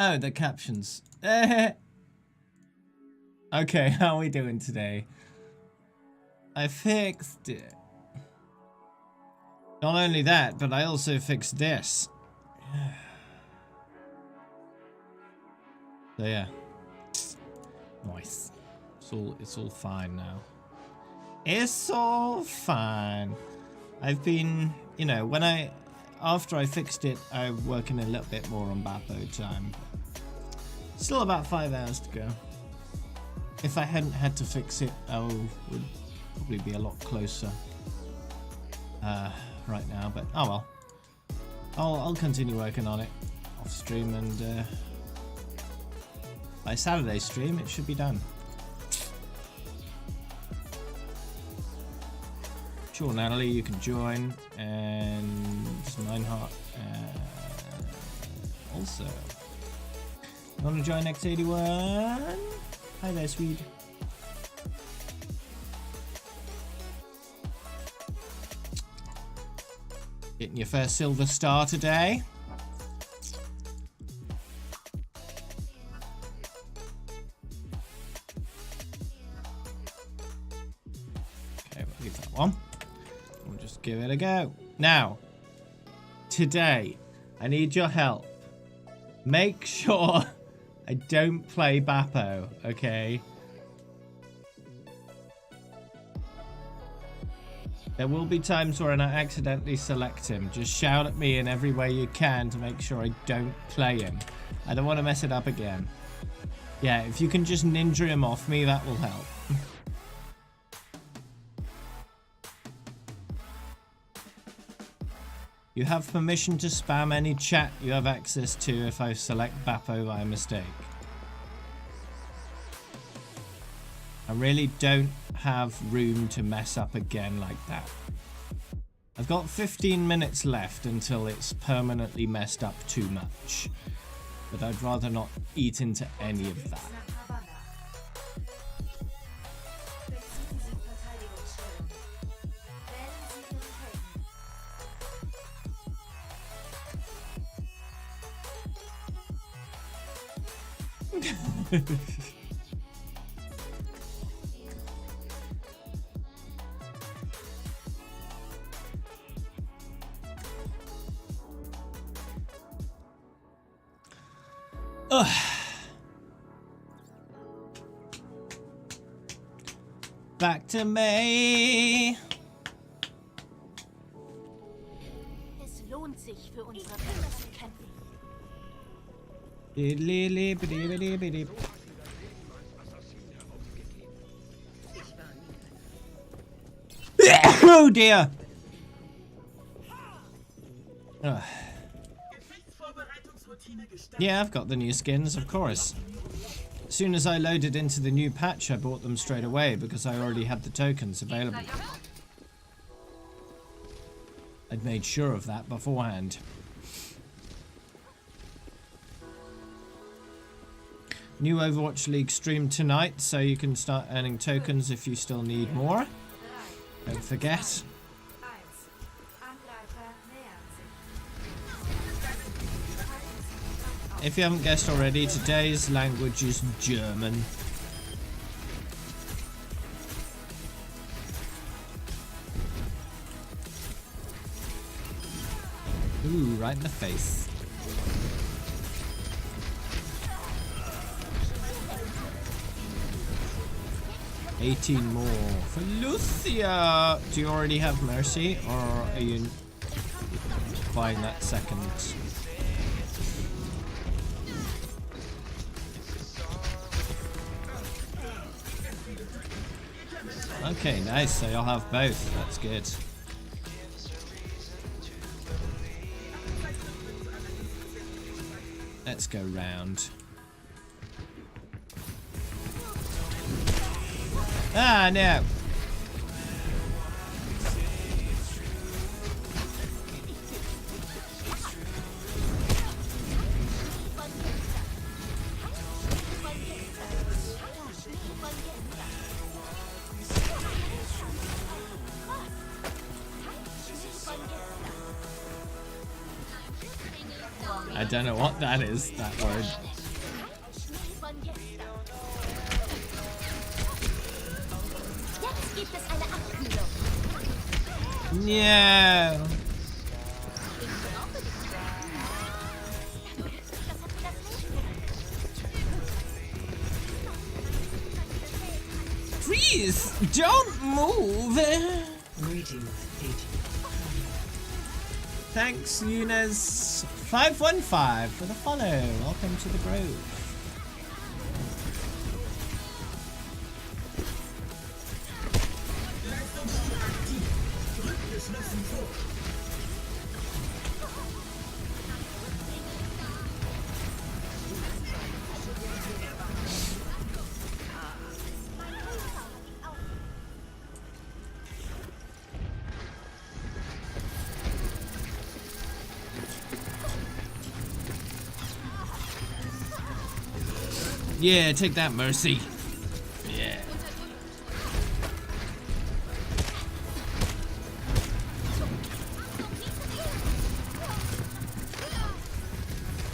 Oh, the captions. Okay, how are we doing today? I fixed it. Not only that, but I also fixed this. So yeah. Nice. It's all fine now. It's all fine. I've been, you know, after I fixed it, I'm working a little bit more on Bappo time. Still about 5 hours to go. If I hadn't had to fix it, I would probably be a lot closer right now. But oh well, I'll continue working on it off stream, and by Saturday stream it should be done. Sure, Natalie, you can join, and Meinhardt also. You want to join X81? Hi there, Swede. Getting your first silver star today. Okay, we'll give that one. We'll just give it a go. Now, today, I need your help. Make sure I don't play Bappo, okay? There will be times where I accidentally select him. Just shout at me in every way you can to make sure I don't play him. I don't want to mess it up again. Yeah, if you can just ninja him off me, that will help. You have permission to spam any chat you have access to if I select Bappo by mistake. I really don't have room to mess up again like that. I've got 15 minutes left until it's permanently messed up too much. But I'd rather not eat into any of that. Back to May. Es lohnt sich für unsere Welt zu kämpfen. Oh dear. Yeah, I've got the new skins, of course. As soon as I loaded into the new patch, I bought them straight away because I already had the tokens available. I'd made sure of that beforehand. New Overwatch League stream tonight, so you can start earning tokens if you still need more. Don't forget. If you haven't guessed already, today's language is German. Ooh, right in the face. $18 more for Lucia. Do you already have Mercy, or are you buying that second? Okay, nice. So you'll have both. That's good. Let's go round. Ah, no. I don't know what that is, that word. gibt es eine Abkühlung. No. Please don't move. Thanks, Yunez515 for the follow. Welcome to the Grove. Yeah, take that, Mercy. Yeah.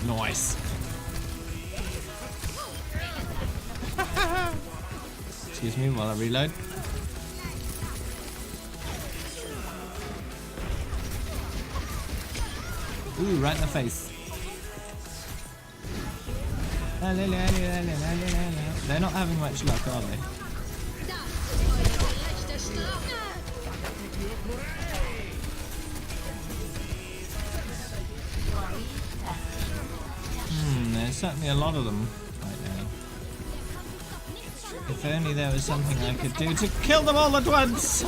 Nice. Excuse me while I reload. Ooh, right in the face. They're not having much luck, are they? There's certainly a lot of them right now. If only there was something I could do to kill them all at once!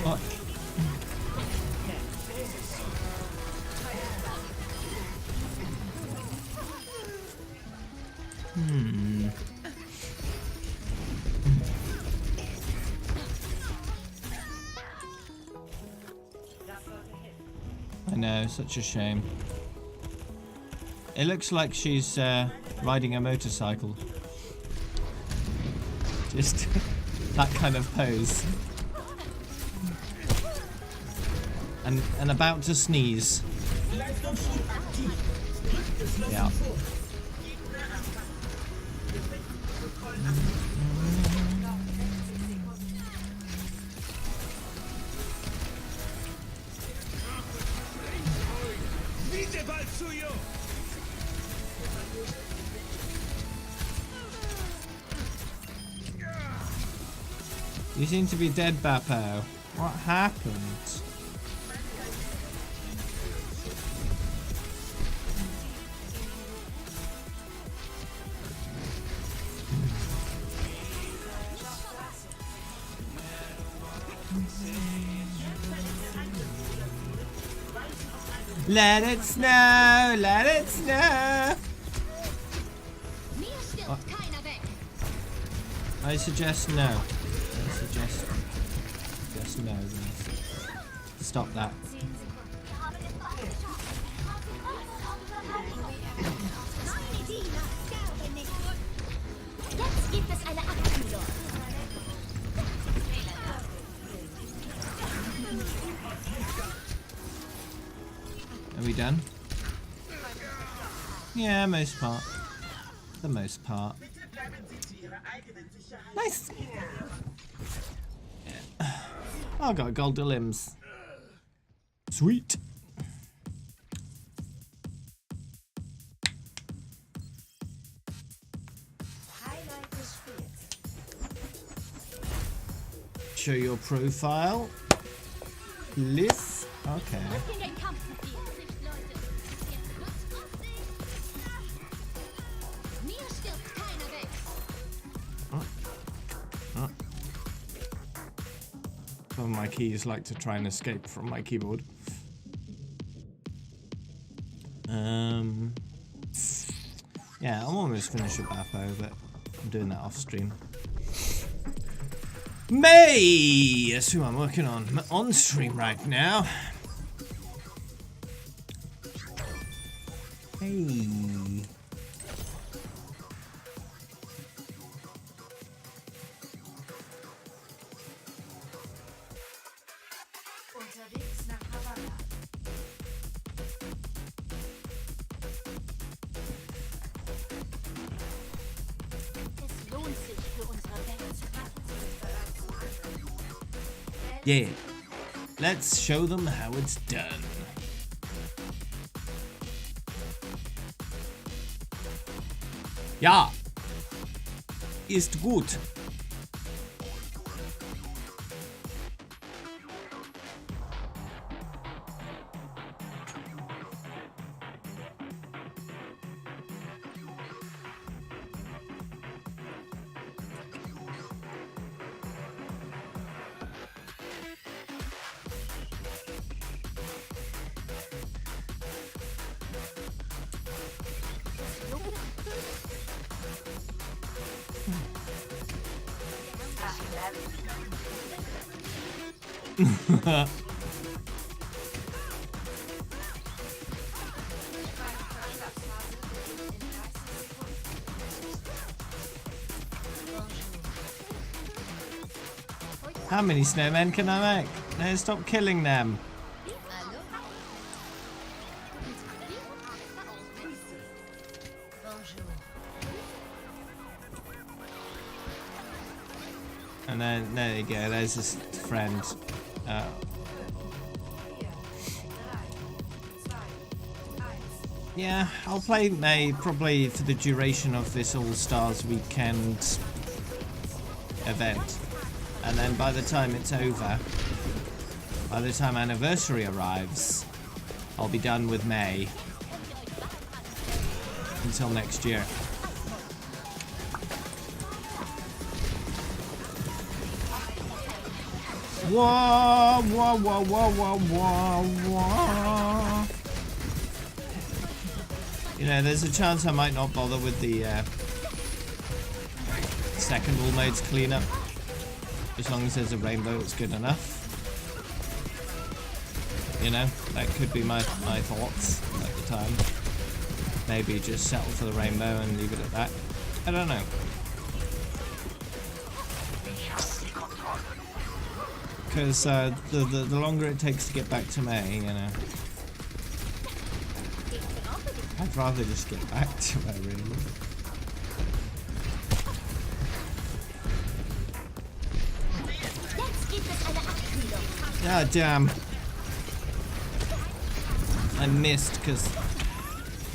What? I know, such a shame. It looks like she's riding a motorcycle. Just that kind of pose. And about to sneeze. Yeah. You seem to be dead, Bappo. What happened? Let it snow, let it snow. Oh. I suggest no. I suggest no. Stop that. Jetzt gibt es eine Abkühlung. Are we done? Yeah, most part. The most part. Nice! Yeah. I got gold limbs. Sweet! Show your profile. Please. Okay. Some of my keys like to try and escape from my keyboard. Yeah, I'm almost finished with Bappo, but I'm doing that off stream. May! That's who I'm working on stream right now. Hey. lohnt sich für unsere Welt. Yeah. Let's show them how it's done. Ja. Ist gut. How many snowmen can I make? No, stop killing them. And then, there you go, there's his friend. Yeah, I'll play May probably for the duration of this All-Stars weekend event. And then by the time it's over, by the time anniversary arrives, I'll be done with May. Until next year. Whoa, whoa, whoa, whoa, whoa, whoa, whoa. You know, there's a chance I might not bother with the second all modes cleanup. As long as there's a rainbow, it's good enough. You know, that could be my thoughts at the time. Maybe just settle for the rainbow and leave it at that. I don't know. Because the longer it takes to get back to May, you know. I'd rather just get back to her, really. Ah, damn. I missed because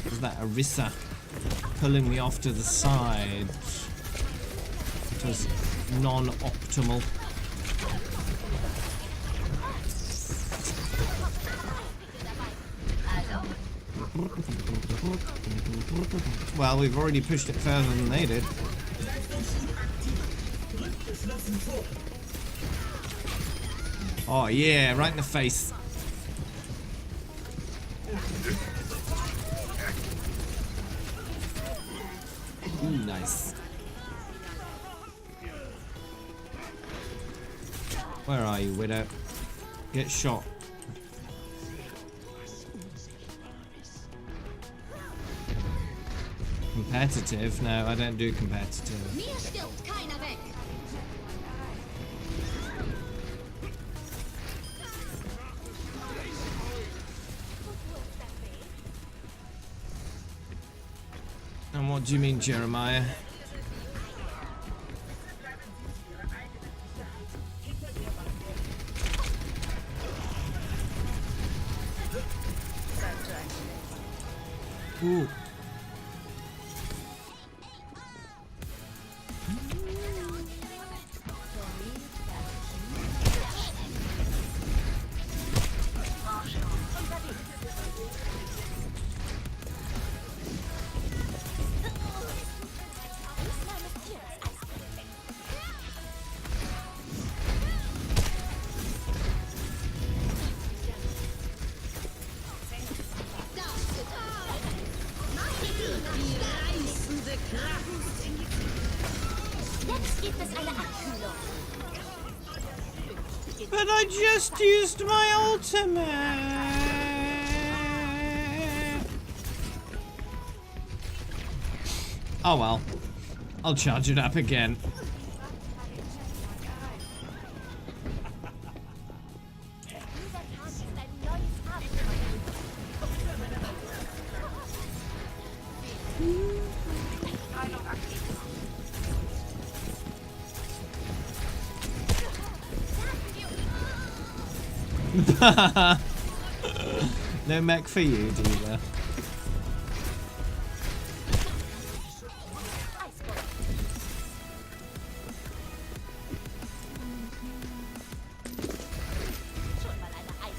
there's that Arissa pulling me off to the side. It was non-optimal. Well, we've already pushed it further than they did. Oh yeah, right in the face. Ooh, nice. Where are you, Widow? Get shot. Competitive? No, I don't do competitive. Mir stirbt keiner weg. And what do you mean, Jeremiah? Ooh. But I just used my ultimate. Oh well. I'll charge it up again. No mech for you, Diva.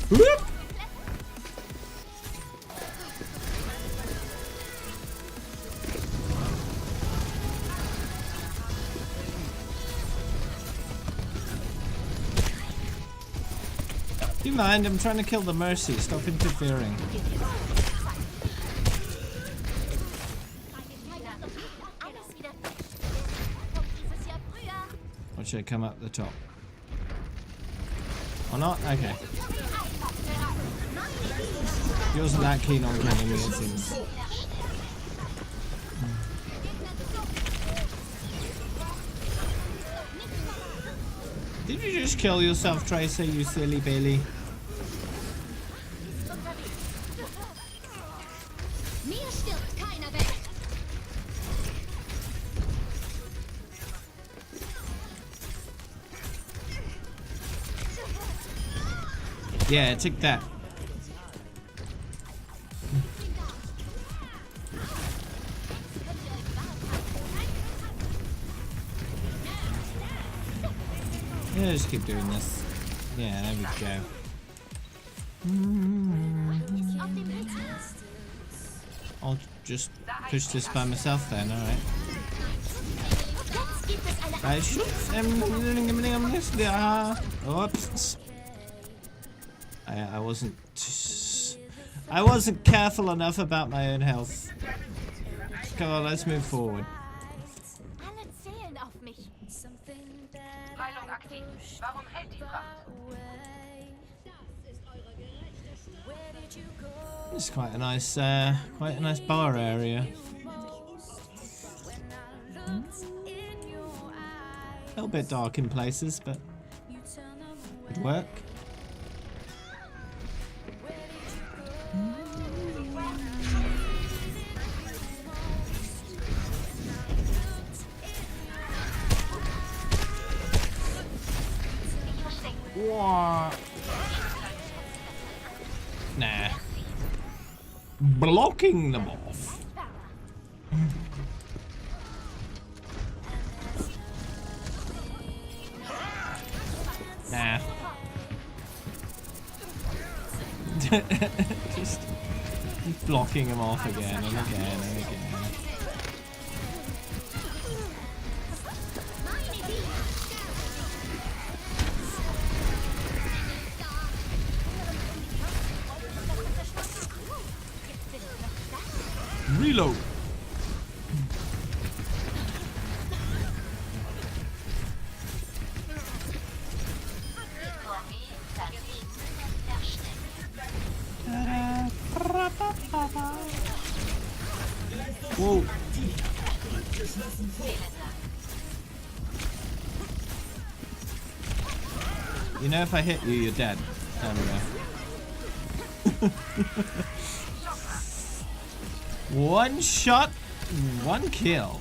Whoop. Do you mind? I'm trying to kill the Mercy. Stop interfering. Or should I come up the top? Or not? Okay. He wasn't that keen on killing me, it seems. Did you just kill yourself, Tracer, you silly Billy? Yeah, take that. Yeah, just keep doing this. Yeah, there we go. I'll just push this by myself then, alright. I should. Oops. I wasn't careful enough about my own health. Come on, let's move forward. It's quite a nice bar area. A little bit dark in places, but good work. What? Nah. Blocking them off. Nah. Just blocking them off again and again and again. Reload. Whoa. You know, if I hit you, you're dead. There we go. One shot, one kill.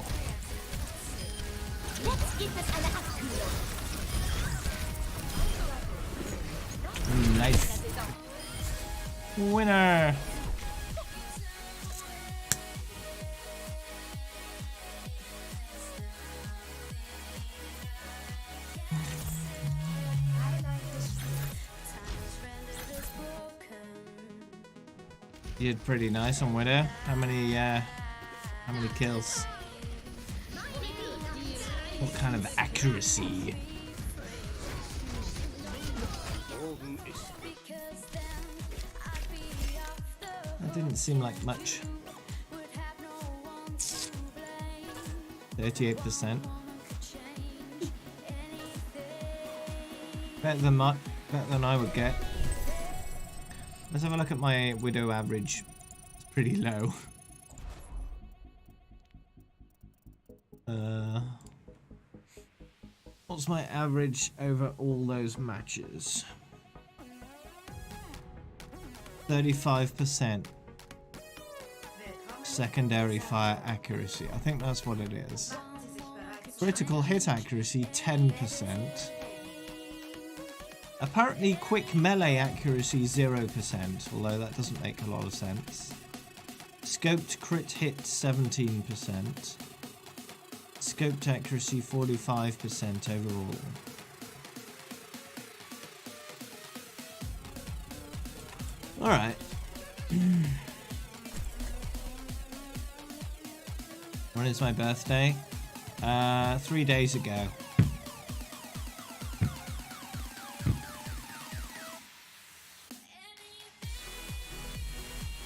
Nice. Winner. You did pretty nice on Widow. How many kills? What kind of accuracy? That didn't seem like much. 38%. Better than I would get. Let's have a look at my Widow average. It's pretty low. What's my average over all those matches? 35%. Secondary fire accuracy. I think that's what it is. Critical hit accuracy, 10%. Apparently quick melee accuracy 0%, although that doesn't make a lot of sense. Scoped crit hit 17%. Scoped accuracy 45% overall. Alright. When is my birthday? 3 days ago.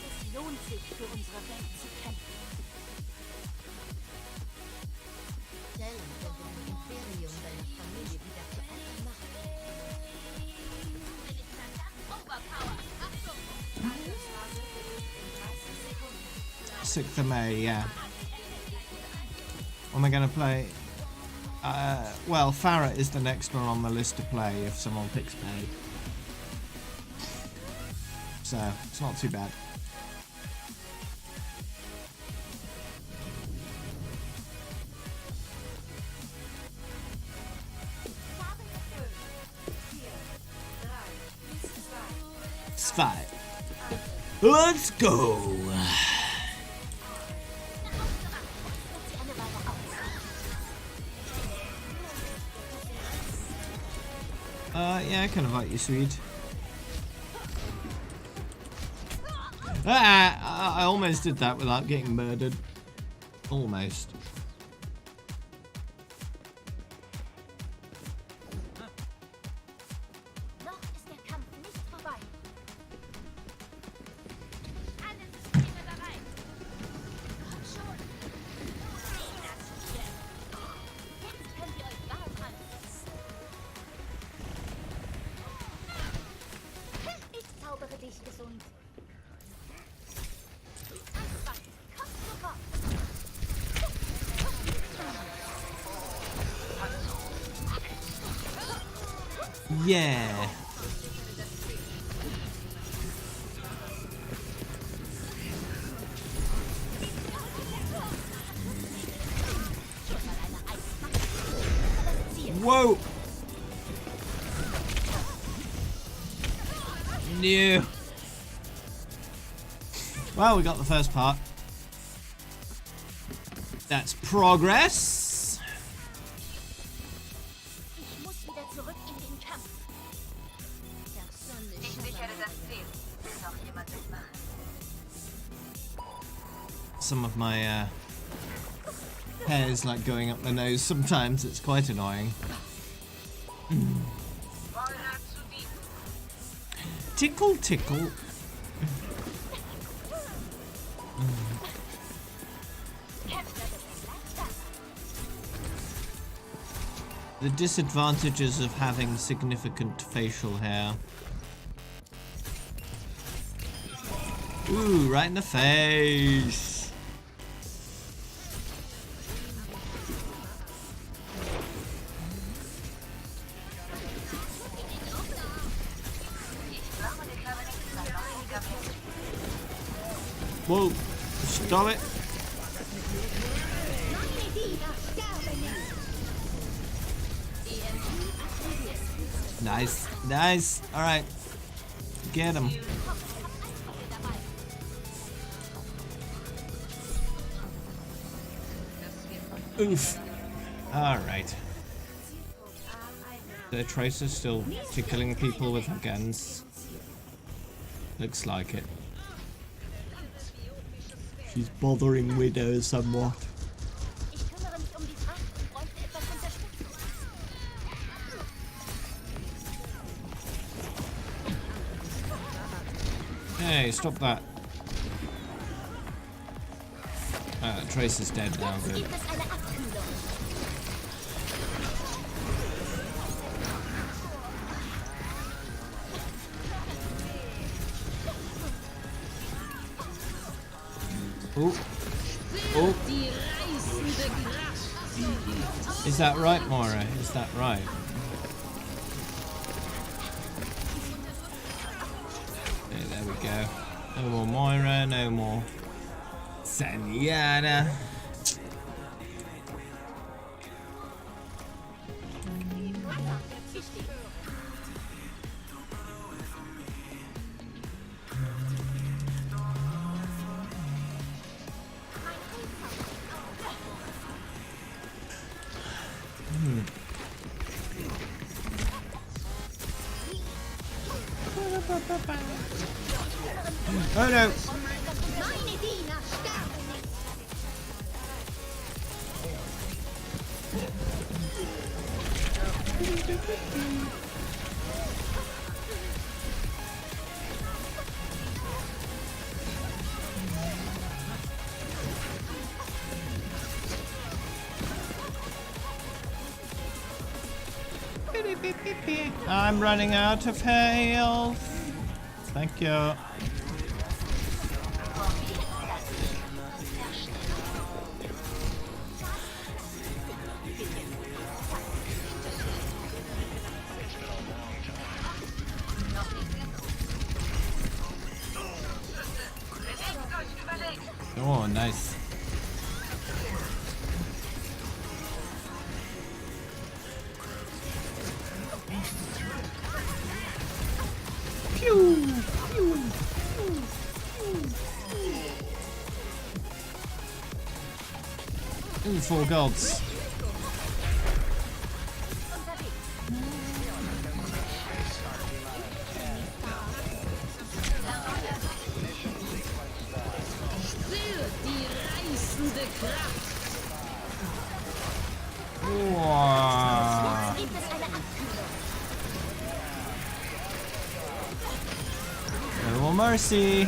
Es lohnt sich, für unsere Welt zu kämpfen. Stellen, wenn du ein Imperium deiner Familie wieder zu eigen machst. Sixth of May, yeah. What am I going to play? Well, Farah is the next one on the list to play if someone picks May. So, it's not too bad. Zwei. Let's go! Yeah, I can invite you, Swede. I almost did that without getting murdered. Almost. Noch ist der Kampf nicht vorbei. Jetzt könnt ihr euch warm anziehen. Ich zaubere dich gesund. Komm sofort. Yeah. Whoa. No. Well, we got the first part. That's progress. Ich muss wieder zurück in den Kampf. Ich sichere das Ziel. Will noch jemand mitmachen? Some of my hair is like going up my nose sometimes. It's quite annoying. Feuer zu dienen. Tickle, tickle. The disadvantages of having significant facial hair. Ooh, right in the face. Whoa, stop it. Nice, nice. All right, get him. Oof. All right. The Tracer's still tickling people with her guns. Looks like it. She's bothering Widow somewhat. Ich kümmere mich um die Fracht und bräuchte etwas Unterstützung. Hey, stop that. Tracer's dead now, good. Gibt es eine Abkühlung? Oh. Oh. Is that right, Moira? Is that right? Okay, there we go. No more Moira, no more Senora. Oh no! I'm running out of health. Thank you. Oh, nice. Pew! Pew! Ooh, 4 gods. Wow. No mercy.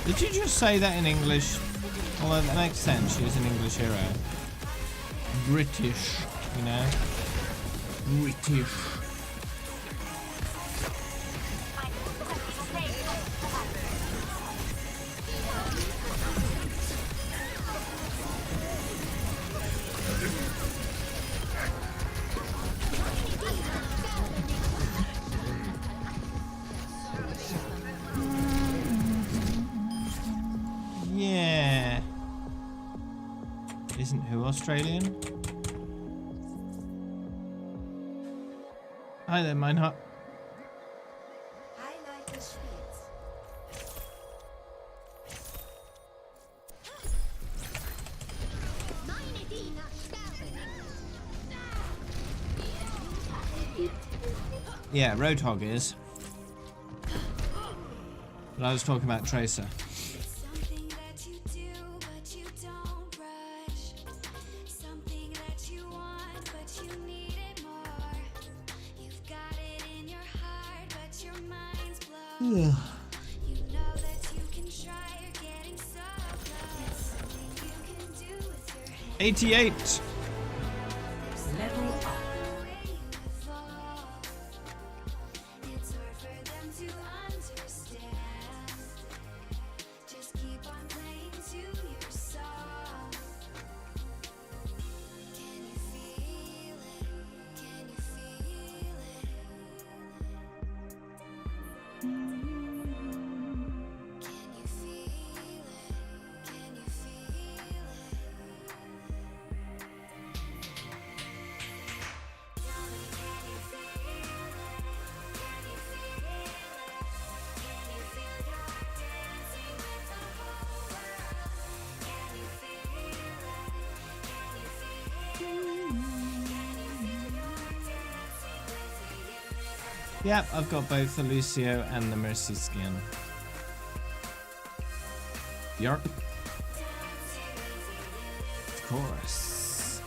Did you just say that in English? Well, that makes sense. She's an English hero. British, you know? British. Yeah. Isn't who Australian? Hi there, Meinig. Highlight the streets. Yeah, Roadhog is. But I was talking about Tracer. Something that you do, but you don't rush. Something that you want, but you need it more. You've got it in your heart, but your mind's blown. You know that you can try, you're getting so close. Something you can do with your hands. 88. Level up. The way you evolve. It's hard for them to understand. Just keep on playing to your song. Can you feel it? Can you feel it? Can you feel it? Can you feel it? Tell me, can you feel it? Can you feel it? Can you feel your heart dancing with the whole world? Can you feel it? Can you feel it? Can you feel your heart dancing with the universe? Yep, I've got both the Lucio and the Mercy skin. Yarp. Of course.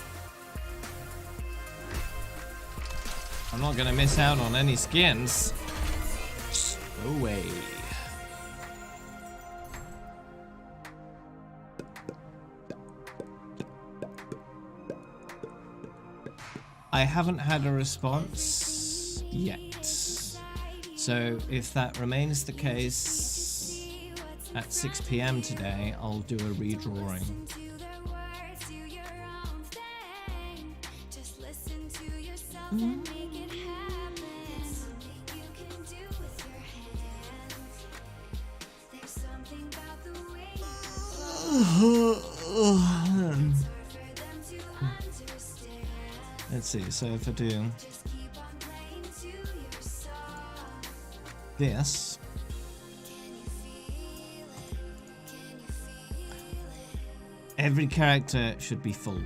I'm not gonna miss out on any skins. No way. I haven't had a response yet. So if that remains the case, at 6 PM today, I'll do a redrawing. To their words, do your own thing. Just listen to yourself and make it happen. Something you can do with your hands. There's something about the way you hard for them to understand. Let's see, so if I do Just keep on playing to your song. this, Can you feel it? Can you feel it? Every character should be full.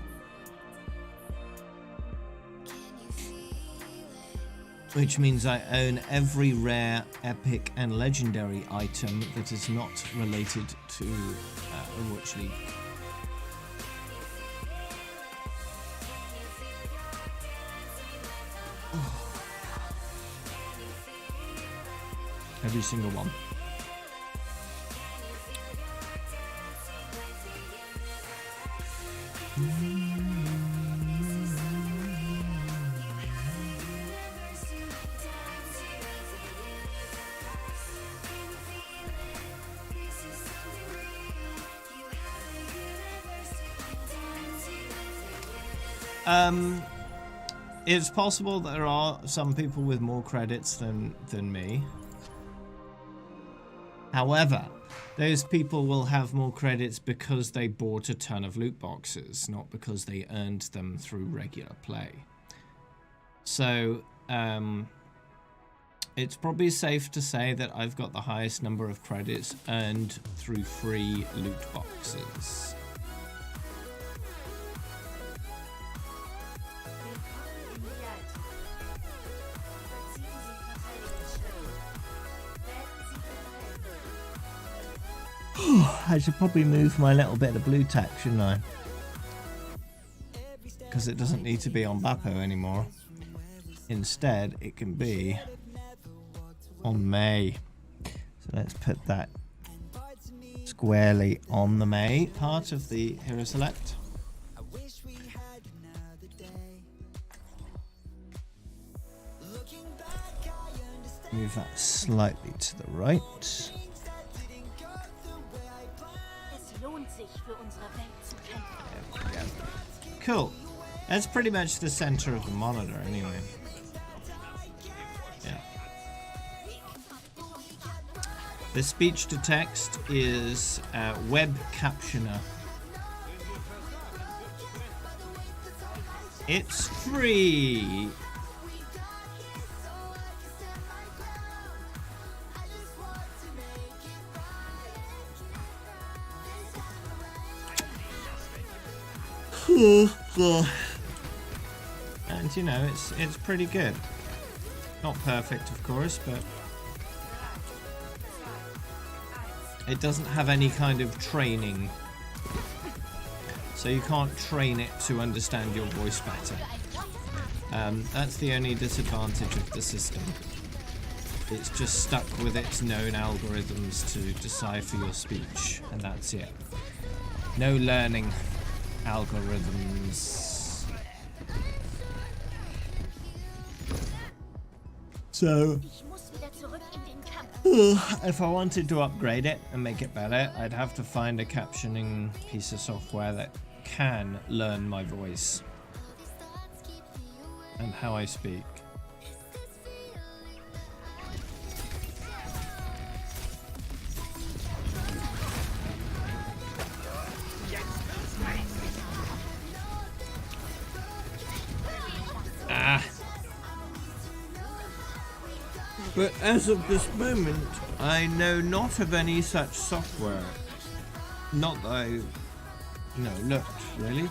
Which means I own every rare, epic, and legendary item that is not related to Overwatch League. Every single one. It's possible there are some people with more credits than me. However, those people will have more credits because they bought a ton of loot boxes, not because they earned them through regular play. So, it's probably safe to say that I've got the highest number of credits earned through free loot boxes. I should probably move my little bit of blue tack, shouldn't I? Because it doesn't need to be on Bappo anymore. Instead, it can be on May. So let's put that squarely on the May part of the hero select. Move that slightly to the right. Cool. That's pretty much the center of the monitor anyway. Yeah. The speech to text is web captioner. It's free. And you know, it's pretty good. Not perfect, of course, but it doesn't have any kind of training, so you can't train it to understand your voice better. That's the only disadvantage of the system. It's just stuck with its known algorithms to decipher your speech, and that's it. No learning algorithms. So, if I wanted to upgrade it and make it better, I'd have to find a captioning piece of software that can learn my voice and how I speak. But as of this moment, I know not of any such software. Not that I, looked, really.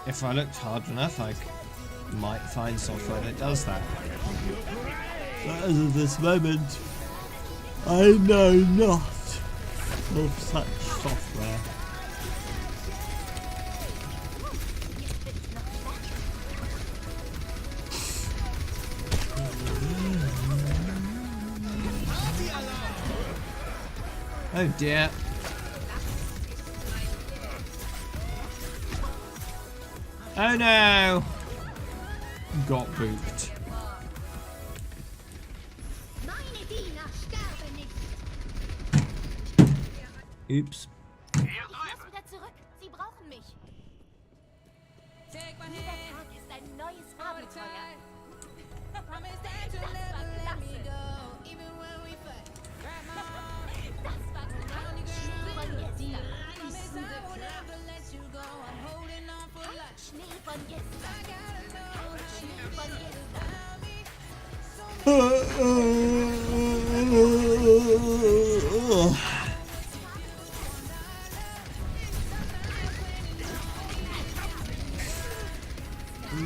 If I looked hard enough, I might find software that does that. But as of this moment, I know not of such software. Oh dear. Oh no! Got booped. Oops.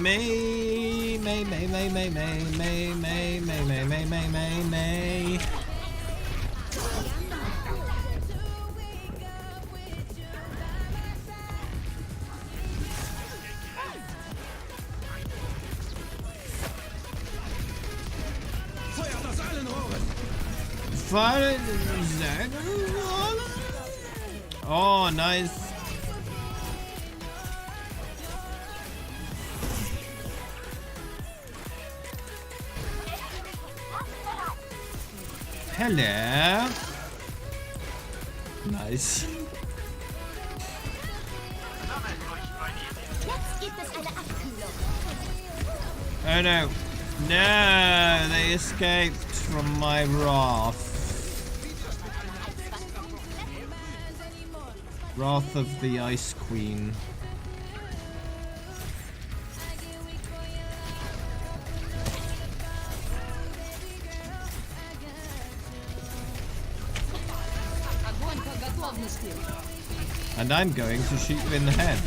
May. Oh, nice. Hello. Nice. Jetzt gibt es eine Abkühlung. Oh no. No, they escaped from my wrath. Wrath of the Ice Queen. And I'm going to shoot you in the head.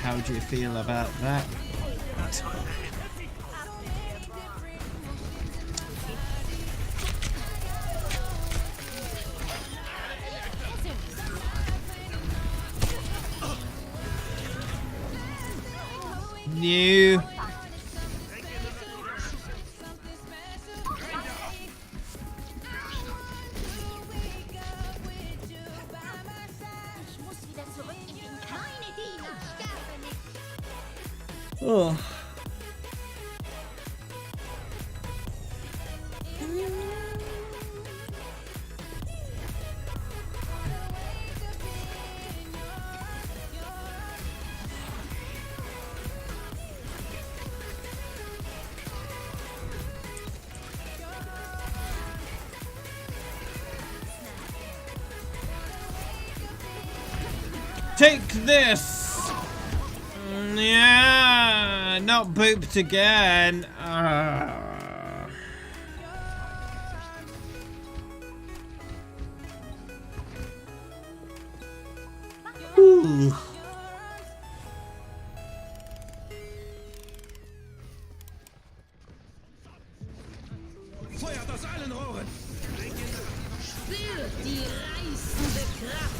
How do you feel about that? New. Ich muss wieder zurück in den Meine Diener sterben nicht. Oh. Take this! Yeah, not booped again. Ooh. Feuert aus allen Rohren! Spürt die reißende Kraft.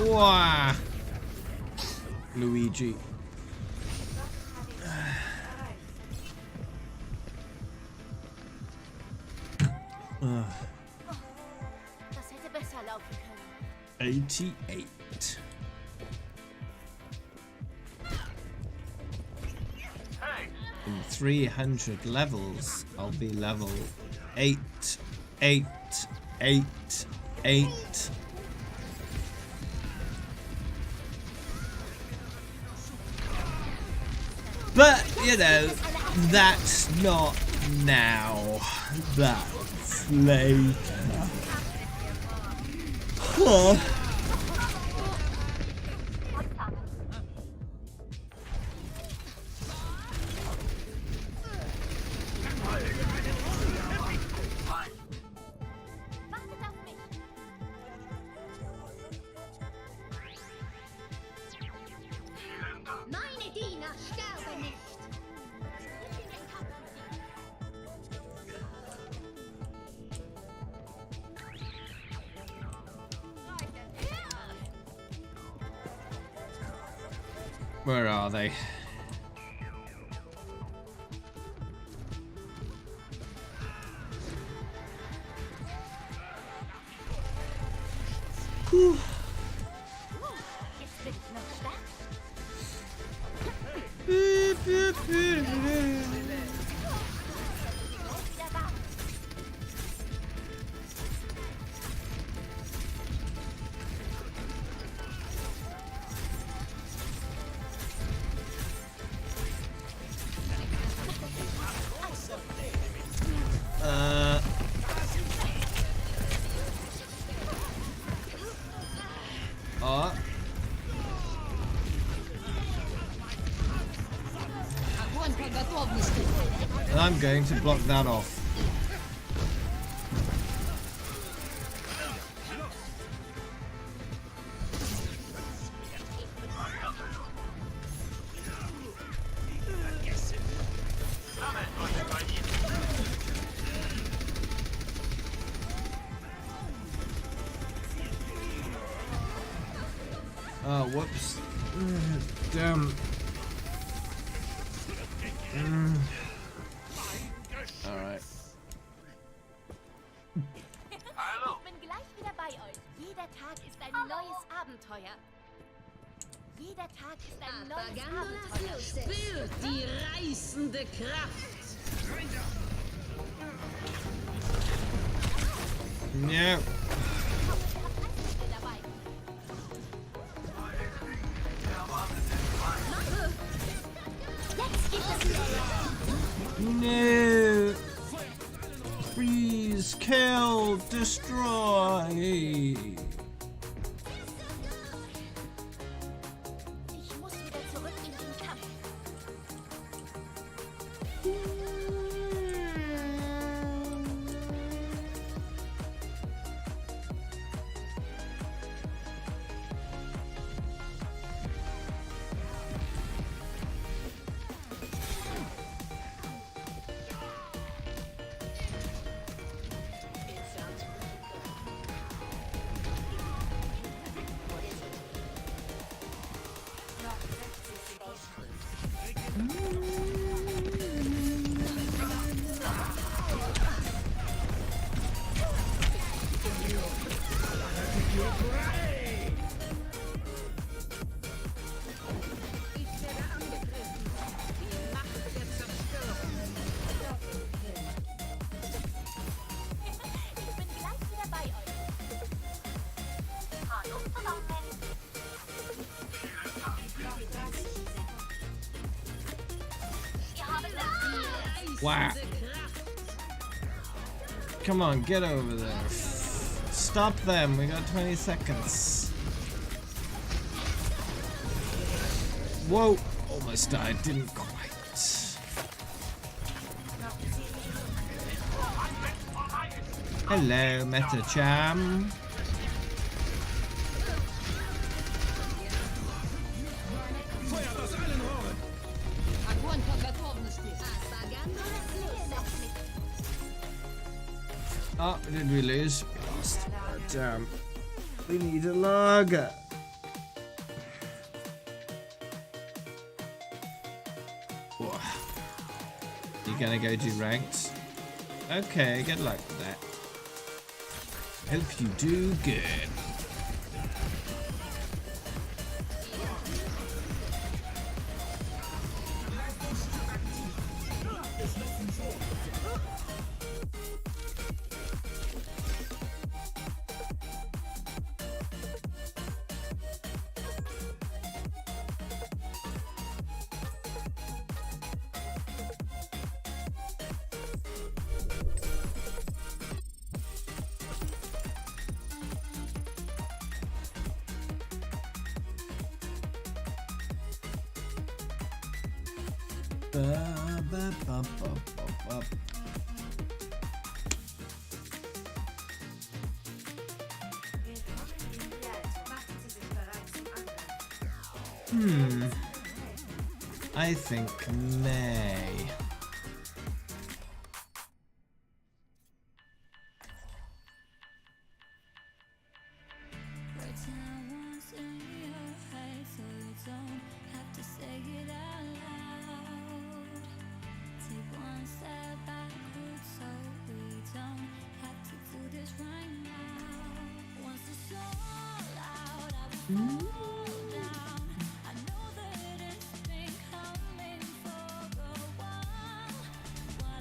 Wow. Luigi. Das hätte besser laufen können. 88. In 300 levels, I'll be level 8, 8, 8, 8. But, you know, that's not now. That's later. Huh. Wartet auf mich. Meine Diener sterben nicht. Where are they? Whew. Jetzt bin ich noch stark. Wieder warm. Oh. Огонь по готовности. And I'm going to block that off. whoops. Damn. Alright. Ich bin gleich wieder bei euch. Jeder Tag ist ein neues Abenteuer. Jeder Tag ist ein neues Abenteuer. Spürt die reißende Kraft. Ja. Dabei. Jetzt gibt es No. Freeze, kill, destroy. Ich muss wieder zurück in den Kampf. Ich bin gleich wieder bei euch. Hallo zusammen. Wir haben das Wow. Come on, get over there. Stop them. We got 20 seconds. Whoa. Almost died. Didn't quite. Hello, Meta Cham. Огонь по готовности. Oh, did we lose? We lost. Damn. We need a lager. Whoa. You gonna go do ranks? Okay, good luck with that. Hope you do good. Ba, ba, ba, ba, ba, ba. I think May.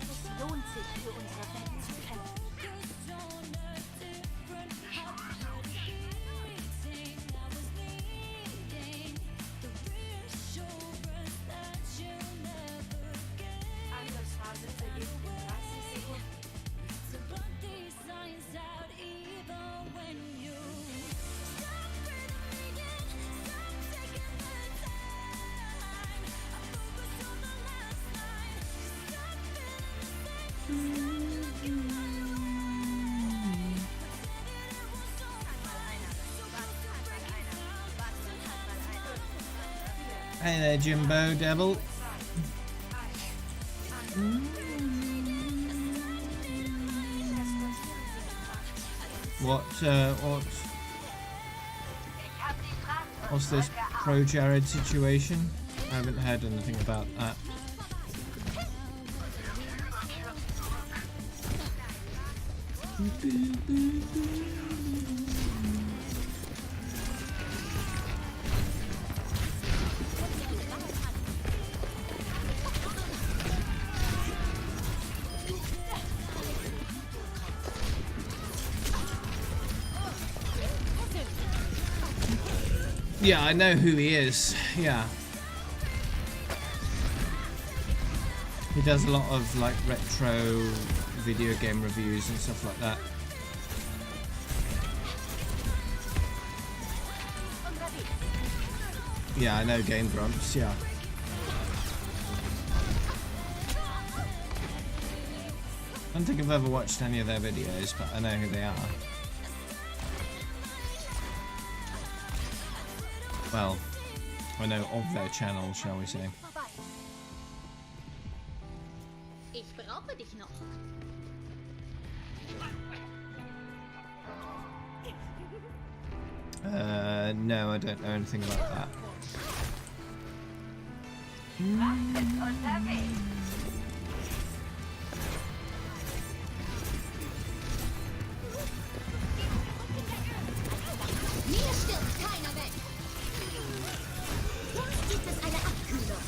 Es lohnt sich, für unsere Welt zu kämpfen. Hey there, Jimbo Devil. What? Ich hab die Fracht What's this Pro Jared situation? I haven't heard anything about that. Yeah, I know who he is. Yeah. He does a lot of like retro video game reviews and stuff like that. Yeah, I know Game Grumps, yeah. I don't think I've ever watched any of their videos, but I know who they are. Well, I know of their channel, shall we say. Ich brauche dich noch. No, I don't know anything about that. Mir stirbt keiner weg. Jetzt gibt es eine Abkühlung.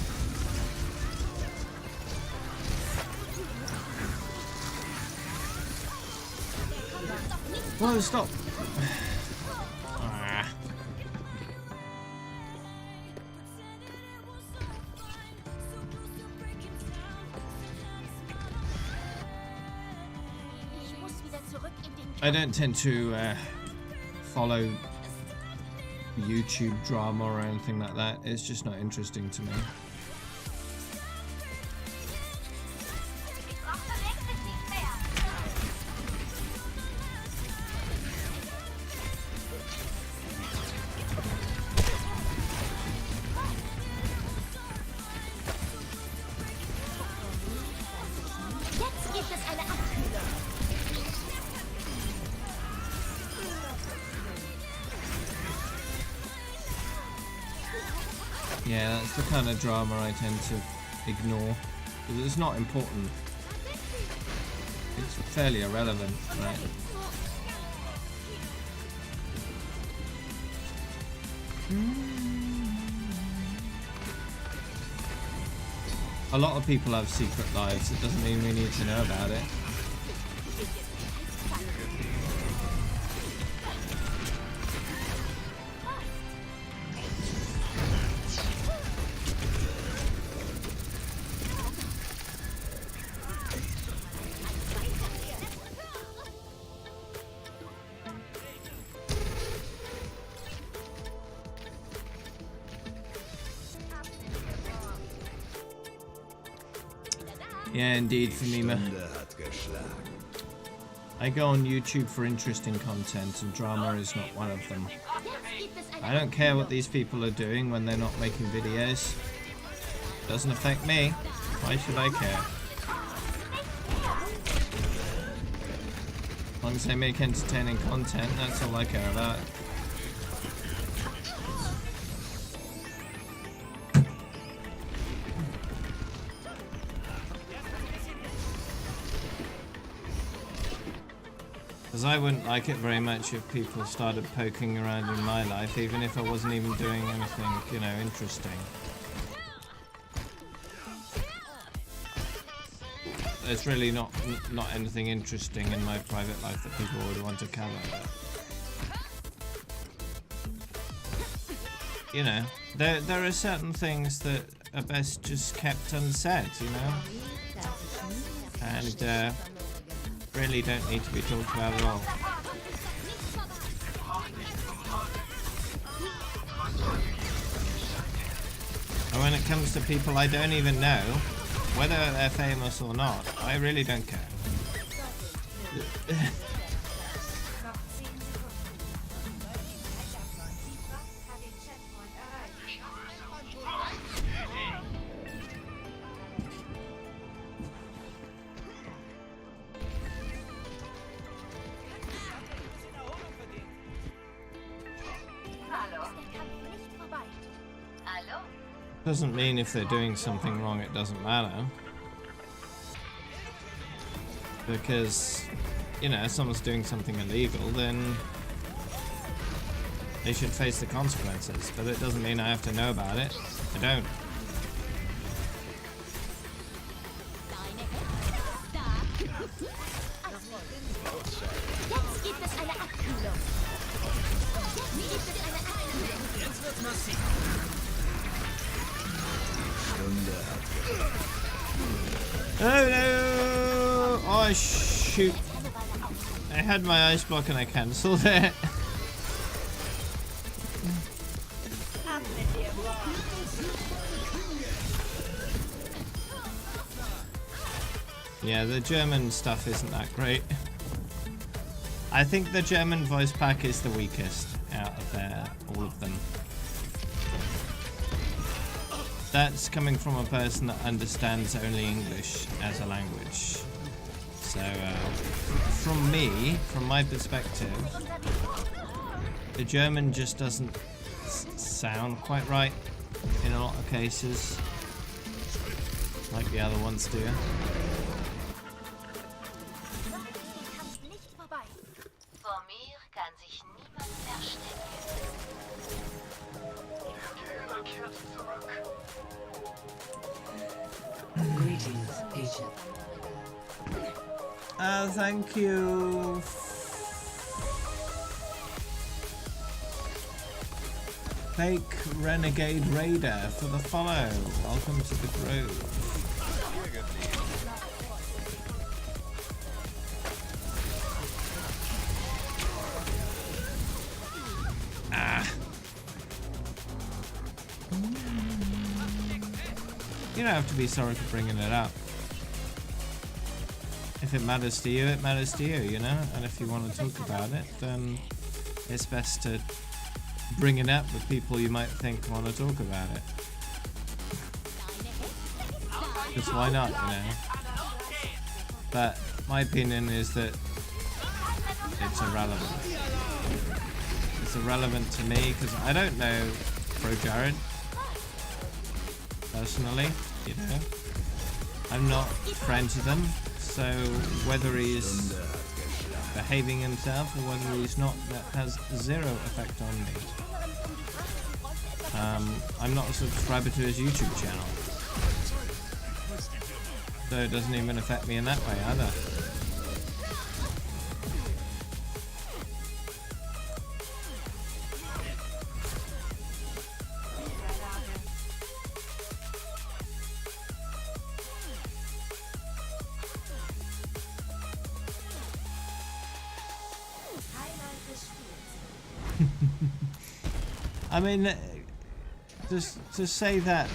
Whoa, stop! Ah. Ich muss wieder zurück in den I don't tend to follow YouTube drama or anything like that. It's just not interesting to me. Jetzt gibt es eine Abkühlung. Yeah, that's the kind of drama I tend to ignore because it's not important. It's fairly irrelevant, right? A lot of people have secret lives. It doesn't mean we need to know about it. Yeah, indeed, Famima. I go on YouTube for interesting content, and drama is not one of them. I don't care what these people are doing when they're not making videos. Doesn't affect me. Why should I care? As long as they make entertaining content, that's all I care about. Because I wouldn't like it very much if people started poking around in my life, even if I wasn't even doing anything, you know, interesting. There's really not anything interesting in my private life that people would want to cover. You know, there are certain things that are best just kept unsaid, you know? And, really don't need to be talked about at all. And when it comes to people I don't even know, whether they're famous or not, I really don't care. Doesn't mean if they're doing something wrong it doesn't matter. Because, you know, if someone's doing something illegal, then they should face the consequences. But it doesn't mean I have to know about it. I don't. Jetzt gibt es eine Abkühlung. Jetzt wird's massiv. Oh no! Oh shoot! I had my ice block and I cancelled it. Yeah, the German stuff isn't that great. I think the German voice pack is the weakest out of all of them. That's coming from a person that understands only English as a language. So, from my perspective, the German just doesn't sound quite right in a lot of cases, like the other ones do. Vor mir kann sich niemand verstecken. Greetings, agent. Thank you. Fake Renegade Raider for the follow. Welcome to the Grove. You don't have to be sorry for bringing it up. If it matters to you, it matters to you, you know? And if you want to talk about it, then it's best to bring it up with people you might think want to talk about it. Because why not, you know? But my opinion is that it's irrelevant. It's irrelevant to me because I don't know Pro Jared personally, you know. I'm not friends with him, so whether he's behaving himself or whether he's not, that has zero effect on me. I'm not a subscriber to his YouTube channel, so it doesn't even affect me in that way either. I mean, just to say that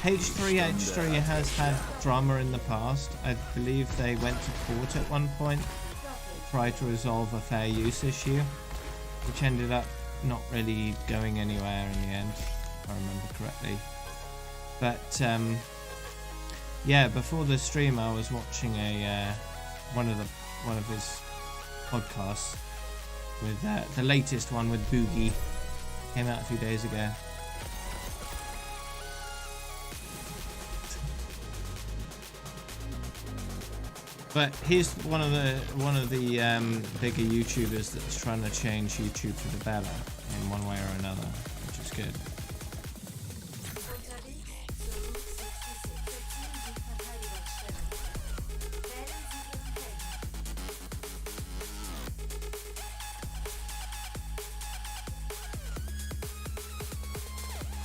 H3H3 has had drama in the past. I believe they went to court at one point to try to resolve a fair use issue, which ended up not really going anywhere in the end, if I remember correctly. But yeah, before the stream, I was watching one of his podcasts with the latest one with Boogie. Came out a few days ago. But he's one of the bigger YouTubers that's trying to change YouTube for the better in one way or another, which is good.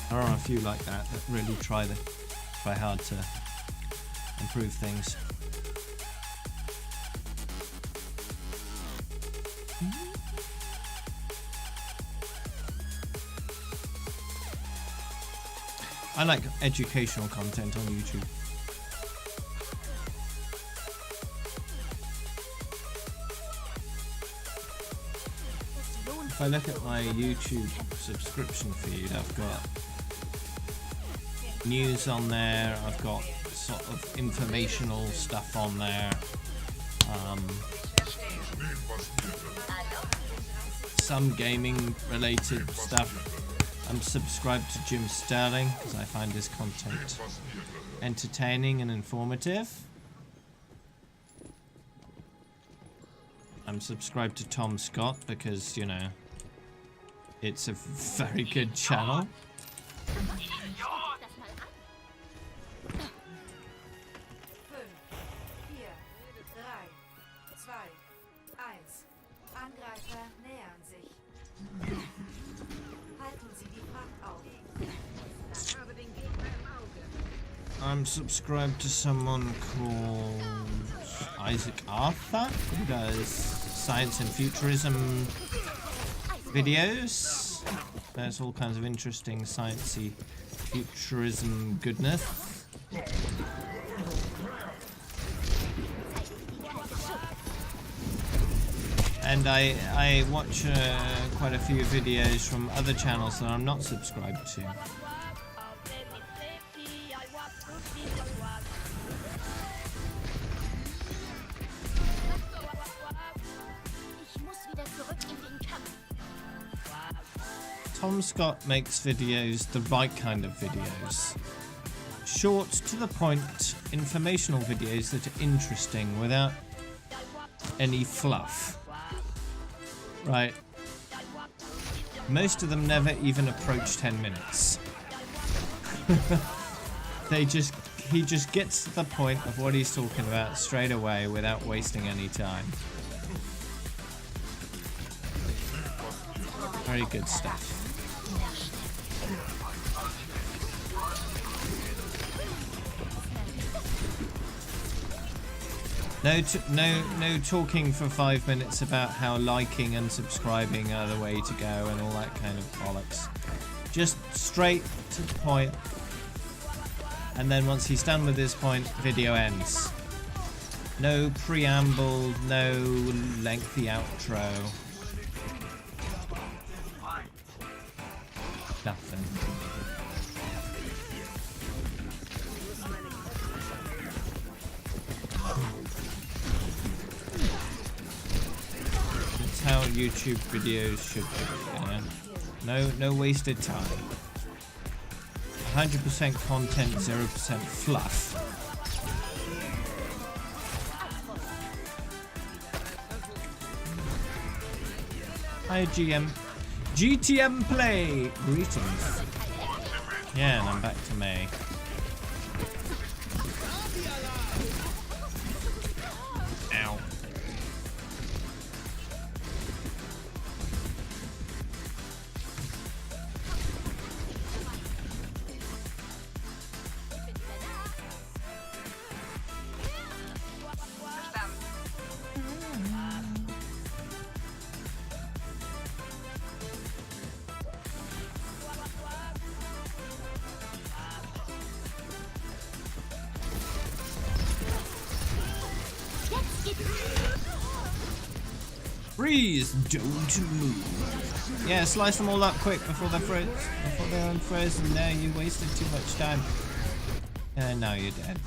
There are a few like that really try hard to improve things. I like educational content on YouTube. If I look at my YouTube subscription feed, I've got news on there, I've got sort of informational stuff on there, some gaming related stuff, I'm subscribed to Jim Sterling because I find his content entertaining and informative. I'm subscribed to Tom Scott because, you know, it's a very good channel. I'm subscribed to someone called Isaac Arthur, who does science and futurism videos. There's all kinds of interesting sciencey futurism goodness. And I watch quite a few videos from other channels that I'm not subscribed to. Tom Scott makes videos, the right kind of videos. Short, to the point, informational videos that are interesting without any fluff. Right. Most of them never even approach 10 minutes. He just gets to the point of what he's talking about straight away without wasting any time. Very good stuff. No talking for 5 minutes about how liking and subscribing are the way to go and all that kind of bollocks. Just straight to the point. And then once he's done with his point, video ends. No preamble, no lengthy outro. Nothing. That's how YouTube videos should be, yeah? No wasted time. 100% content, 0% fluff. Hi GTM Play! Greetings. Yeah, and I'm back to May. Ow. Please don't move. Yeah, slice them all up quick before they're frozen. There, you wasted too much time. And now you're dead.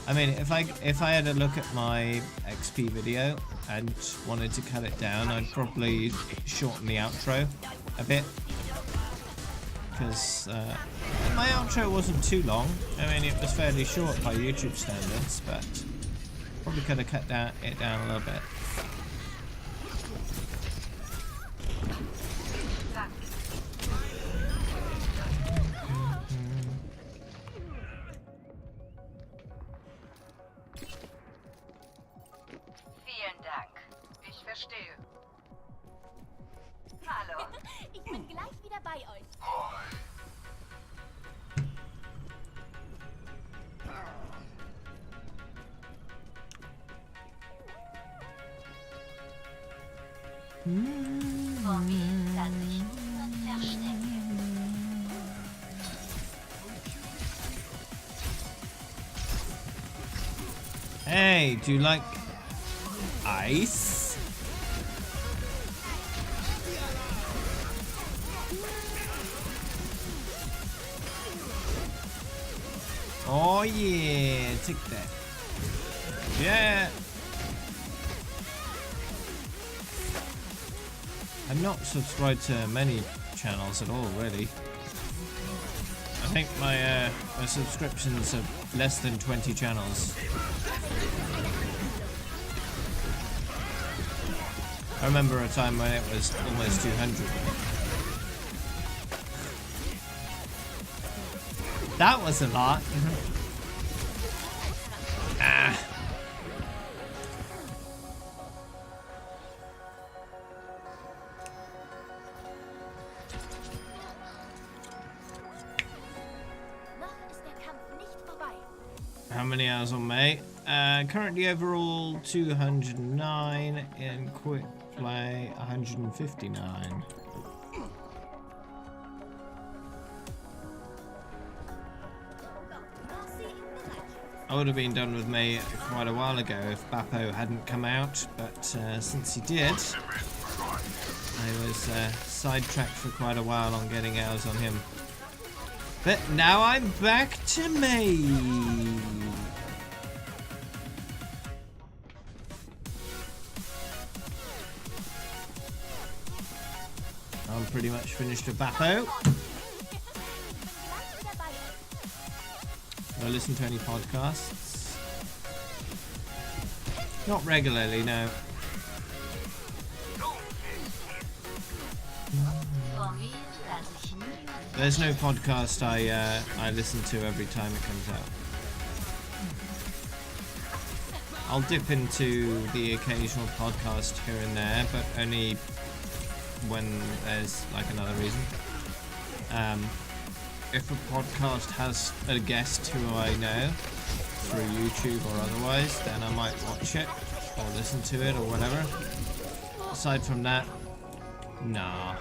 I mean, if I had a look at my XP video and wanted to cut it down, I'd probably shorten the outro a bit. Because my outro wasn't too long. I mean, it was fairly short by YouTube standards, but probably could have cut it down a little bit. Vielen Dank. Ich verstehe. Hallo. Ich bin gleich wieder bei euch. Vor mir kann sich niemand verstecken. Hey, do you like ice? Oh yeah, take that. Yeah. I'm not subscribed to many channels at all, really. I think my subscriptions are less than 20 channels. I remember a time when it was almost 200. That was a lot. Ah. How many hours on May? Currently overall 209, in quick play 159. I would have been done with May quite a while ago if Bappo hadn't come out, but since he did, I was sidetracked for quite a while on getting hours on him. But now I'm back to May. I'm pretty much finished with Bappo. Do I listen to any podcasts? Not regularly, no. There's no podcast I listen to every time it comes out. I'll dip into the occasional podcast here and there, but only when there's like another reason. If a podcast has a guest who I know through YouTube or otherwise, then I might watch it or listen to it or whatever. Aside from that, nah.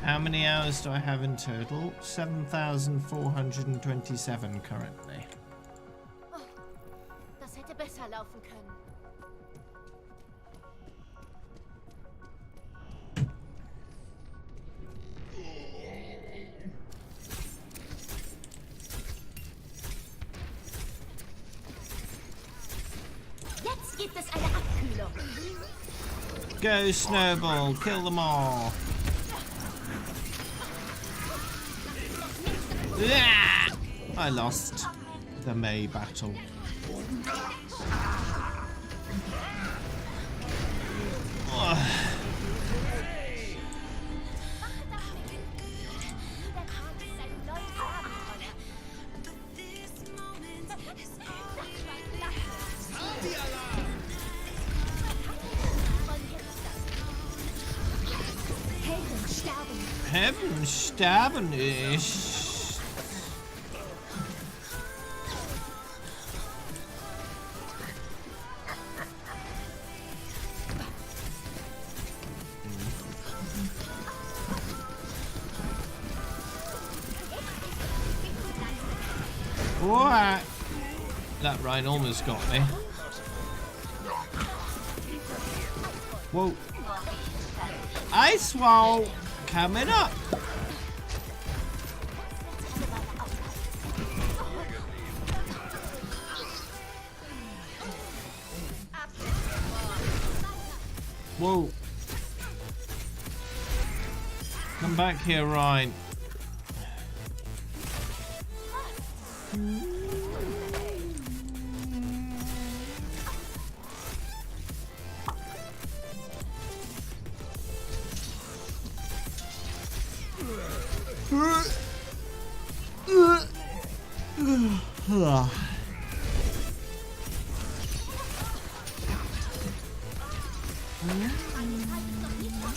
How many hours do I have in total? 7,427 currently. Oh, das hätte besser laufen können. Jetzt gibt es eine Abkühlung. Go Snowball, kill them all. I lost the May battle. Heaven sterben ich. What? That Rhine almost got me. Whoa. Ice wall coming up. Whoa. Come back here, Rhine.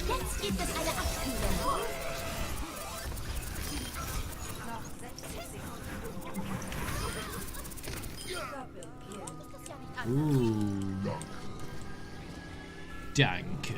Jetzt gibt es eine Abkühlung. Danke.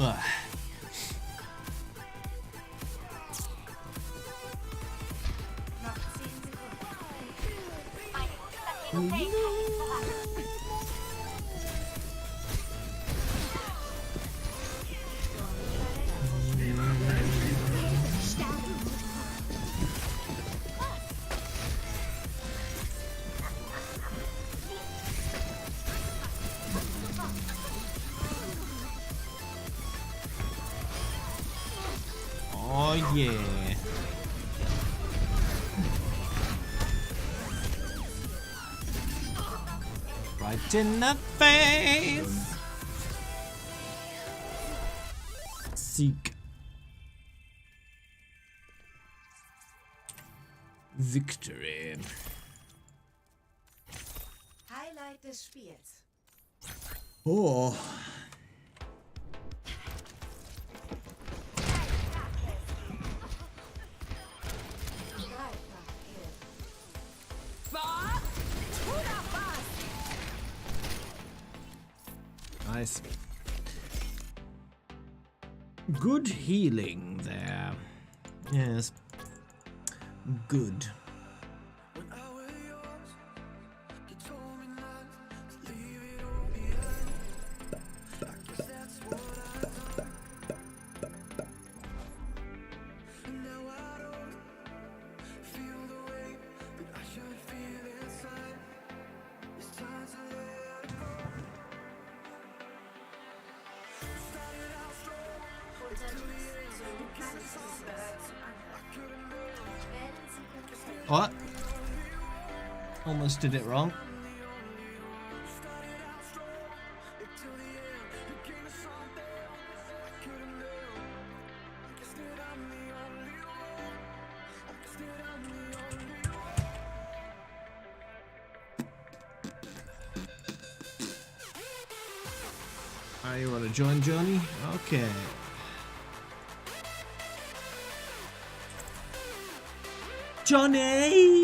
Ugh. Oh yeah. Right in the face. Seek. Victory. Highlight des Spiels. Oh. Nice. Good healing there. Yes. Good. What? Almost did it wrong. Oh, you want to join Johnny? Okay. Johnny!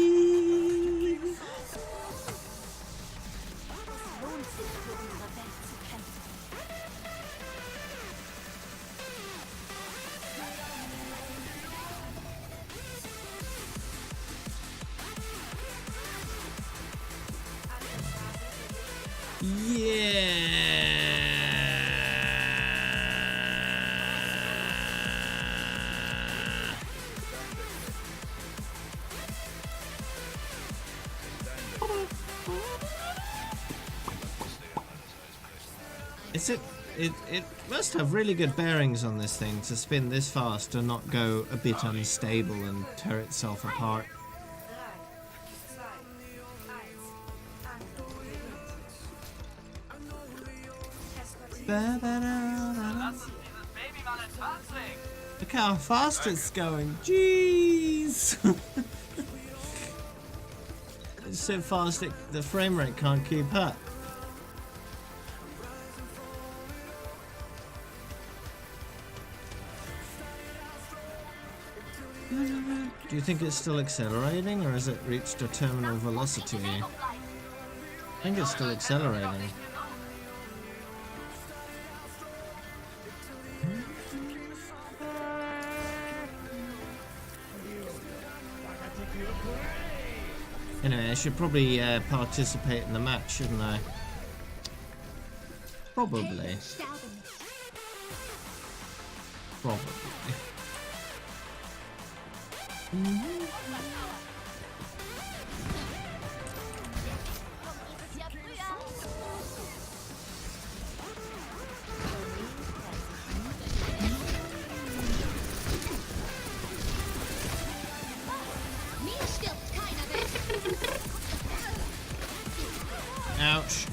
Is it? It must have really good bearings on this thing to spin this fast and not go a bit unstable and tear itself apart. Look how fast it's going. Jeez! It's so fast the frame rate can't keep up. Do you think it's still accelerating, or has it reached a terminal velocity? I think it's still accelerating. Anyway, I should probably participate in the match, shouldn't I? Probably. Probably. Ouch.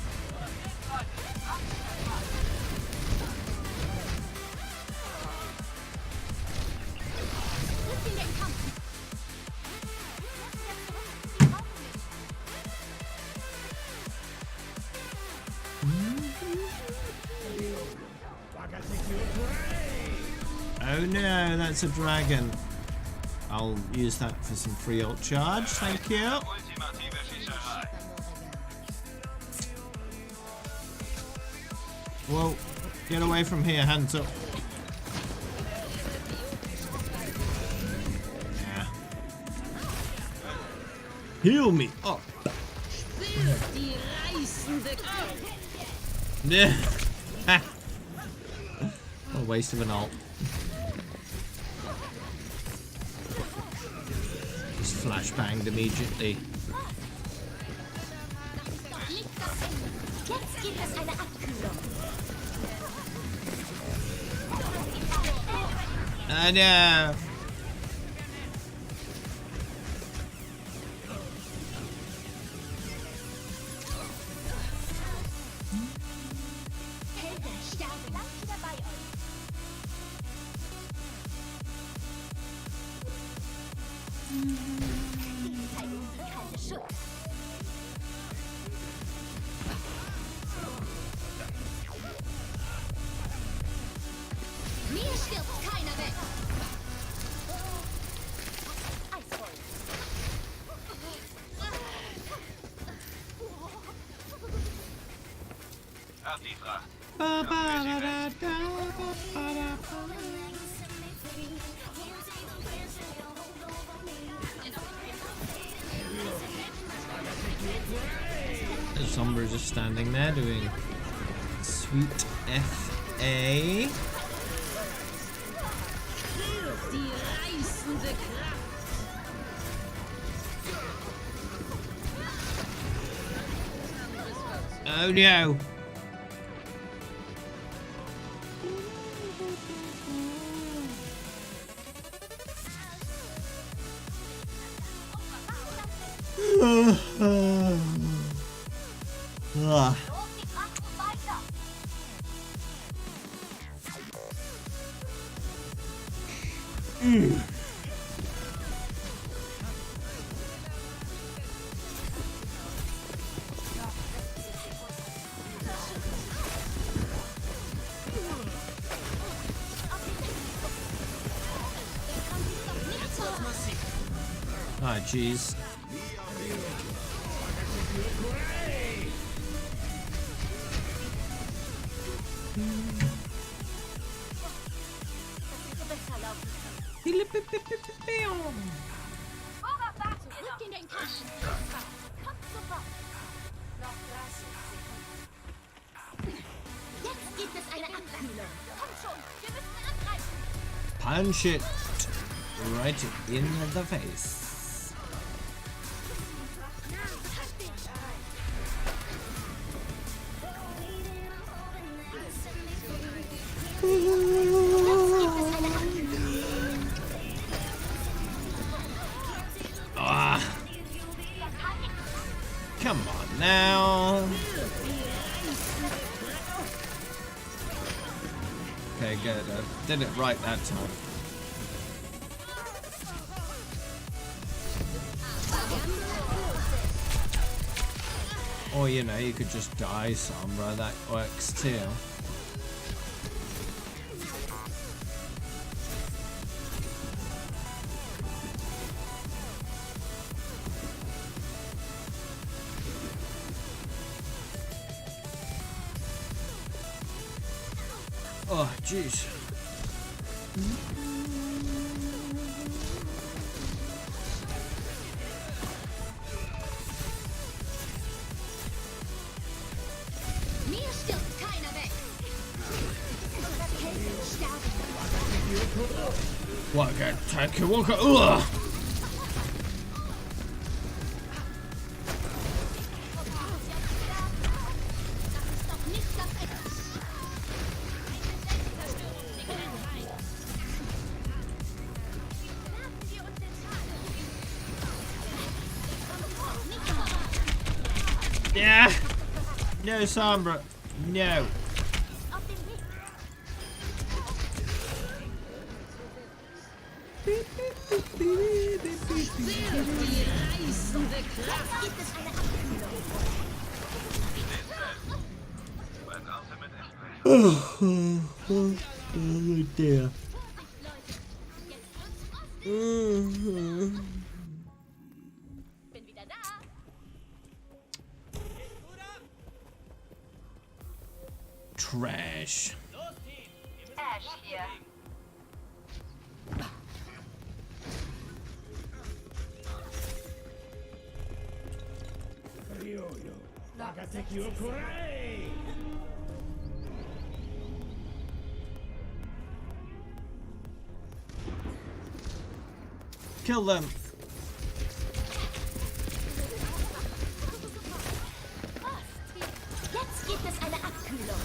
Oh no, that's a dragon. I'll use that for some free ult charge, thank you. Whoa, get away from here, hands up. Heal me up. Die reißende Kraft. Yeah. What a waste of an ult. Just flashbanged immediately. Jetzt gibt es eine Abkühlung. I know. Helden sterben gleich wieder bei euch. Zeigen Sie keine Schuld. Mir stirbt keiner weg. Eisvoll. Hab die Fracht. The Sombra is just standing there doing sweet FA. Die reißende Kraft. Oh no! Ah. Ah, jeez. Zurück in den Kampf. Kommt sofort. Noch 30 Sekunden. Jetzt gibt es eine Abkühlung. Kommt schon, wir müssen angreifen. Punch it right in the face. Ah. Come on now. Okay, good. I did it right that time. Or, you know, you could just die, Sombra. That works too. Oh, jeez. Mir stirbt keiner weg. Helden sterben. Waka, taka, waka, ugh! Das ist doch nicht das Ende. Lassen wir uns den Schaden. Yeah! No, Sombra. No. Auf den Weg. Die reißende Kraft. Gibt es eine Abkühlung? Bald raus mit Entsprechen. Oh dear. Bin wieder da. Trash. Ash hier. Kill them. Jetzt gibt es eine Abkühlung.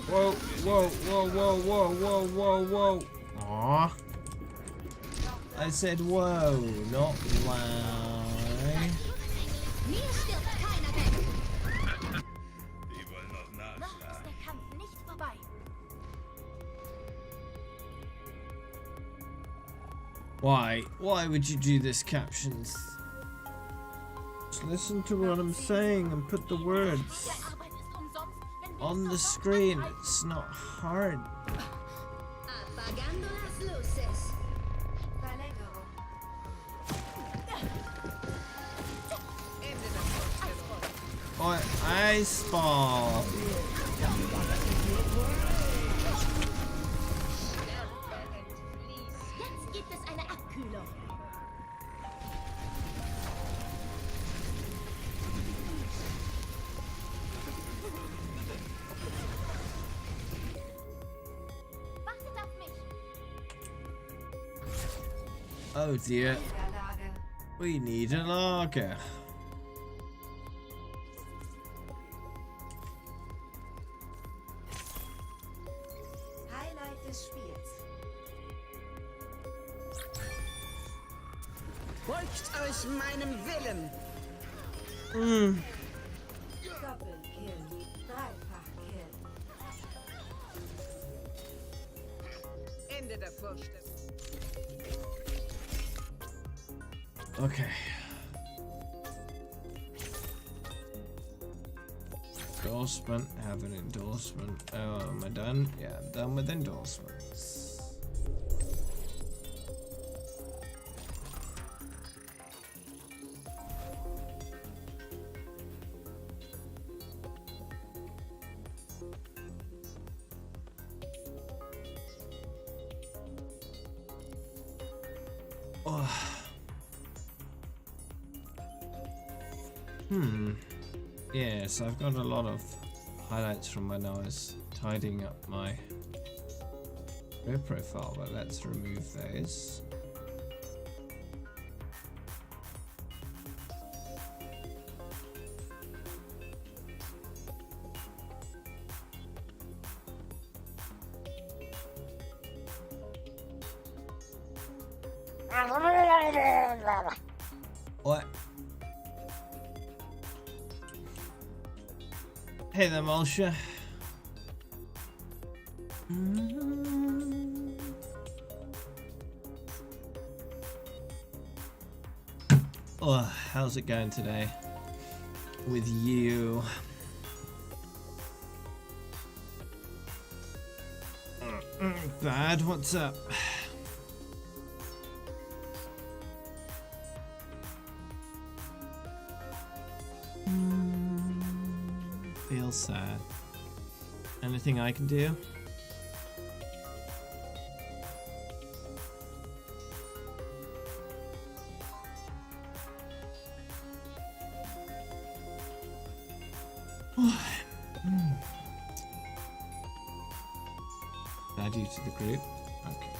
Whoa, whoa, whoa, whoa, whoa, whoa, whoa, whoa. Aww. I said whoa, not why. Mir stirbt keiner weg. Die wollen noch Noch ist nachschlagen. der Kampf nicht vorbei. Why? Why would you do this, captions? Just listen to what I'm saying and put the words Die Arbeit ist umsonst, wenn wir on es the sofort screen. angreifen. It's not hard. Apagando las luces. Verlängerung. Oh, ice ball. Jetzt gibt es eine Abkühlung. Wartet auf mich. Oh dear, Niederlage. we need a lager. Highlight des Spiels. Beugt euch meinem Willen. Doppelkill. Dreifachkill. Ende der Vorstellung. Okay. Endorsement, have an endorsement. Oh, am I done? Yeah, I'm done with endorsements. Oh. Yes, I've got a lot of highlights from when I was tidying up my web profile, but let's remove those. What? Hey there, Malsha. Oh, how's it going today with you? Bad, what's up? Feel sad. Anything I can do? Add you to the group. Okay.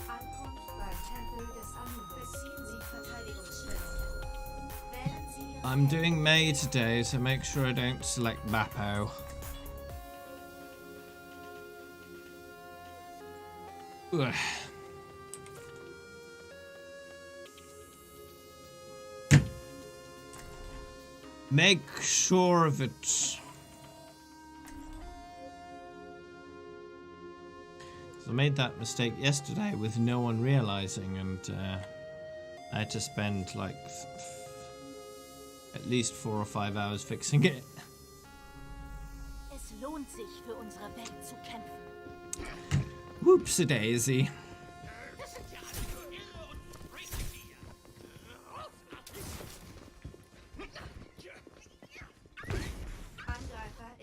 Ankunft beim Tempel des Anubis. Beziehen Sie Verteidigungsstellung. Wählen Sie I'm doing May today, so make sure I don't select Bappo. Ugh. Make sure of it. So I made that mistake yesterday with no one realizing, and I had to spend like at least 4 or 5 hours fixing it. Es lohnt sich, für unsere Welt zu kämpfen. Whoopsie daisy. Das sind ja alle nur Irre und Crazy.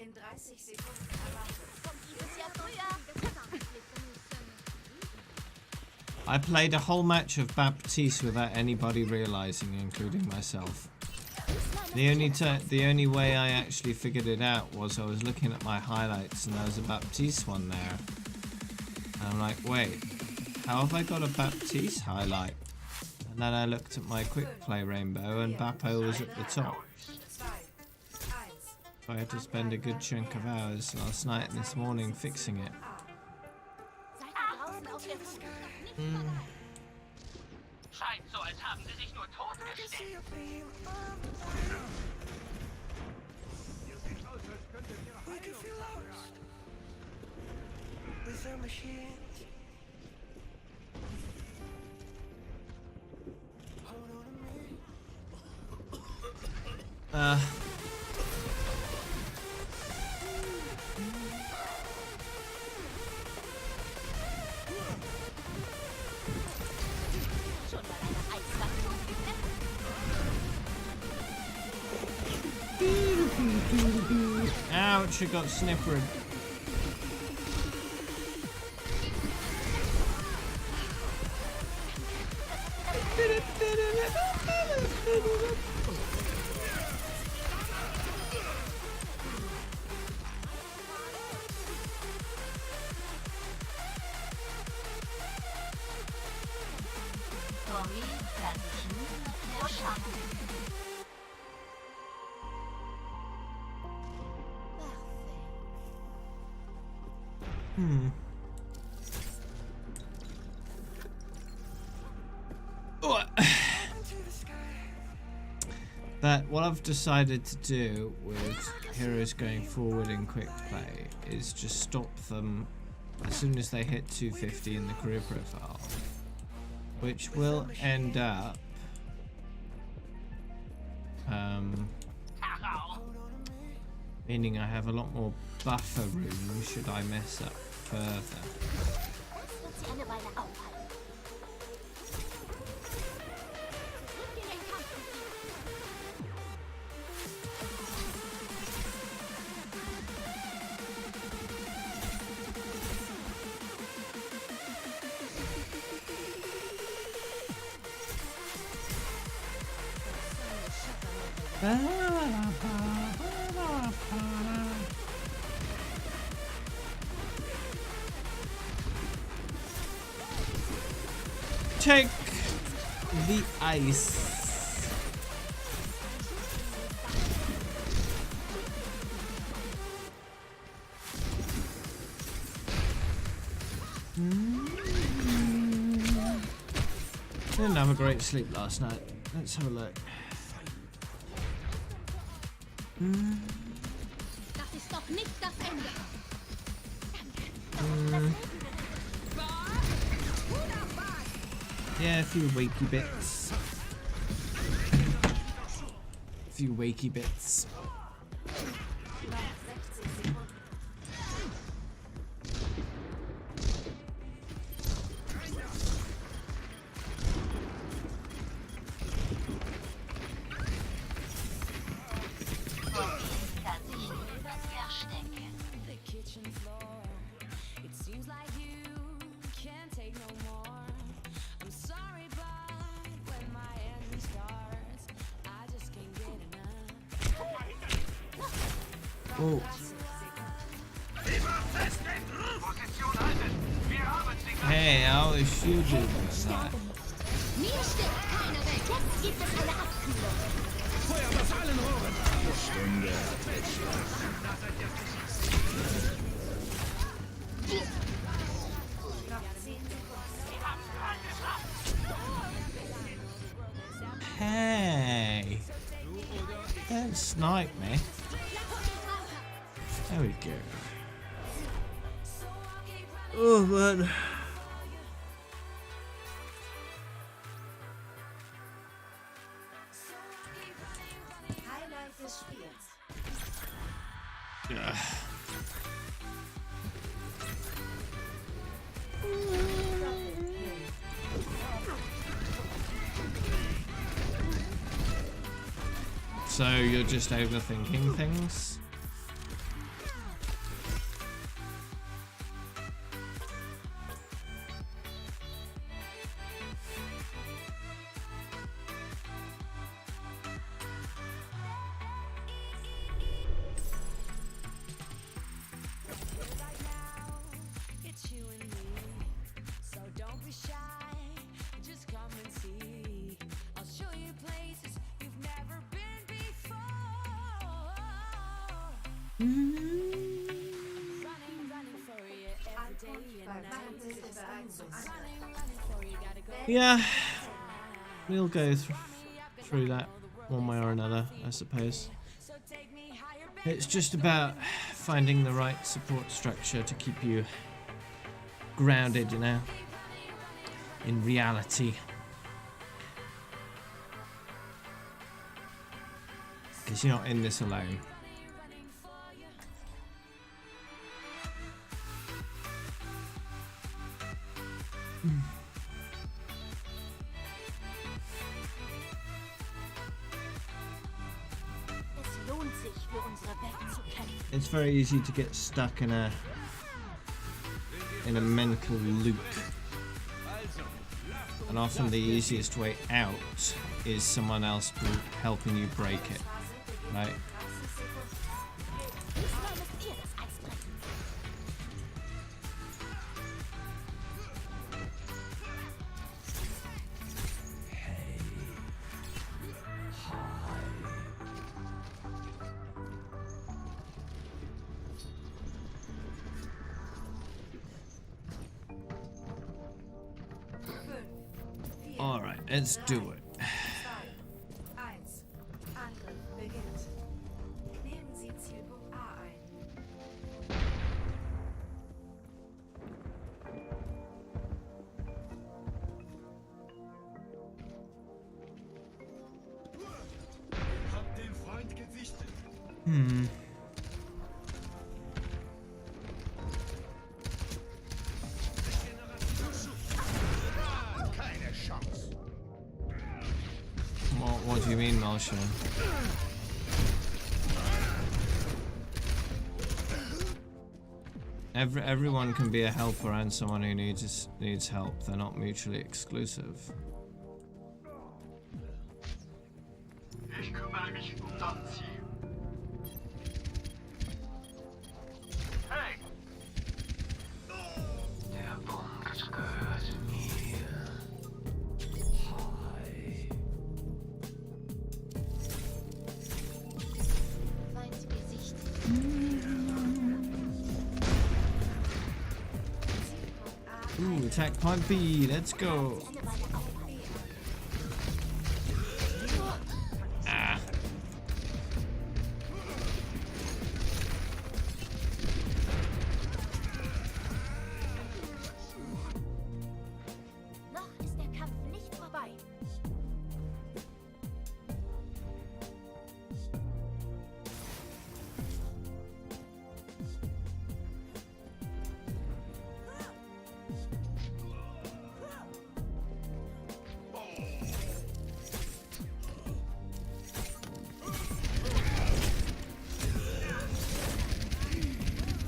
In 30 Sekunden erwartet. Kommt dieses Jahr früher. I played a whole match of Baptiste without anybody realizing, including myself. The only way I actually figured it out was I was looking at my highlights and there was a Baptiste one there. And I'm like, wait, how have I got a Baptiste highlight? And then I looked at my quick play rainbow and Bappo was at the top. 2, 1. So I had to spend a good chunk of hours last night and this morning fixing it. Seid da draußen auf der Hut. Scheint so, als haben sie sich nur totgestellt. Schon mal eine Eiswand hochgeklettert? Ouch, I got snippered. Tommy kann sich niemand mehr schaffen. But what I've decided to do with heroes going forward in quick play is just stop them as soon as they hit 250 in the career profile, which will end up meaning I have a lot more buffer room should I mess up further. Wird sie eine Weile aufhalten. Zurück in den Kampf. Take the ice. Didn't have a great sleep last night. Let's have a look. Das ist doch nicht das Ende. Yeah, a few wakey bits. A few wakey bits. Kann sich niemand verstecken. The kitchen floor. It seems like you can't take no more. I'm sorry, but when my end starts, I just can't get enough. Oh. Position halten. Wir haben sie gleich. Hey, how is you doing that? Mir stirbt keiner weg. Jetzt gibt es eine Abkühlung. Hey, don't snipe me. There we go. Oh man. Highlight des Spiels. So you're just overthinking things? Yeah, we'll go through that one way or another, I suppose. It's just about finding the right support structure to keep you grounded, you know, in reality. Because you're not in this alone. Es lohnt sich, für unsere Welt zu kämpfen. It's very easy to get stuck in a mental loop. And often the easiest way out is someone else helping you break it, right? Diesmal müsst ihr das Eis brechen. Alright, let's do it. 2, 1. Angriff beginnt. Nehmen Sie Zielpunkt A ein. Hab den Feind gesichtet. Keine Chance. What do you mean, Malshan? Everyone can be a helper and someone who needs help. They're not mutually exclusive. Ich kümmere mich das Ziel. Hey! Der Punkt gehört mir. Feind gesichtet. Ooh, attack point B. Let's go. Ah. Noch ist der Kampf nicht vorbei.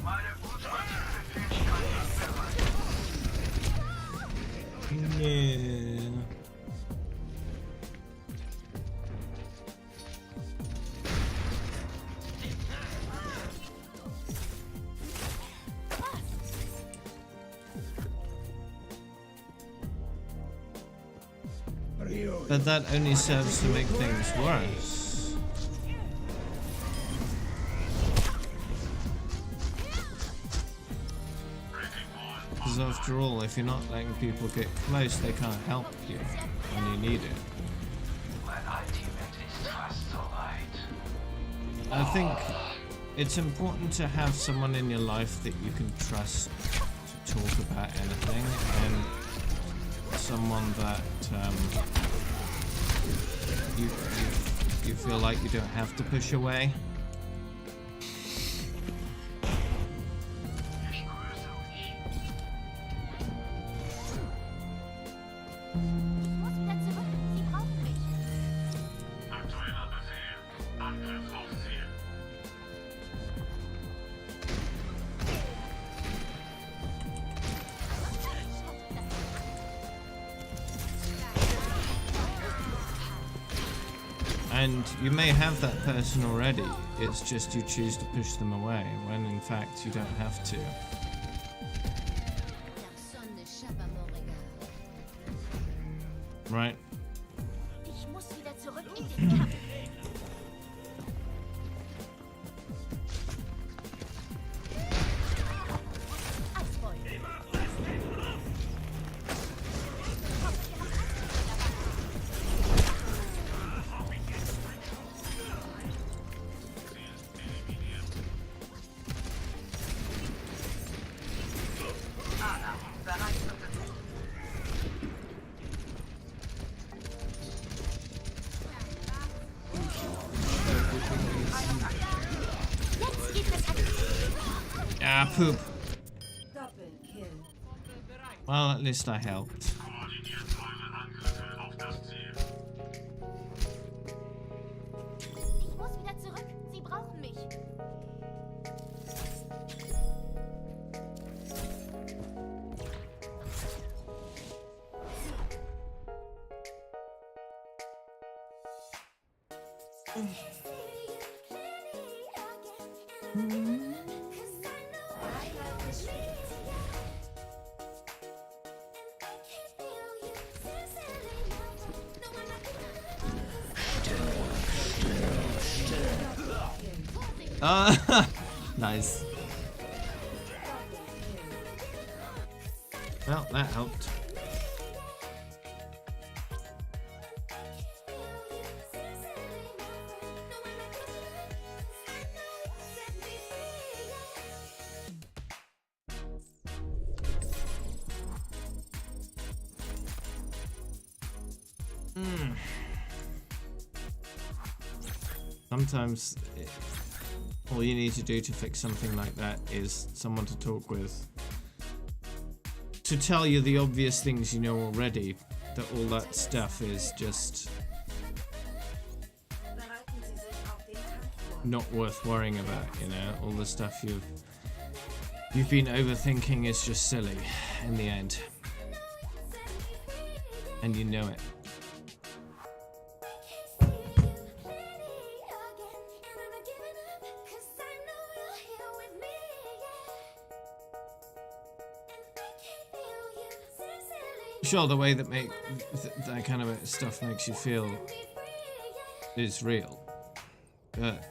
Meine ultimative Fähigkeit ist bereit. Yeah. But that only serves to make things worse. Because after all, if you're not letting people get close, they can't help you when you need it. Mein Ultimate ist fast soweit. I think it's important to have someone in your life that you can trust to talk about anything, and someone that you feel like you don't have to push away. Ich grüße euch. Ich muss wieder zurück. Sie brauchen mich. Aktueller Befehl. Angriff auf Ziel. And you may have that person already, it's just you choose to push them away, when in fact you don't have to. Personne n'échappe à mon regard. Right? Ich muss wieder zurück in den Kampf. Ah, poop. Double kill. Well, at least I helped. Koordiniert eure Angriffe auf das Ziel. Ich muss wieder zurück. Sie brauchen mich. Nice. Well, that helped. Sometimes all you need to do to fix something like that is someone to talk with, to tell you the obvious things you know already, that all that stuff is just Bereiten Sie sich auf den Kampf vor. not worth worrying about, you know. All the stuff you've been overthinking is just silly in the end, and you know it. Sure, the way that that kind of stuff makes you feel is real, but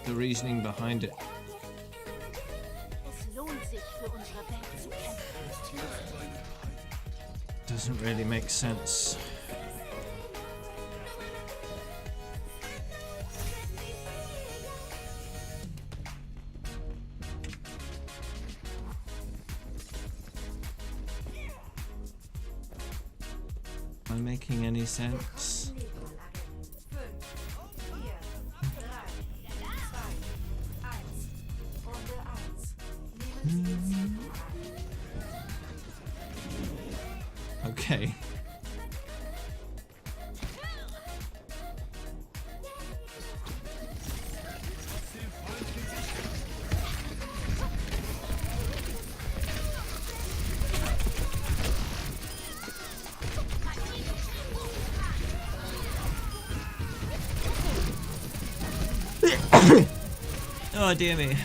the reasoning behind it Es lohnt sich für unsere Welt zu kämpfen. doesn't really make sense. Am I making any sense? 5, 4, 3, 2, 1. Runde 1. Nehmen Sie Ihr Ziel an. Okay. Oh dear me.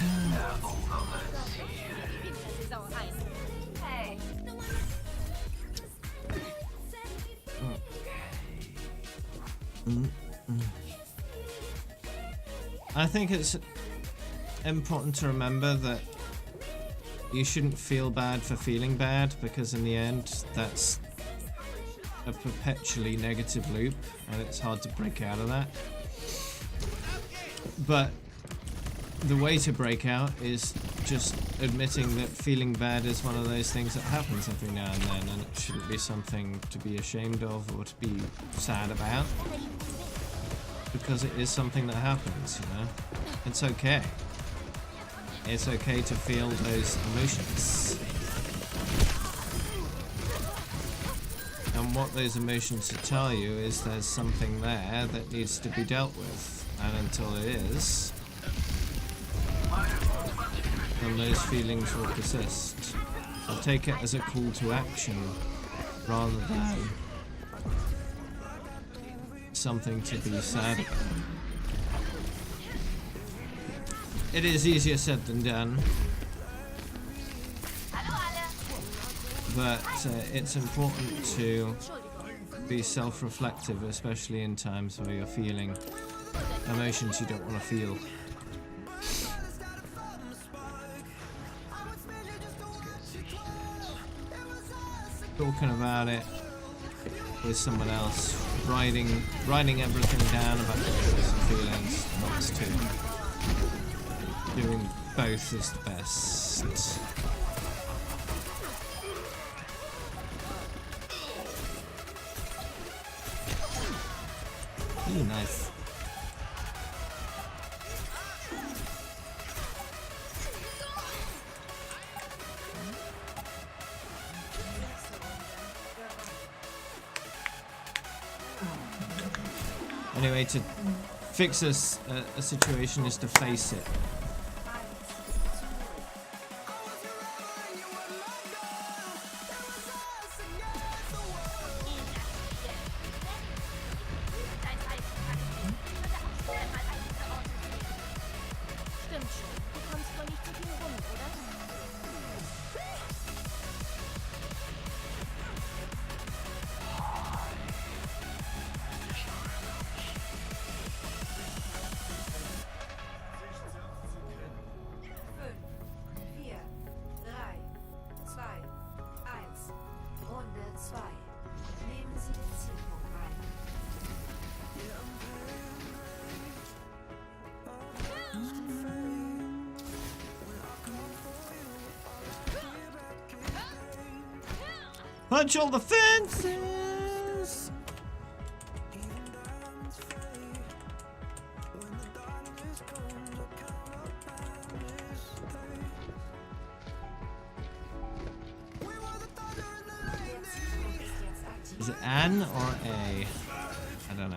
Sau heiß. Hey. I think it's important to remember that you shouldn't feel bad for feeling bad, because in the end that's a perpetually negative loop and it's hard to break out of that. But the way to break out is just admitting that feeling bad is one of those things that happens every now and then, and it shouldn't be something to be ashamed of or to be sad about, because it is something that happens, you know. It's okay. It's okay to feel those emotions. And what those emotions to tell you is there's something there that needs to be dealt with, and until it is, then those feelings will persist. So take it as a call to action rather than something to be sad about. It is easier said than done, but it's important to be self-reflective, especially in times where you're feeling emotions you don't want to feel. Talking about it with someone else, writing everything down about your thoughts and feelings helps too. Doing both is the best. Ooh, nice. only way to fix a situation is to face it. Stimmt schon. Du kommst wohl nicht so viel rum, oder? Vier, drei, zwei, eins. Runde 2. Nehmen Sie den Zielpunkt ein. Punch all the fences! Is it N or A? I don't know.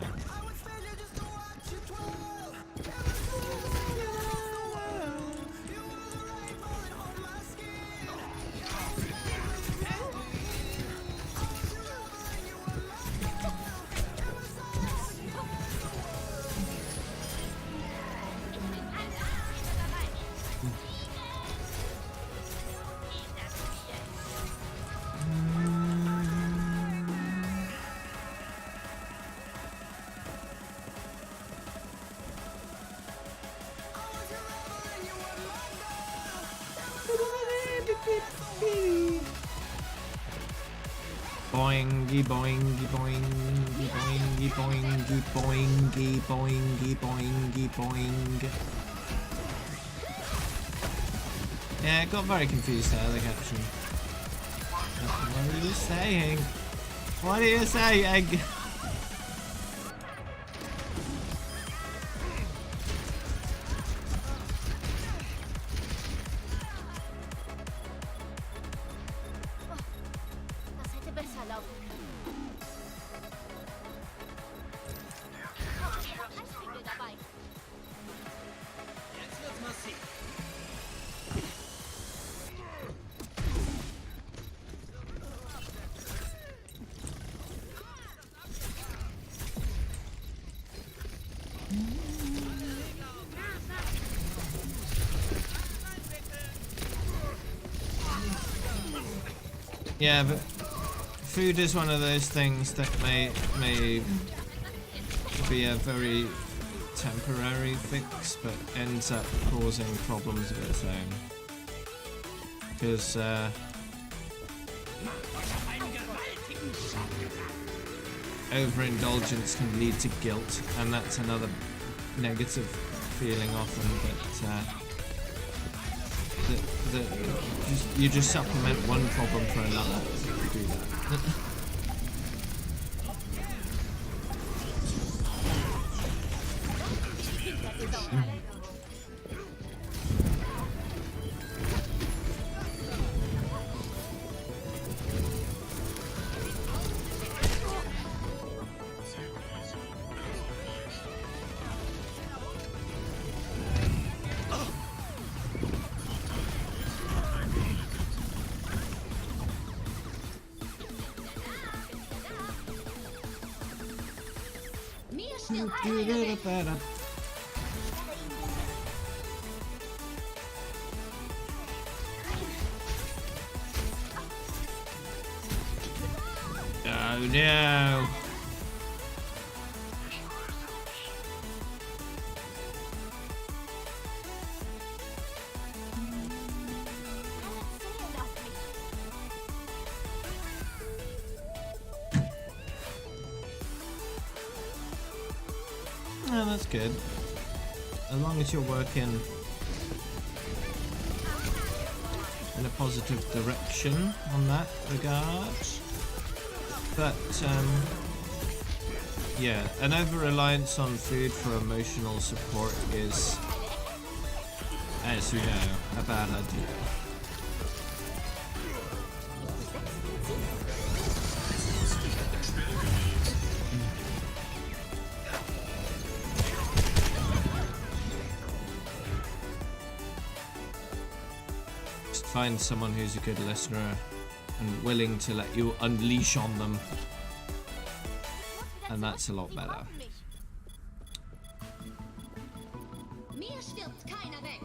Boingy boingy boingy boingy boingy boingy boingy boingy boing. Yeah, it got very confused there, the caption. What are you saying? What are you saying? Das hätte besser laufen können. Ich hab Eiswinkel dabei. Jetzt wird's massiv. Yeah, but food is one of those things that may be a very temporary fix, but ends up causing problems of its own. Because overindulgence can lead to guilt, and that's another negative feeling often. That you just supplement one problem for another if you do that. Mir stirbt einer weg. Oh no! Oh, that's good. As long as you're working in a positive direction on that regard. But, yeah, an over-reliance on food for emotional support is, as we know, a bad idea. Just find someone who's a good listener and willing to let you unleash on them, and that's a lot better. Mir stirbt keiner weg.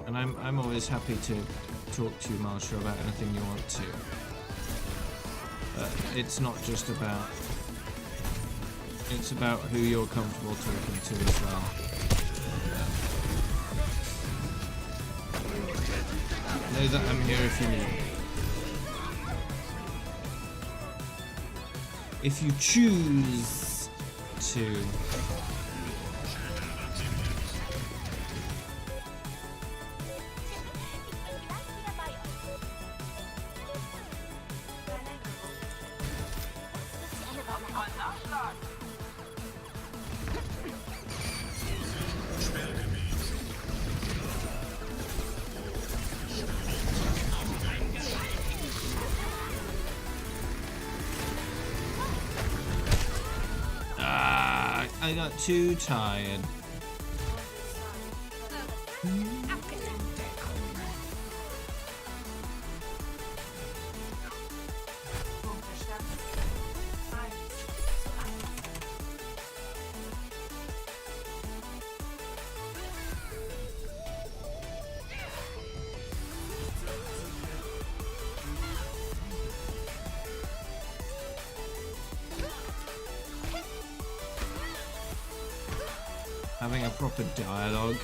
And I'm always happy to talk to you, Marsha, about anything you want to. But it's not just about... It's about who you're comfortable talking to as well. Know that I'm here if you need me. If you choose to. I got too tired. Having a proper dialogue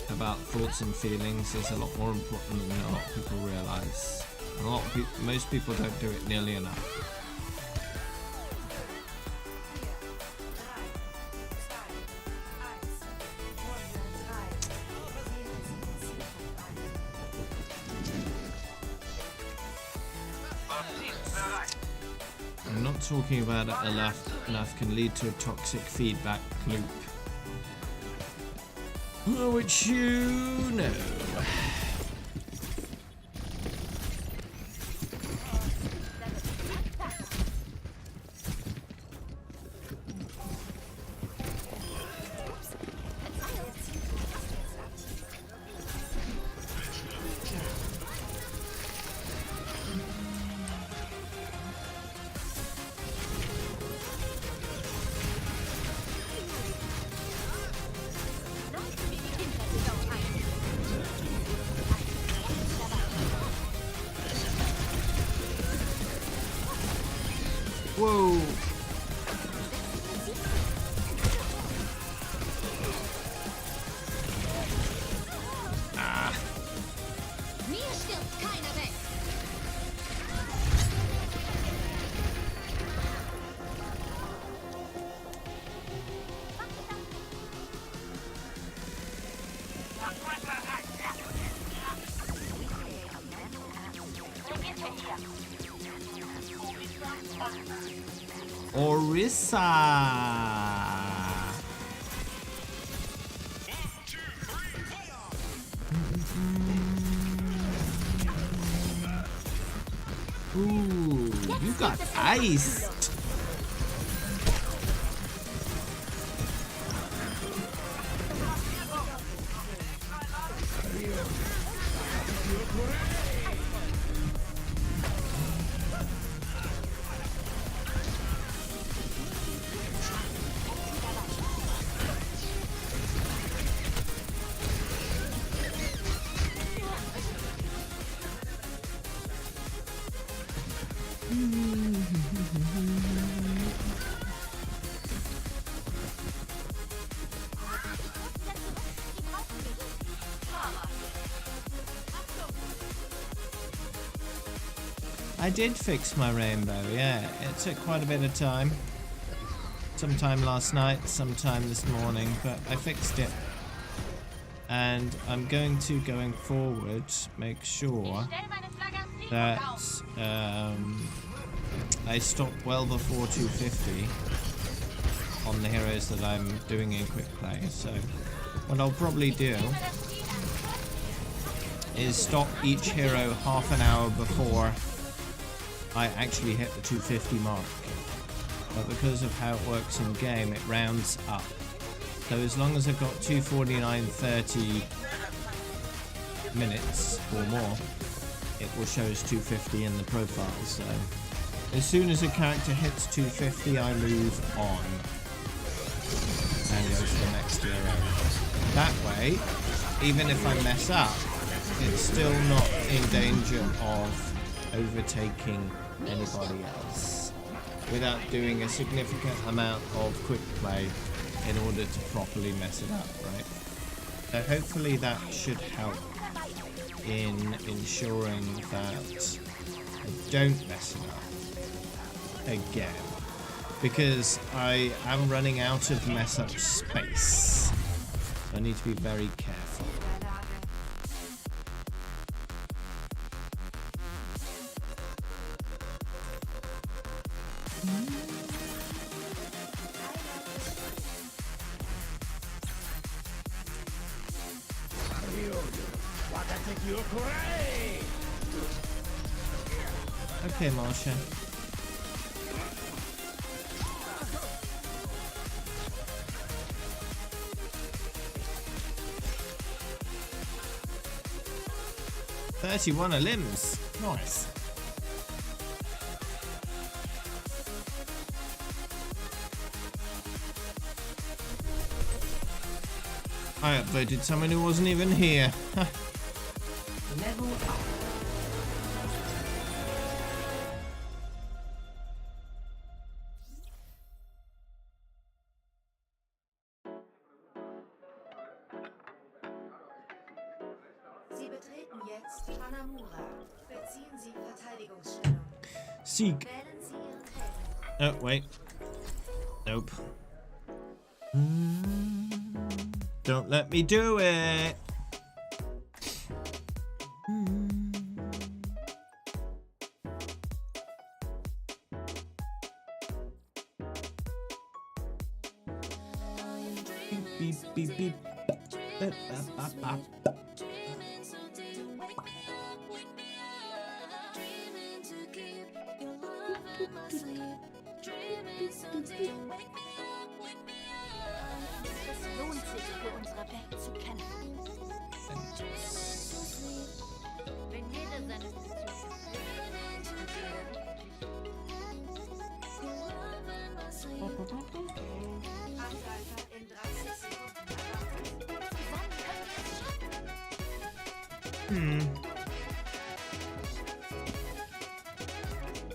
about thoughts and feelings is a lot more important than a lot of people realise. Most people don't do it nearly enough. I'm not talking about it enough can lead to a toxic feedback loop. Which you know. Whoa. Mir stirbt keiner weg. Orisa. Ooh, you got iced. I did fix my rainbow, yeah. It took quite a bit of time. Sometime last night, sometime this morning, but I fixed it. And I'm going to, going forward, make sure that I stop well before 250 on the heroes that I'm doing in quick play. So what I'll probably do is stop each hero half an hour before I actually hit the 250 mark. but because of how it works in game, it rounds up. So as long as I've got 249.30 minutes or more, it will show as 250 in the profile. So as soon as a character hits 250, I move on and go to the next hero. That way, even if I mess up, it's still not in danger of overtaking anybody else without doing a significant amount of quick play in order to properly mess it up, right? So hopefully that should help in ensuring that I don't mess it up again, because I am running out of mess up space. So I need to be very careful. Okay, Marsha. $31 a limbs. Nice. I upvoted someone who wasn't even here. Level up. Sie betreten jetzt Hanamura. Beziehen Sie Verteidigungsstellung. Sieg. Wählen Sie Ihren Helden. Oh, wait. Nope. Don't let me do it. Beep, beep, beep. Bop, bop, bop. Es lohnt sich, für unsere Welt zu kämpfen. Wenn jeder seine Angreifer in 30 Sekunden erwartet.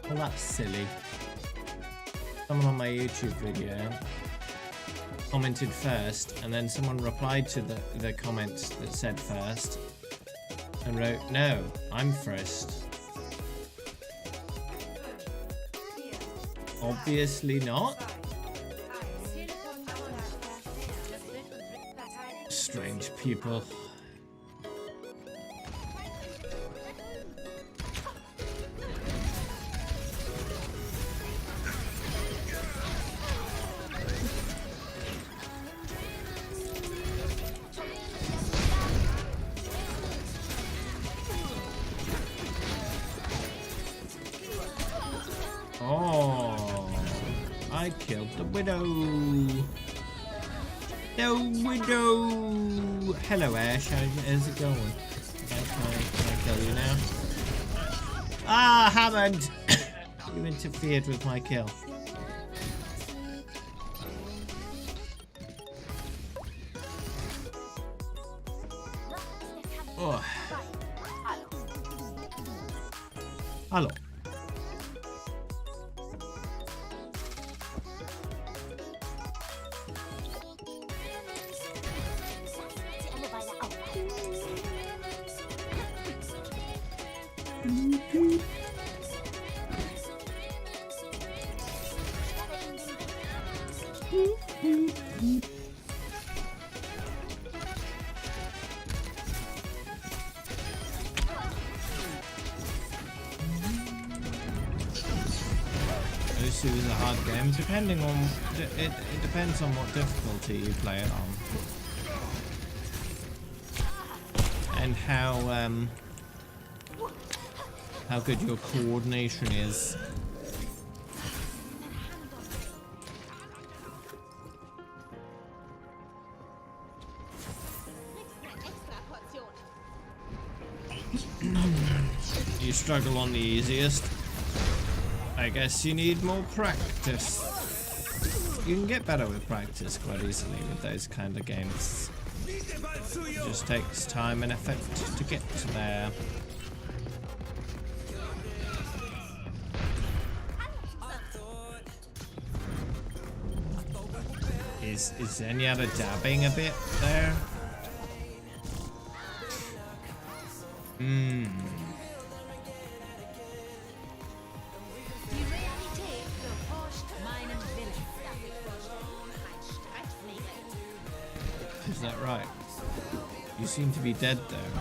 Well, that's silly. Someone on my YouTube video commented first, and then someone replied to the comments that said first and wrote, "No, I'm first." Obviously not. Strange people. Oh, I killed the widow. The widow. Hello, Ash. How's it going? Can I kill you now? Ah, Hammond! You interfered with my kill. Oh. Hallo. Those two is a hard game, depending on it depends on what difficulty you play it on, and how good your coordination is. struggle on the easiest. I guess you need more practice. You can get better with practice quite easily with those kind of games. It just takes time and effort to get to there. Is Zenyatta dabbing a bit there? Die Realität beforscht meinen Willen. Is that right? You seem to be dead there.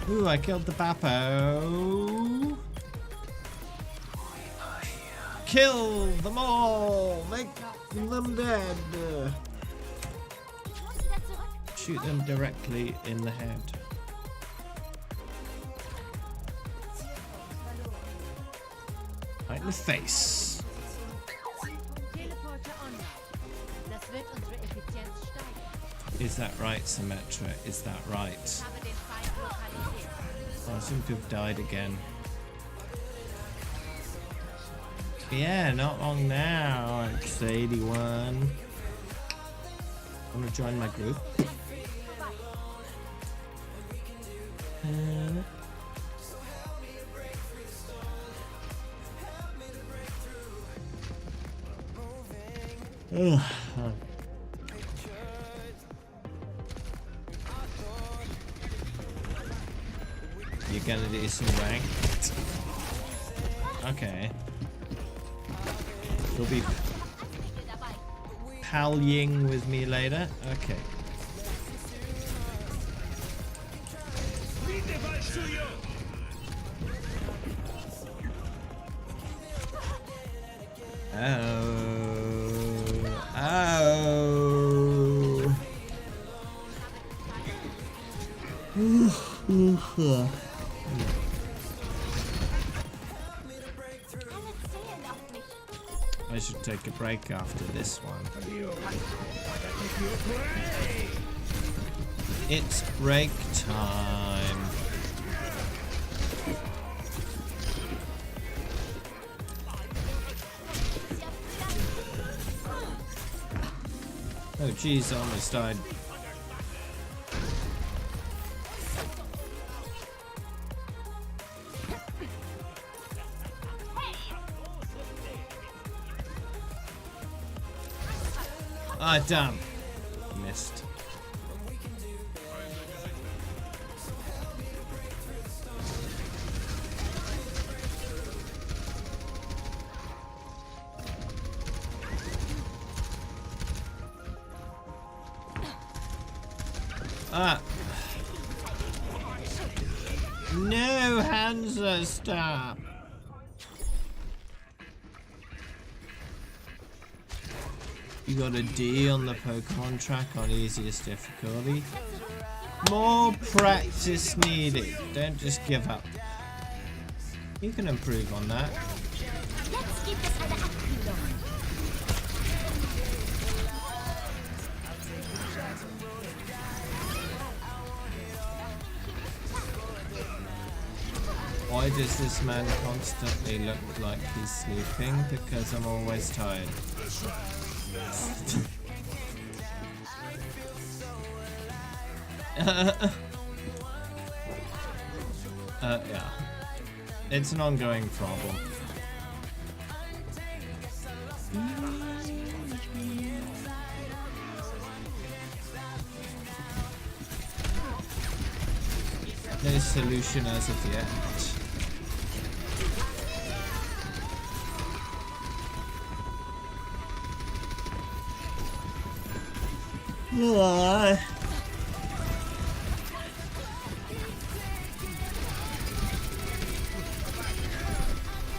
Ooh, I killed the Bappo. Kill them all! Make them dead! Shoot them directly in the head. Right in the face. Teleporter online. Das wird unsere Effizienz steigern. Is that right, Symmetra? Is that right? Habe den Feind lokalisiert. I seem to have died again. Yeah, not long now. It's 81. Wanna join my group? Ugh. You're gonna do some ranked? Okay. You'll be pallying with me later? Okay. Oh. I should take a break after this one. It's break time. Oh jeez, I almost died. Ah, damn. Missed. Ah. No, Hansa, stop. You got a D on the Pokemon track on easiest difficulty. More practice needed. Don't just give up. You can improve on that. Jetzt gibt es eine Abkühlung. Why does this man constantly look like he's sleeping? Because I'm always tired. Yeah. It's an ongoing problem. No solution as of yet.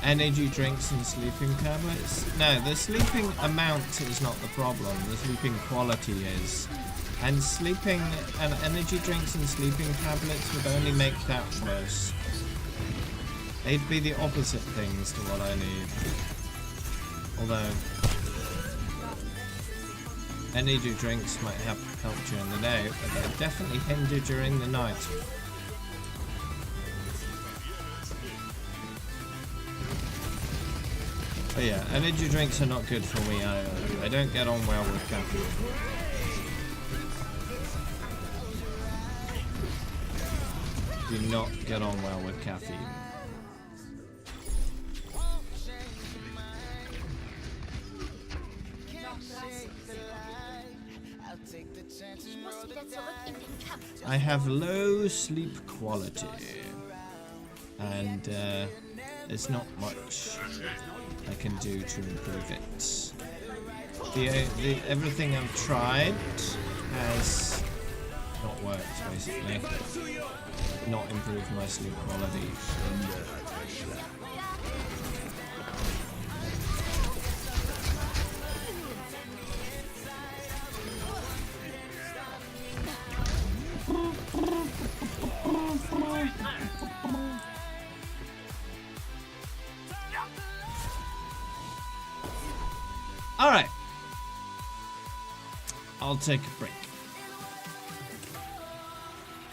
Energy drinks and sleeping tablets? No, the sleeping amount is not the problem. The sleeping quality is. And sleeping and energy drinks and sleeping tablets would only make that worse. They'd be the opposite things to what I need. Although energy drinks might help during the day, but they definitely hinder during the night. But yeah, energy drinks are not good for me. I don't get on well with caffeine. Do not get on well with caffeine. Ich muss wieder zurück in den Kampf. I have low sleep quality, and there's not much I can do to improve it. Everything I've tried has not worked, basically. Not improved my sleep quality. All right, I'll take a break.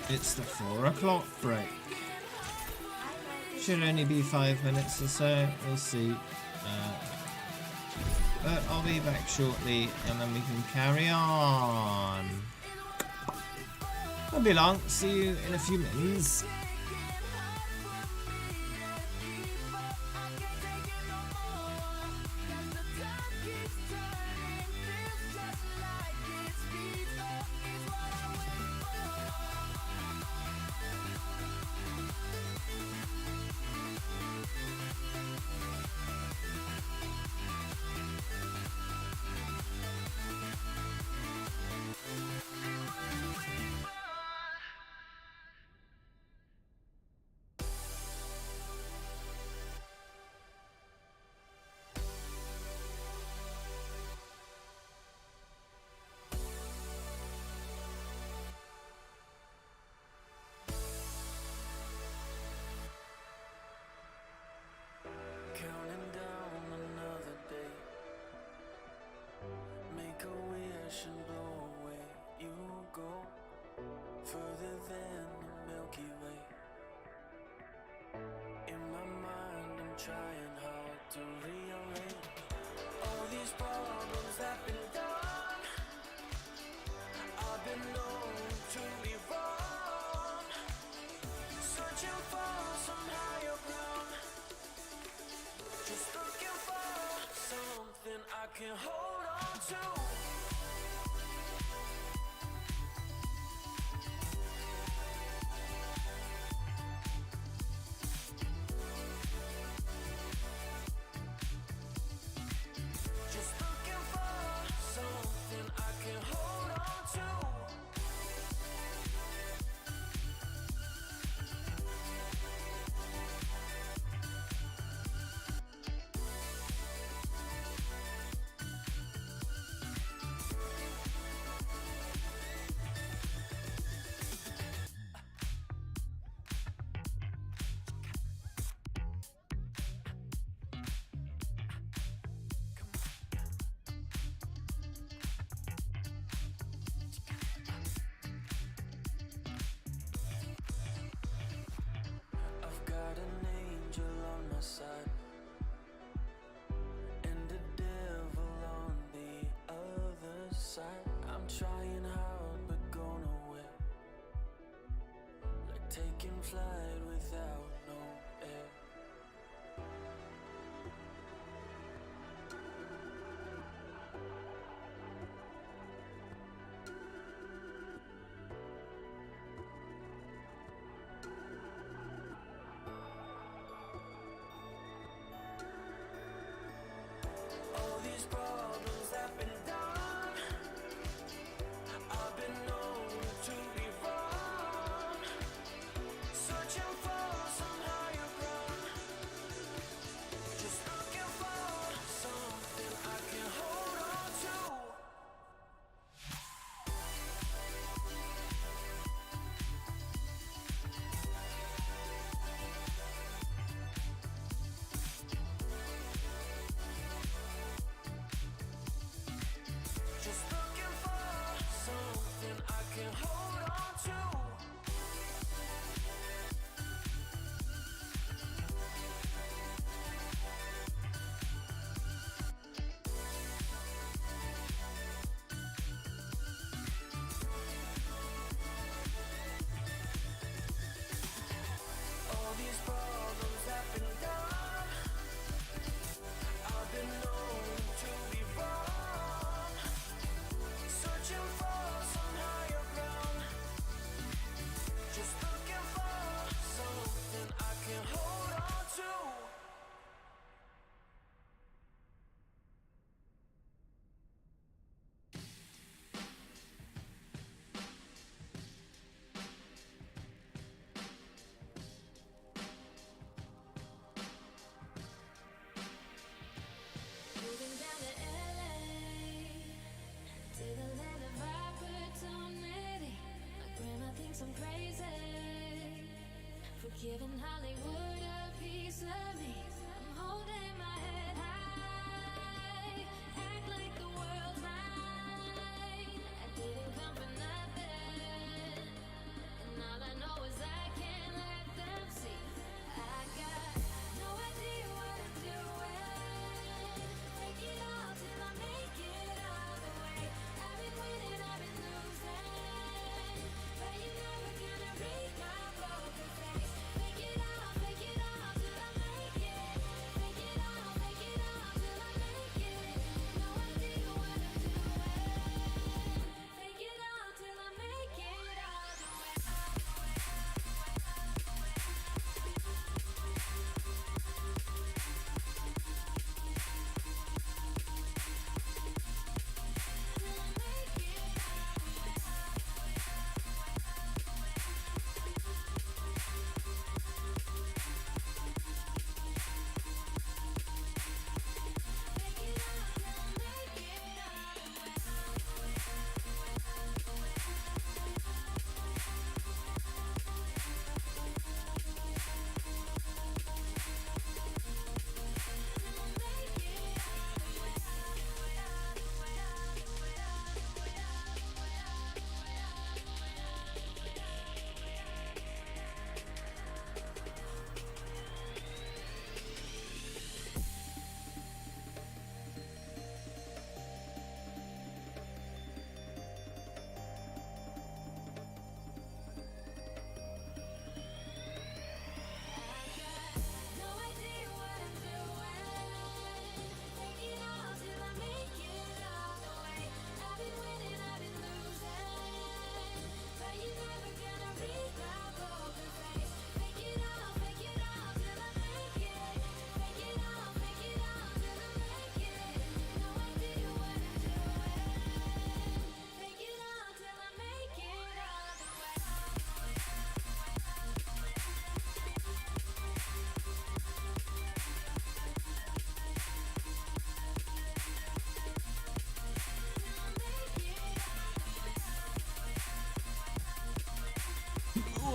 It's the 4 o'clock break. Should only be 5 minutes or so. We'll see. But I'll be back shortly, and then we can carry on. Won't be long. See you in a few minutes. Counting down another day. Make a wish and blow away. You go further than the Milky Way. In my mind, I'm trying hard to rearrange all these problems that have been done. I've been known to be wrong, searching for some higher ground. Just looking for something I can hold on to. Just looking for something I can hold on to. I've got an angel on my side and a devil on the other side. I'm trying hard but go nowhere, like taking flight without no air. All these problems have been done. I've been known to be wrong, searching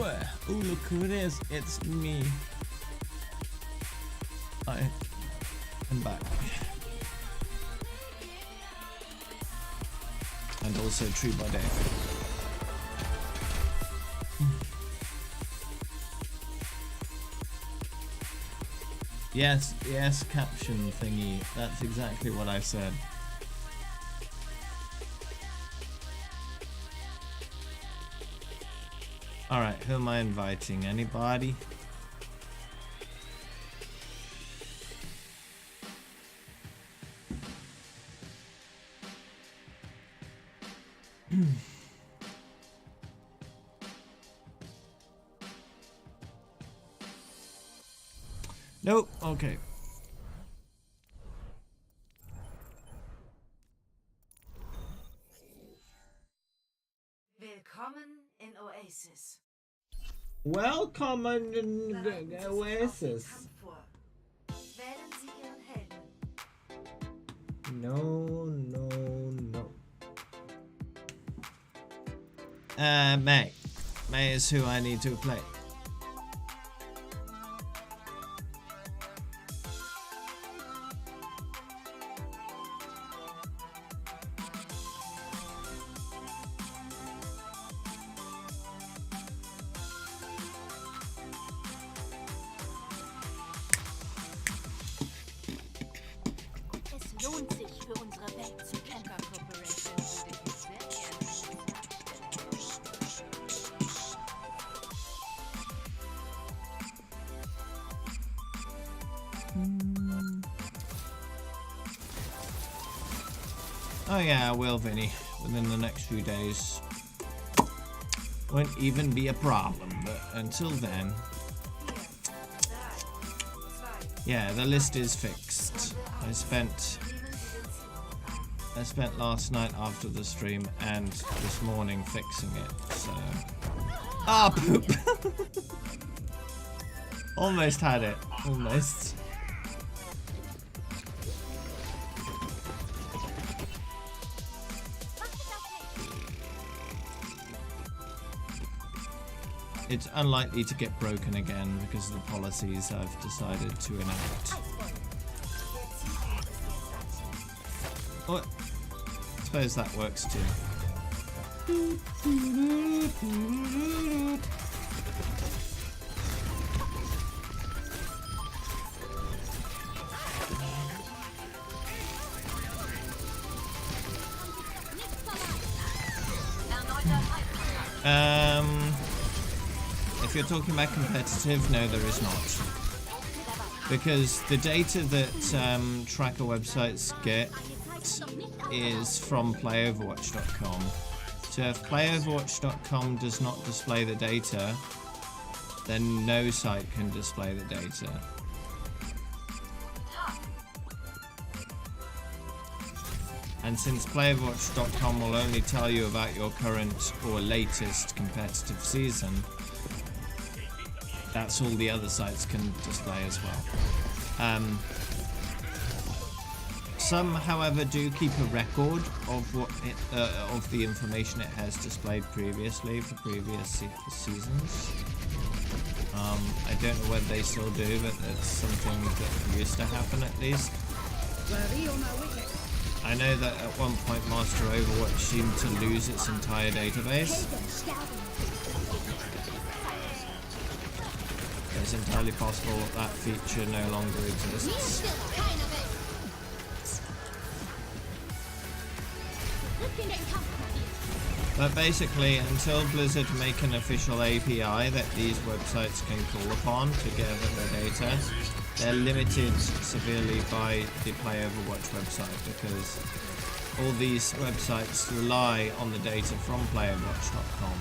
Oh, look who it is. It's me. I'm back. And also True by Day. Yes, caption thingy. That's exactly what I said. Alright, who am I inviting? Anybody? Nope, okay. Willkommen in Oasis. Welcome in the Oasis. Kampf vor. Wählen Sie Ihren Helden. No. May. May is who I need to play. Es lohnt sich für unsere Welt zu kämpfen. Oh yeah, I will, Vinny. Within the next few days. Won't even be a problem, but until then... Yeah, the list is fixed. I spent last night after the stream and this morning fixing it, so... Ah, poop! Almost had it. Almost. It's unlikely to get broken again because of the policies I've decided to enact. Well, I suppose that works too. If you're talking about competitive, no, there is not. Because the data that tracker websites get is from playoverwatch.com. So if playoverwatch.com does not display the data, then no site can display the data. And since playoverwatch.com will only tell you about your current or latest competitive season, that's all the other sites can display as well. Some, however, do keep a record of what of the information it has displayed previously for previous seasons. I don't know whether they still do, but that's something that used to happen at least. I know that at one point Master Overwatch seemed to lose its entire database. It's entirely possible that that feature no longer exists. But basically, until Blizzard make an official API that these websites can call upon to gather their data, they're limited severely by the PlayOverwatch website, because all these websites rely on the data from playoverwatch.com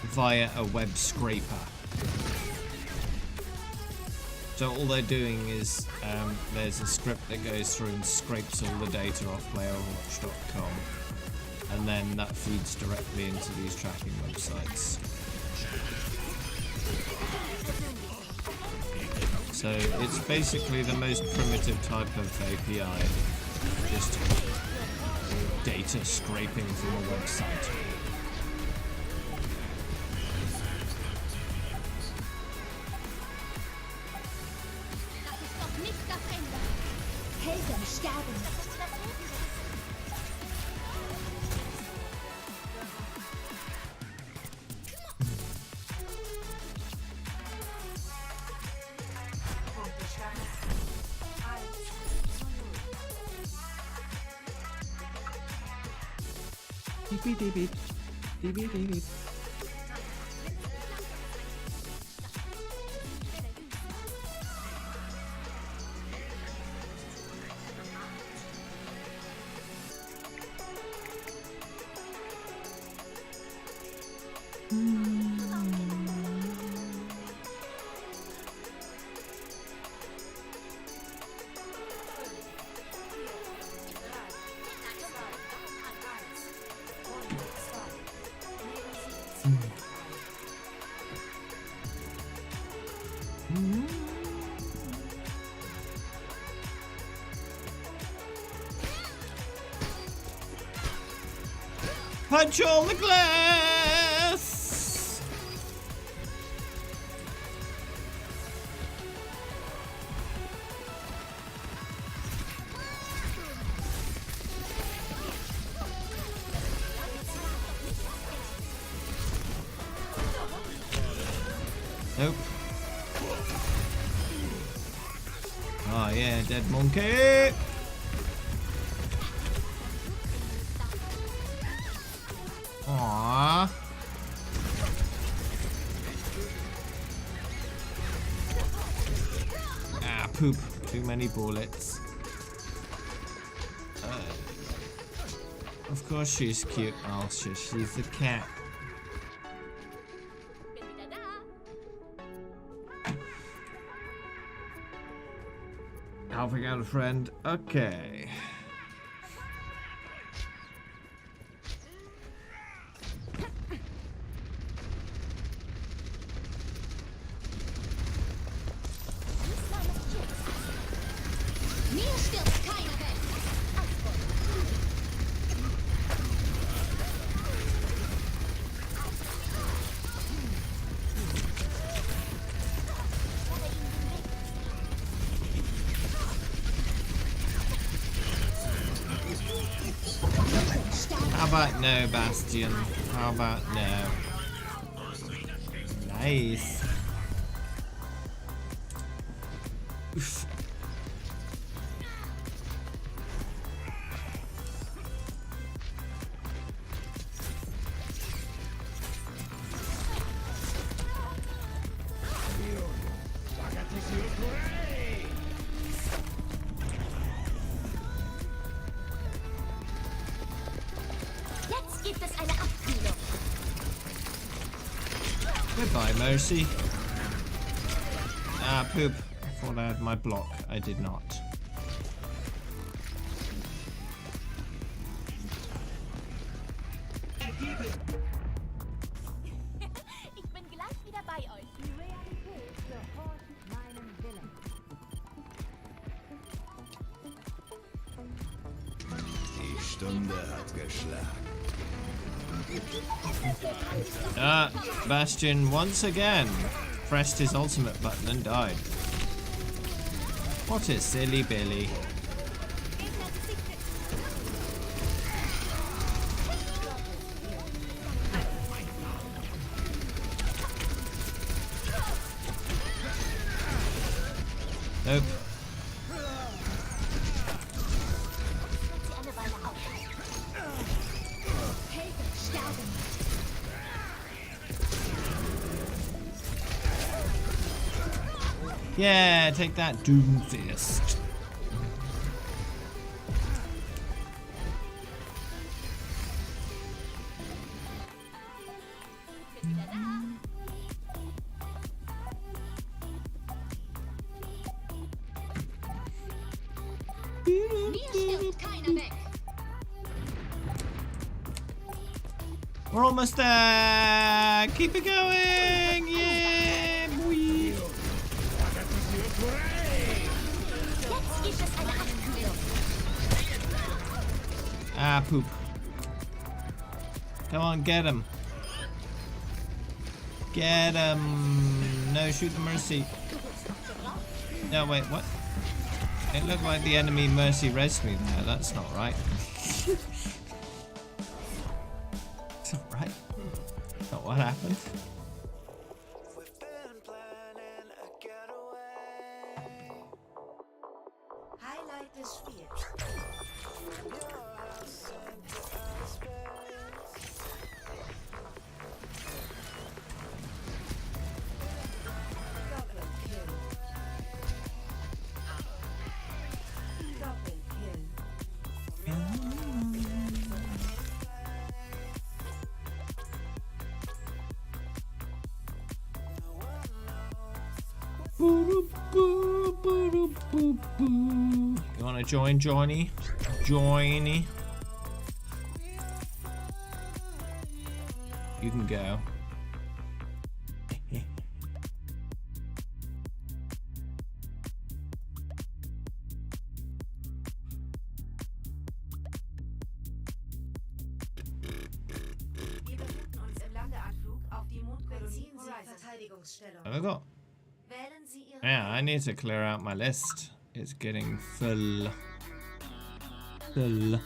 via a web scraper. So all they're doing is there's a script that goes through and scrapes all the data off playoverwatch.com, and then that feeds directly into these tracking websites. So it's basically the most primitive type of API, just data scraping from a website. Helden sterben. Punktestand 1:0. Beep, beep, beep. Beep, beep, beep, beep. Punch all the glass! Nope. Oh yeah, dead monkey! Aww. Ah, poop. Too many bullets. Of course she's cute. Oh, she's a cat. Helping out a friend. Okay. Mir stirbt keiner weg. How about no, Bastion? How about no? Nice. Oof. Jetzt gibt es eine Abkühlung. Goodbye, Mercy. Ah, poop. I thought I had my block. I did not. Ich bin gleich wieder bei euch. Die Realität gehorcht meinem Willen. Die Stunde hat geschlagen. Ah, Bastion once again pressed his ultimate button and died. What a silly Billy. Nope. Sie eine Weile aufhalten. Helden sterben. Yeah, take that, Doomfist. Mir stirbt keiner weg. We're almost there. Keep it going. Yeah, boy. Jetzt gibt es eine Abkühlung. Ah, poop. Come on, get him. Get him. No, shoot the Mercy. No, wait, what? It looked like the enemy mercy res me there. That's not right. It's not right. Not what happened. We've been planning a getaway. Highlight des Spiels. You wanna join, Johnny? Joiny? You can go. Wir befinden uns im Landeanflug auf die Mondkolonie Verteidigungsstellung. What have I got? Wählen Sie Ihre Yeah, I need to clear out my list. It's getting full. Full.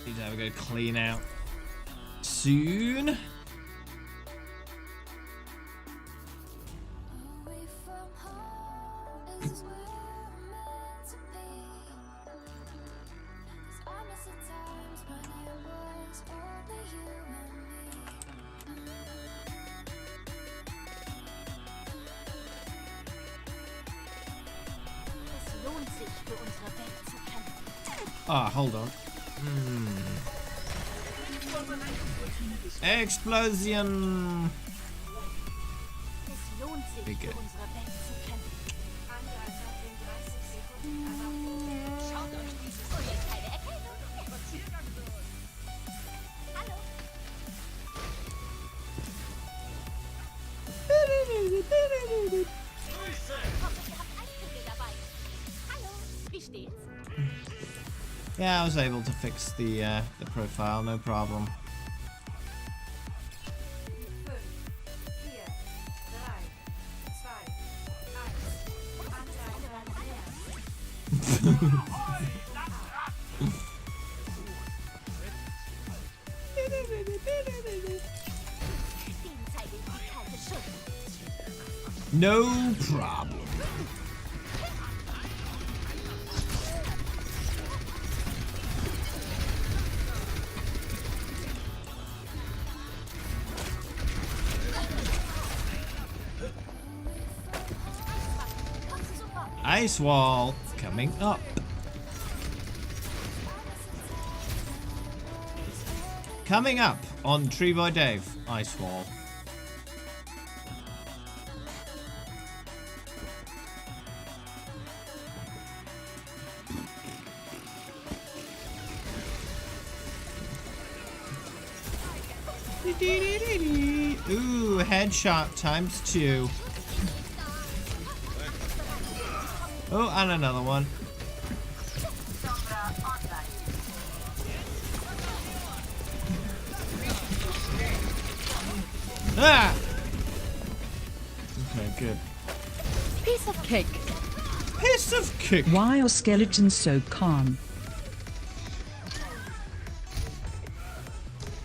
Need to have a good clean out soon. Away from home is where I'm meant to be. 'Cause I miss the times when it was only you and me. Es lohnt sich, für unsere Welt zu kämpfen. Ah, hold on. Explosion! Es lohnt sich, Wie für geht? unsere Welt zu kämpfen. Angreifer in 30 Sekunden erwartet. Schaut euch dieses... Oh, jetzt keine Erkennung. Hallo. Ich hoffe, ihr habt Eisvogel dabei. Hallo. Wie steht's? Yeah, I was able to fix the profile, no problem. 5, 4, 3, 2, 1. Angreifer leer. Den zeige ich die kalte Schuld. No problem. Ice wall coming up. Coming up on Tree Boy Dave. Ice wall. Ooh, headshot ×2. Oh, and another one. Ah! Okay, good. Piece of cake. Piece of cake. Why are skeletons so calm?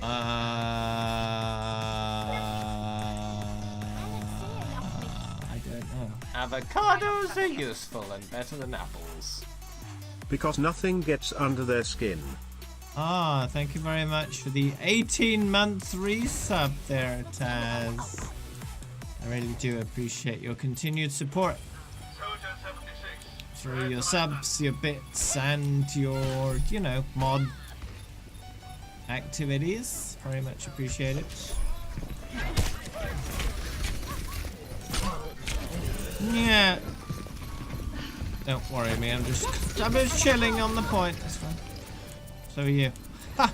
I don't know. Avocados are useful and better than apples. Because nothing gets under their skin. Ah, thank you very much for the 18-month resub there, Taz. I really do appreciate your continued support through your subs, your bits, and your, you know, mod activities. Very much appreciated. Yeah. Don't worry me, I'm just chilling on the point. That's fine. So are you. Ha!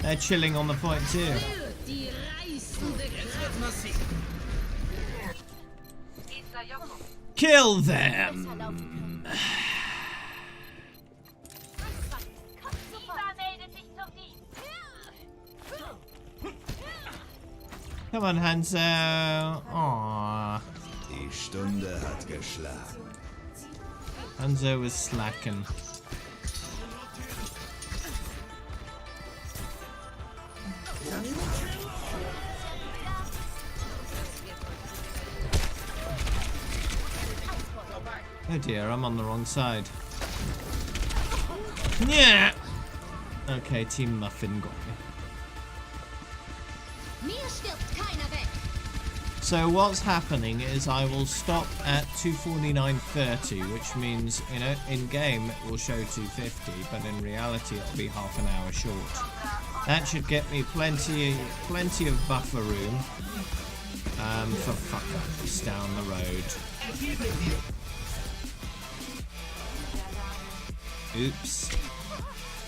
They're chilling on the point too. Kill them! Come on, Hanzo. Aww. Ich Stunde hat geschlagen. Hanzo was slacking. Oh dear, I'm on the wrong side. Yeah. Okay, Team Muffin got me. Mir stirbt keiner weg. So what's happening is I will stop at 249.30, which means in game it will show 250, but in reality it'll be half an hour short. That should get me plenty of buffer room for fuck-ups down the road. Oops,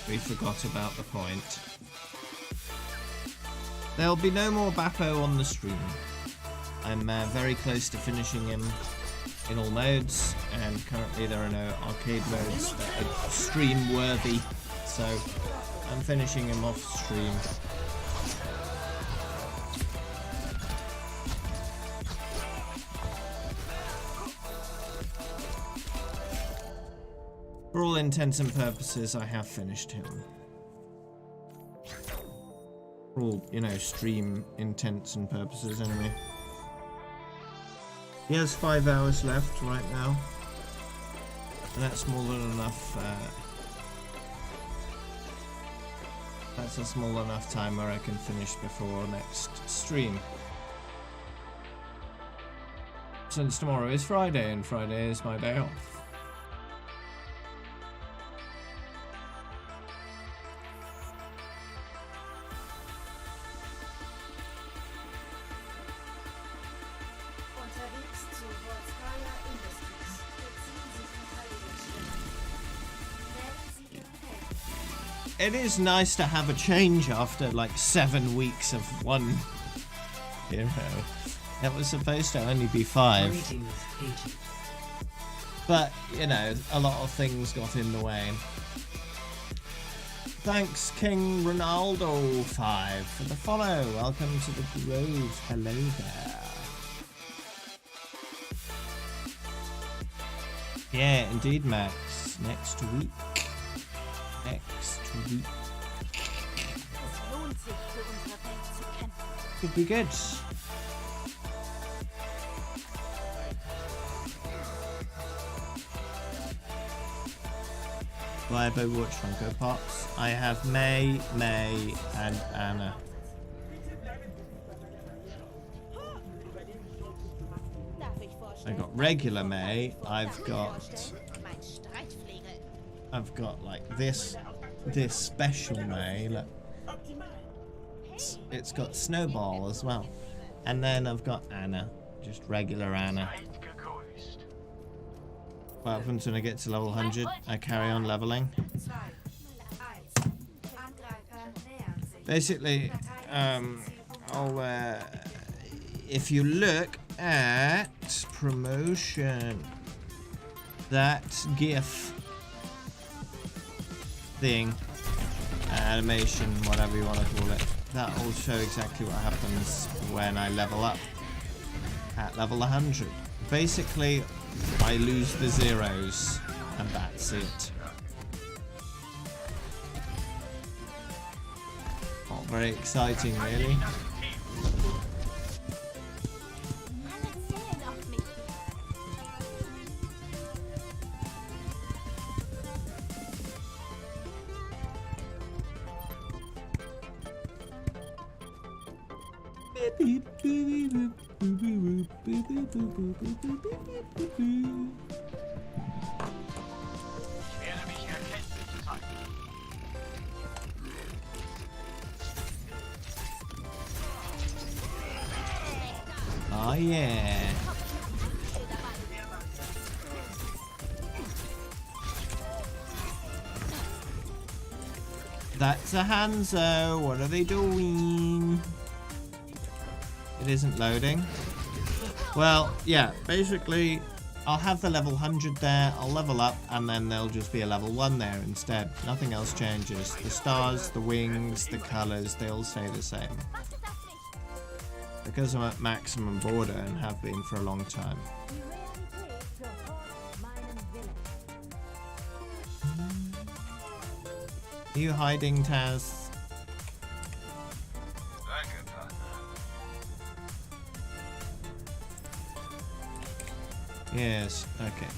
we forgot about the point. There'll be no more Bappo on the stream. I'm very close to finishing him in all modes, and currently there are no arcade modes that are stream worthy, so I'm finishing him off stream. For all intents and purposes, I have finished him. For all, stream intents and purposes anyway. He has 5 hours left right now. And that's more than enough, that's a small enough time where I can finish before next stream. Since tomorrow is Friday, and Friday is my day off. It is nice to have a change after like 7 weeks of one hero. That was supposed to only be 5. But, a lot of things got in the way. Thanks, King Ronaldo 5 for the follow. Welcome to the Grove. Hello there. Yeah, indeed, Max. Next week. Could be good. Live Overwatch Funko Pops. I have May, and Anna. I got regular May. I've got like this special May. Look, it's got Snowball as well, and then I've got Anna, just regular Anna. What happens when I get to level 100? I carry on leveling. Basically, if you look at promotion, that GIF thing, animation, whatever you want to call it, that will show exactly what happens when I level up at level 100. Basically, I lose the zeros, and that's it. Not very exciting, really. Oh yeah. That's a Hanzo. What are they doing? It isn't loading. Well, yeah, basically I'll have the level 100 there, I'll level up, and then there'll just be a level 1 there instead. Nothing else changes. The stars, the wings, the colours, they all stay the same. Because I'm at maximum border and have been for a long time. Are you hiding, Taz? Yes, okay.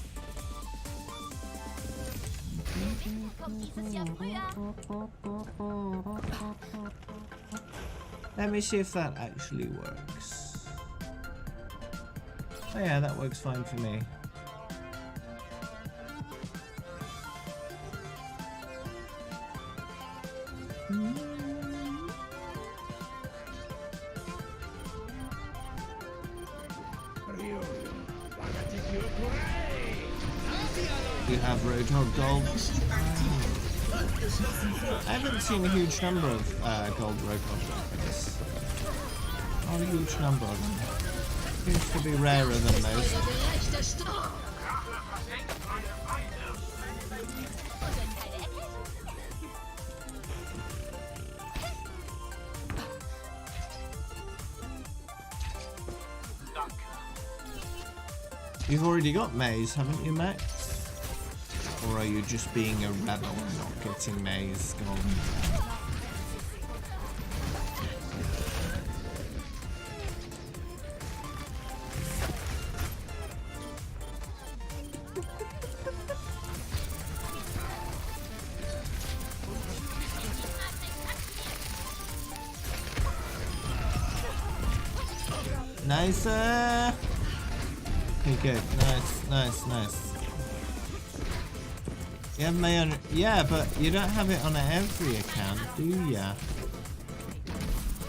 Let me see if that actually works. Oh yeah, that works fine for me. You have Roadhog Gold. I haven't seen a huge number of gold Roadhog weapons. Not a huge number of them. Seems to be rarer than most. You've already got Meiks, haven't you, Max? Or are you just being a rebel and not getting Meiks golden? Nicer! Okay, good. Nice. You have May on... Yeah, but you don't have it on every account, do ya?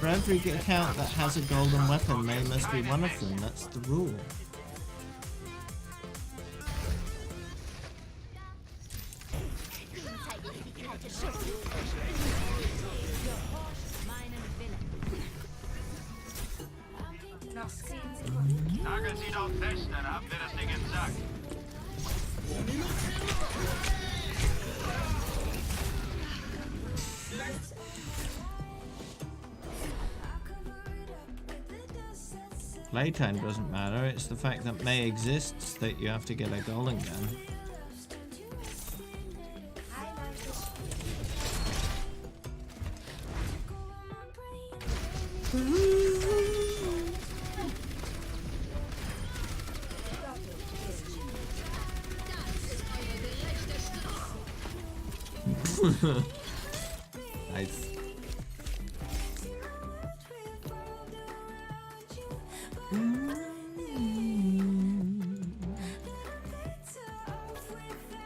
For every account that has a golden weapon, May must be one of them. That's the rule. Nagel sie doch fest, dann habt ihr das Ding im Sack. Playtime doesn't matter, it's the fact that May exists that you have to get a golden gun. Nice.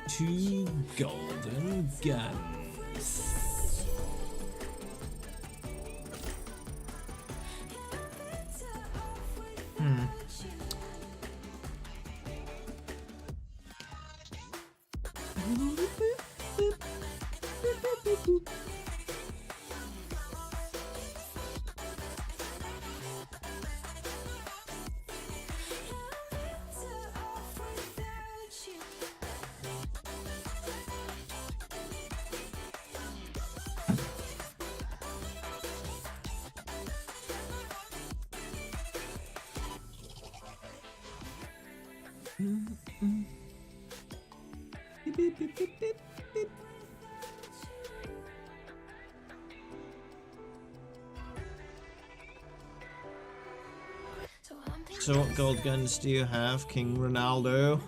Two golden guns. So what gold guns do you have, King Ronaldo?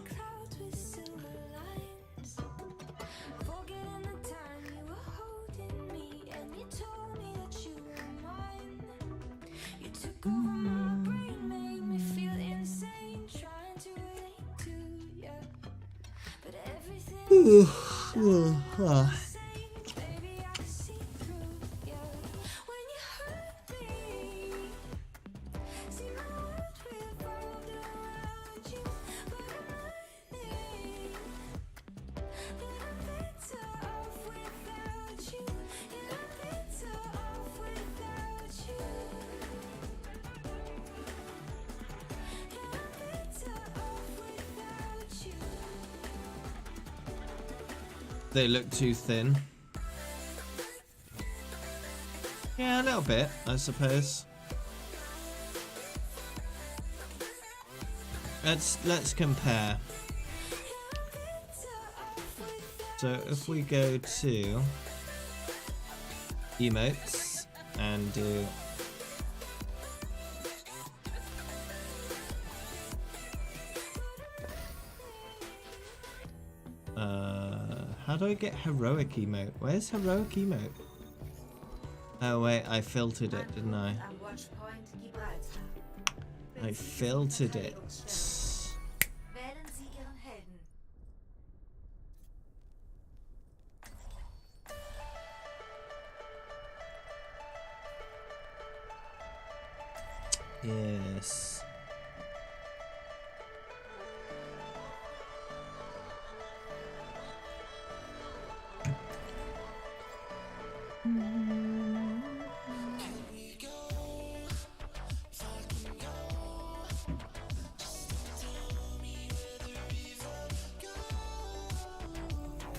They look too thin. Yeah, a little bit, I suppose. Let's compare. So if we go to emotes and do how do I get heroic emote? Where's heroic emote? Oh wait, I filtered it, didn't I? Am Watchpoint Gibraltar. I filtered it. Wählen Sie Ihren Helden. Yes.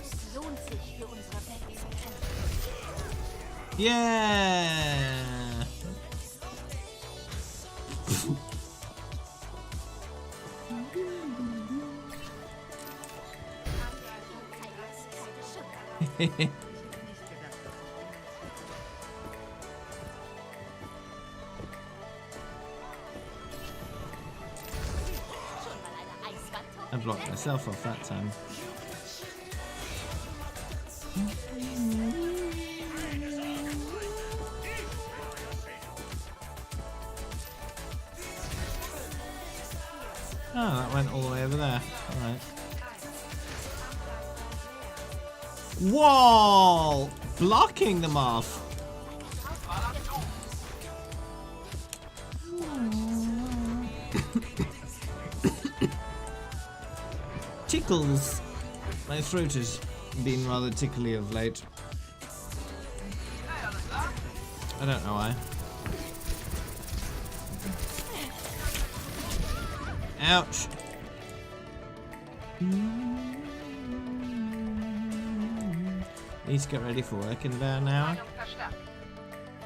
Es lohnt sich für unsere Welt zu kämpfen. Yeah. I blocked myself off that time. Oh, that went all the way over there. Alright. Wall! Blocking them off! Tickles! My throat has been rather tickly of late. I don't know why. Ouch! Need to get ready for work in about an hour.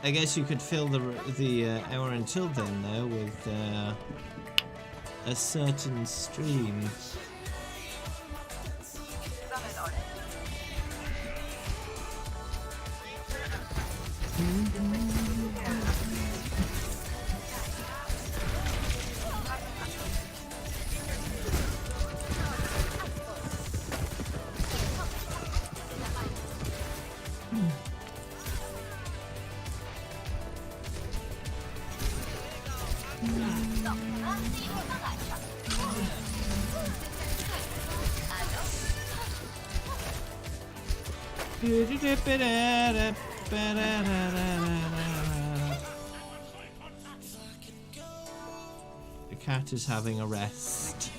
I guess you could fill the hour until then though with a certain stream. The cat is having a rest.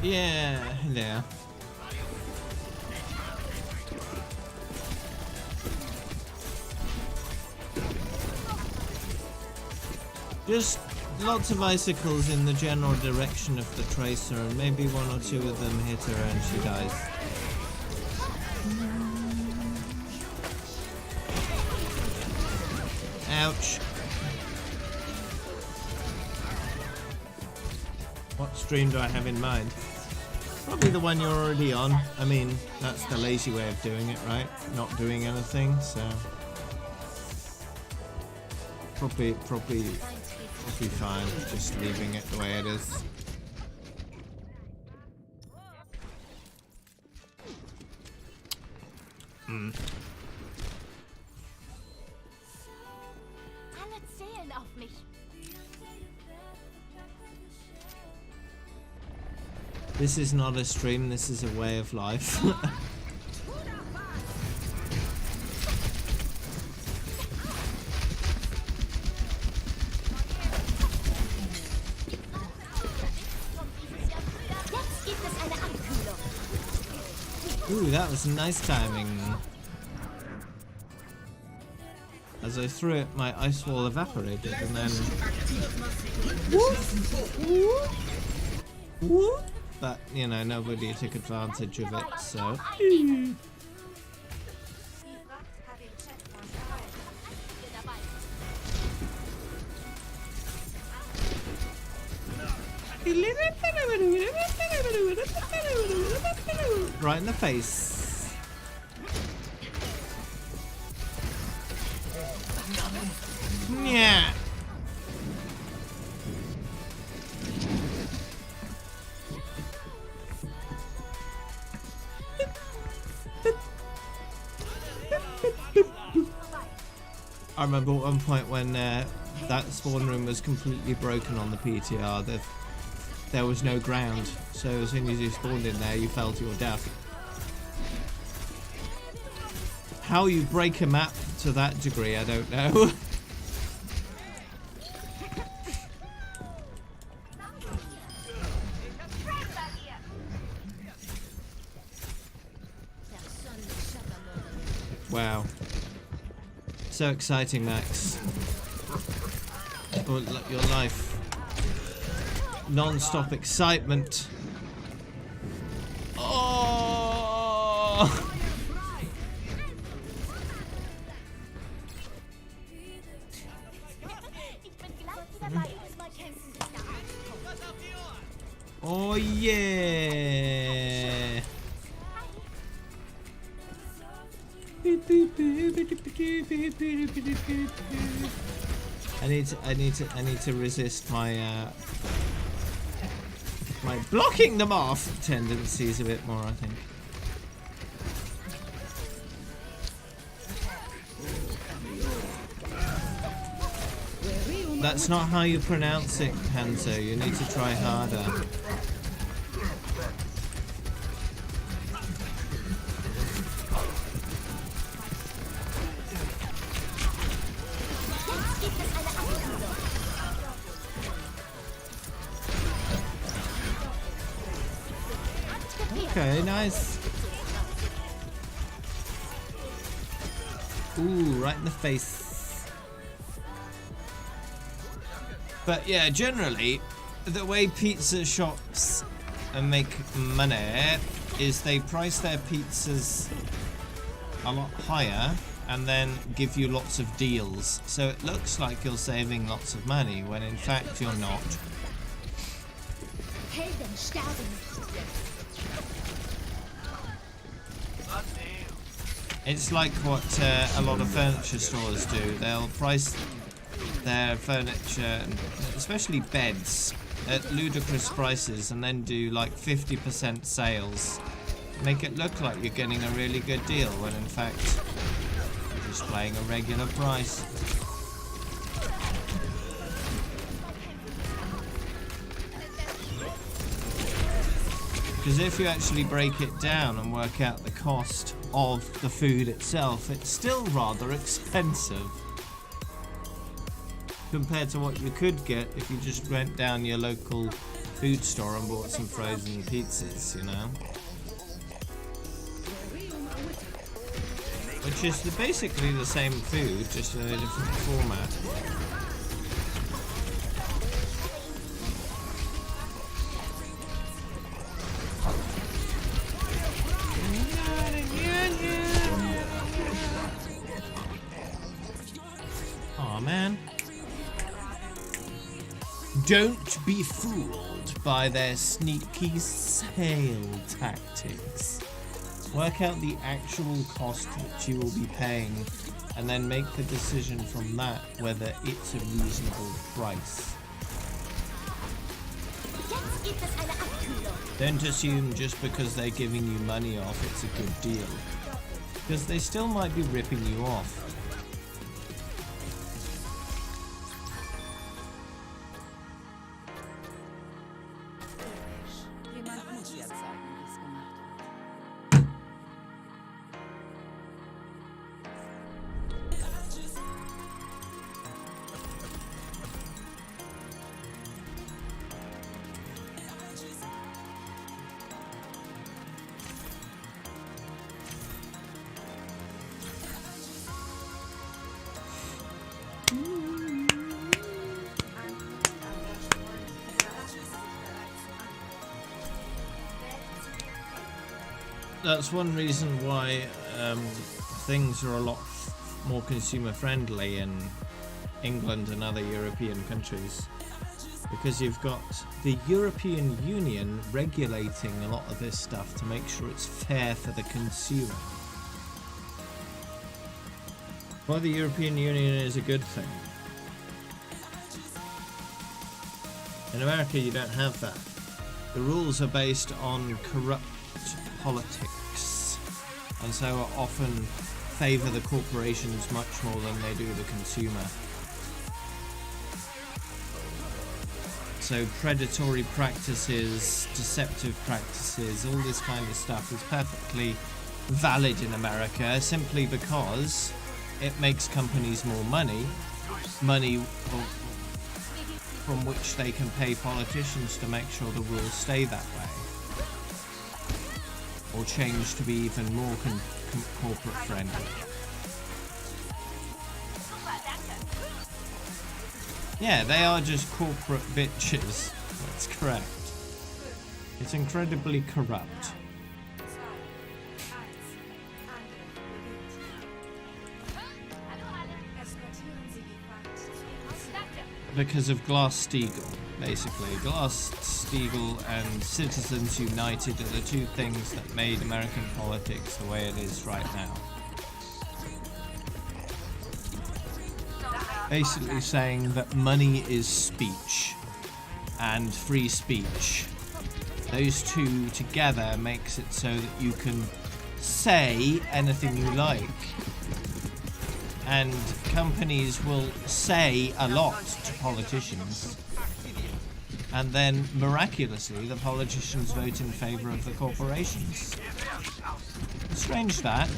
Yeah, hello. Just lots of icicles in the general direction of the tracer, and maybe one or two of them hit her and she dies. Ouch. What stream do I have in mind? Probably the one you're already on. I mean, that's the lazy way of doing it, right? Not doing anything, so... Probably fine, just leaving it the way it is. Alle zählen auf mich. This is not a stream, this is a way of life. Ooh, that was nice timing. As I threw it, my ice wall evaporated, and then... Whoop. But, you know, nobody took advantage of it, so... Right in the face. Yeah. I remember at one point when that spawn room was completely broken on the PTR. There was no ground, so as soon as you spawned in there, you fell to your death. How you break a map to that degree, I don't know. Wow. So exciting, Max. Oh, your life. Non-stop excitement. Oh! Oh yeah! I need to resist my my blocking them off tendencies a bit more, I think. That's not how you pronounce it, Hanzo. You need to try harder. Okay, nice. Ooh, right in the face. But yeah, generally, the way pizza shops make money is they price their pizzas a lot higher and then give you lots of deals. So it looks like you're saving lots of money when in fact you're not. It's like what a lot of furniture stores do. They'll price their furniture, especially beds, at ludicrous prices and then do like 50% sales. Make it look like you're getting a really good deal when in fact you're just paying a regular price. Because if you actually break it down and work out the cost of the food itself, it's still rather expensive compared to what you could get if you just went down your local food store and bought some frozen pizzas, you know? Which is basically the same food, just in a different format. Aw, man. Don't be fooled by their sneaky sale tactics. Work out the actual cost that you will be paying and then make the decision from that whether it's a reasonable price. Don't assume just because they're giving you money off it's a good deal, because they still might be ripping you off. That's one reason why things are a lot more consumer friendly in England and other European countries. Because you've got the European Union regulating a lot of this stuff to make sure it's fair for the consumer. Well, the European Union is a good thing. In America, you don't have that. The rules are based on corrupt politics, and so often favour the corporations much more than they do the consumer. So predatory practices, deceptive practices, all this kind of stuff is perfectly valid in America simply because it makes companies more money from which they can pay politicians to make sure the rules stay that way, or change to be even more corporate friendly. Yeah, they are just corporate bitches. That's correct. It's incredibly corrupt. Because of Glass-Steagall, basically. Glass-Steagall and Citizens United are the two things that made American politics the way it is right now. Basically saying that money is speech and free speech. Those two together makes it so that you can say anything you like. And companies will say a lot to politicians, and then miraculously the politicians vote in favour of the corporations. Strange that.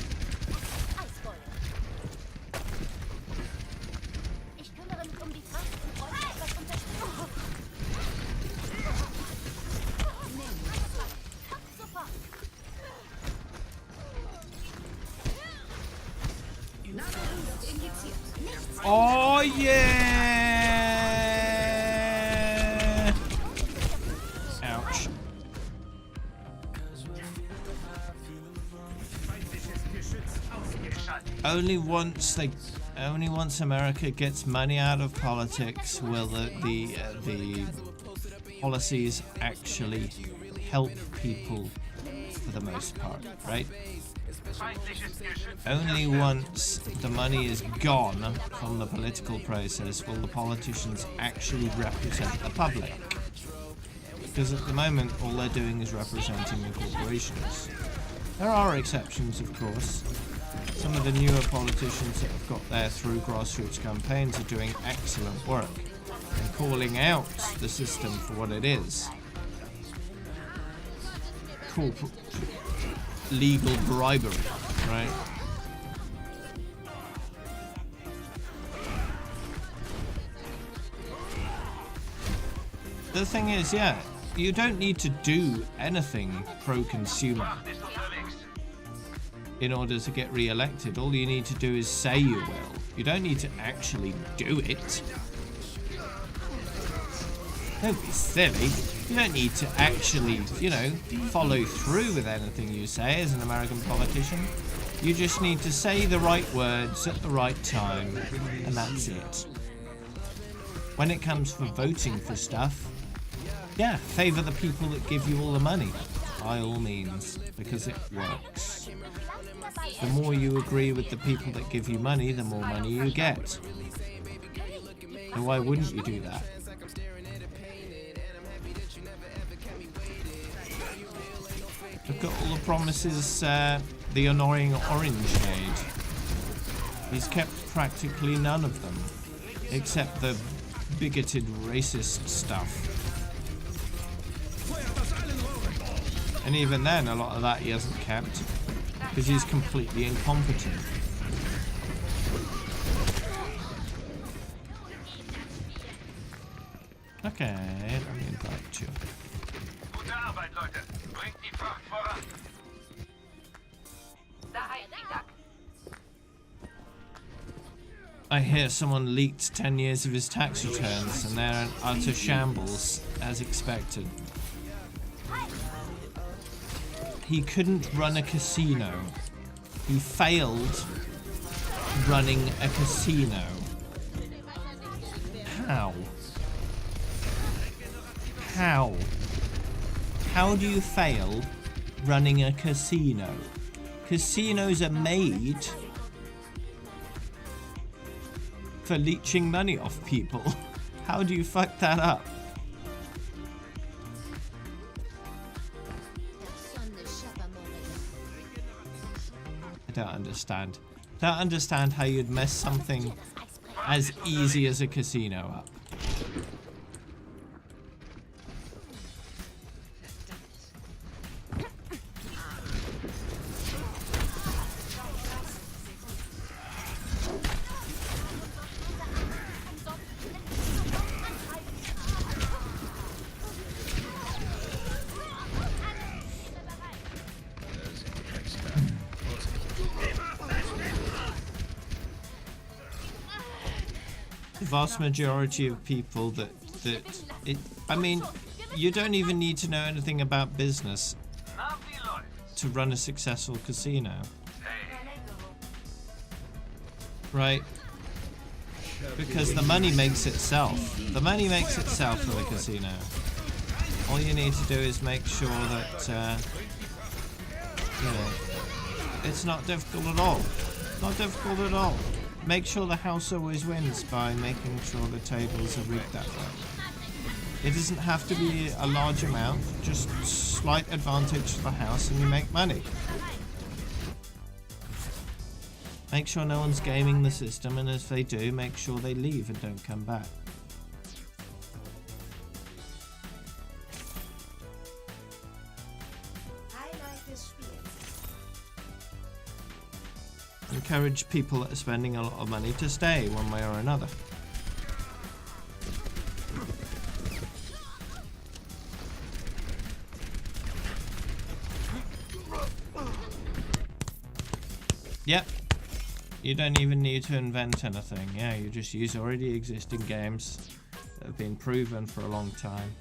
Oh yeah! Ouch. Only once America gets money out of politics will the policies actually help people for the most part, right? Only once the money is gone from the political process will the politicians actually represent the public. Because at the moment, all they're doing is representing the corporations. There are exceptions, of course. Some of the newer politicians that have got there through grassroots campaigns are doing excellent work and calling out the system for what it is. Legal bribery, right? The thing is, yeah, you don't need to do anything pro-consumer in order to get re-elected. All you need to do is say you will. You don't need to actually do it. Don't be silly. You don't need to actually, follow through with anything you say as an American politician. You just need to say the right words at the right time, and that's it. When it comes for voting for stuff, yeah, favour the people that give you all the money, by all means, because it works. The more you agree with the people that give you money, the more money you get. So why wouldn't you do that? Look at all the promises the annoying Orange made. He's kept practically none of them, except the bigoted racist stuff. And even then, a lot of that he hasn't kept, because he's completely incompetent. Okay, let me invite you. Gute Arbeit, Leute. Bringt die Fracht voran. I hear someone leaked 10 years of his tax returns, and they're in utter shambles, as expected. He couldn't run a casino. He failed running a casino. How? How? How do you fail running a casino? Casinos are made for leeching money off people. How do you fuck that up? I don't understand. Don't understand how you'd mess something as easy as a casino up. The vast majority of people I mean, you don't even need to know anything about business to run a successful casino. Right? Because the money makes itself. The money makes itself for the casino. All you need to do is make sure that, you know, it's not difficult at all. Not difficult at all. Make sure the house always wins by making sure the tables are rigged that way. It doesn't have to be a large amount, just slight advantage to the house and you make money. Make sure no one's gaming the system, and if they do, make sure they leave and don't come back. Encourage people that are spending a lot of money to stay one way or another. Yep. You don't even need to invent anything. Yeah, you just use already existing games that have been proven for a long time.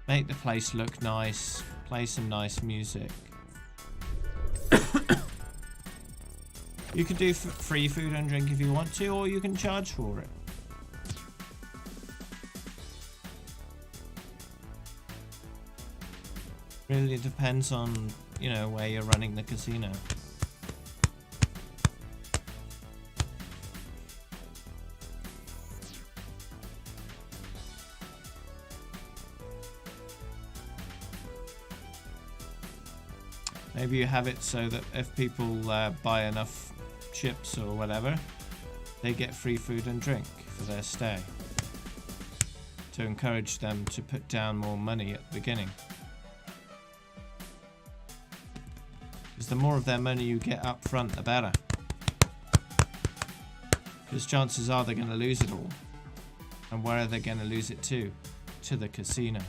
Make the place look nice. Play some nice music. You can do free food and drink if you want to, or you can charge for it. Really depends on, you know, where you're running the casino. Maybe you have it so that if people buy enough chips or whatever, they get free food and drink for their stay, to encourage them to put down more money at the beginning. Because the more of their money you get up front, the better. Because chances are they're going to lose it all. And where are they going to lose it to? To the casino.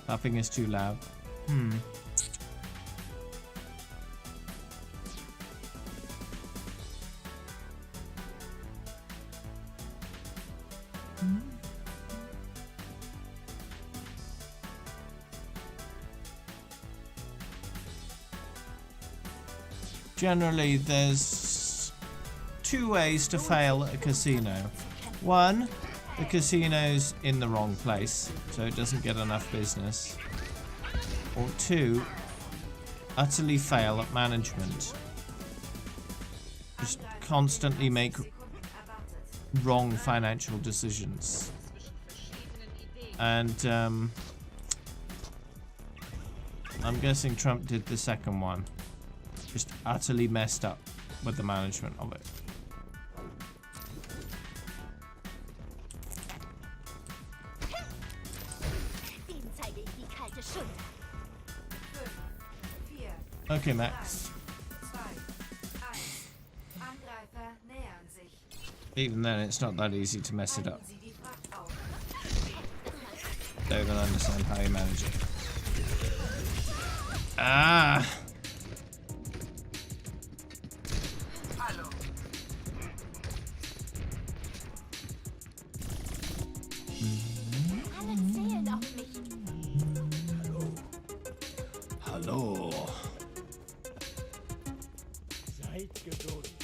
Laughing is too loud. Generally, there's two ways to fail at a casino. One, the casino's in the wrong place, so it doesn't get enough business. Or two, utterly fail at management. Just constantly make wrong financial decisions. And I'm guessing Trump did the second one. Just utterly messed up with the management of it. Okay, Max. Even then, it's not that easy to mess it up. Sie die Fracht auf. Don't even understand how you manage it. Ah! Alle zählen auf mich. Hallo. Seid geduldig.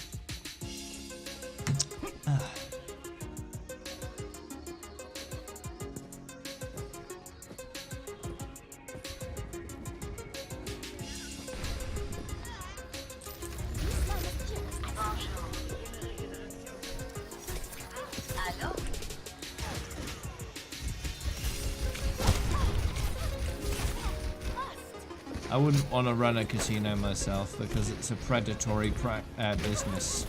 Hallo? I wouldn't want to run a casino myself because it's a predatory business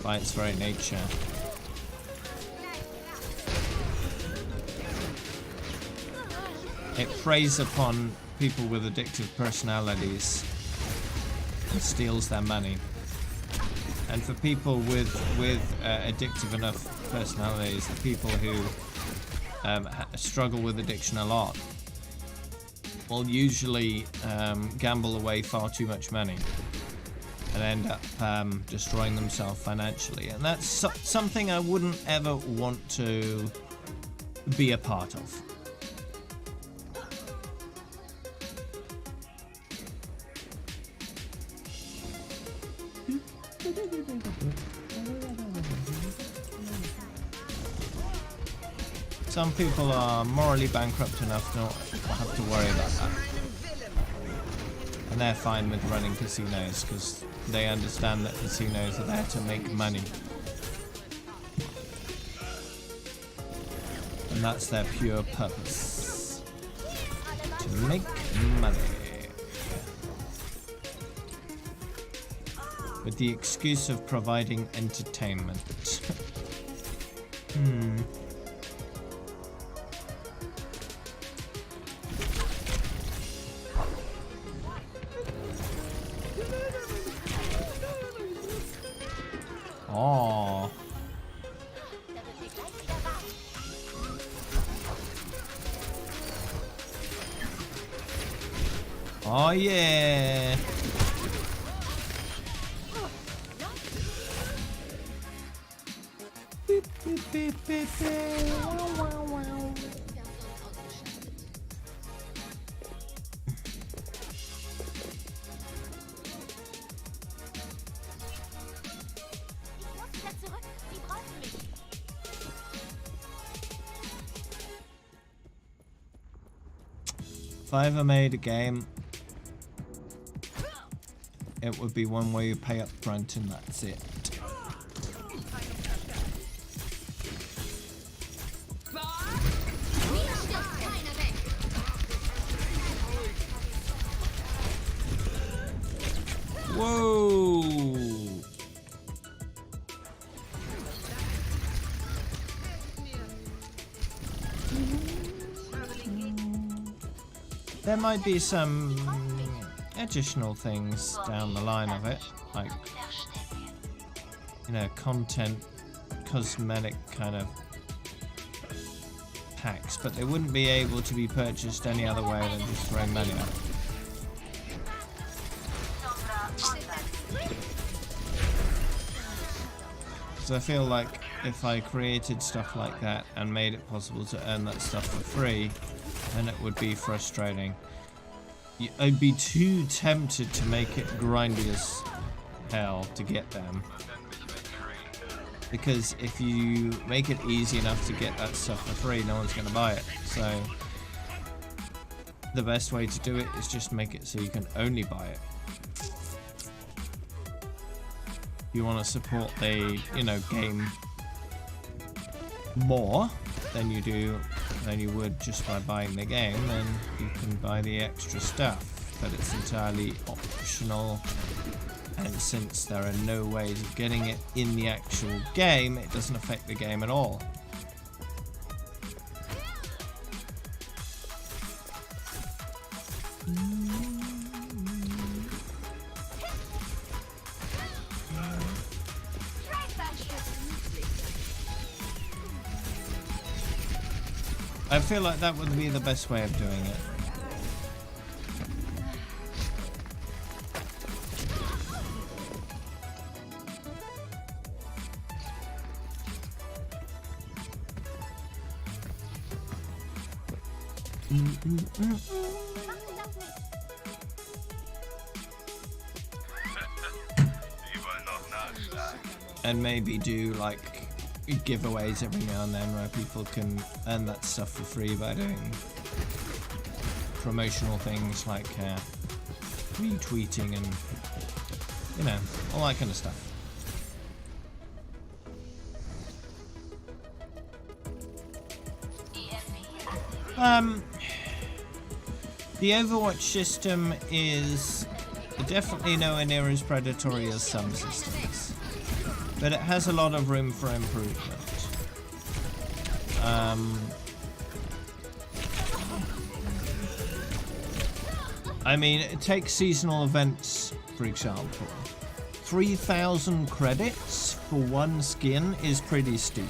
by its very nature. It preys upon people with addictive personalities and steals their money. And for people with addictive enough personalities, the people who struggle with addiction a lot, will usually gamble away far too much money and end up destroying themselves financially. And that's something I wouldn't ever want to be a part of. Some people are morally bankrupt enough not to have to worry about that. And they're fine with running casinos because they understand that casinos are there to make money. And that's their pure purpose. To make money. With the excuse of providing entertainment. Oh. Oh yeah. Beep, beep, beep, beep, beep. Wow, wow, wow. If I ever made a game, it would be one where you pay up front and that's it. Whoa! There might be some additional things down the line of it, like, you know, content, cosmetic kind of packs, but they wouldn't be able to be purchased any other way than just throwing money at it. So I feel like if I created stuff like that and made it possible to earn that stuff for free, then it would be frustrating. I'd be too tempted to make it grindy as hell to get them. Because if you make it easy enough to get that stuff for free, no one's going to buy it. So the best way to do it is just make it so you can only buy it. If you want to support the, you know, game more than you would just by buying the game, then you can buy the extra stuff, but it's entirely optional, and since there are no ways of getting it in the actual game, it doesn't affect the game at all. I feel like that would be the best way of doing it. And maybe do like giveaways every now and then where people can earn that stuff for free by doing promotional things like retweeting and, you know, all that kind of stuff. The Overwatch system is definitely nowhere near as predatory as some systems, but it has a lot of room for improvement. I mean, take seasonal events, for example. 3,000 credits for one skin is pretty steep.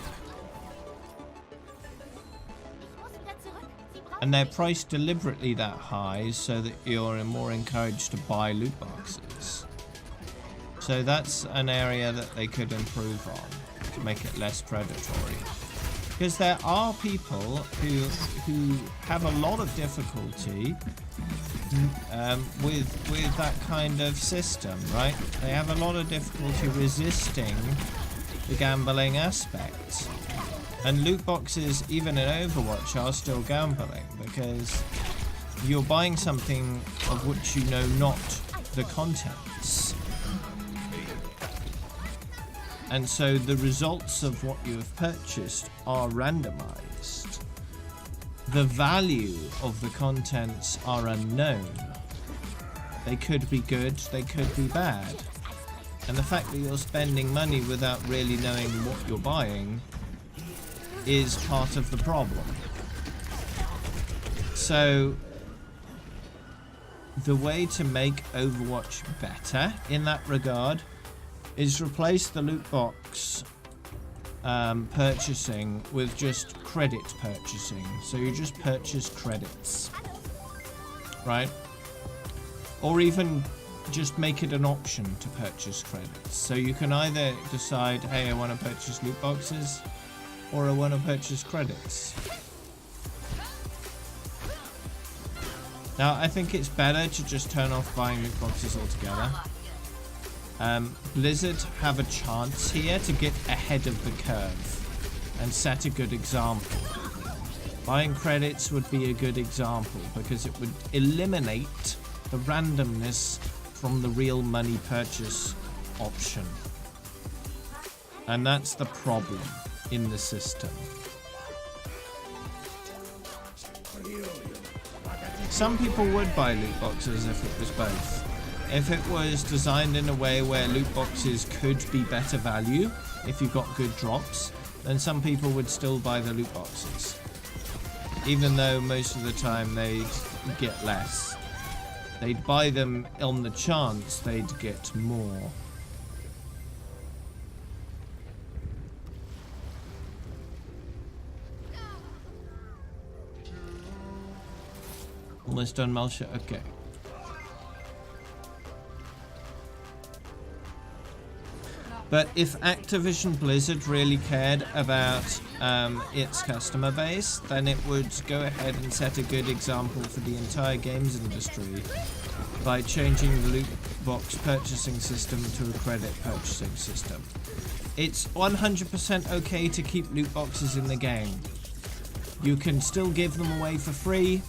And they're priced deliberately that high so that you're more encouraged to buy loot boxes. So that's an area that they could improve on to make it less predatory. Because there are people who have a lot of difficulty with that kind of system, right? They have a lot of difficulty resisting the gambling aspect. And loot boxes, even in Overwatch, are still gambling because you're buying something of which you know not the contents. And so the results of what you have purchased are randomized. The value of the contents are unknown. They could be good, they could be bad. And the fact that you're spending money without really knowing what you're buying is part of the problem. So the way to make Overwatch better in that regard is replace the loot box purchasing with just credit purchasing. So you just purchase credits, right? Or even just make it an option to purchase credits. So you can either decide, hey, I want to purchase loot boxes, or I want to purchase credits. Now, I think it's better to just turn off buying loot boxes altogether. Blizzard have a chance here to get ahead of the curve and set a good example. Buying credits would be a good example because it would eliminate the randomness from the real money purchase option. And that's the problem in the system. Some people would buy loot boxes if it was both. If it was designed in a way where loot boxes could be better value, if you got good drops, then some people would still buy the loot boxes. Even though most of the time they'd get less. They'd buy them on the chance they'd get more. Almost done, Malsha? Okay. But if Activision Blizzard really cared about its customer base, then it would go ahead and set a good example for the entire games industry by changing the loot box purchasing system to a credit purchasing system. It's 100% okay to keep loot boxes in the game. You can still give them away for free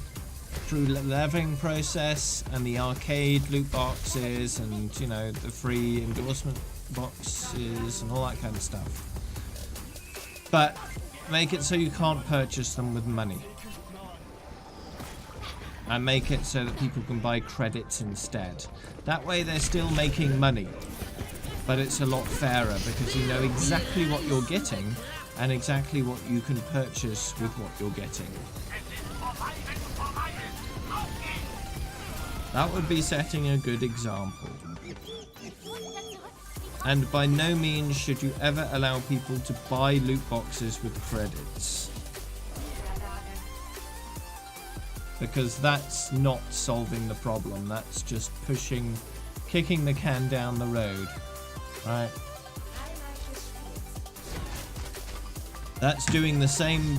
through the leveling process and the arcade loot boxes and, you know, the free endorsement boxes and all that kind of stuff. But make it so you can't purchase them with money. And make it so that people can buy credits instead. That way they're still making money. But it's a lot fairer because you know exactly what you're getting and exactly what you can purchase with what you're getting. That would be setting a good example. And by no means should you ever allow people to buy loot boxes with credits. because that's not solving the problem. That's just kicking the can down the road, right? That's doing the same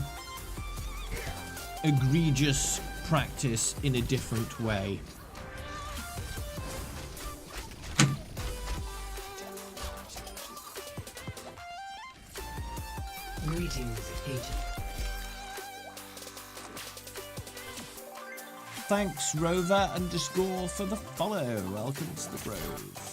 egregious practice in a different way. Greetings, agent. Thanks, Rover_, for the follow. Welcome to the Grove.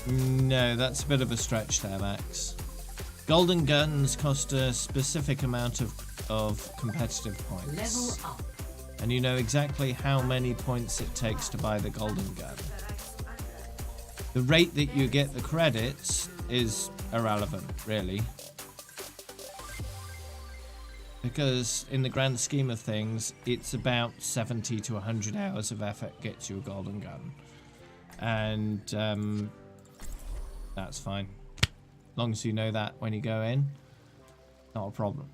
No, that's a bit of a stretch there, Max. Golden guns cost a specific amount of competitive points. Level up. And you know exactly how many points it takes to buy the golden gun. The rate that you get the credits is irrelevant, really. Because in the grand scheme of things, it's about 70 to 100 hours of effort gets you a golden gun. And that's fine. As long as you know that when you go in, not a problem.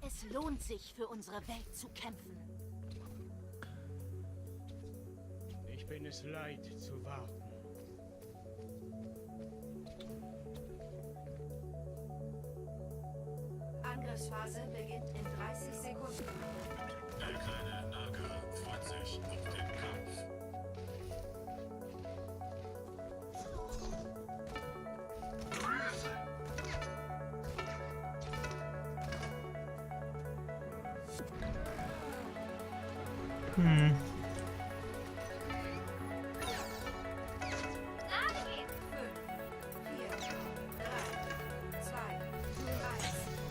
Es lohnt sich, für unsere Welt zu kämpfen. Ich bin es leid zu warten. Angriffsphase beginnt in 30 Sekunden. Der kleine Nager freut sich auf den Kampf.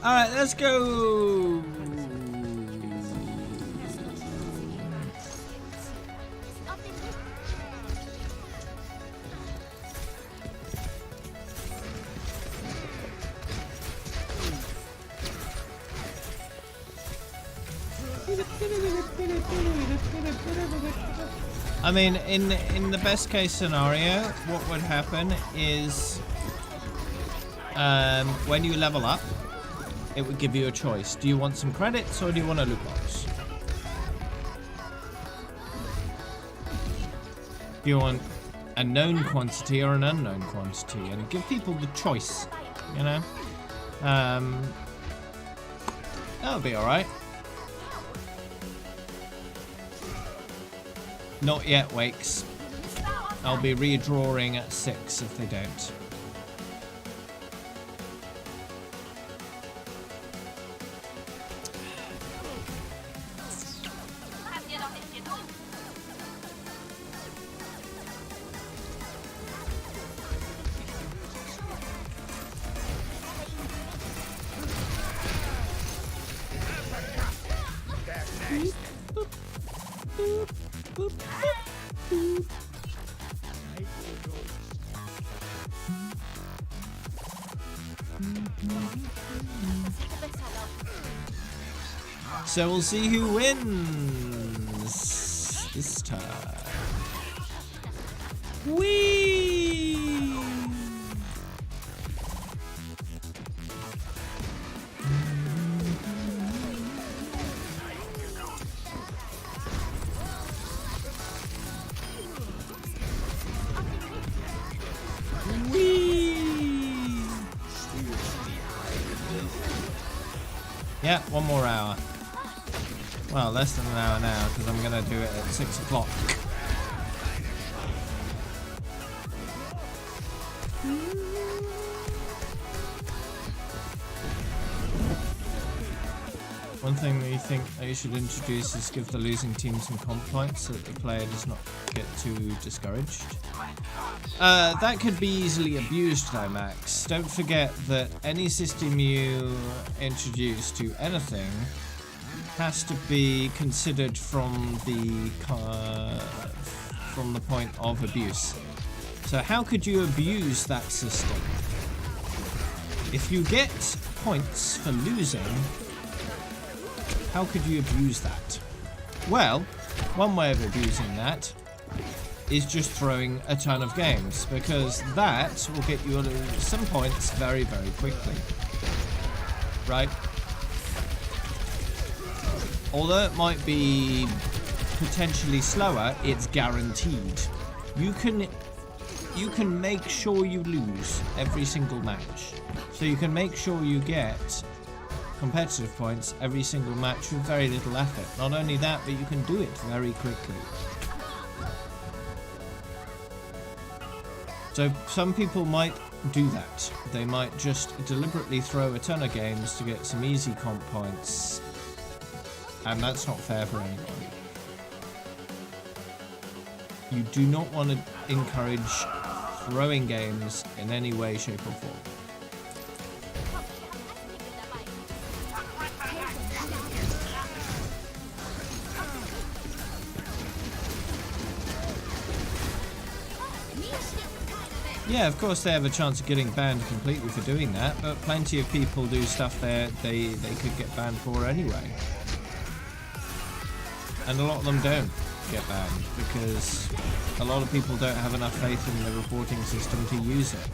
Alright, let's go! I mean, in the best case scenario, what would happen is when you level up, it would give you a choice. Do you want some credits or do you want a loot box? Do you want a known quantity or an unknown quantity? And give people the choice, you know? That'll be alright. Not yet, Wakes. I'll be redrawing at 6 if they don't. So we'll see who wins this time. Whee! Whee! Yeah, one more hour. Well, less than an hour now, because I'm going to do it at 6 o'clock. One thing that you think that you should introduce is give the losing team some comp points so that the player does not get too discouraged. That could be easily abused though, Max. Don't forget that any system you introduce to anything has to be considered from the point of abuse. So how could you abuse that system? If you get points for losing, how could you abuse that? Well, one way of abusing that is just throwing a ton of games, because that will get you some points very, very quickly. Right? Although it might be potentially slower, it's guaranteed. You can make sure you lose every single match. So you can make sure you get competitive points every single match with very little effort. Not only that, but you can do it very quickly. So some people might do that. They might just deliberately throw a ton of games to get some easy comp points. And that's not fair for anybody. You do not want to encourage throwing games in any way, shape or form. Yeah, of course they have a chance of getting banned completely for doing that, but plenty of people do stuff there they could get banned for anyway. And a lot of them don't get banned because a lot of people don't have enough faith in the reporting system to use it.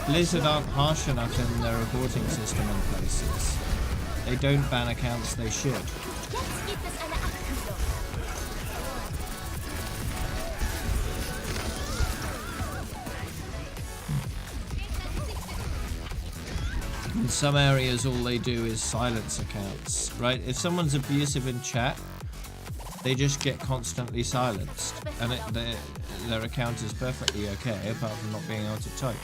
Blizzard aren't harsh enough in their reporting system in places. They don't ban accounts they should. In some areas all they do is silence accounts, right? If someone's abusive in chat, they just get constantly silenced, and their account is perfectly okay apart from not being able to type.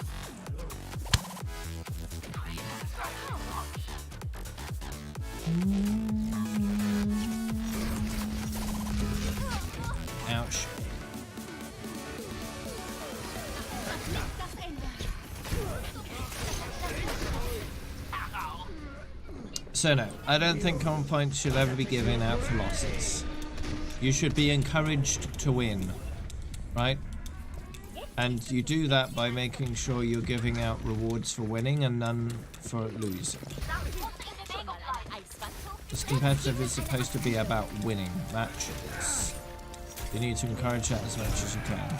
Ouch. So no, I don't think common points should ever be given out for losses. You should be encouraged to win, right? And you do that by making sure you're giving out rewards for winning and none for losing. This competitive is supposed to be about winning matches. You need to encourage that as much as you can.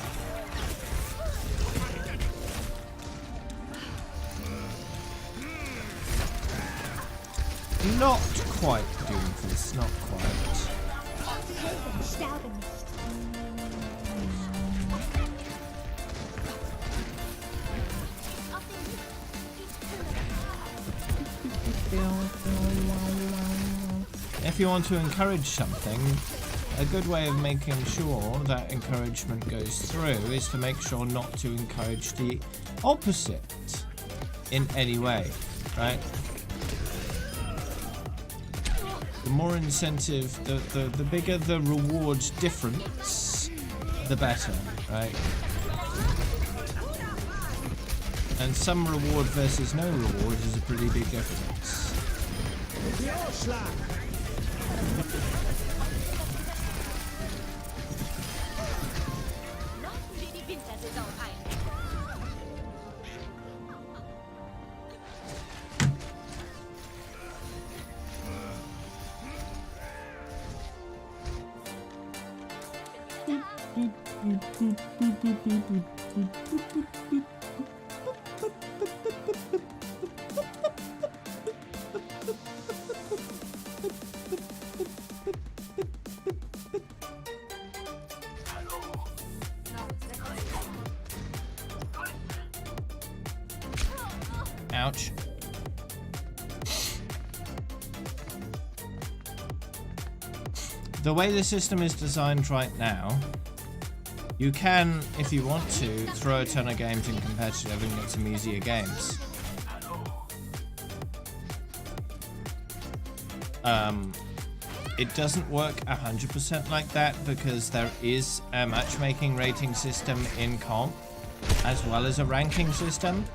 Not quite doing this, not quite. If you want to encourage something, a good way of making sure that encouragement goes through is to make sure not to encourage the opposite in any way, right? The more incentive, the bigger the reward difference, the better, right? And some reward versus no reward is a pretty big difference. Ouch. The way the system is designed right now, you can, if you want to, throw a ton of games in competitive and get some easier games. It doesn't work 100% like that because there is a matchmaking rating system in comp as well as a ranking system.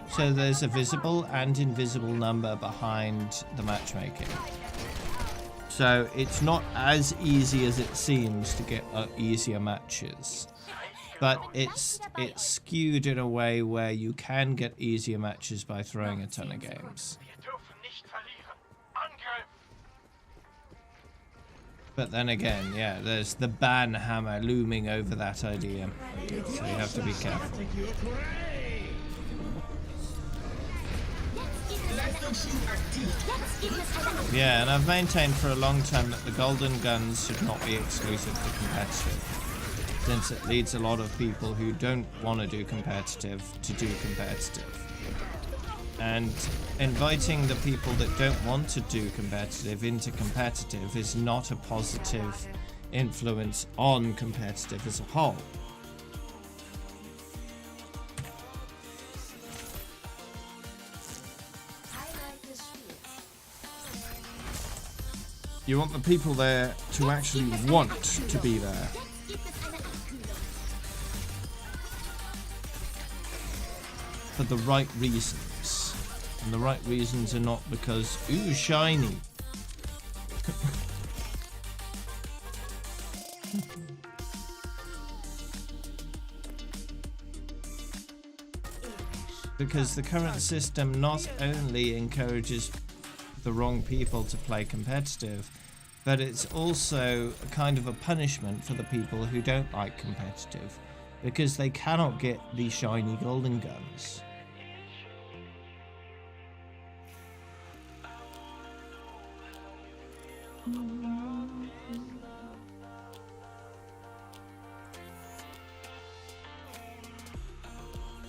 So there's a visible and invisible number behind the matchmaking. So it's not as easy as it seems to get easier matches. But it's skewed in a way where you can get easier matches by throwing a ton of games. But then again, yeah, there's the ban hammer looming over that idea. So you have to be careful. Yeah, and I've maintained for a long time that the golden guns should not be exclusive to competitive, since it leads a lot of people who don't want to do competitive to do competitive. And inviting the people that don't want to do competitive into competitive is not a positive influence on competitive as a whole. You want the people there to actually want to be there. For the right reasons. And the right reasons are not because, ooh, shiny. Because the current system not only encourages the wrong people to play competitive, but it's also a kind of a punishment for the people who don't like competitive, because they cannot get the shiny golden guns.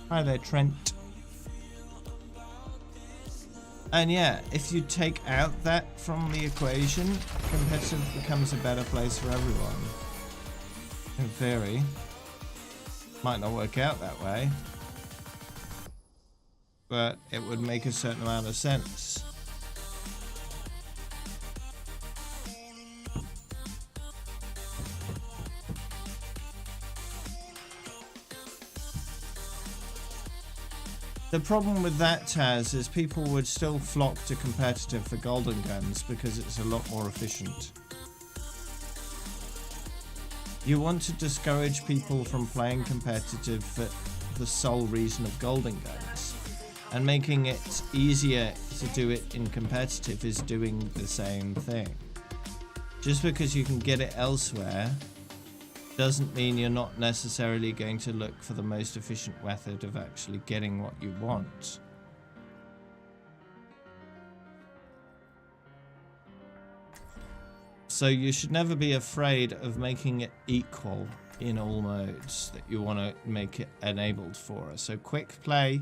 Hi there, Trent. And yeah, if you take out that from the equation, competitive becomes a better place for everyone. In theory. Might not work out that way, but it would make a certain amount of sense. The problem with that, Taz, is people would still flock to competitive for golden guns because it's a lot more efficient. You want to discourage people from playing competitive for the sole reason of golden guns, and making it easier to do it in competitive is doing the same thing. Just because you can get it elsewhere doesn't mean you're not necessarily going to look for the most efficient method of actually getting what you want. So you should never be afraid of making it equal in all modes that you want to make it enabled for. So quick play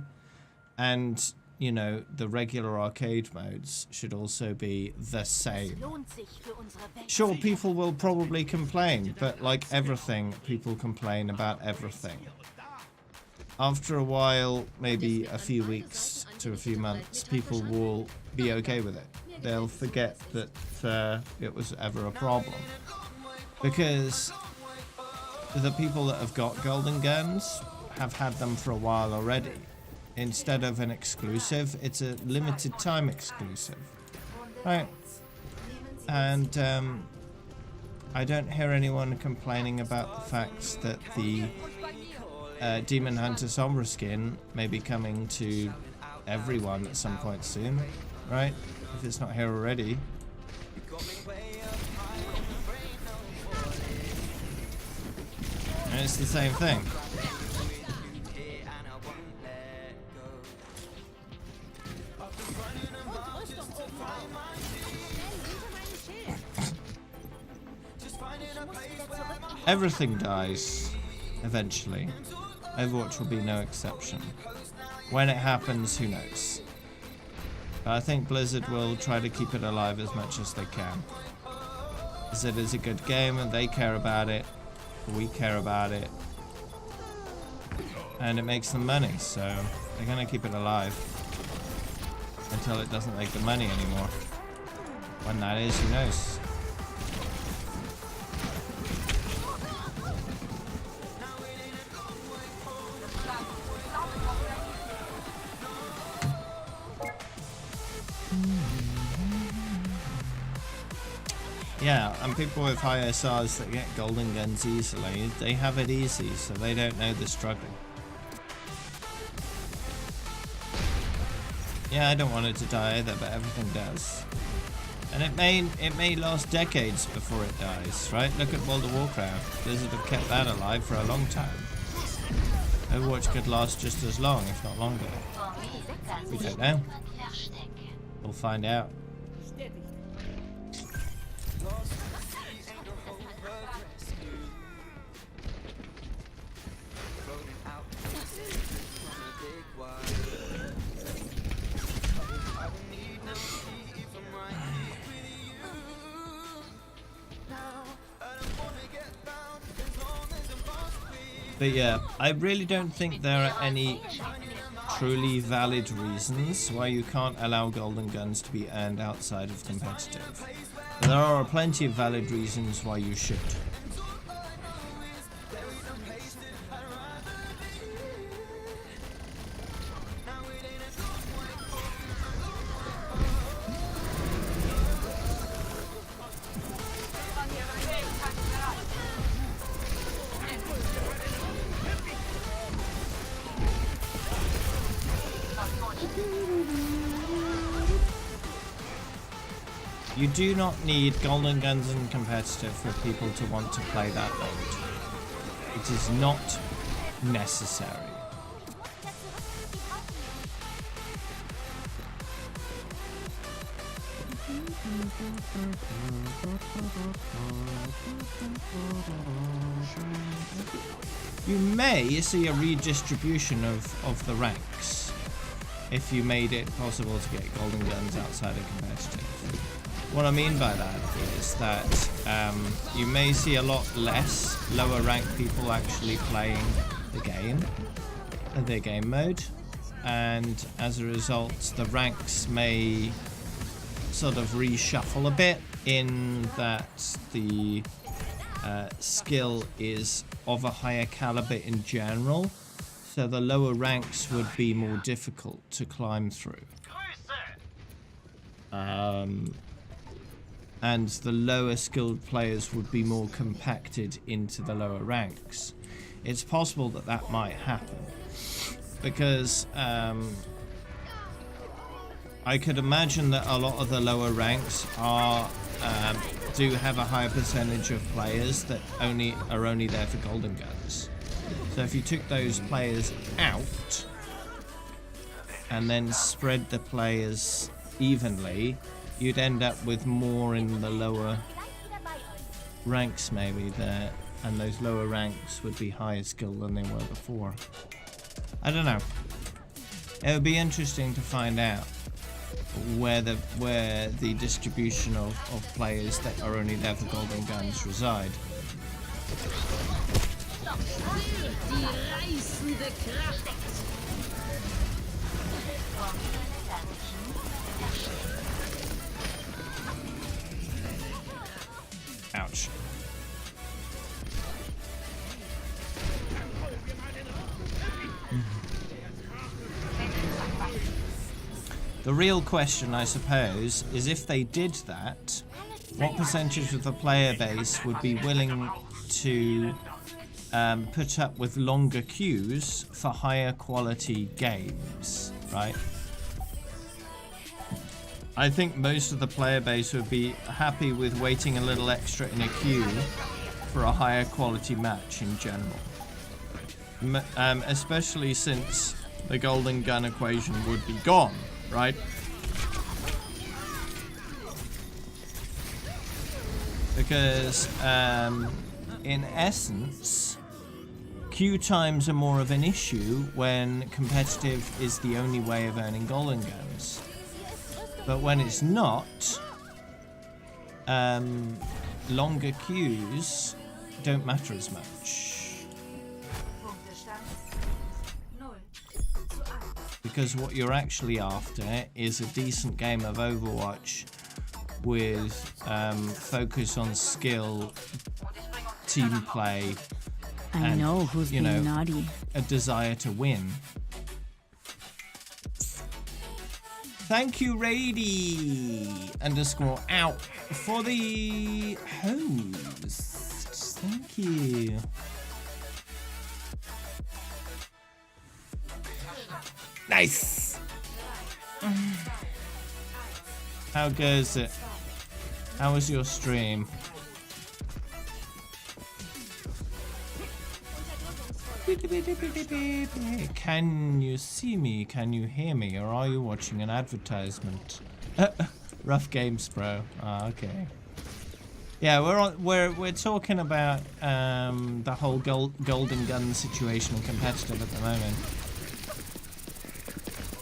and, you know, the regular arcade modes should also be the same. Sure, people will probably complain, but like everything, people complain about everything. After a while, maybe a few weeks to a few months, people will be okay with it. They'll forget that it was ever a problem. Because the people that have got golden guns have had them for a while already. Instead of an exclusive, it's a limited time exclusive, right? And I don't hear anyone complaining about the fact that the Demon Hunter Sombra skin may be coming to everyone at some point soon, right? If it's not here already. And it's the same thing. Everything dies, eventually. Overwatch will be no exception. When it happens, who knows? But I think Blizzard will try to keep it alive as much as they can. Because it is a good game and they care about it. We care about it. And it makes them money, so they're going to keep it alive. Until it doesn't make the money anymore. When that is, who knows? Yeah, and people with high SRs that get golden guns easily, they have it easy, so they don't know the struggle. Yeah, I don't want it to die either, but everything does. And it may last decades before it dies, right? Look at World of Warcraft. Blizzard have kept that alive for a long time. Overwatch could last just as long, if not longer. We don't know. We'll find out. But yeah, I really don't think there are any truly valid reasons why you can't allow golden guns to be earned outside of competitive. But there are plenty of valid reasons why you should. You do not need golden guns in competitive for people to want to play that mode. It is not necessary. You may see a redistribution of the ranks if you made it possible to get golden guns outside of competitive. What I mean by that is that you may see a lot less lower ranked people actually playing the game, their game mode, and as a result the ranks may sort of reshuffle a bit in that the skill is of a higher caliber in general, so the lower ranks would be more difficult to climb through. And the lower skilled players would be more compacted into the lower ranks. It's possible that that might happen because I could imagine that a lot of the lower ranks are do have a higher percentage of players that are only there for golden guns. So if you took those players out and then spread the players evenly, you'd end up with more in the lower ranks maybe there, and those lower ranks would be higher skill than they were before. I don't know. It would be interesting to find out where the distribution of players that are only there for golden guns reside. Ouch. The real question, I suppose, is if they did that, what percentage of the player base would be willing to put up with longer queues for higher quality games, right? I think most of the player base would be happy with waiting a little extra in a queue for a higher quality match in general. Especially since the golden gun equation would be gone, right? Because in essence, queue times are more of an issue when competitive is the only way of earning golden guns. But when it's not, longer queues don't matter as much. Because what you're actually after is a decent game of Overwatch with focus on skill, team play, I know who's being naughty. A desire to win. Thank you, Rady _ out for the host. Thank you. Nice. How goes it? How was your stream? Can you see me? Can you hear me? Or are you watching an advertisement? Rough games, bro. Ah, okay. Yeah, we're talking about the whole golden gun situation and competitive at the moment,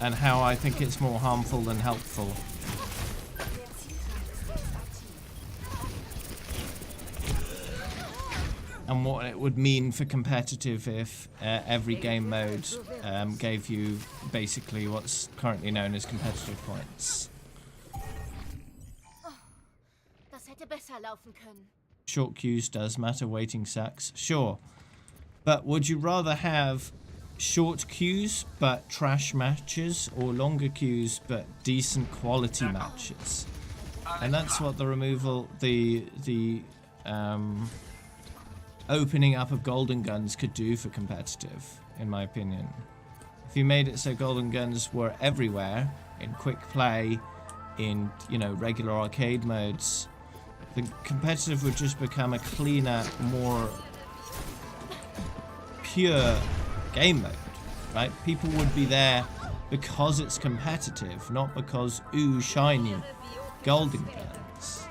and how I think it's more harmful than helpful. And what it would mean for competitive if every game mode gave you basically what's currently known as competitive points. Das hätte besser laufen können. Short queues does matter, waiting sucks. Sure. But would you rather have short queues but trash matches, or longer queues but decent quality matches? And that's what the removal, the opening up of golden guns could do for competitive, in my opinion. If you made it so golden guns were everywhere, in quick play, in, you know, regular arcade modes, the competitive would just become a cleaner, more pure game mode, right? People would be there because it's competitive, not because, ooh, shiny golden guns.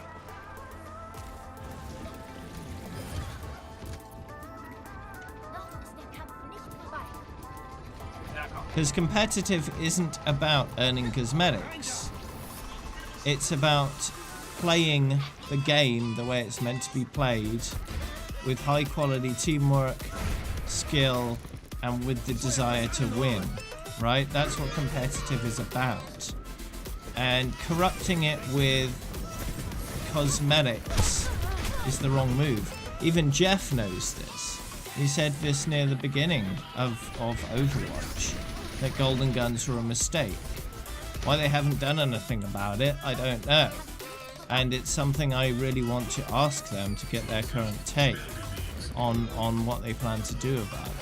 Because competitive isn't about earning cosmetics. It's about playing the game the way it's meant to be played, with high quality teamwork, skill, and with the desire to win, right? That's what competitive is about. And corrupting it with cosmetics is the wrong move. Even Jeff knows this. He said this near the beginning of Overwatch, that golden guns were a mistake. Why they haven't done anything about it, I don't know. And it's something I really want to ask them to get their current take on what they plan to do about it.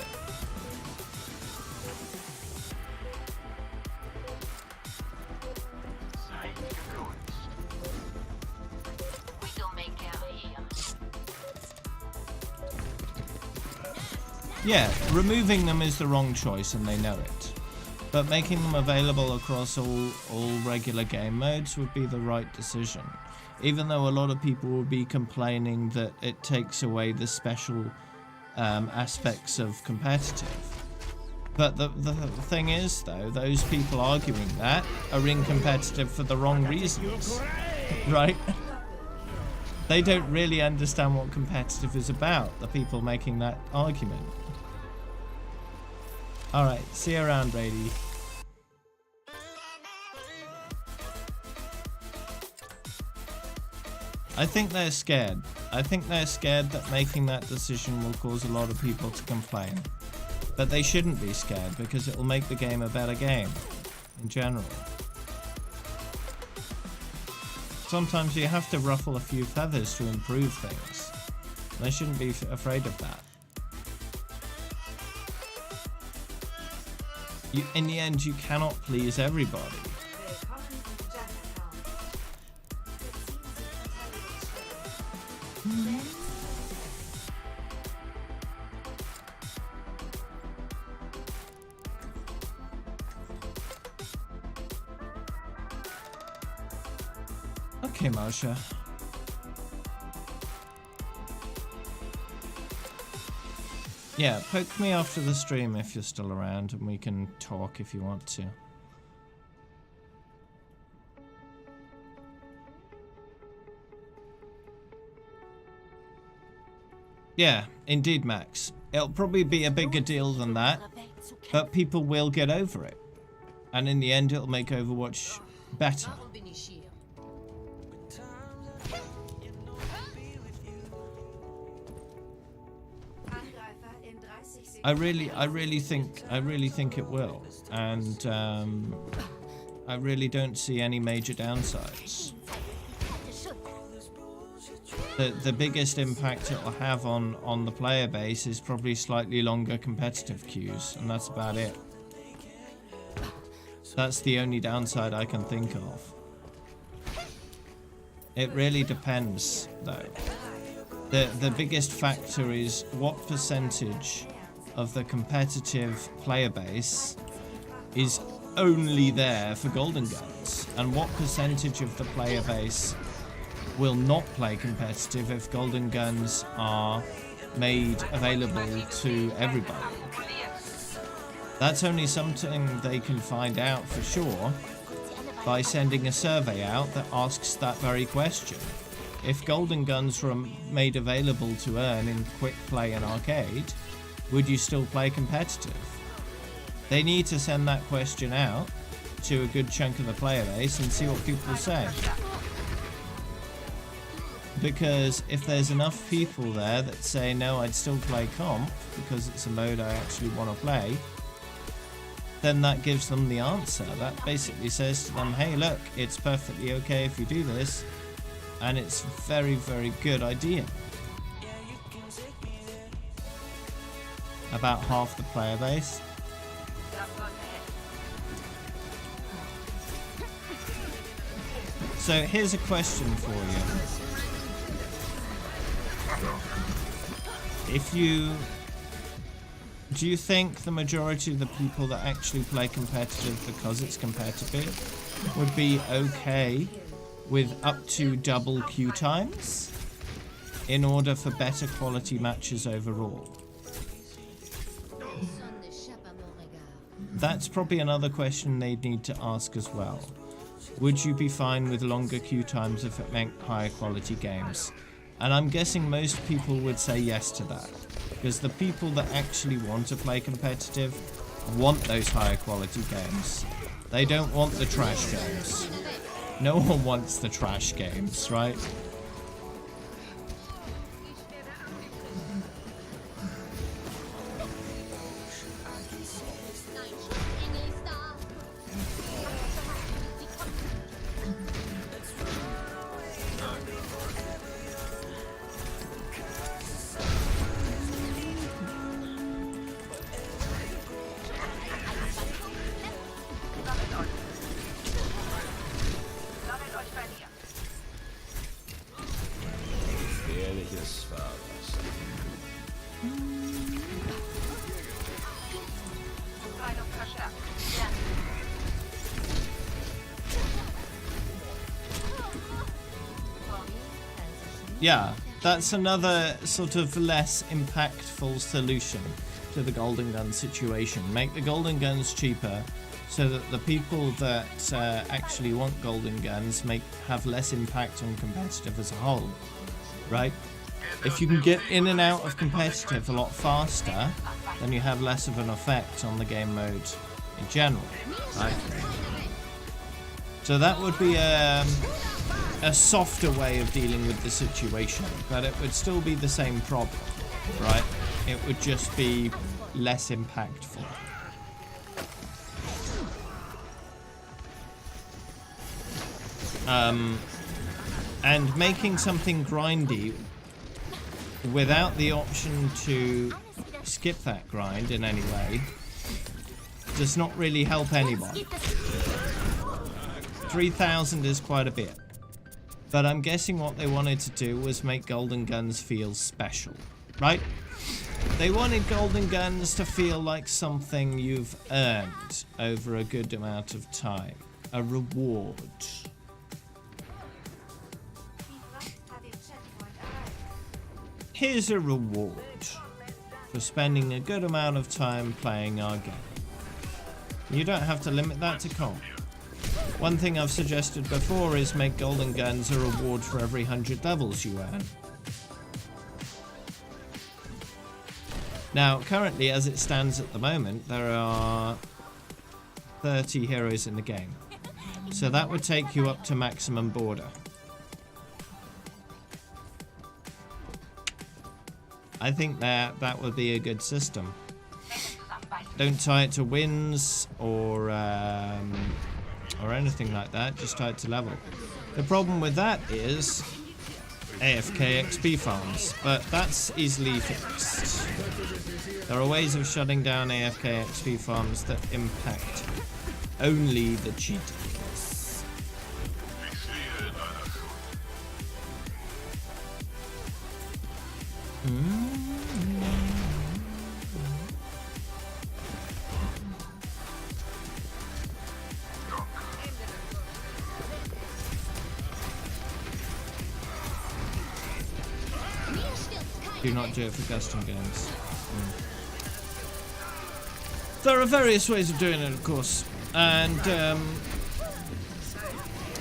Yeah, removing them is the wrong choice and they know it. But making them available across all regular game modes would be the right decision. Even though a lot of people will be complaining that it takes away the special aspects of competitive. But the thing is, though, those people arguing that are in competitive for the wrong reasons, right? They don't really understand what competitive is about, the people making that argument. Alright, see you around, Brady. I think they're scared. I think they're scared that making that decision will cause a lot of people to complain. But they shouldn't be scared, because it will make the game a better game, in general. Sometimes you have to ruffle a few feathers to improve things. They shouldn't be afraid of that. In the end, you cannot please everybody. Okay, Marsha. Yeah, poke me after the stream if you're still around, and we can talk if you want to. Yeah, indeed, Max. It'll probably be a bigger deal than that, but people will get over it. And in the end, it'll make Overwatch better. I really think it will, and I really don't see any major downsides. The biggest impact it will have on the player base is probably slightly longer competitive queues, and that's about it. That's the only downside I can think of. It really depends, though. The biggest factor is what percentage of the competitive player base is only there for golden guns, and what percentage of the player base will not play competitive if golden guns are made available to everybody. That's only something they can find out for sure by sending a survey out that asks that very question. If golden guns were made available to earn in quick play and arcade, would you still play competitive? They need to send that question out to a good chunk of the player base and see what people say. Because if there's enough people there that say, no, I'd still play comp because it's a mode I actually want to play, then that gives them the answer. That basically says to them, hey, look, it's perfectly okay if you do this, and it's a very, very good idea. About half the player base. So here's a question for you. Do you think the majority of the people that actually play competitive because it's competitive would be okay with up to double queue times in order for better quality matches overall? That's probably another question they'd need to ask as well. Would you be fine with longer queue times if it meant higher quality games? And I'm guessing most people would say yes to that. Because the people that actually want to play competitive want those higher quality games. They don't want the trash games. No one wants the trash games, right? Yeah, that's another sort of less impactful solution to the golden gun situation. Make the golden guns cheaper so that the people that actually want golden guns have less impact on competitive as a whole, right? If you can get in and out of competitive a lot faster, then you have less of an effect on the game mode in general, right? So that would be a softer way of dealing with the situation, but it would still be the same problem, right? It would just be less impactful. And making something grindy without the option to skip that grind in any way does not really help anyone. 3,000 is quite a bit. But I'm guessing what they wanted to do was make golden guns feel special, right? They wanted golden guns to feel like something you've earned over a good amount of time. A reward. Here's a reward for spending a good amount of time playing our game. You don't have to limit that to comp. One thing I've suggested before is make golden guns a reward for every 100 levels you earn. Now, currently, as it stands at the moment, there are 30 heroes in the game. So that would take you up to maximum border. I think that would be a good system. Don't tie it to wins or or anything like that, just tie it to level. The problem with that is AFK XP farms, but that's easily fixed. There are ways of shutting down AFK XP farms that impact only the cheaters. Do not do it for custom games. There are various ways of doing it, of course, and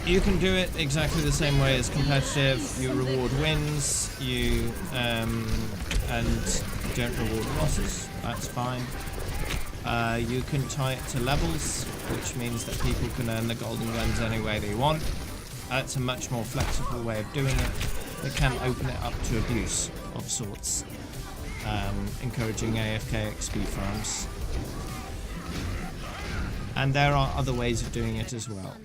you can do it exactly the same way as competitive. You reward wins, you and don't reward losses. That's fine. You can tie it to levels, which means that people can earn the golden guns any way they want. That's a much more flexible way of doing it. It can open it up to abuse of sorts, encouraging AFK XP farms. And there are other ways of doing it as well.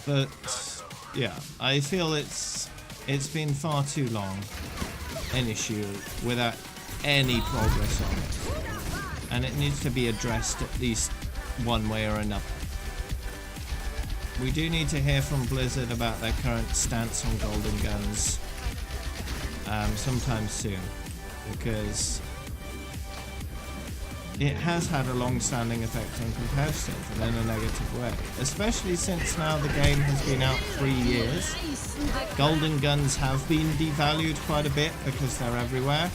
But yeah, I feel it's been far too long an issue without any progress on it, and it needs to be addressed at least one way or another. We do need to hear from Blizzard about their current stance on golden guns sometime soon, because it has had a long-standing effect on competitive and in a negative way, especially since now the game has been out 3 years. Golden guns have been devalued quite a bit because they're everywhere.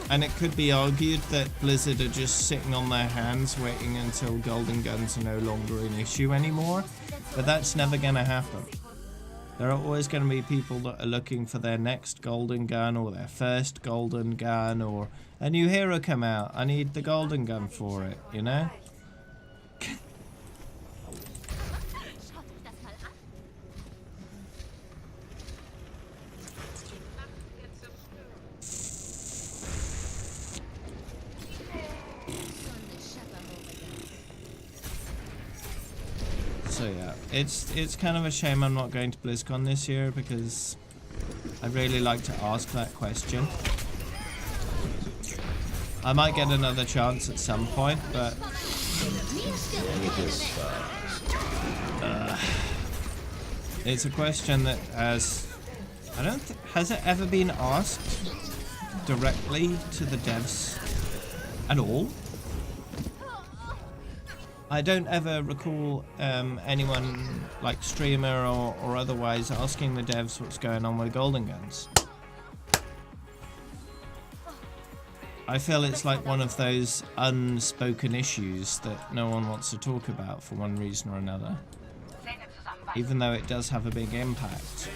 And it could be argued that Blizzard are just sitting on their hands waiting until golden guns are no longer an issue anymore, but that's never going to happen. There are always going to be people that are looking for their next golden gun or their first golden gun, or a new hero come out. I need the golden gun for it, you know? So yeah, it's kind of a shame I'm not going to BlizzCon this year, because I'd really like to ask that question. I might get another chance at some point, but it's a question that has it ever been asked directly to the devs at all? I don't ever recall anyone, like streamer or otherwise, asking the devs what's going on with golden guns. I feel it's like one of those unspoken issues that no one wants to talk about for one reason or another, even though it does have a big impact.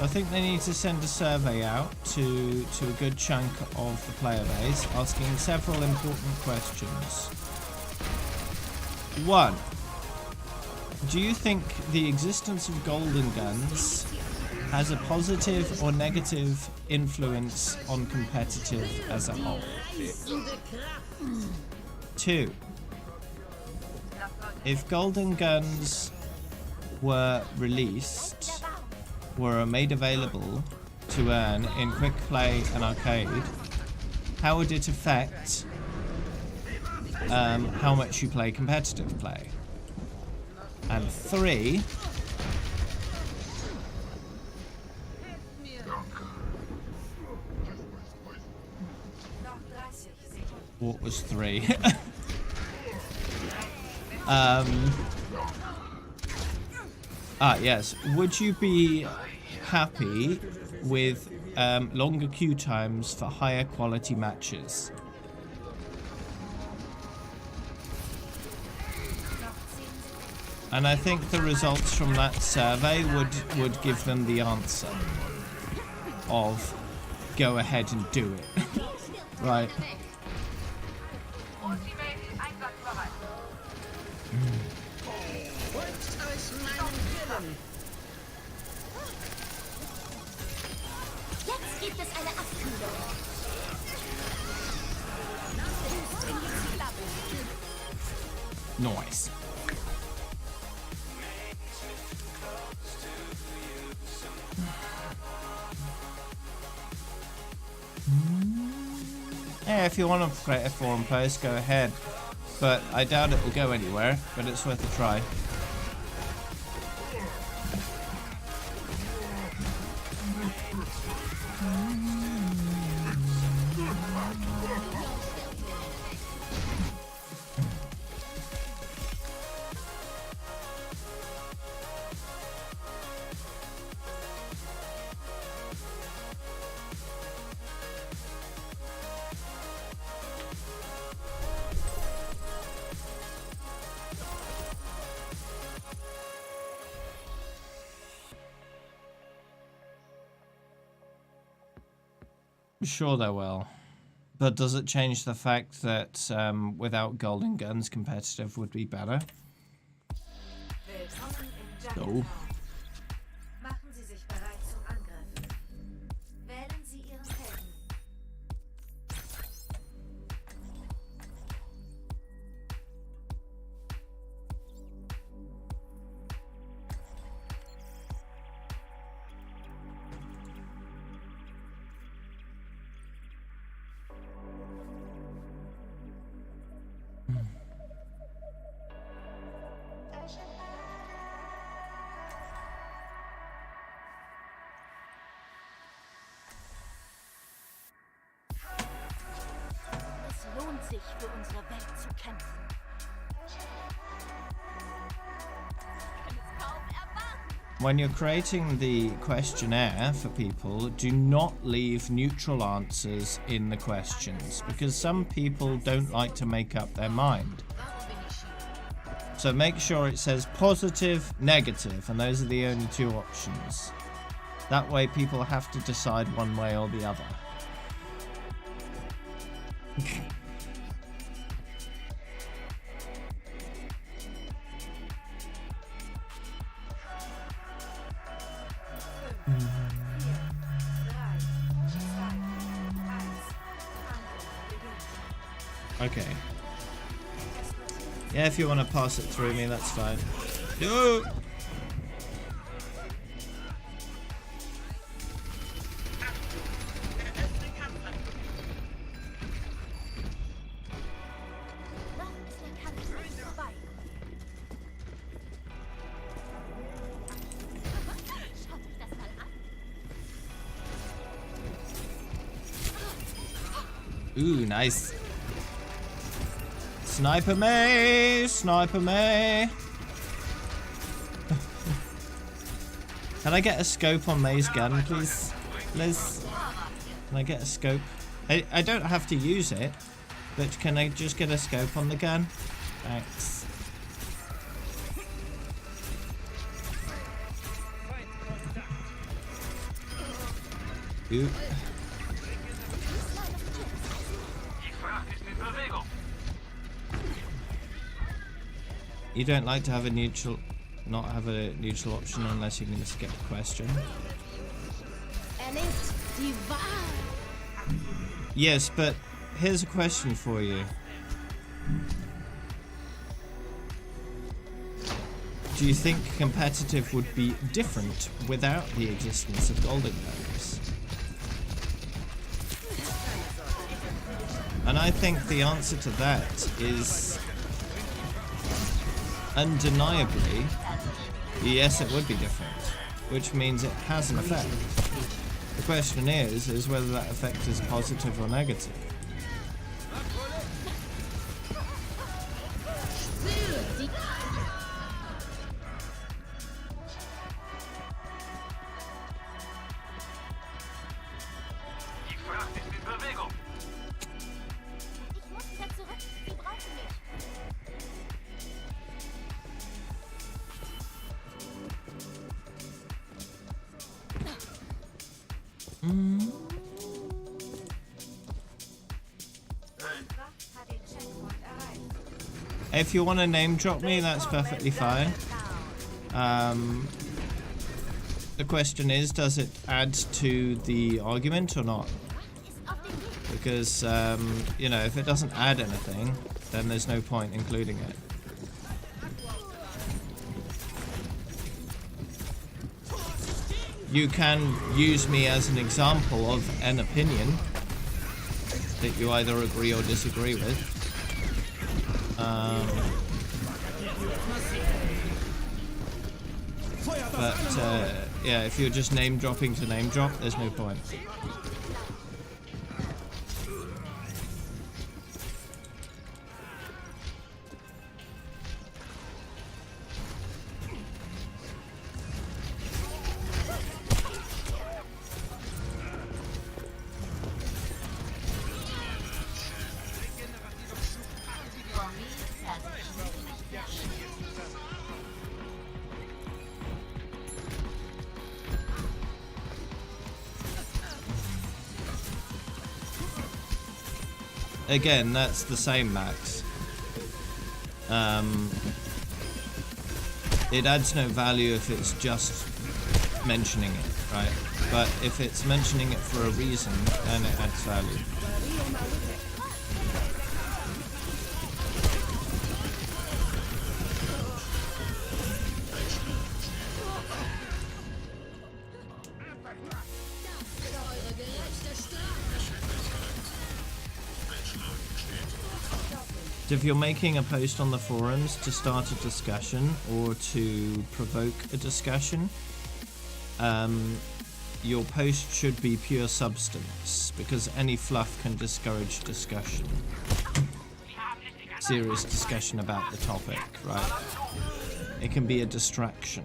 I think they need to send a survey out to a good chunk of the player base, asking several important questions. 1. Do you think the existence of golden guns has a positive or negative influence on competitive as a whole? 2. If golden guns were released, were made available to earn in quick play and arcade, how would it affect how much you play competitive play? And 3, what was 3? Yes. Would you be happy with longer queue times for higher quality matches? And I think the results from that survey would give them the answer of go ahead and do it. Right. Folgt euch meinem Willen. Jetzt gibt es eine Abkühlung. Nice. Yeah, if you want to create a forum post, go ahead. But I doubt it will go anywhere, but it's worth a try. Sure they will. But does it change the fact that without golden guns competitive would be better? No. Machen Sie sich bereit zum Angriff. Wählen Sie Ihren Helden. Es lohnt sich, für unsere Welt zu kämpfen. When you're creating the questionnaire for people, do not leave neutral answers in the questions, because some people don't like to make up their mind. So make sure it says positive, negative, and those are the only two options. That way people have to decide one way or the other. Okay. Yeah, if you want to pass it through me, that's fine. No! Ooh, nice. Sniper me! Sniper me! Can I get a scope on May's gun, please? Liz? Can I get a scope? I don't have to use it, but can I just get a scope on the gun? Thanks. Ooh. You don't like to have a neutral, not have a neutral option unless you're going to skip the question. Yes, but here's a question for you. Do you think competitive would be different without the existence of golden guns? And I think the answer to that is undeniably, yes, it would be different, which means it has an effect. The question is whether that effect is positive or negative. If you want to name drop me, that's perfectly fine. The question is, does it add to the argument or not? Because, you know, if it doesn't add anything, then there's no point including it. You can use me as an example of an opinion that you either agree or disagree with. Yeah, if you're just name dropping to name drop, there's no point. Again, that's the same, Max. It adds no value if it's just mentioning it, right? But if it's mentioning it for a reason, then it adds value. If you're making a post on the forums to start a discussion or to provoke a discussion, your post should be pure substance, because any fluff can discourage discussion. Serious discussion about the topic, right? It can be a distraction.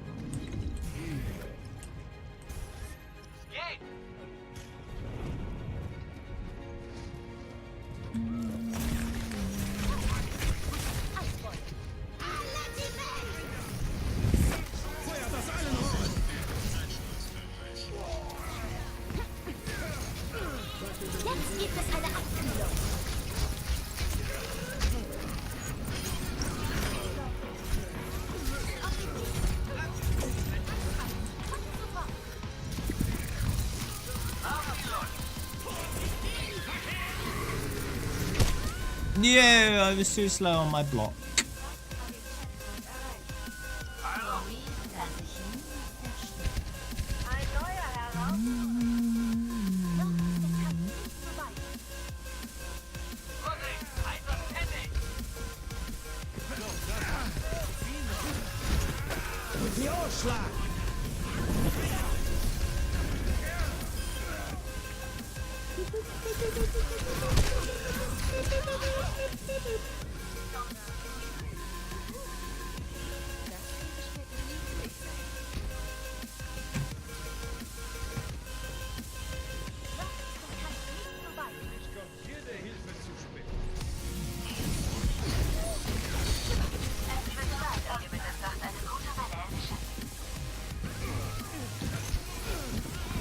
Yeah, I was too slow on my block.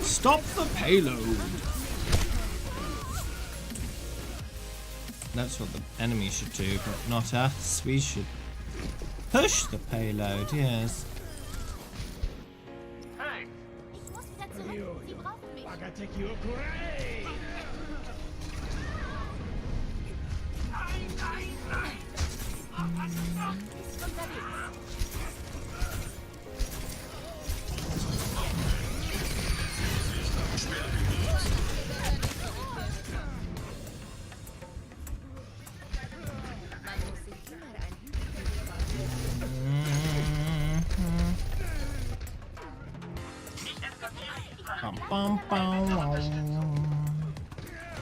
Stop the payload! That's what the enemy should do, but not us. We should push the payload, yes. Hey!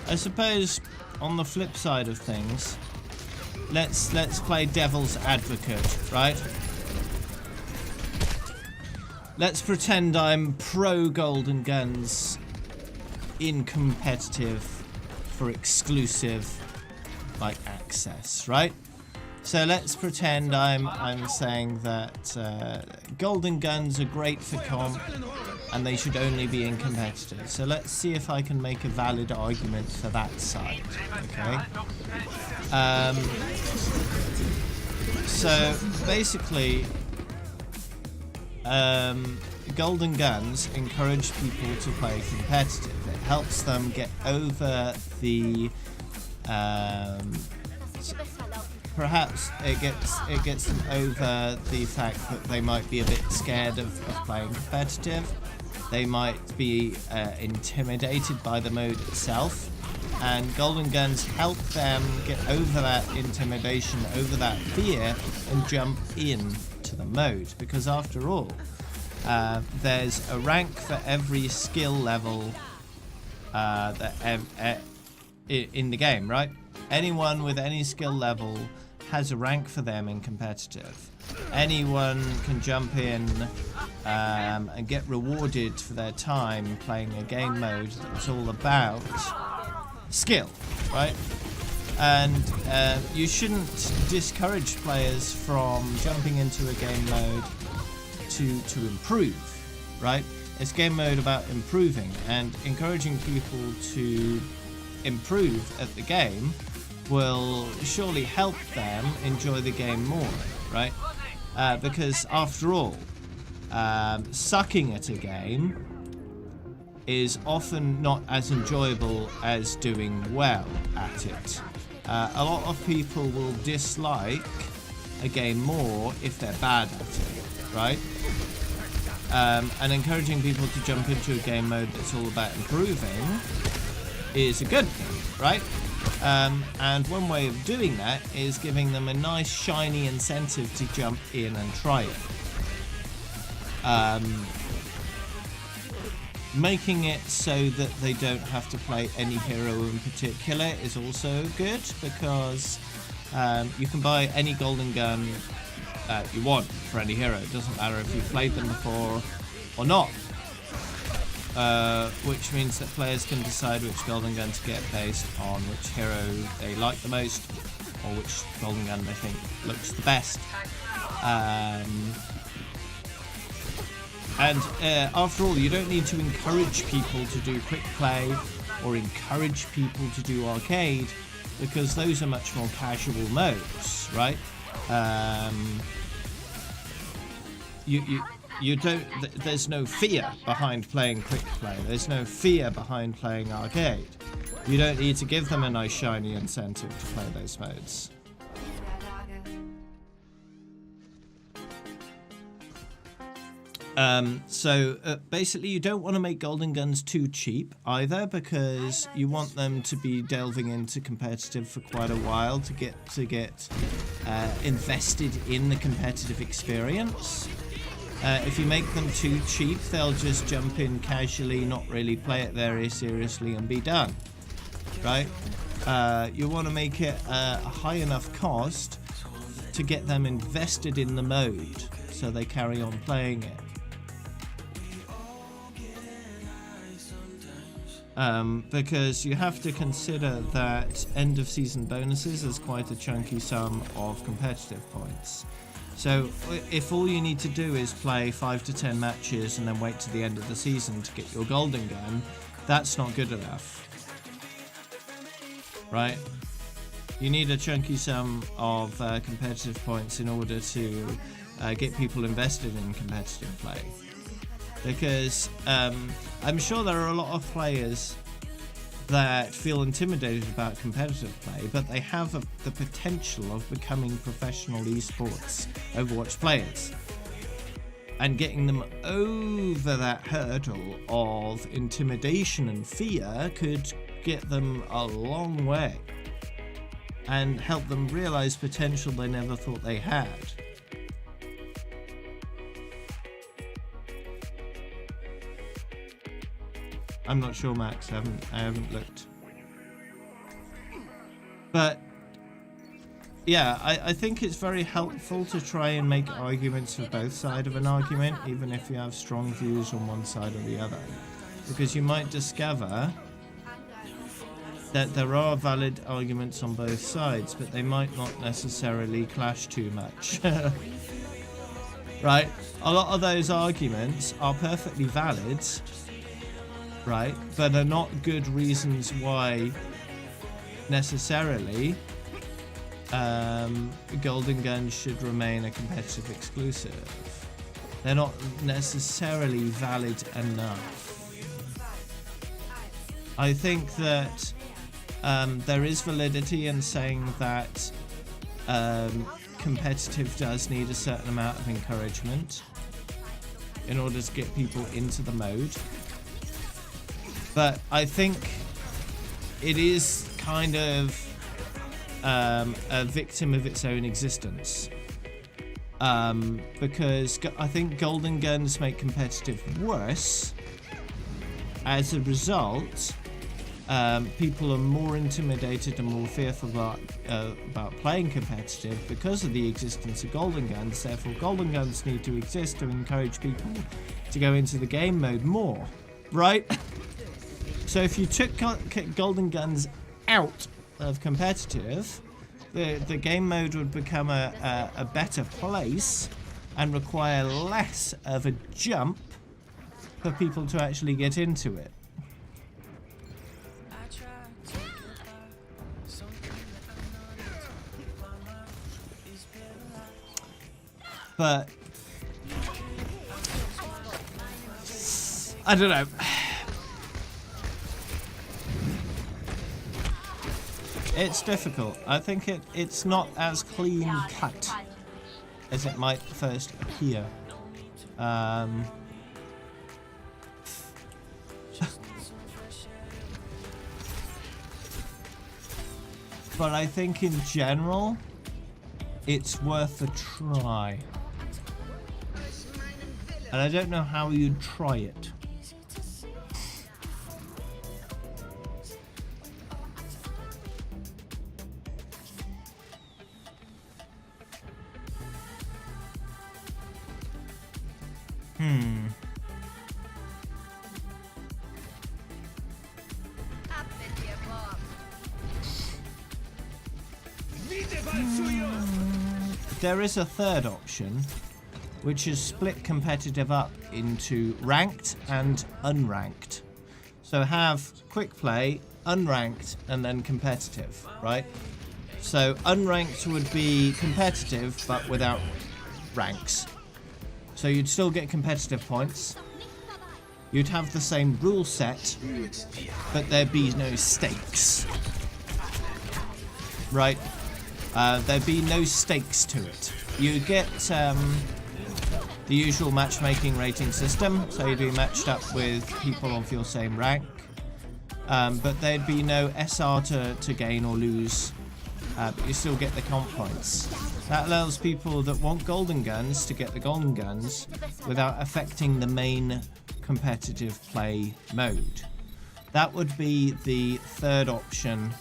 I suppose on the flip side of things, let's play devil's advocate, right? Let's pretend I'm pro golden guns in competitive for exclusive like access, right? So let's pretend I'm saying that golden guns are great for comp, and they should only be in competitive. So let's see if I can make a valid argument for that side. Okay. So basically, Golden Guns encourage people to play competitive. It helps them get over the perhaps it gets them over the fact that they might be a bit scared of playing competitive. They might be intimidated by the mode itself, and Golden Guns help them get over that intimidation, over that fear, and jump in to the mode. Because after all, there's a rank for every skill level in the game, right? Anyone with any skill level has a rank for them in competitive. Anyone can jump in and get rewarded for their time playing a game mode that's all about skill, right? And you shouldn't discourage players from jumping into a game mode to improve, right? It's game mode about improving, and encouraging people to improve at the game will surely help them enjoy the game more, right? Because after all, sucking at a game is often not as enjoyable as doing well at it. A lot of people will dislike a game more if they're bad at it, right? And encouraging people to jump into a game mode that's all about improving is a good thing, right? And one way of doing that is giving them a nice shiny incentive to jump in and try it. Making it so that they don't have to play any hero in particular is also good, because you can buy any golden gun you want for any hero. It doesn't matter if you've played them before or not. Which means that players can decide which golden gun to get based on which hero they like the most, or which golden gun they think looks the best. And after all, you don't need to encourage people to do quick play or encourage people to do arcade, because those are much more casual modes, right? You don't. There's no fear behind playing quick play. There's no fear behind playing arcade. You don't need to give them a nice shiny incentive to play those modes. Basically, you don't want to make golden guns too cheap either, because you want them to be delving into competitive for quite a while to get invested in the competitive experience. If you make them too cheap, they'll just jump in casually, not really play it very seriously, and be done, right? You want to make it a high enough cost to get them invested in the mode, so they carry on playing it. Because you have to consider that end of season bonuses is quite a chunky sum of competitive points. So if all you need to do is play 5 to 10 matches and then wait to the end of the season to get your golden gun, that's not good enough, right? You need a chunky sum of competitive points in order to get people invested in competitive play. Because I'm sure there are a lot of players that feel intimidated about competitive play, but they have the potential of becoming professional esports Overwatch players. And getting them over that hurdle of intimidation and fear could get them a long way and help them realize potential they never thought they had. I'm not sure, Max. I haven't looked. But yeah, I think it's very helpful to try and make arguments for both sides of an argument, even if you have strong views on one side or the other, because you might discover that there are valid arguments on both sides, but they might not necessarily clash too much. right? A lot of those arguments are perfectly valid, right? But are not good reasons why necessarily Golden Guns should remain a competitive exclusive. They're not necessarily valid enough. I think that there is validity in saying that competitive does need a certain amount of encouragement in order to get people into the mode. But I think it is kind of a victim of its own existence. Because I think Golden Guns make competitive worse. As a result, people are more intimidated and more fearful about playing competitive because of the existence of Golden Guns. Therefore, Golden Guns need to exist to encourage people to go into the game mode more, right? So if you took Golden Guns out of competitive, the game mode would become a better place and require less of a jump for people to actually get into it. But I don't know. It's difficult. I think it's not as clean cut as it might first appear. But I think in general, it's worth a try. And I don't know how you'd try it. There is a third option, which is split competitive up into ranked and unranked. So have quick play, unranked, and then competitive, right? So unranked would be competitive, but without ranks. So you'd still get competitive points. You'd have the same rule set, but there'd be no stakes. Right? There'd be no stakes to it. You'd get the usual matchmaking rating system, so you'd be matched up with people of your same rank. But there'd be no SR to gain or lose, but you still get the comp points. That allows people that want Golden Guns to get the Golden Guns without affecting the main competitive play mode. That would be the third option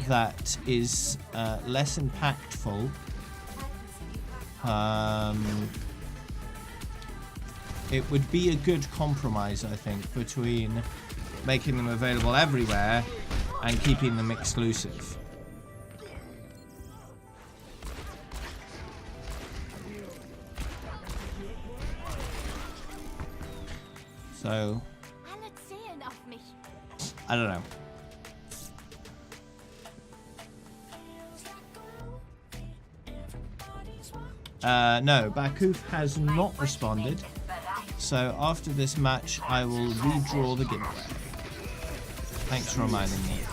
that is less impactful. It would be a good compromise, I think, between making them available everywhere and keeping them exclusive. So, I don't know. No, Bakuf has not responded. So after this match, I will redraw the giveaway. Thanks for reminding me.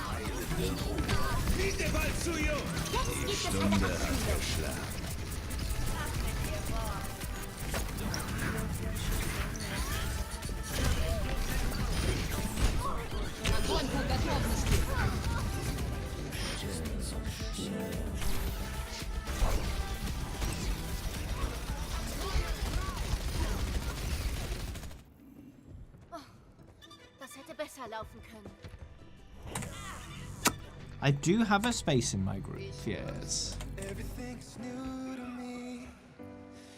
I do have a space in my group, yes. Everything's new to me.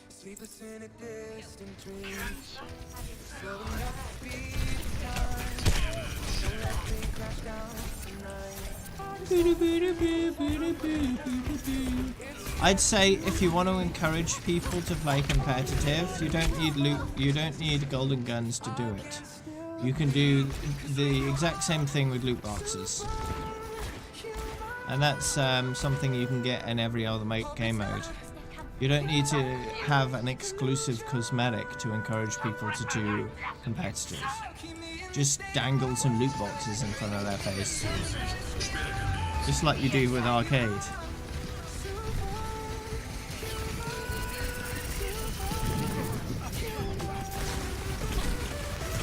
Sleepless in a distant dream. Slowing up the speed of time. Don't let me crash down tonight. It's I'd say if you want to encourage people to play competitive, you don't need loot. You don't need golden guns to do it. You can do the exact same thing with loot boxes, and that's something you can get in every other game mode. You don't need to have an exclusive cosmetic to encourage people to do competitive. Just dangle some loot boxes in front of their face, just like you do with arcade.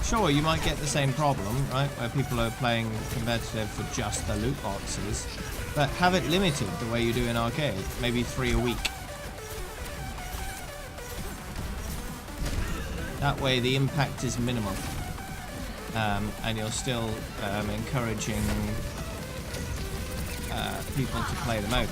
Sure, you might get the same problem, right, where people are playing competitive for just the loot boxes, but have it limited the way you do in arcade, maybe 3 a week. That way the impact is minimal, and you're still encouraging people to play the mode.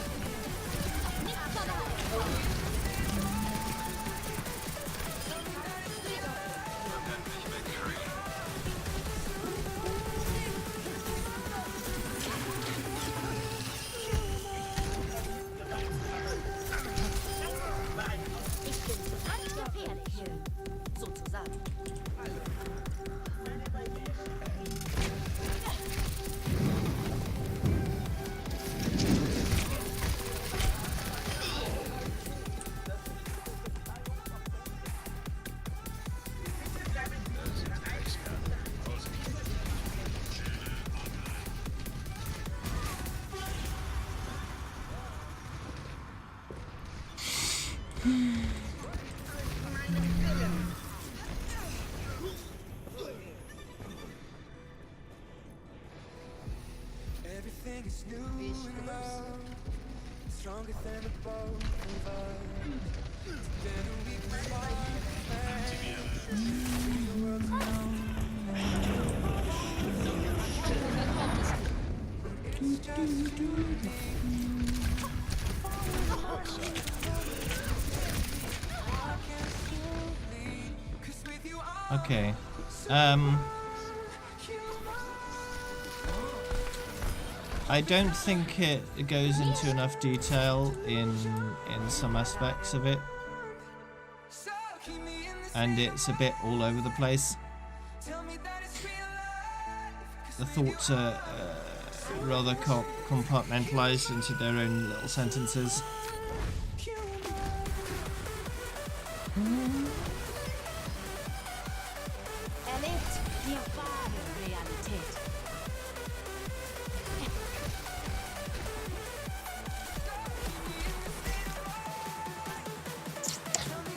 Everything is new and love, stronger than the both of us. Together we can fly, the world's known. It's just you and me. Okay. I don't think it goes into enough detail in some aspects of it, and it's a bit all over the place. The thoughts are rather compartmentalized into their own little sentences.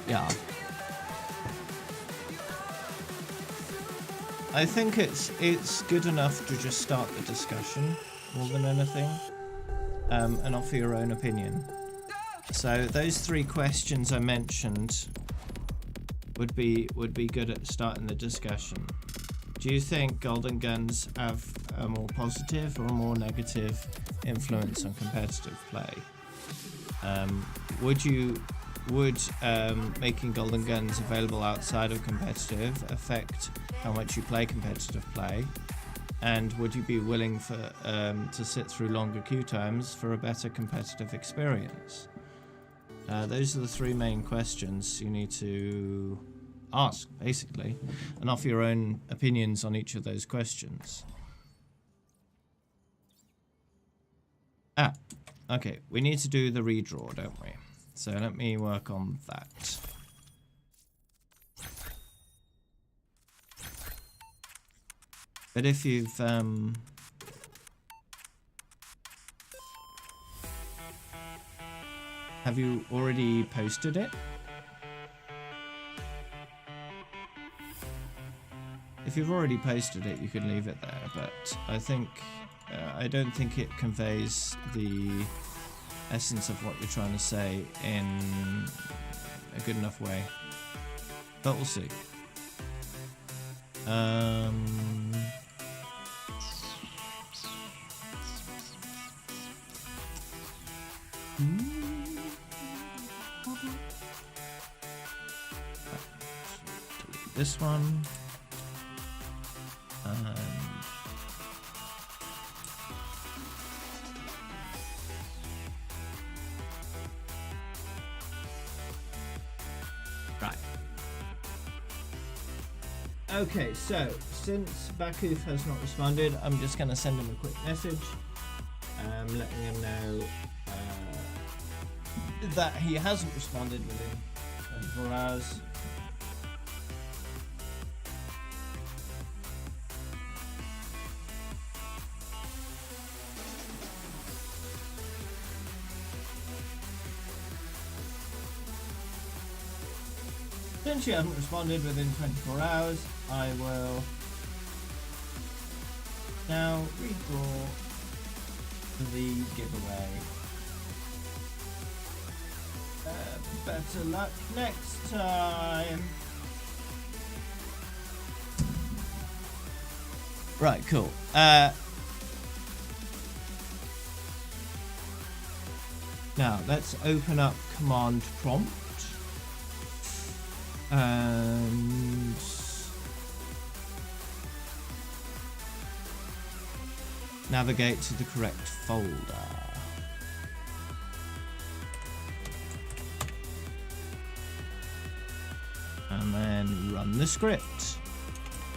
Yeah. I think it's good enough to just start the discussion more than anything, and offer your own opinion. So those 3 questions I mentioned would be good at starting the discussion. Do you think golden guns have a more positive or a more negative influence on competitive play? Would making golden guns available outside of competitive affect how much you play competitive play? And would you be willing to sit through longer queue times for a better competitive experience? Those are the 3 main questions you need to ask, basically, and offer your own opinions on each of those questions. Okay, we need to do the redraw, don't we? So let me work on that. But if you've have you already posted it? If you've already posted it, you can leave it there, but I think I don't think it conveys the essence of what you're trying to say in a good enough way, but we'll see. Delete this one. Okay, so since Bakuf has not responded, I'm just going to send him a quick message, letting him know that he hasn't responded within 24 hours. Since you haven't responded within 24 hours, I will now redraw the giveaway. Better luck next time. Right, cool. Now let's open up command prompt. And navigate to the correct folder. And then run the script.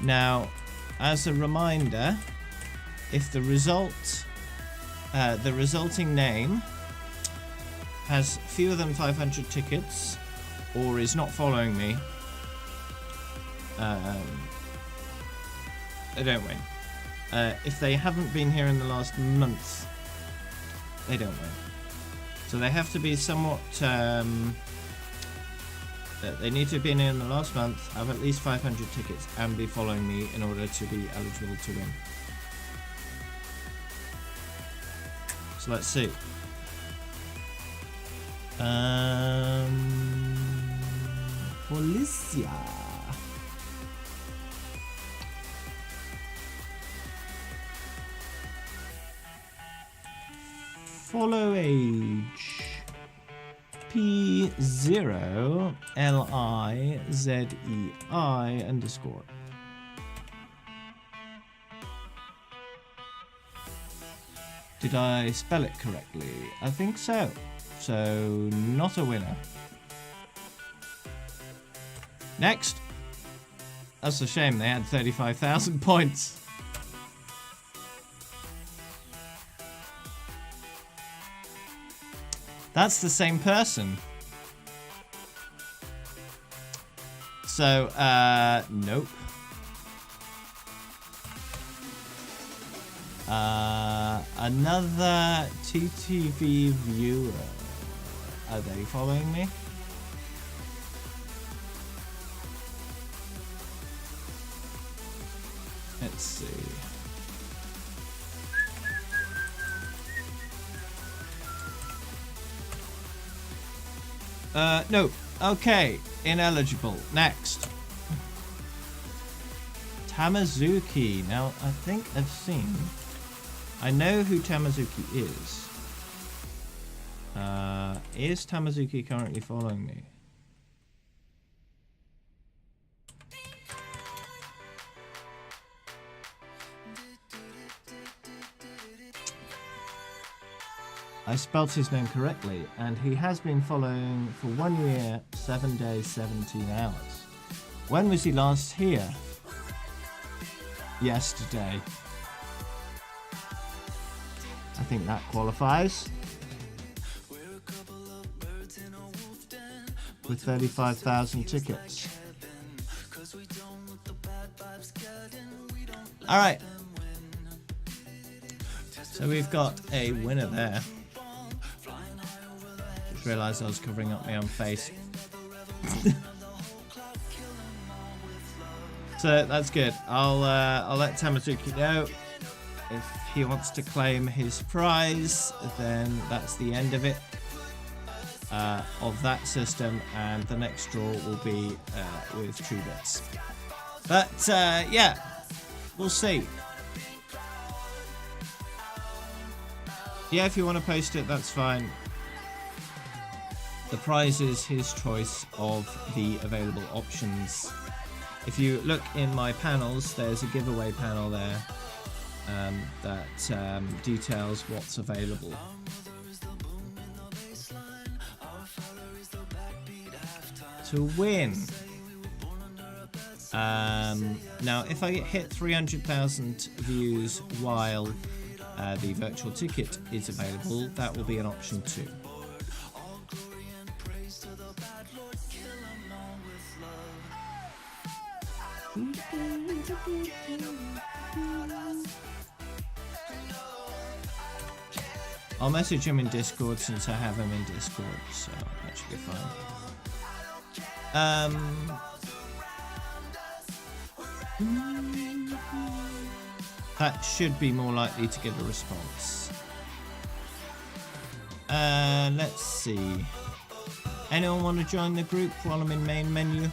Now, as a reminder, if the resulting name has fewer than 500 tickets, or is not following me, they don't win. If they haven't been here in the last month, they don't win. So they have to be somewhat, they need to have been here in the last month, have at least 500 tickets, and be following me in order to be eligible to win. So let's see. Policia. Follow age P0LIZEI_. Did I spell it correctly? I think so. So, not a winner. Next. That's a shame, they had 35,000 points. That's the same person. So, nope. Another TTV viewer. Are they following me? Let's see. No. Okay. Ineligible. Next. Tamazuki. Now, I think I've seen... I know who Tamazuki is. Is Tamazuki currently following me? I spelt his name correctly, and he has been following for 1 year, 7 days, 17 hours. When was he last here? Yesterday. I think that qualifies. With 35,000 tickets. Alright. So we've got a winner there. Just realised I was covering up my own face. So that's good. I'll let Tamazuki know. If he wants to claim his prize, then that's the end of it. Of that system, and the next draw will be with True Bits. But yeah, we'll see. Yeah, if you want to post it, that's fine. The prize is his choice of the available options. If you look in my panels, there's a giveaway panel there that details what's available. To win. Now, if I hit 300,000 views while the virtual ticket is available, that will be an option too. I'll message him in Discord since I have him in Discord, so that should be fine. That should be more likely to get a response. Let's see. Anyone want to join the group while I'm in main menu?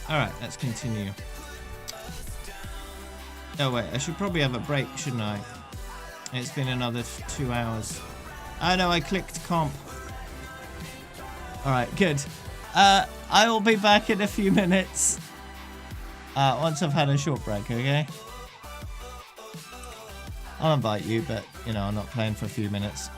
Alright, let's continue. Oh wait, I should probably have a break, shouldn't I? It's been another 2 hours. Oh no, I clicked comp. Alright, good. I will be back in a few minutes. Once I've had a short break, okay? I'll invite you, but, you know, I'm not playing for a few minutes.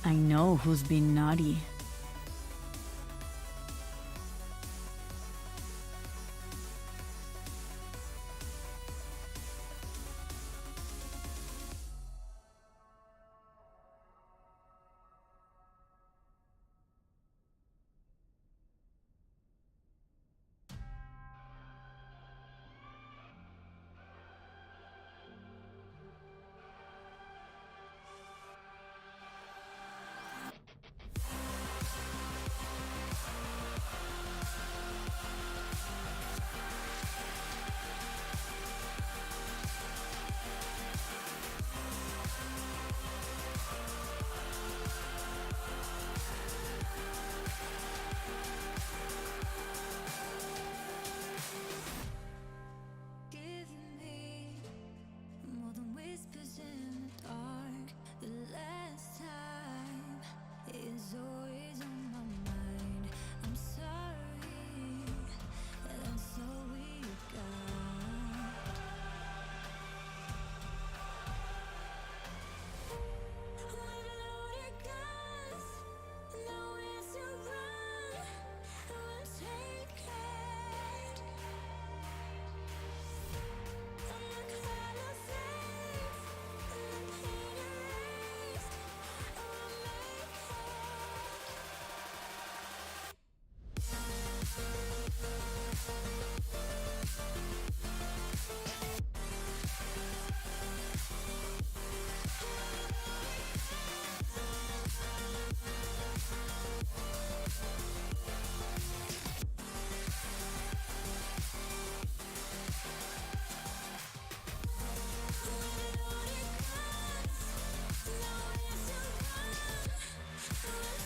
I know who's been naughty.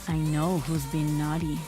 I know who's been naughty.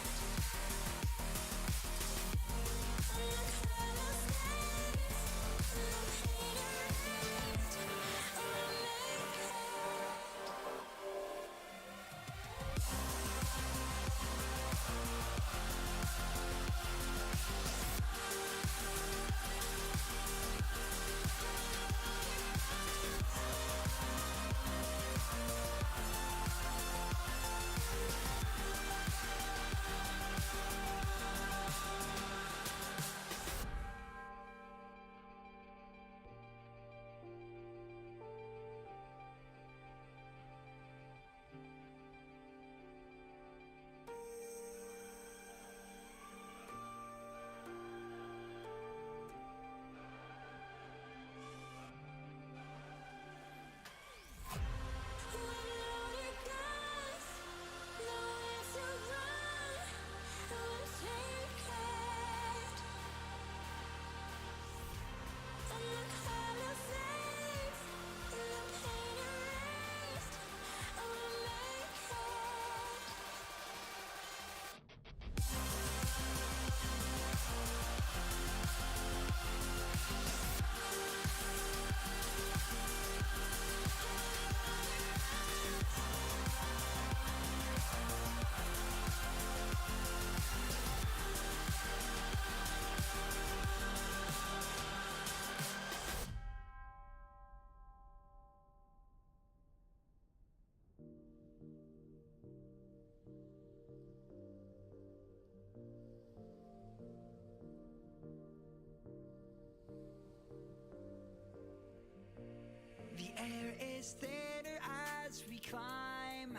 The air is thinner as we climb.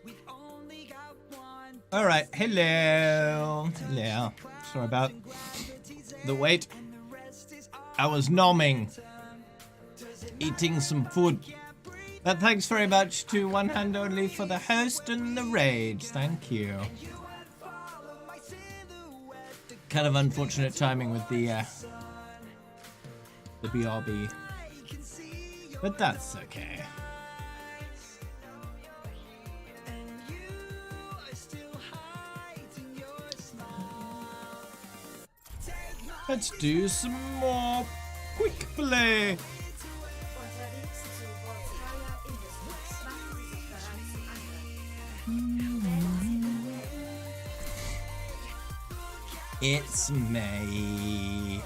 We've only got one. All right, hello. Yeah, sorry about the wait. I was nomming, eating some food. But thanks very much to One Hand Only for the host and the raid. Thank you. Kind of unfortunate timing with the BRB. But that's okay. Let's do some more quick play. It's May.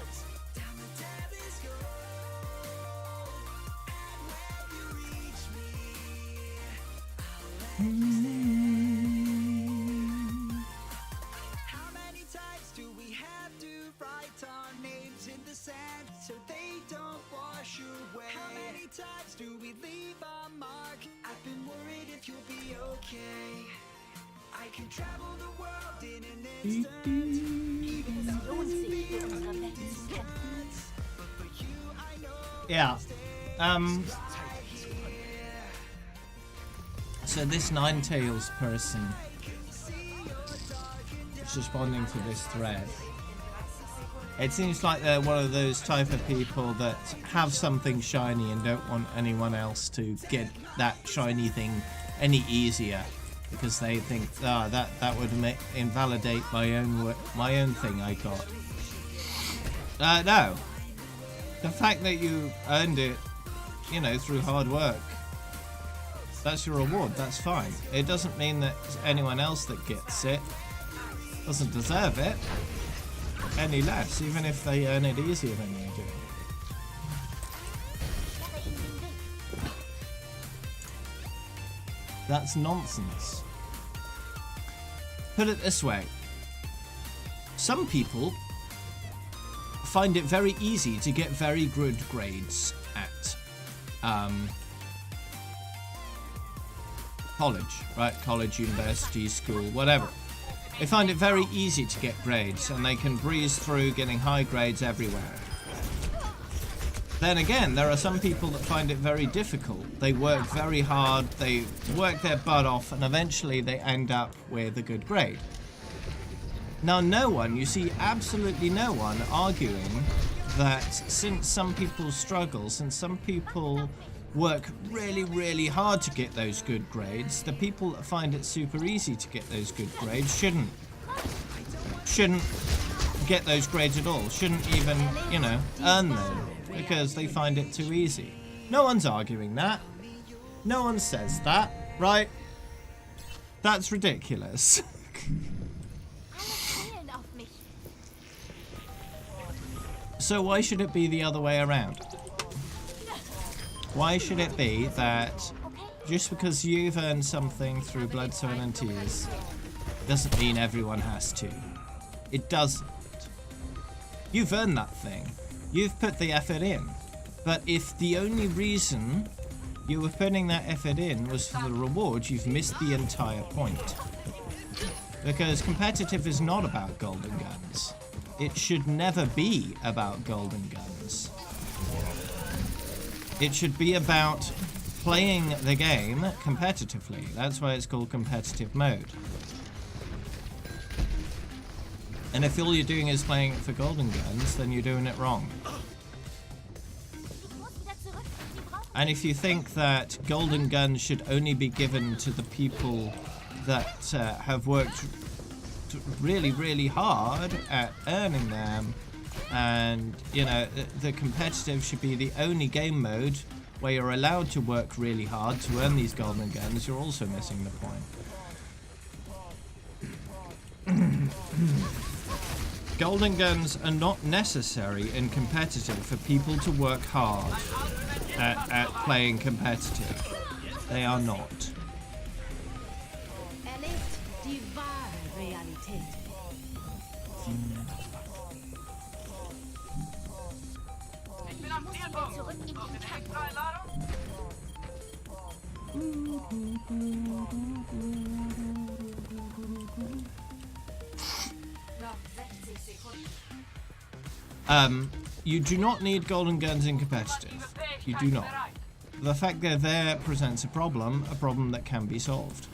our mark. I've been worried if you'll be okay. I can travel the world in an instant. Even though it's but for you, I know. Yeah. So this Ninetales person is responding to this thread. It seems like they're one of those type of people that have something shiny and don't want anyone else to get that shiny thing any easier, because they think, that would invalidate my own thing I got. No. The fact that you earned it, you know, through hard work, that's your reward, that's fine. It doesn't mean that anyone else that gets it doesn't deserve it any less, even if they earn it easier than you do. That's nonsense. Put it this way. Some people find it very easy to get very good grades at college, right? College, university, school, whatever. They find it very easy to get grades, and they can breeze through getting high grades everywhere. Then again, there are some people that find it very difficult. They work very hard, they work their butt off, and eventually they end up with a good grade. Now, no one, you see absolutely no one arguing that since some people struggle, since some people work really, really hard to get those good grades, the people that find it super easy to get those good grades shouldn't get those grades at all, shouldn't even, you know, earn them, because they find it too easy. No one's arguing that. No one says that, right? That's ridiculous. So why should it be the other way around? Why should it be that just because you've earned something through blood, sweat and tears doesn't mean everyone has to? It doesn't. You've earned that thing. You've put the effort in. But if the only reason you were putting that effort in was for the reward, you've missed the entire point. Because competitive is not about golden guns. It should never be about golden guns. It should be about playing the game competitively. That's why it's called competitive mode. And if all you're doing is playing it for golden guns, then you're doing it wrong. And if you think that golden guns should only be given to the people that have worked really, really hard at earning them, and, you know, the competitive should be the only game mode where you're allowed to work really hard to earn these golden guns, you're also missing the point. Golden guns are not necessary in competitive for people to work hard at playing competitive. They are not. You do not need golden guns in competitive. You do not. The fact they're there presents a problem that can be solved.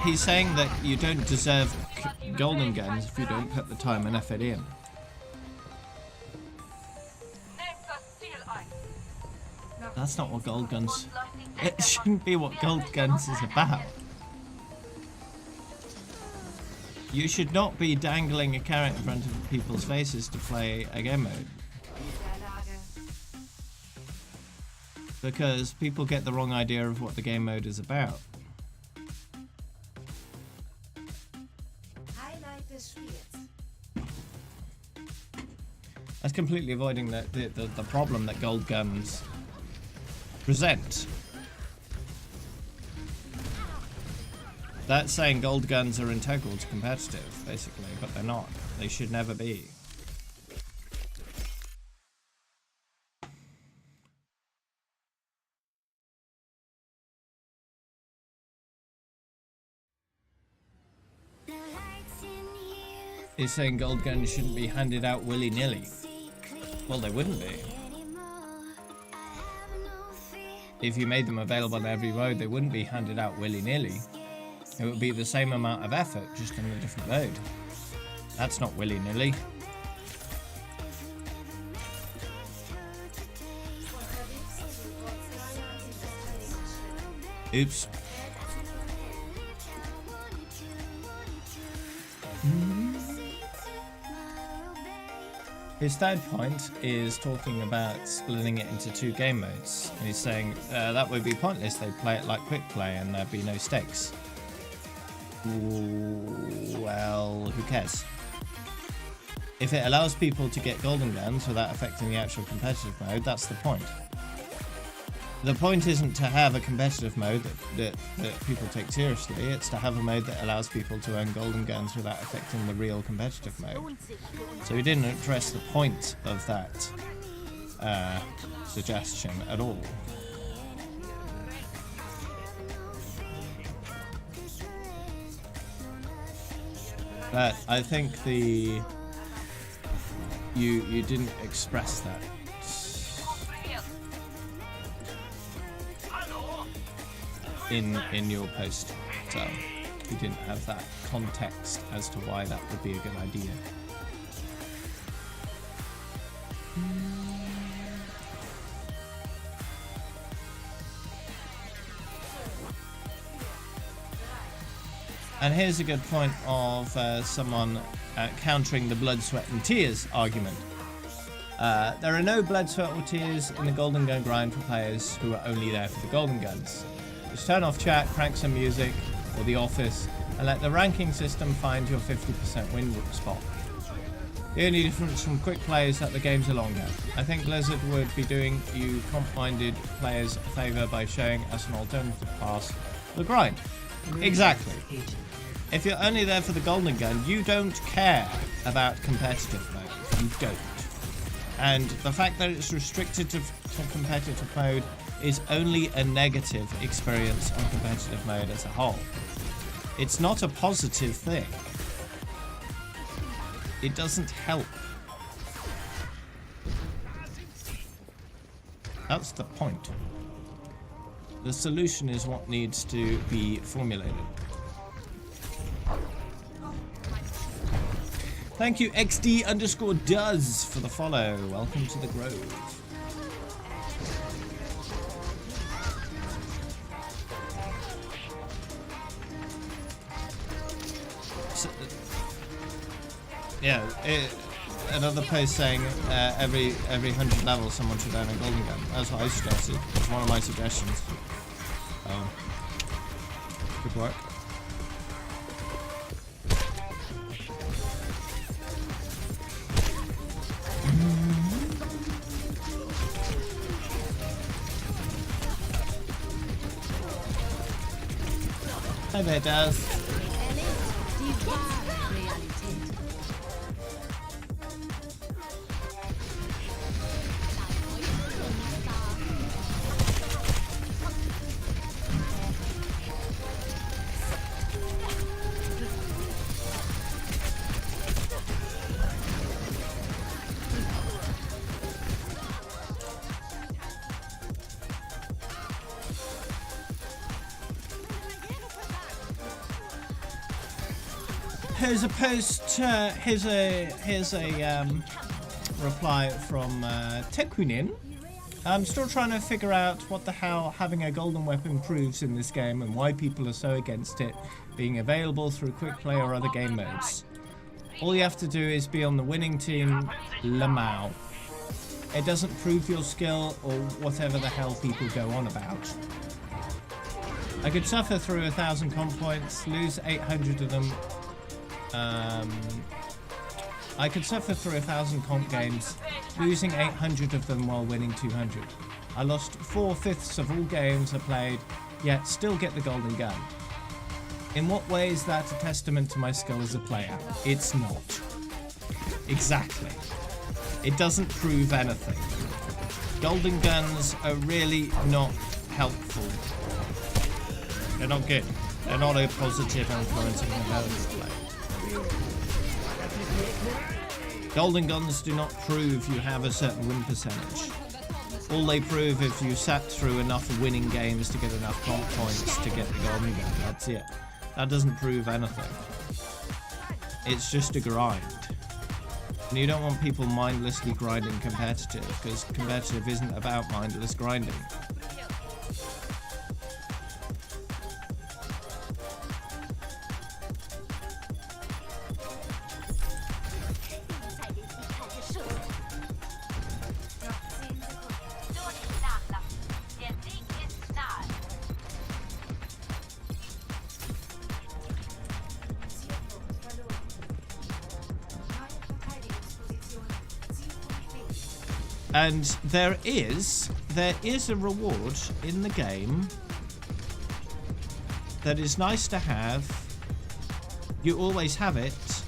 He's saying that you don't deserve golden guns if you don't put the time and effort in. That's not what gold guns... It shouldn't be what gold guns is about. You should not be dangling a carrot in front of people's faces to play a game mode. because people get the wrong idea of what the game mode is about. Highlight des Spiels. That's completely avoiding the problem that gold guns present. That's saying gold guns are integral to competitive, basically, but they're not. They should never be. He's saying gold guns shouldn't be handed out willy-nilly. Well, they wouldn't be. If you made them available on every road, they wouldn't be handed out willy-nilly. It would be the same amount of effort, just in a different mode. That's not willy-nilly. Oops. His third point is talking about splitting it into 2 game modes. And he's saying that would be pointless. They'd play it like quick play and there'd be no stakes. Ooh, well, who cares? If it allows people to get golden guns without affecting the actual competitive mode, that's the point. The point isn't to have a competitive mode that people take seriously, it's to have a mode that allows people to earn golden guns without affecting the real competitive mode. So he didn't address the point of that suggestion at all. But I think you didn't express that. In your post, so you didn't have that context as to why that would be a good idea. And here's a good point of someone countering the blood, sweat and tears argument. There are no blood, sweat or tears in the golden gun grind for players who are only there for the golden guns. Just turn off chat, crank some music or The Office, and let the ranking system find your 50% win spot. The only difference from quick play is that the games are longer. I think Blizzard would be doing you comp-minded players a favour by showing us an alternative pass for the grind. Exactly. If you're only there for the golden gun, you don't care about competitive mode. You don't. And the fact that it's restricted to competitive mode is only a negative experience on competitive mode as a whole. It's not a positive thing. It doesn't help. That's the point. The solution is what needs to be formulated. Thank you XD_does for the follow. Welcome to the Grove. Yeah, another post saying every 100 levels someone should earn a golden gun. That's what I suggested. It's one of my suggestions. Good work. Hi there, Daz. Here's a post. Here's a reply from Tekunin. I'm still trying to figure out what the hell having a golden weapon proves in this game and why people are so against it being available through quick play or other game modes. All you have to do is be on the winning team, Lamau. It doesn't prove your skill or whatever the hell people go on about. I could suffer through 1,000 comp points, lose 800 of them. I could suffer through 1,000 comp games, losing 800 of them while winning 200. I lost 4/5 of all games I played, yet still get the golden gun. In what way is that a testament to my skill as a player? It's not. Exactly. It doesn't prove anything. Golden guns are really not helpful. They're not good. They're not a positive influence on the competitive play. Golden guns do not prove you have a certain win percentage. All they prove if you sat through enough winning games to get enough comp points to get the golden gun. That's it. That doesn't prove anything. It's just a grind. And you don't want people mindlessly grinding competitive, because competitive isn't about mindless grinding. And there is a reward in the game that is nice to have. You always have it.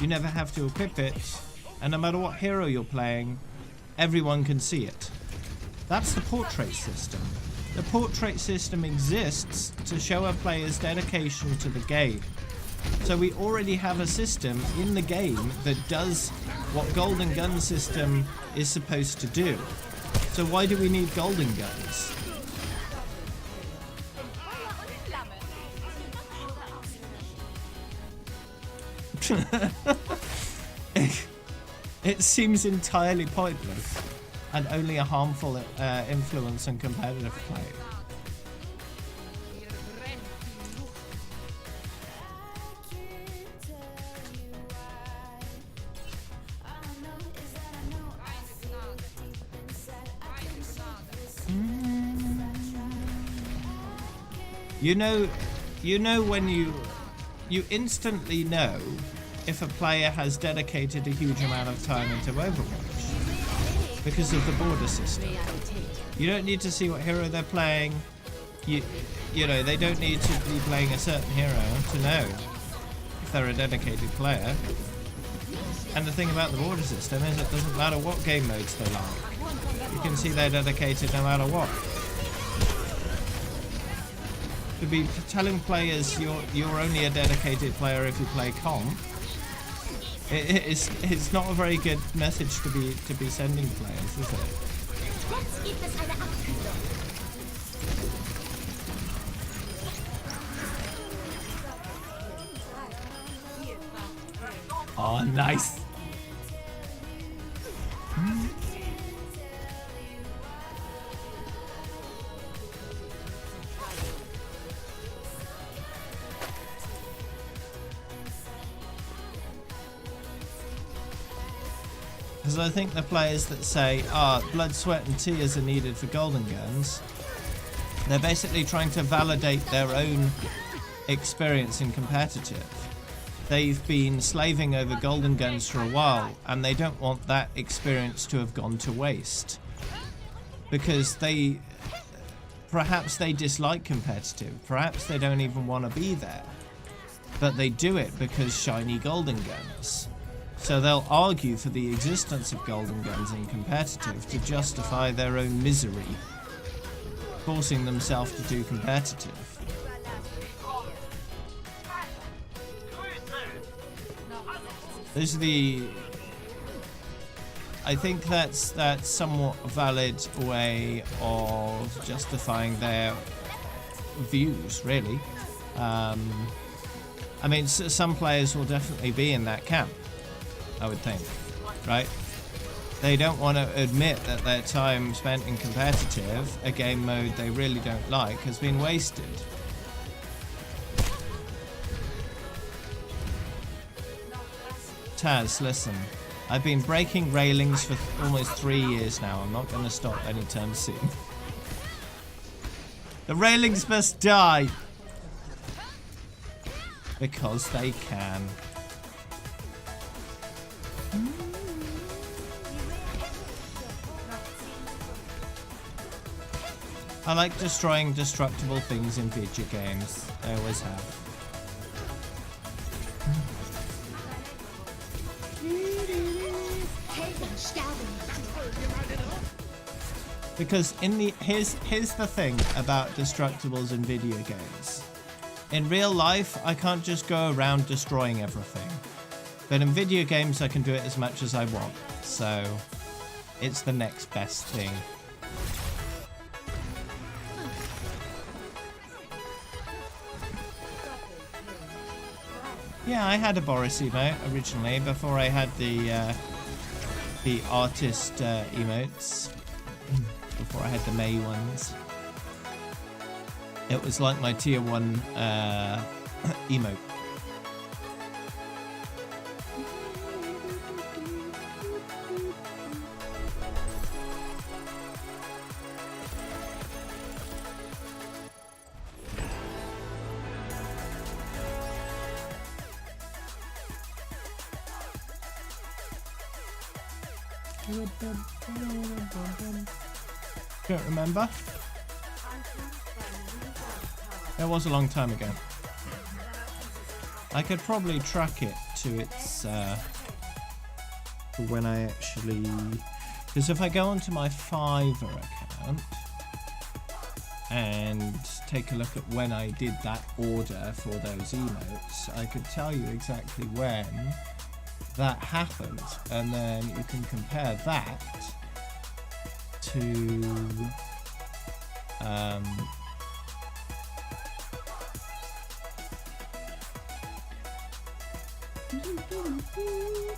You never have to equip it. And no matter what hero you're playing, everyone can see it. That's the portrait system. The portrait system exists to show a player's dedication to the game. So we already have a system in the game that does what Golden Gun system is supposed to do. So why do we need Golden Guns? It seems entirely pointless and only a harmful influence on competitive play. You know when you instantly know if a player has dedicated a huge amount of time into Overwatch because of the border system. You don't need to see what hero they're playing. You know, they don't need to be playing a certain hero to know if they're a dedicated player. And the thing about the border system is it doesn't matter what game modes they like. You can see they're dedicated no matter what. To be telling players you're only a dedicated player if you play comp, it's not a very good message to be sending players, is it? Oh, nice. Because I think the players that say, blood, sweat and tears are needed for golden guns, they're basically trying to validate their own experience in competitive. They've been slaving over golden guns for a while, and they don't want that experience to have gone to waste. Because perhaps they dislike competitive, perhaps they don't even want to be there. But they do it because shiny golden guns. So they'll argue for the existence of golden guns in competitive to justify their own misery, forcing themselves to do competitive. Those are I think that's somewhat valid way of justifying their views, really. I mean, some players will definitely be in that camp, I would think, right? They don't want to admit that their time spent in competitive, a game mode they really don't like, has been wasted. Taz, listen. I've been breaking railings for almost 3 years now. I'm not going to stop anytime soon. The railings must die. Because they can. I like destroying destructible things in video games. I always have. Because here's the thing about destructibles in video games. In real life, I can't just go around destroying everything. But in video games, I can do it as much as I want. So, it's the next best thing. Yeah, I had a Boris emote originally before I had the artist emotes. Before I had the May ones. It was like my tier 1 emote. Don't remember. That was a long time ago. I could probably track it to its when I actually, because if I go onto my Fiverr account and take a look at when I did that order for those emotes, I could tell you exactly when that happened, and then you can compare that to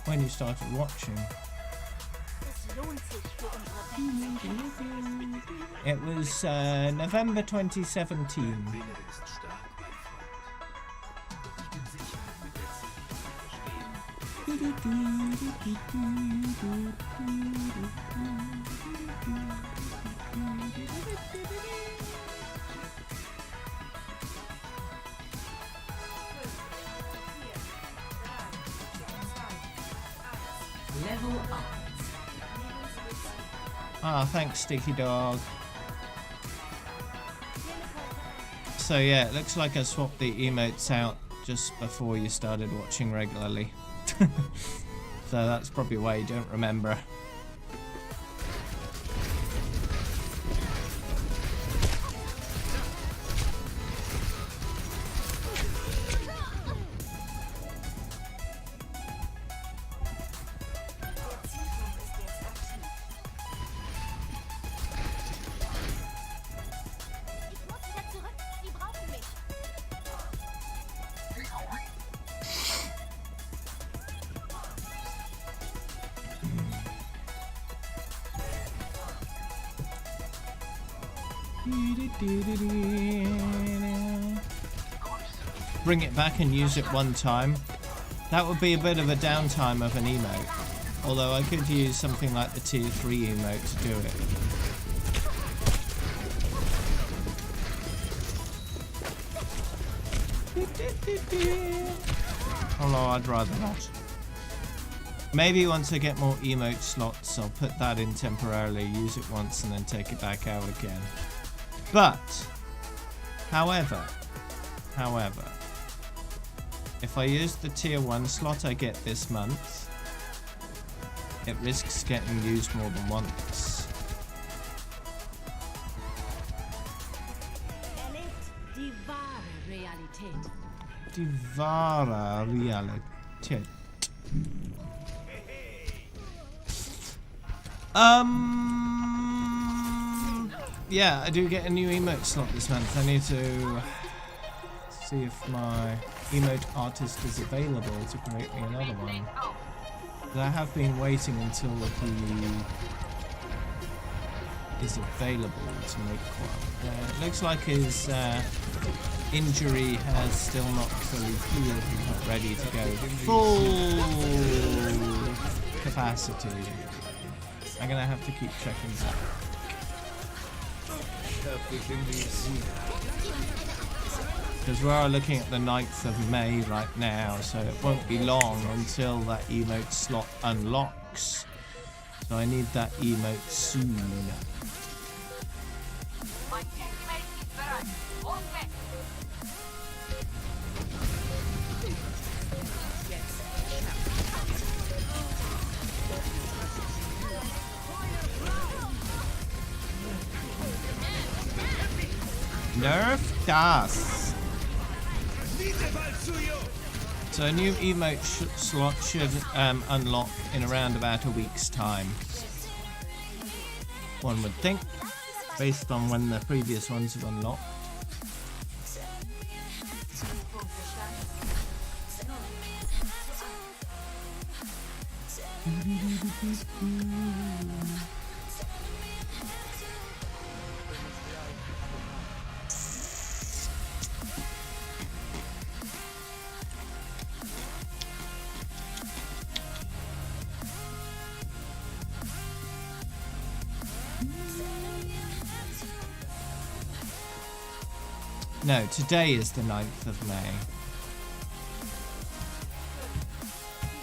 when you started watching. It was November 2017. Level up. Ah, thanks, Sticky Dog. So yeah, it looks like I swapped the emotes out just before you started watching regularly. So that's probably why you don't remember. Bring it back and use it one time. That would be a bit of a downtime of an emote. Although I could use something like the tier 3 emote to do it. Although I'd rather not. Maybe once I get more emote slots, I'll put that in temporarily, use it once and then take it back out again. But, however, if I use the tier 1 slot I get this month, it risks getting used more than once. Die wahre Realität. Die wahre Realität. Yeah, I do get a new emote slot this month. I need to see if my emote artist is available to create me another one. But I have been waiting until he is available to make one. It looks like his injury has still not fully healed. He's not ready to go full capacity. I'm gonna have to keep checking that. Because we are looking at the 9th of May right now, so it won't be long until that emote slot unlocks. So I need that emote soon. Nerf das. So a new emote slot should unlock in around about a week's time. One would think, based on when the previous ones have unlocked. No, today is the 9th of May.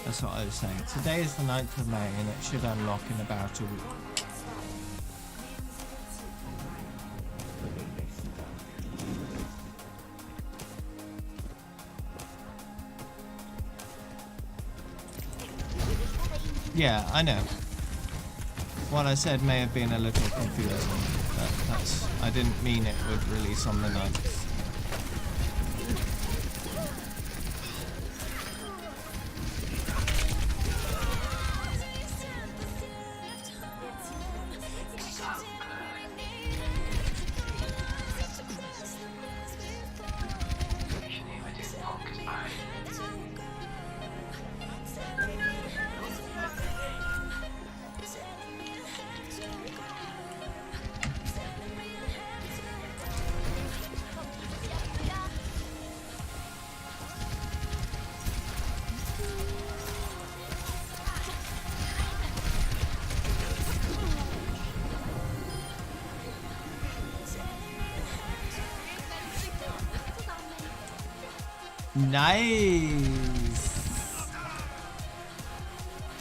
That's what I was saying. Today is the 9th of May and it should unlock in about a week. Yeah, I know. What I said may have been a little confusing, but I didn't mean it would release on the 9th. Nice.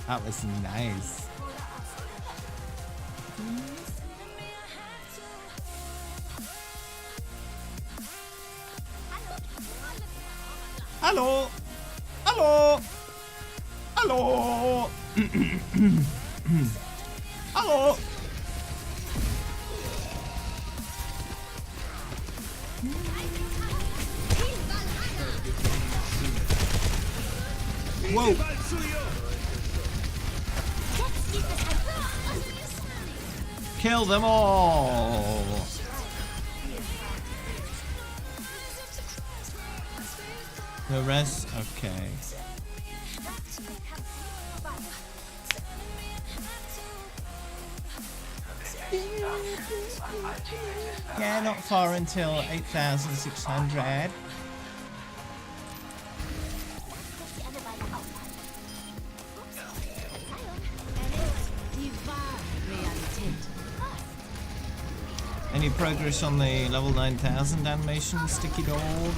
That was nice. Hello. Hello. Hello. Hello. Whoa. Kill them all. The rest, okay. Yeah, not far until 8,600. Any progress on the level 9,000 animation, Sticky Dog?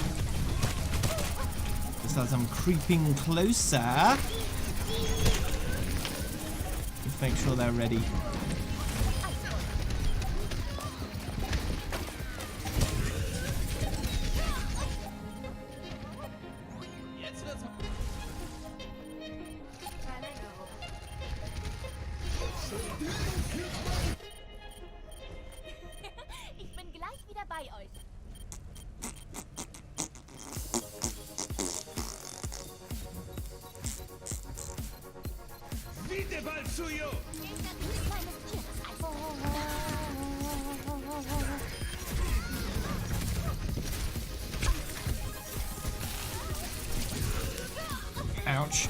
Just as I'm creeping closer. Just make sure they're ready. Ich bin gleich wieder bei euch. Wieder bald zu you! Ouch.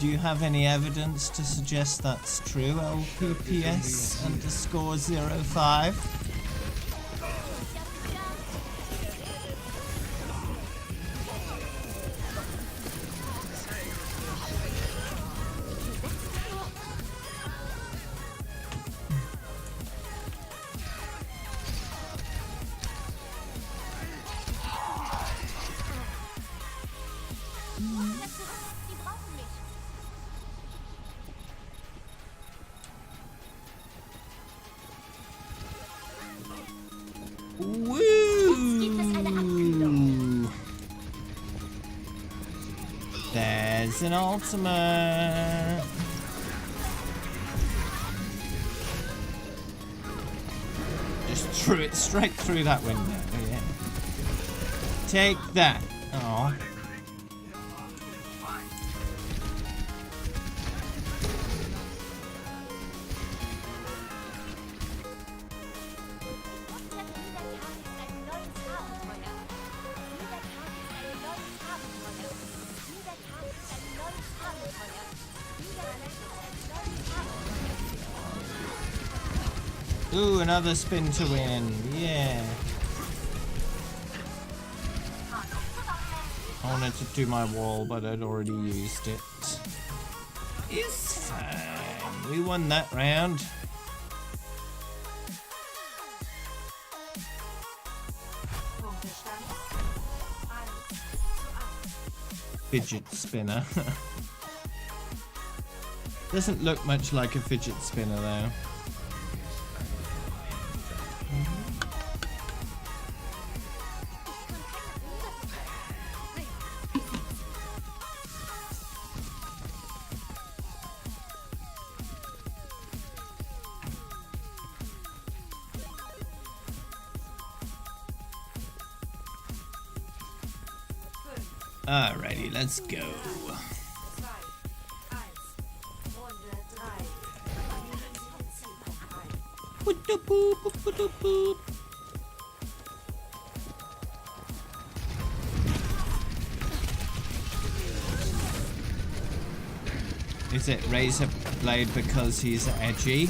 Do you have any evidence to suggest that's true, LPPS_05? Die brauchen mich. Woo! There's an ultimate. Just threw it straight through that window. Oh, yeah. Take that. Oh. Ooh, another spin to win. Yeah. I wanted to do my wall, but I'd already used it. It's fine. We won that round. Fidget spinner. Doesn't look much like a fidget spinner though. Alrighty, let's go. Is it Razor Blade because he's edgy?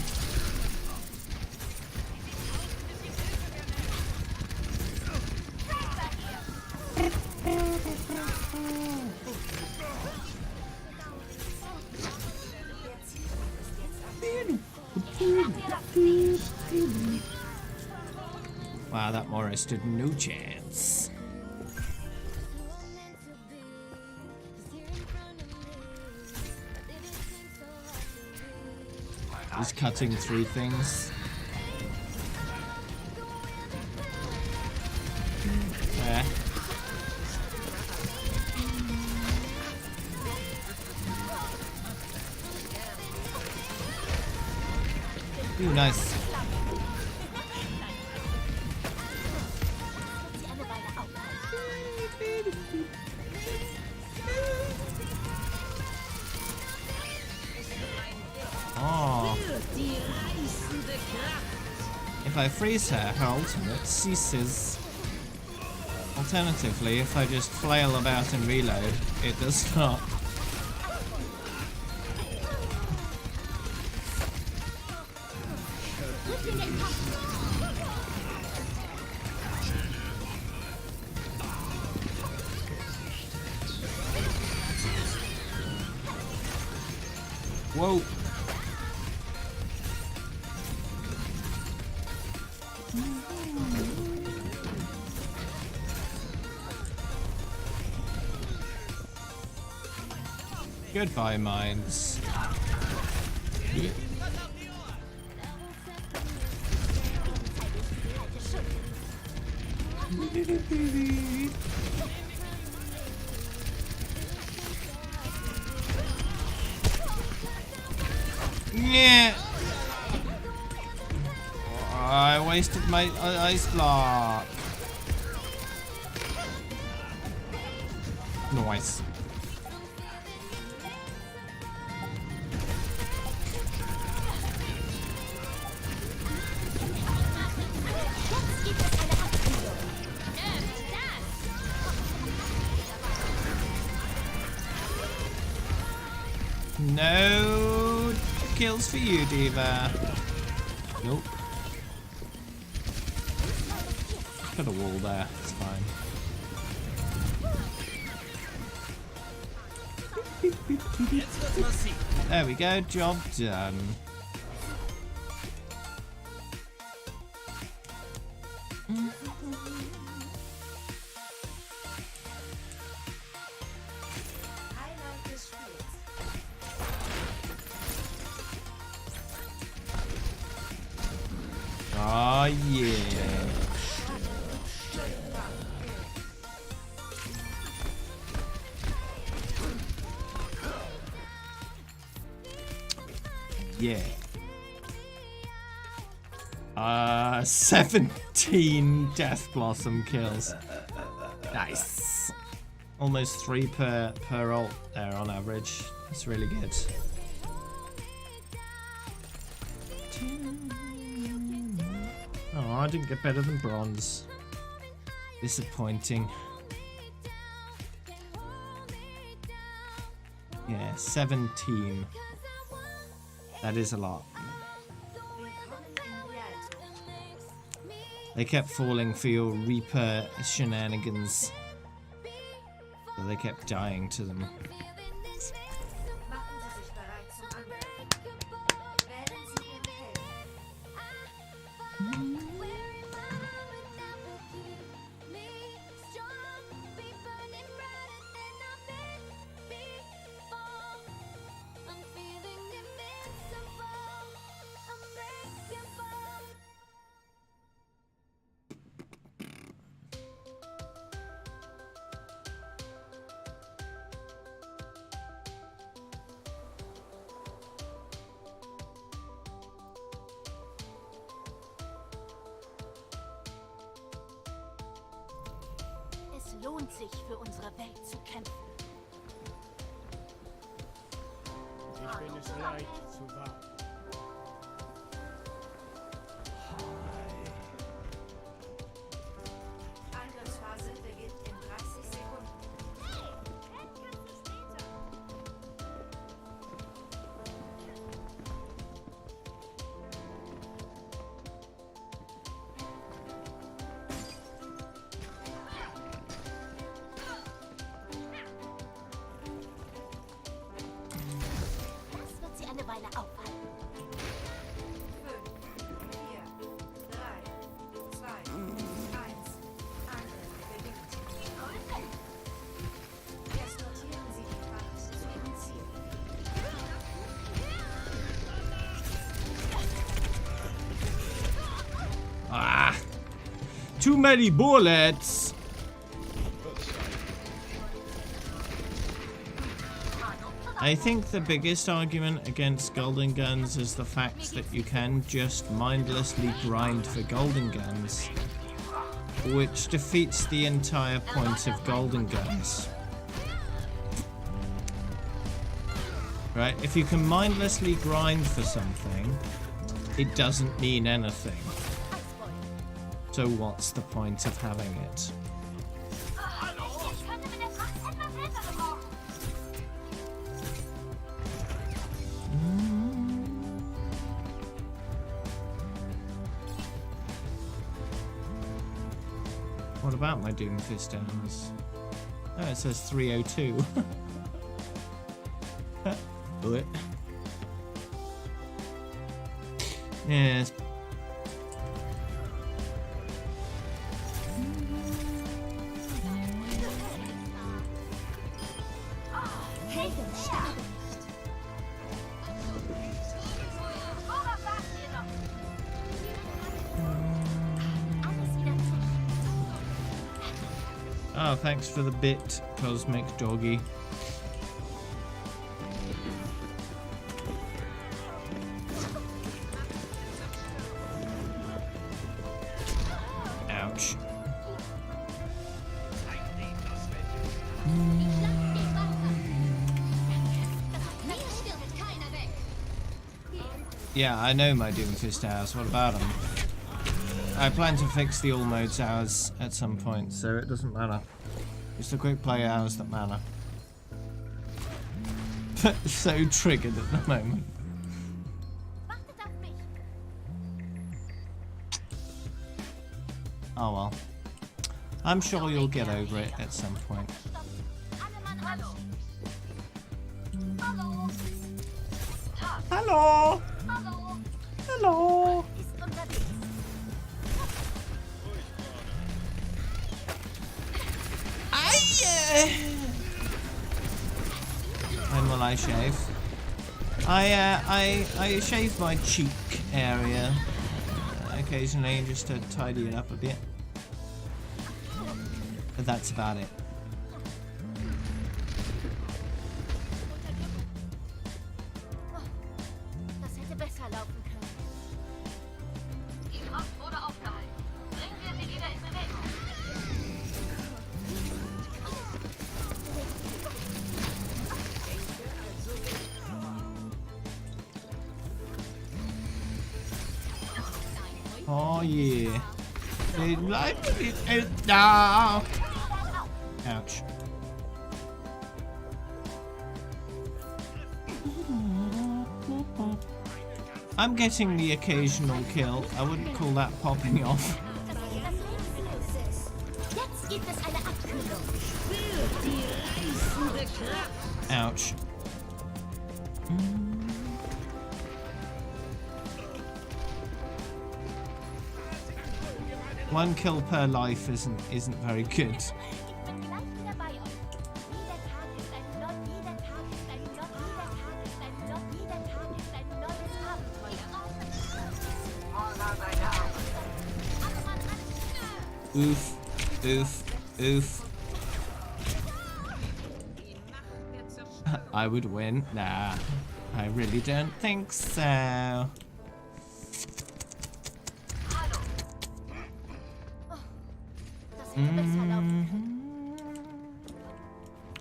Wow, that Morris stood no chance. He's cutting through things. There. Ooh, nice. Oh. If I freeze her, her ultimate ceases. Alternatively, if I just flail about and reload, it does not. Whoa. Goodbye, mines. Yeah. I wasted my ice block. Nice. No kills for you, Diva. Nope. Put a wall there. It's fine. There we go. Job done. Highlight des Spiels. Oh yeah. Yeah. 17 Death Blossom kills. Nice. Almost 3 per ult there on average. That's really good. Oh, I didn't get better than bronze. Disappointing. Yeah, 17. That is a lot. They kept falling for your Reaper shenanigans. So they kept dying to them. Machen Sie sich bereit zum Angriff. Wählen Sie Ihren Helden. Es lohnt sich, für unsere Welt zu kämpfen. Ich bin es leid zu warten. Angriffsphase beginnt in 30 Sekunden. Das wird sie eine Weile aufhalten. 5, 4, 3, 2, 1. Angriff beginnt. Eskortieren Sie die Fracht zu Ihrem Ziel. Ah! Too many bullets! I think the biggest argument against golden guns is the fact that you can just mindlessly grind for golden guns, which defeats the entire point of golden guns. Right? If you can mindlessly grind for something, it doesn't mean anything. So what's the point of having it? What about my Doomfist hours? Oh, it says 302. Do it. Yes. Helden sterben nicht. Alles wieder zurück. Oh, thanks for the bit, Cosmic Doggy. Ouch. Yeah, I know my Doomfist hours. What about them? I plan to fix the all modes hours at some point, so it doesn't matter. It's the quick play hours that matter. so triggered at the moment. Oh well. I'm sure you'll get over it at some point. Hello! Hello! When will I shave? I shave my cheek area occasionally just to tidy it up a bit. But that's about it. Das hätte besser laufen können. Die Front wurde aufgehalten. Bringen wir sie wieder in Bewegung. Oh yeah. No. Ouch. I'm getting the occasional kill. I wouldn't call that popping off. Jetzt gibt es eine Abkühlung. Ouch. One kill per life isn't very good. Oof, oof, oof. I would win. Nah, I really don't think so.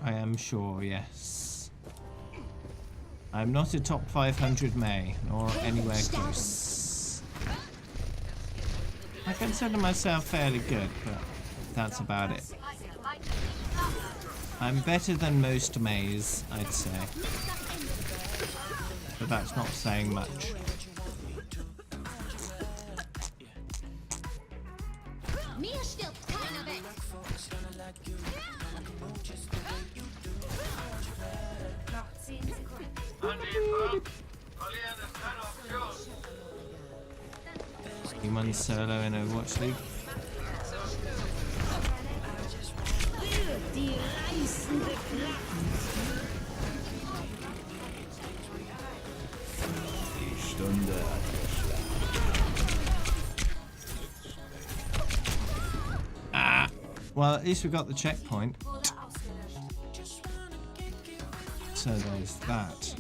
I am sure, yes. I'm not a top 500 Mei, nor anywhere close. I consider myself fairly good, but that's about it. I'm better than most Meis, I'd say. But that's not saying much. Mir stirbt keiner weg. Noch 10 Sekunden. An die Front. Verlieren ist keine Option. Anyone solo in Overwatch League? Die reißende Kraft. Die Stunde hat geschlagen. Ah! Well, at least we got the checkpoint. So there's that.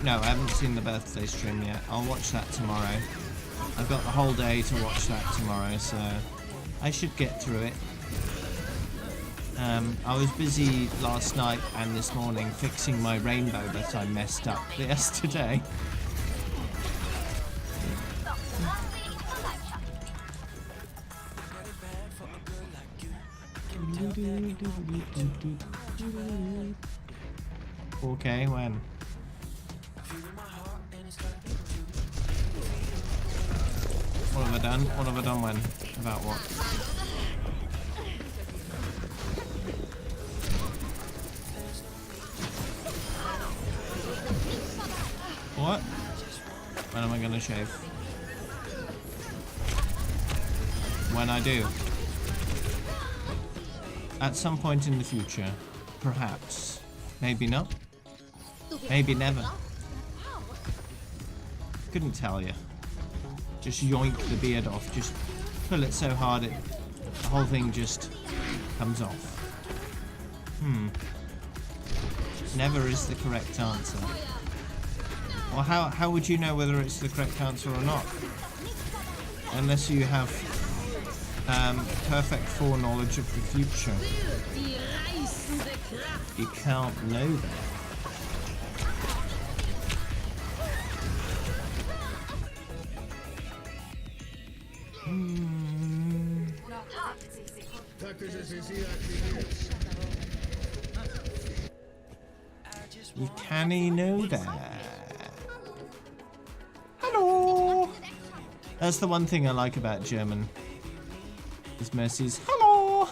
No, I haven't seen the birthday stream yet. I'll watch that tomorrow. I've got the whole day to watch that tomorrow, so I should get through it. I was busy last night and this morning fixing my rainbow that I messed up yesterday. Okay, when? What have I done? What have I done when? About what? What? When am I gonna shave? When I do. At some point in the future. Perhaps. Maybe not. Maybe never. Couldn't tell you. Just yoink the beard off. Just pull it so hard the whole thing just comes off. Never is the correct answer. Well, how would you know whether it's the correct answer or not? Unless you have perfect foreknowledge of the future. You can't know that. Tag. Taktisches Visier aktiviert. You canny know that. Hello. That's the one thing I like about German. Is Mercy's hello.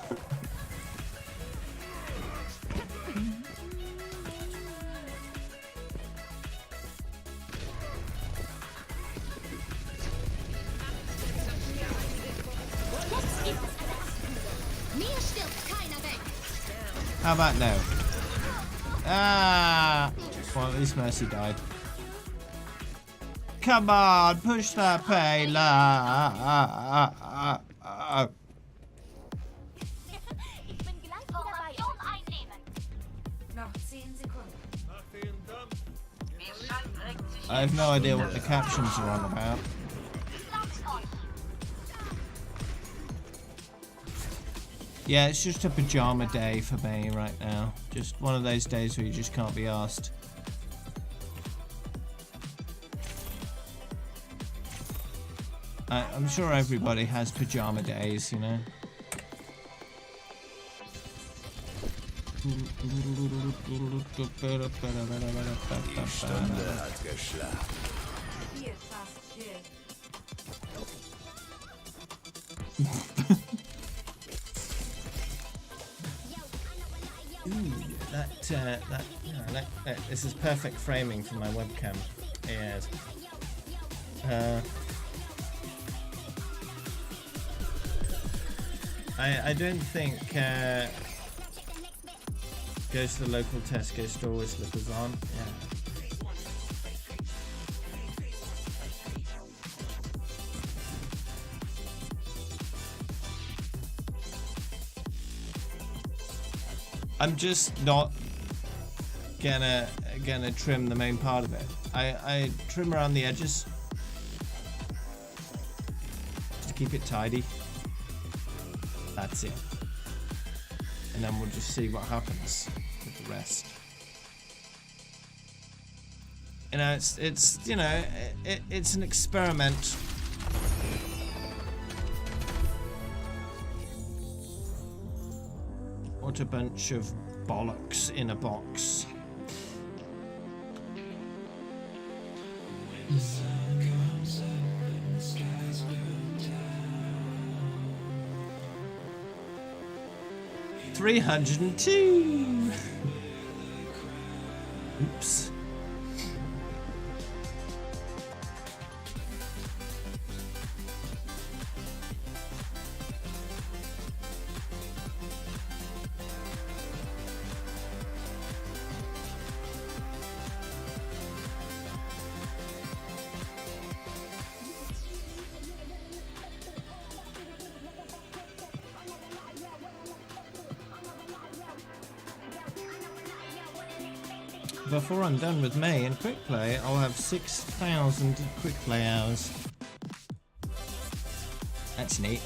How about no? Ah! Well, at least Mercy died. Come on, push that payload. Formation einnehmen. Noch 10 Sekunden. Mir scheint, regt sich I have no idea what the captions are on about. Lasst euch. Yeah, it's just a pajama day for me right now. Just one of those days where you just can't be asked. I'm sure everybody has pajama days, you know. Die Stunde hat geschlagen. Hier fast Kill. This is perfect framing for my webcam. Yes. I don't think goes to the local Tesco store with slippers on. Yeah. I'm just not gonna trim the main part of it. I trim around the edges just to keep it tidy. That's it. And then we'll just see what happens with the rest. You know, it's you know, it's an experiment. What a bunch of bollocks in a box. $302. Oops. Before I'm done with May and quick play, I'll have 6,000 quick play hours. That's neat.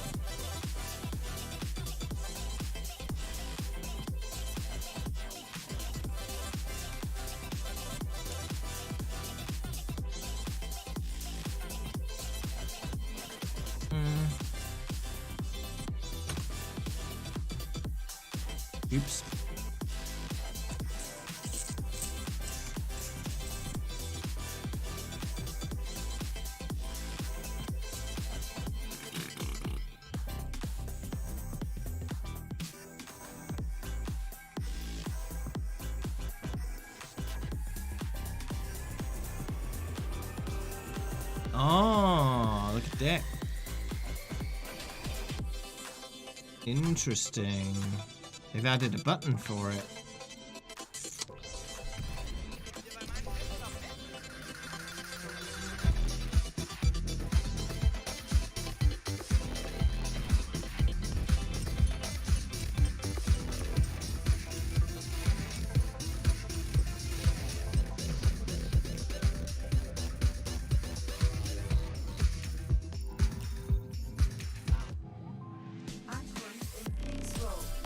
Oops. Oh, look at that. Interesting. They've added a button for it.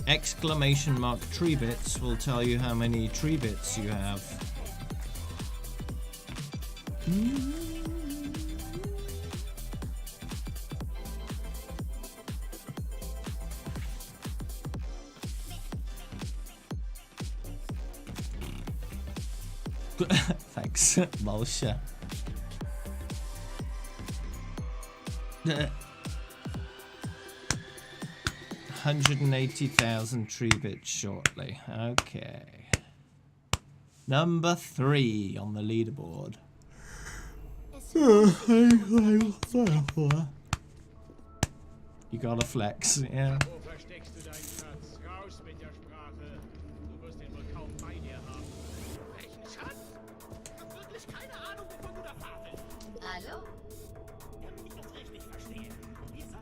Exclamation mark tree bits will tell you how many tree bits you have. Thanks, Moshe. 180,000 tree bits shortly. Okay. Number 3 on the leaderboard. You gotta flex, yeah. Wo versteckst du deinen Schatz? Raus mit der Sprache. Du wirst ihn wohl kaum bei dir haben. Welchen Schatz? Ich hab wirklich keine Ahnung, wovon du da fabelst. Hallo? Kann ich das richtig verstehen? Wie soll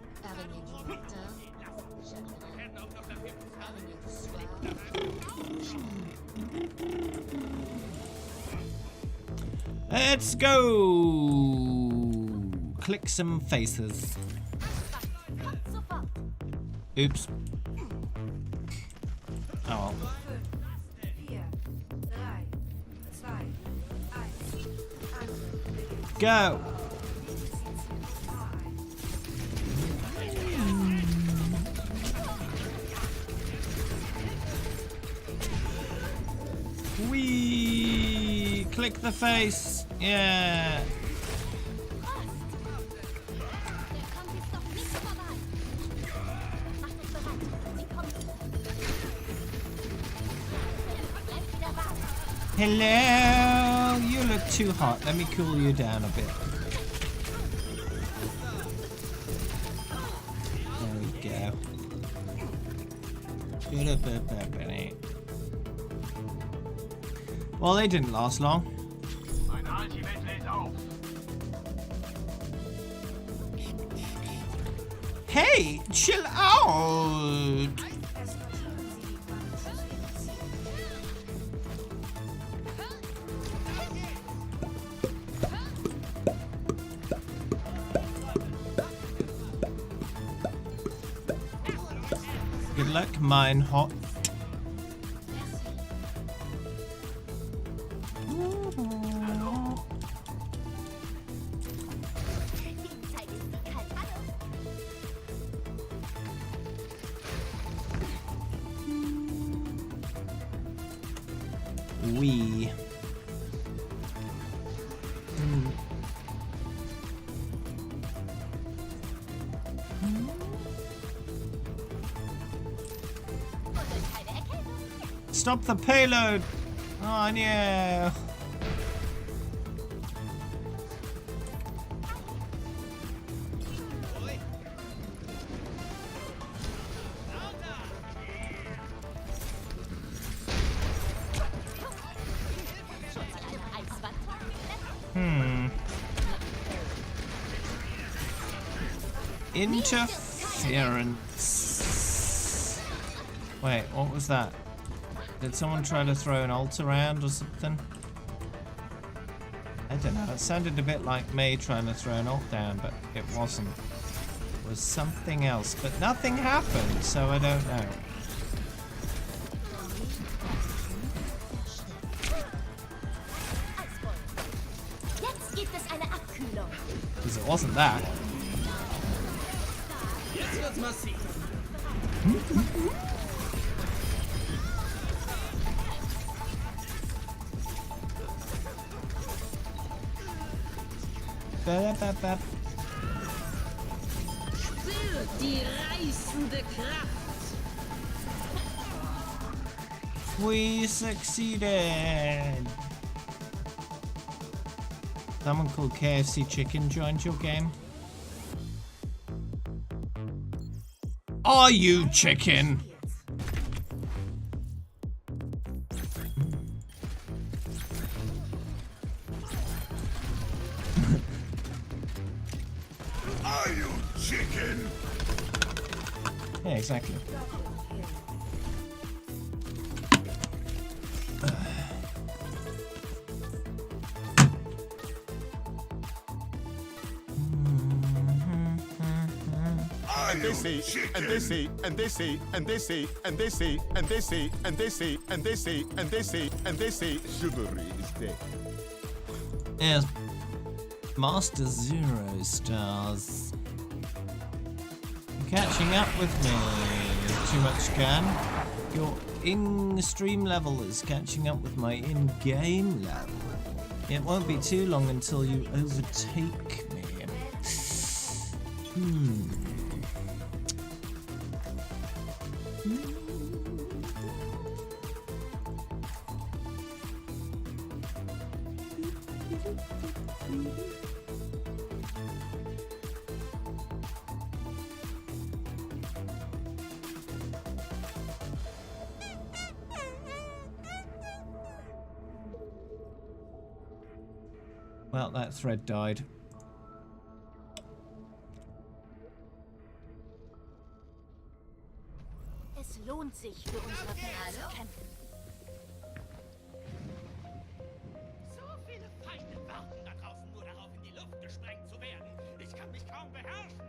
Let's go! Click some faces. Oops. Oh. Go! Wee! Click the face! Yeah! Hello! You look too hot. Let me cool you down a bit. There we go. Well, they didn't last long. Meine Ultimate lädt auf. Hey, chill out! Good luck, mine hot. We. Stop the payload! Oh no! Interference. Wait, what was that? Did someone try to throw an ult around or something? I don't know. It sounded a bit like Mei trying to throw an ult down, but it wasn't. It was something else. But nothing happened, so I don't know. Because it wasn't that. Die reißende Kraft. We succeeded. Someone called KFC Chicken joined your game. Are you chicken? Are you chicken? Yeah, exactly. And they see, and they see, and they see, and they see, and they see, and they see, and they see, and they see, and they see, and they see, chivalry is dead. Yes. Master 0 stars. You're catching up with me. Too much can. Your in-stream level is catching up with my in-game level. It won't be too long until you overtake me. Well, that thread died. Es lohnt sich, für unsere Welt zu kämpfen. So viele Feinde warten da draußen nur darauf, in die Luft gesprengt zu werden. Ich kann mich kaum beherrschen.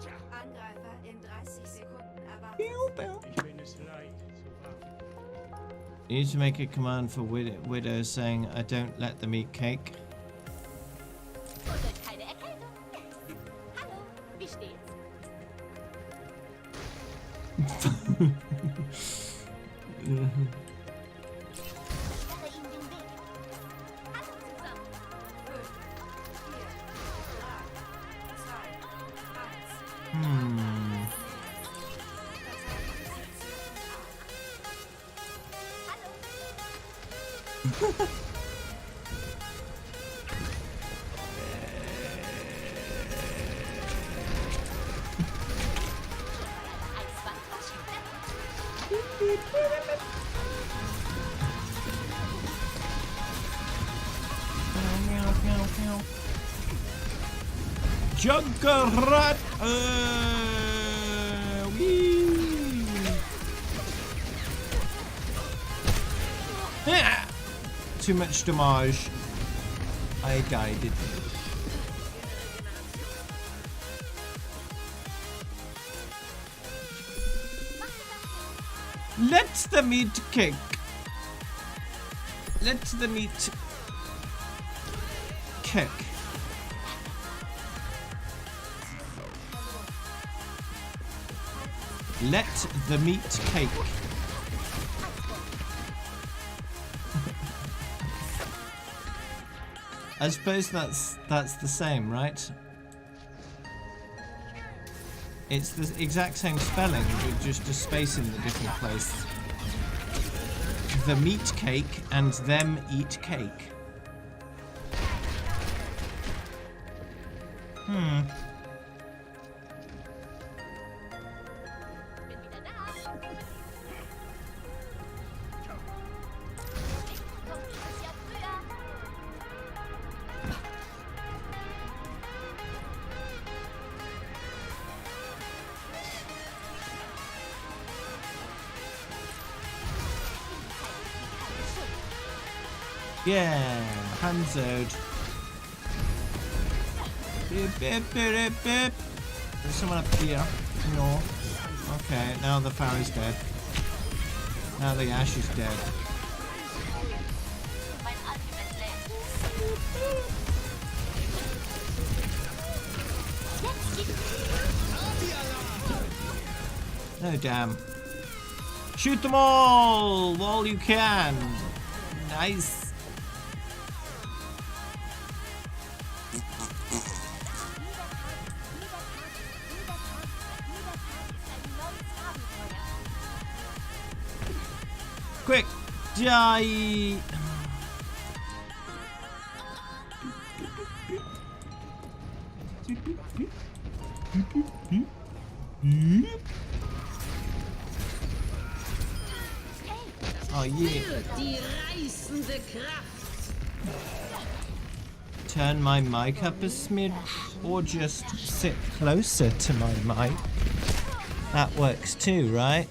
Tja. Angreifer in 30 Sekunden erwartet. Ich bin es leid zu warten. You need to make a command for Widow saying, I don't let them eat cake. Und keine Erkältung. Hallo, wie steht's? Sperre ihm den Weg. Hallo zusammen. 5, 4, 3, 2, 1. Junkrat! Wee! Yeah! Too much damage. I died. Let the meat kick. Let the meat kick. Let the meat cake. I suppose that's the same, right? It's the exact same spelling, but just a space in the different place. The meat cake and them eat cake. Yeah, Hanzoed. Beep, beep, beep, beep. There's someone up here. No. Okay, now the Pharaoh's dead. Now the Ash is dead. No, damn. Shoot them all you can. Nice. Quick, die! Oh yeah. Die reißende Kraft. Turn my mic up a smidge, or just sit closer to my mic. That works too, right?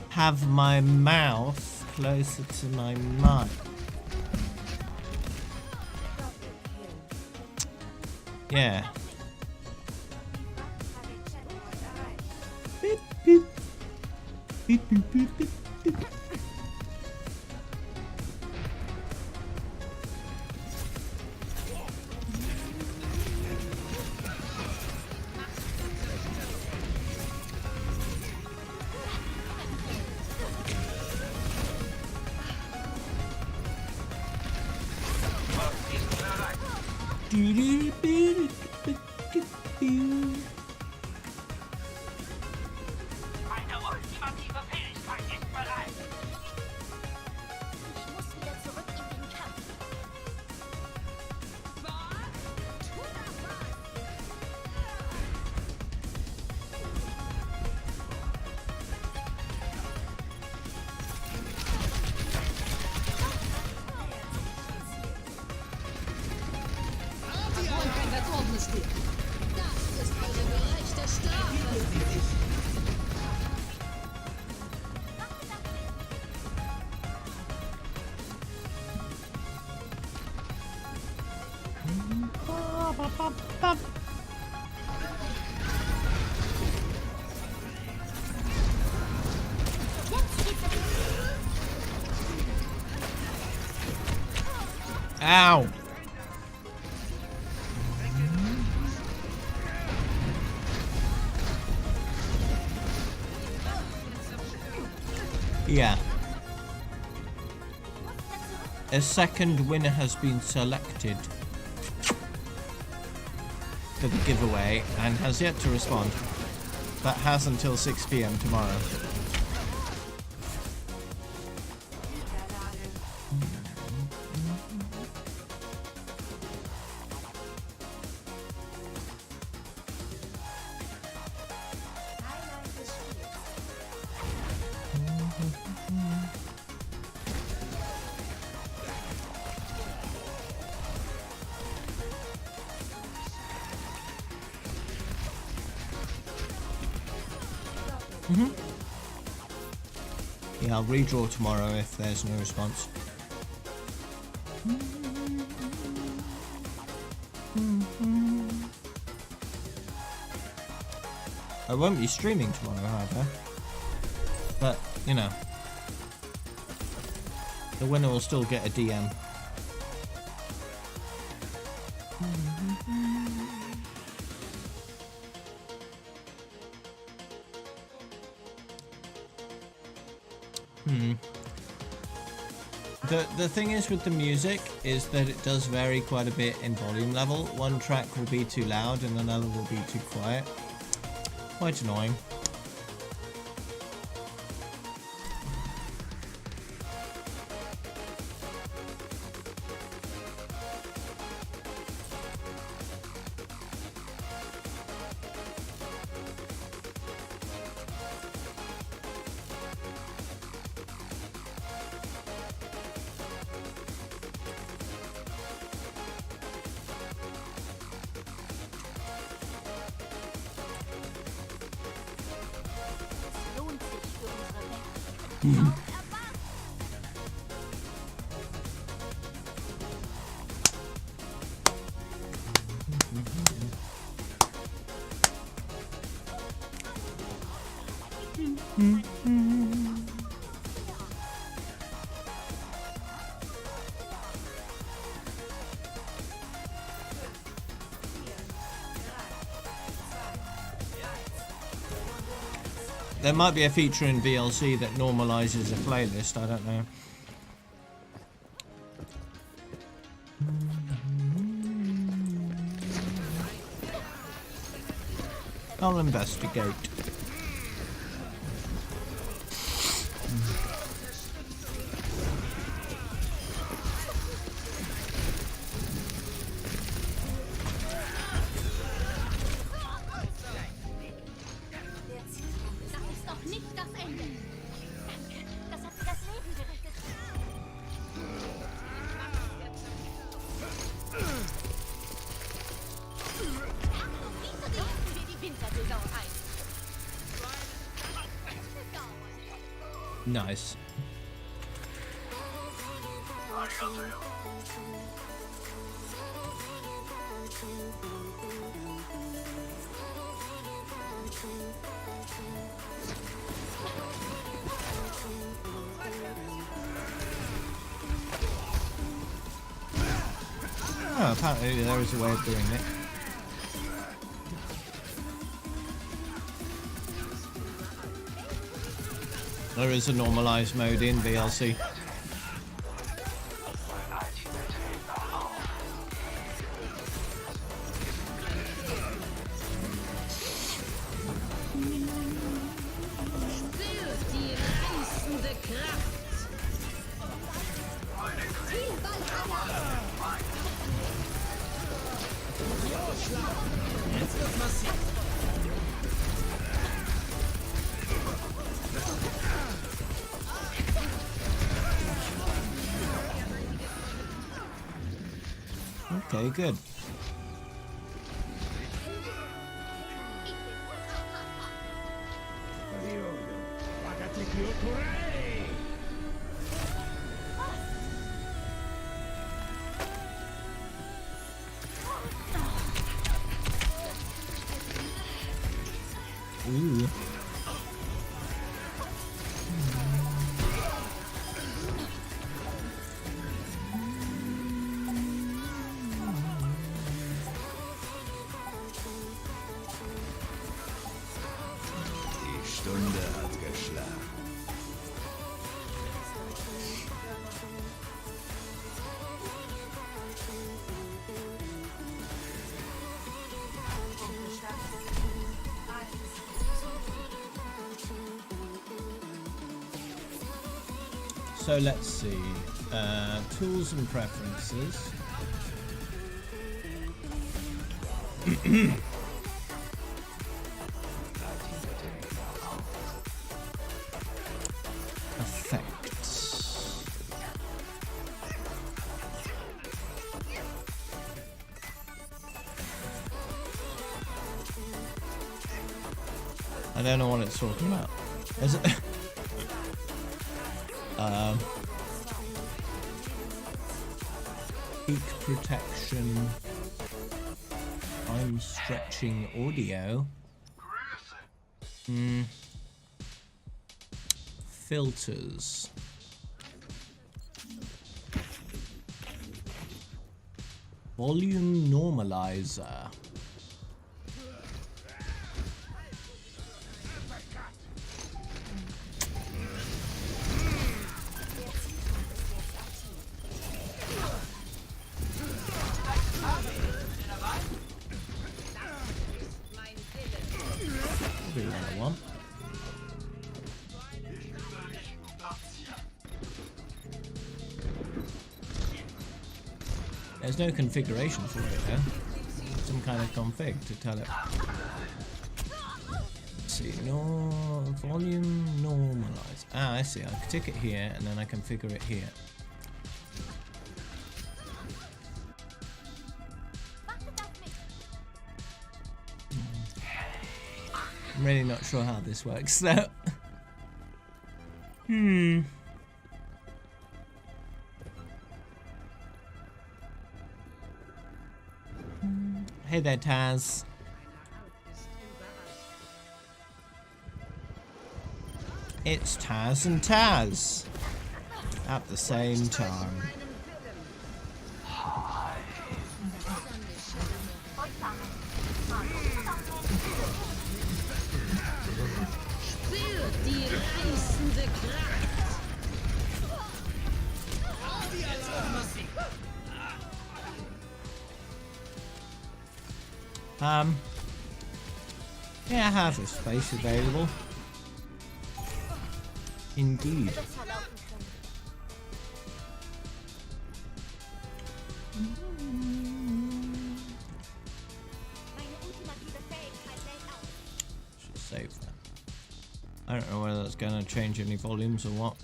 Have my mouth closer to my mic. Yeah. Beep, beep. Beep, beep, beep, beep, beep. Meine ultimative Fähigkeit ist bereit. Ich muss wieder zurück in den Kampf. Kein verdorbene Stück. Das ist eure gerechte Strafe. Ow! Yeah. A second winner has been selected for the giveaway and has yet to respond, but has until 6 PM tomorrow. Yeah, I'll redraw tomorrow if there's no response. I won't be streaming tomorrow, however. But, you know, the winner will still get a DM. The thing is with the music is that it does vary quite a bit in volume level. One track will be too loud and another will be too quiet. Quite annoying. Lohnt sich für unsere Welt. There might be a feature in VLC that normalizes a playlist, I don't know. I'll investigate. Das ist doch nicht das Ende. Danke, das hat mir das Leben gerettet. Achtung, diese läuten wir die Wintersaison ein. Nice. Oh, apparently there is a way of doing it. There is a normalized mode in VLC. Okay, good. Ooh. Die Stunde hat geschlagen. So let's see. Tools and preferences. Effects. I don't know what it's talking about. Is it? Peak protection. I'm stretching audio. Filters. Volume normalizer. Probably what I want. There's no configuration for it though. Some kind of config to tell it. Let's see, no volume normalize. Ah, I see. I can tick it here and then I configure it here. I'm really not sure how this works though. Hey there, Taz. It's Taz and Taz at the same time. Spürt die reißende Kraft. Yeah, I have a space available. Indeed. Should save that. I don't know whether that's going to change any volumes or what.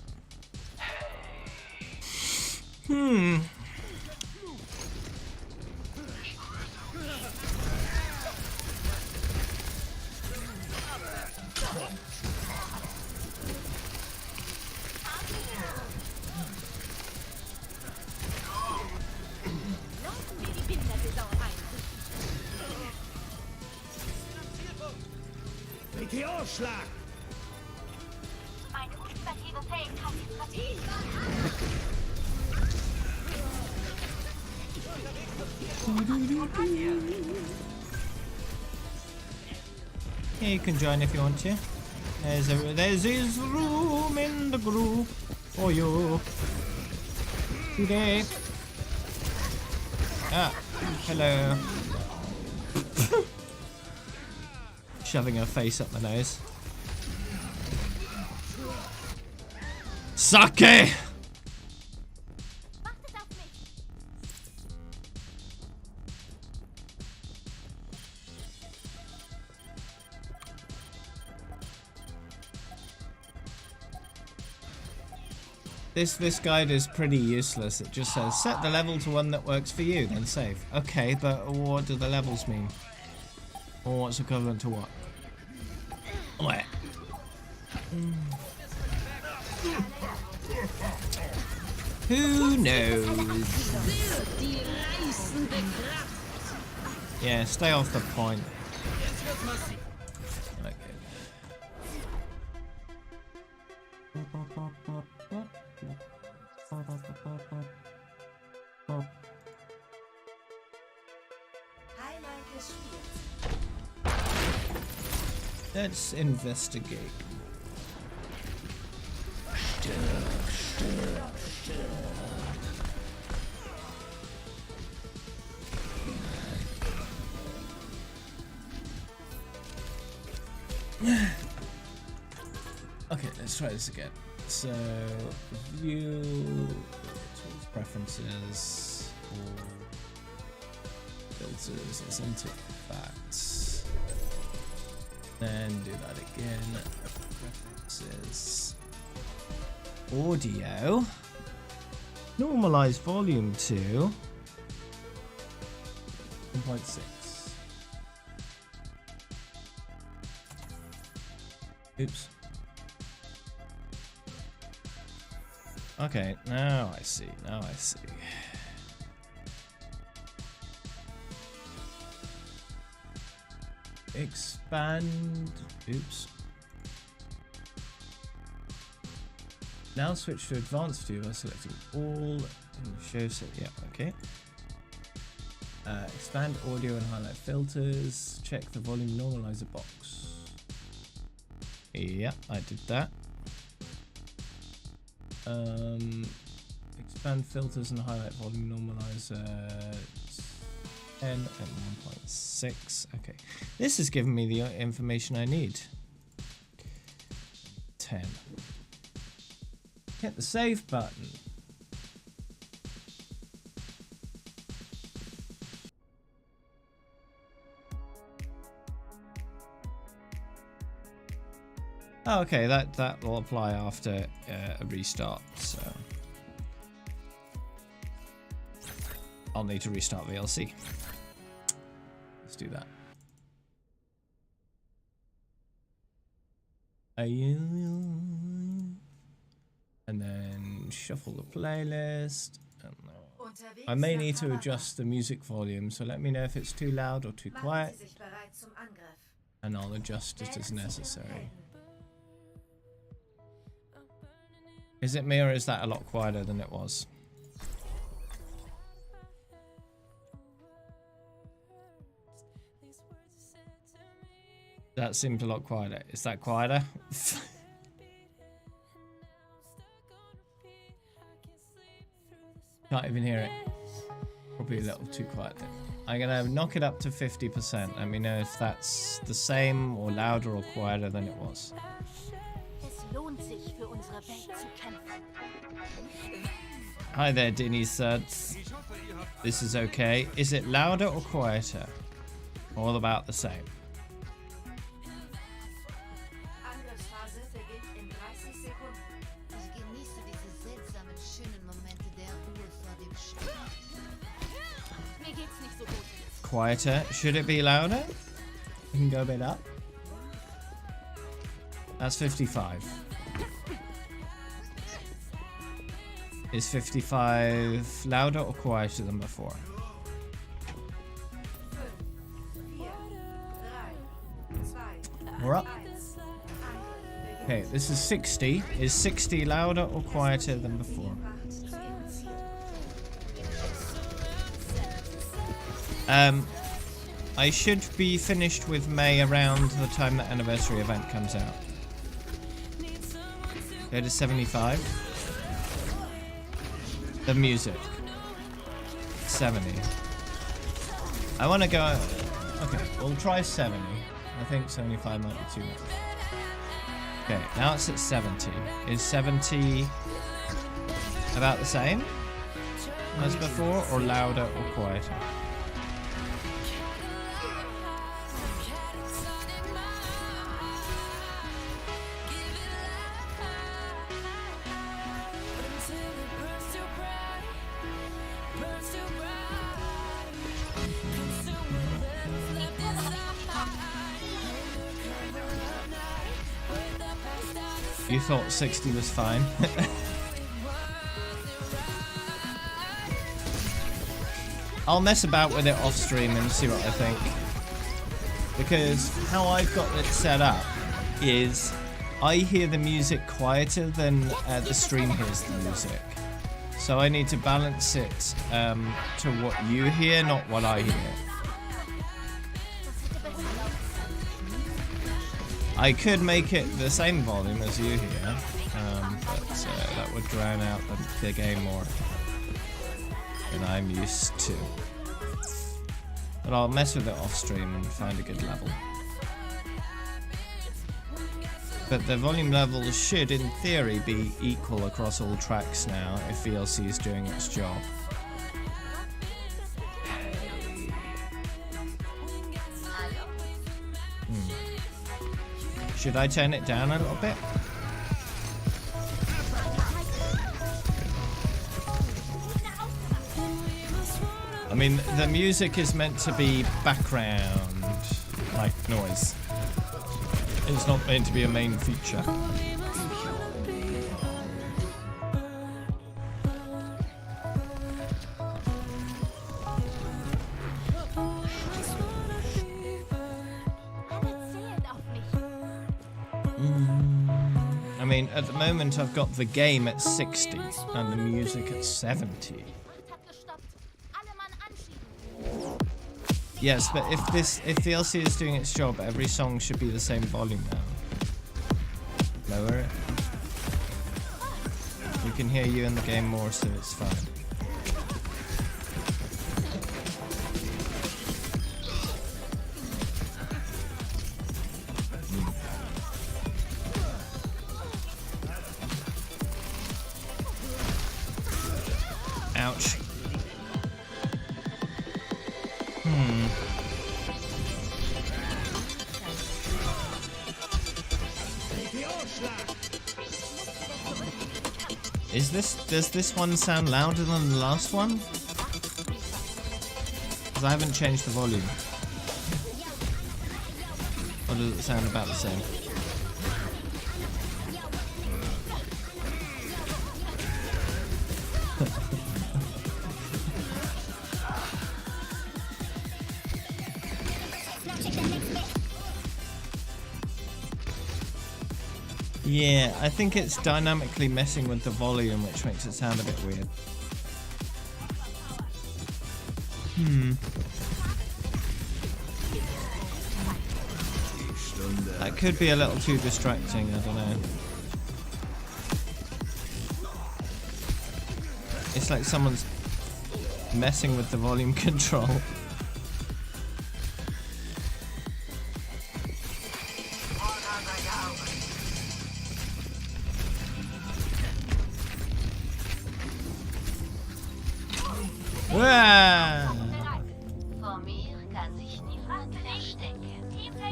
Meteorschlag! Meine ultimative Fähigkeit ist vertieft. Yeah, you can join if you want to. There's room in the group for you today. Ah, hello. Shoving her face up my nose. Sake! This guide is pretty useless. It just says set the level to one that works for you, then save. Okay, but what do the levels mean? Or what's equivalent to what? Where? Who knows? Yeah, stay off the point. Let's investigate. Okay, let's try this again. So, view, tools, preferences, or filters, let's untick that. Then do that again. Preferences, audio, normalize volume to 1.6. Oops. Okay, now I see. Now I see. Expand. Oops. Now switch to advanced view by selecting all. Show set. Yeah. Okay. Expand audio and highlight filters. Check the volume normalizer box. Yeah, I did that. Expand filters and highlight volume normalizer 10 and 1.6. Okay, this is giving me the information I need. 10. Hit the save button. Oh, okay, that will apply after a restart, so I'll need to restart VLC. Let's do that. And then shuffle the playlist. I may need to adjust the music volume, so let me know if it's too loud or too quiet, and I'll adjust it as necessary. Is it me, or is that a lot quieter than it was? That seemed a lot quieter. Is that quieter? Can't even hear it. Probably a little too quiet then. I'm gonna knock it up to 50%. Let me know if that's the same or louder or quieter than it was. Hi there, Dinny Suds. This is okay. Is it louder or quieter? All about the same. Quieter. Should it be louder? You can go a bit up. That's 55. Is 55 louder or quieter than before? We're up. Okay, this is 60. Is 60 louder or quieter than before? I should be finished with May around the time the anniversary event comes out. Go to 75. The music. 70. I want to go... Okay, we'll try 70. I think 75 might be too much. Okay, now it's at 70. Is 70 about the same as before, or louder or quieter? You thought 60 was fine? I'll mess about with it off stream and see what I think. Because how I've got it set up is I hear the music quieter than the stream hears the music. So I need to balance it to what you hear, not what I hear. I could make it the same volume as you hear, but that would drown out the game more than I'm used to. But I'll mess with it off stream and find a good level. But the volume levels should, in theory, be equal across all tracks now if VLC is doing its job. Should I turn it down a little bit? I mean, the music is meant to be background, like noise. It's not meant to be a main feature. I mean, at the moment I've got the game at 60 and the music at 70. Yes, but if DLC is doing its job, every song should be the same volume now. Lower it. You can hear you in the game more, so it's fine. Ouch. Does this one sound louder than the last one? Because I haven't changed the volume. Or does it sound about the same? Yeah, I think it's dynamically messing with the volume, which makes it sound a bit weird. That could be a little too distracting, I don't know. It's like someone's messing with the volume control.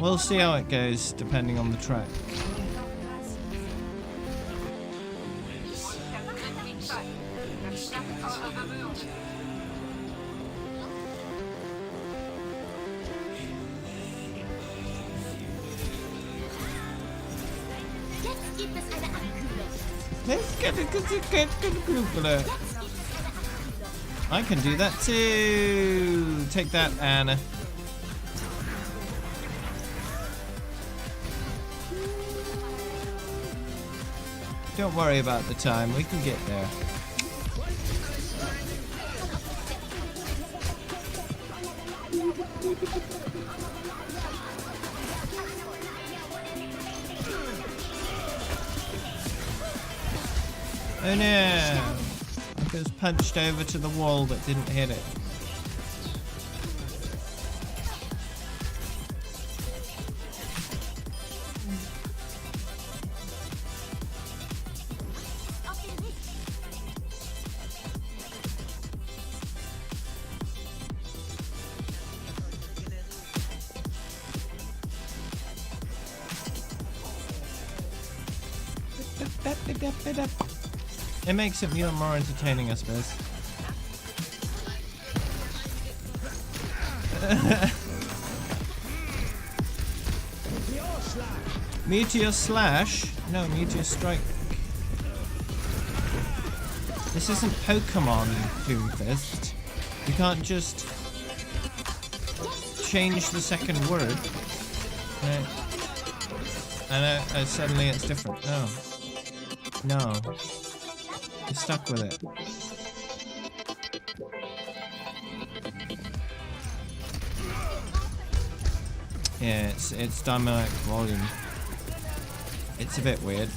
We'll see how it goes, depending on the track. I can do that too. Take that, Anna. Don't worry about the time, we can get there. Oh no! I just punched over to the wall but didn't hit it. It makes it more entertaining, I suppose. Meteor Slash? No, Meteor Strike. This isn't Pokemon, Doomfist. You can't just change the second word. No. I know, suddenly it's different. No. No. You're stuck with it. Yeah, it's dynamic volume. It's a bit weird.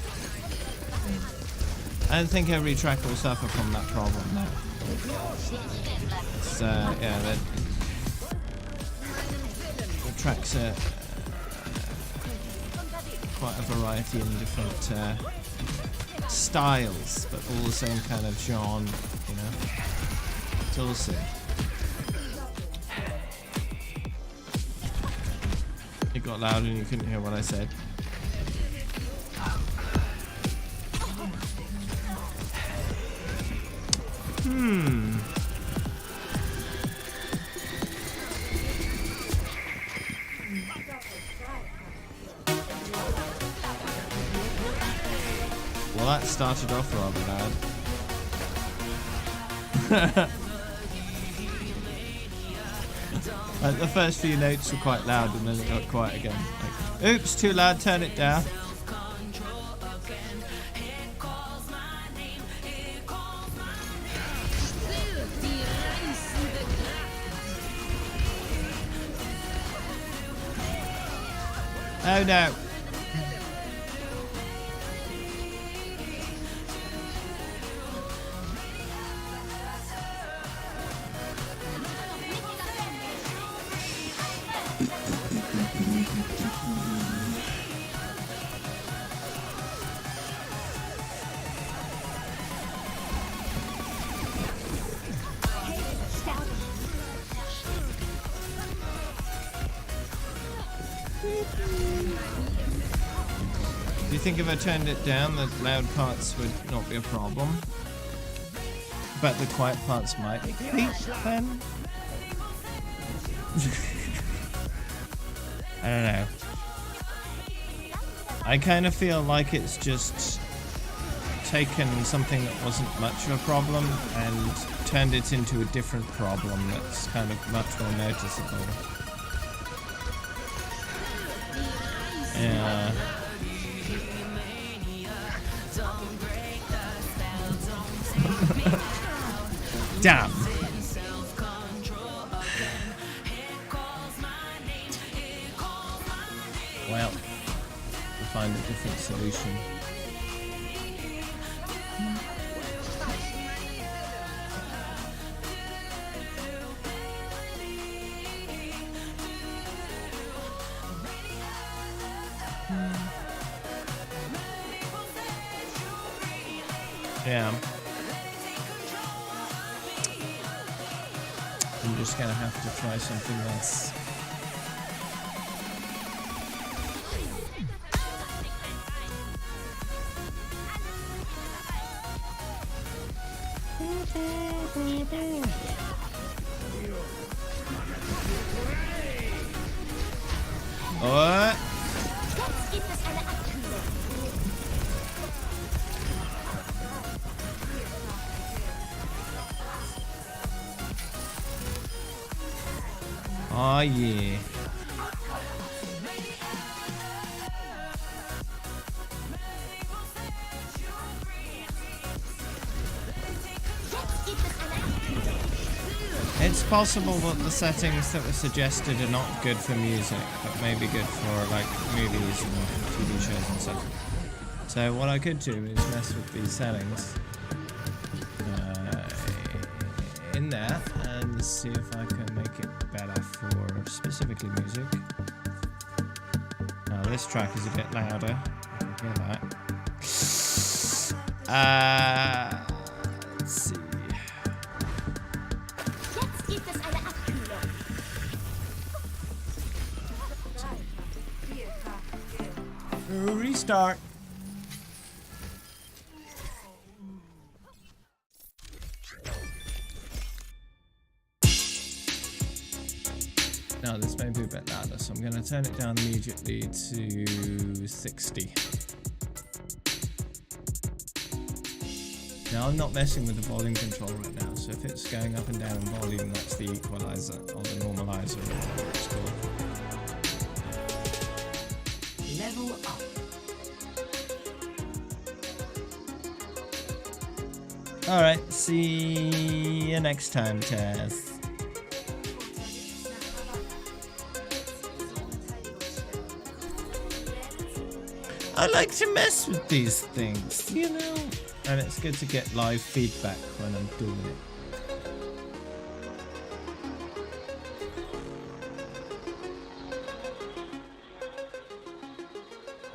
I don't think every track will suffer from that problem. No. It's yeah, the tracks are quite a variety in different styles, but all the same kind of genre, you know. It's all the same. It got loud and you couldn't hear what I said. Well, that started off rather bad. Like the first few notes were quite loud and then it got quiet again. Like, oops, too loud, turn it down. Oh no. Do you think if I turned it down, the loud parts would not be a problem? But the quiet parts might be then? I don't know. I kind of feel like it's just taken something that wasn't much of a problem and turned it into a different problem that's kind of much more noticeable. Yeah. Damn. Well, we'll find a different solution. Yeah. I'm just gonna have to try something else. What? Oh yeah. It's possible that the settings that were suggested are not good for music, but maybe good for like movies and TV shows and stuff. So what I could do is mess with these settings in there and see if I can make it better for specifically music. Now this track is a bit louder. I can hear that. Let's see. Restart. No, this may be a bit louder, so I'm going to turn it down immediately to 60. Now, I'm not messing with the volume control right now, so if it's going up and down in volume, that's the equalizer, or the normalizer, or whatever it's called. Level up. Alright, see you next time, Taz. I like to mess with these things, you know? And it's good to get live feedback when I'm doing it.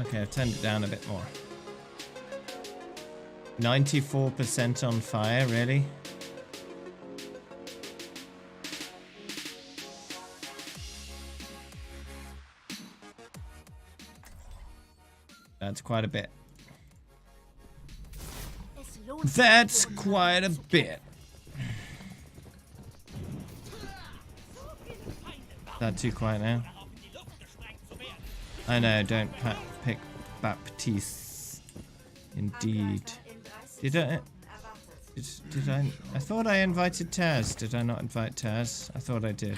Okay, I've turned it down a bit more. 94% on fire, really? That's quite a bit. That's quite a bit. Is that too quiet now? I know, don't pick Baptiste. Indeed. Did I? I thought I invited Taz. Did I not invite Taz? I thought I did.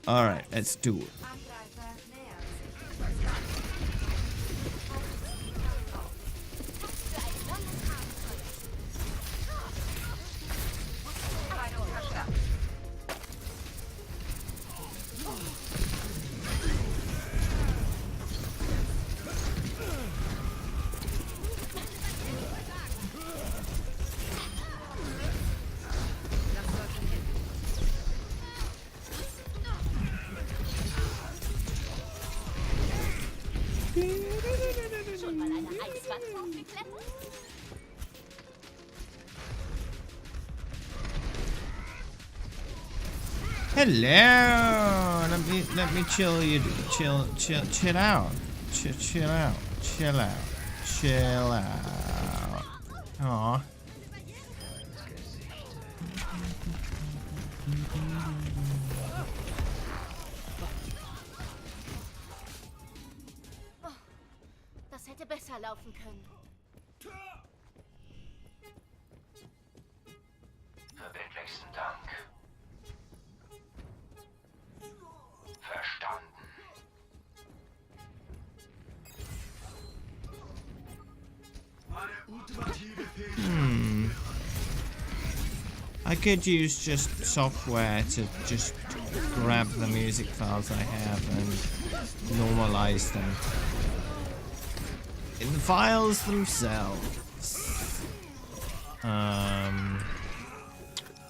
Alright, let's do it. Hello. Let me chill you. Chill out. Chill out. Aw. Das hätte besser laufen können. Verbindlichsten Dank. Verstanden. I could use just software to just grab the music files I have and normalize them in the files themselves. Mein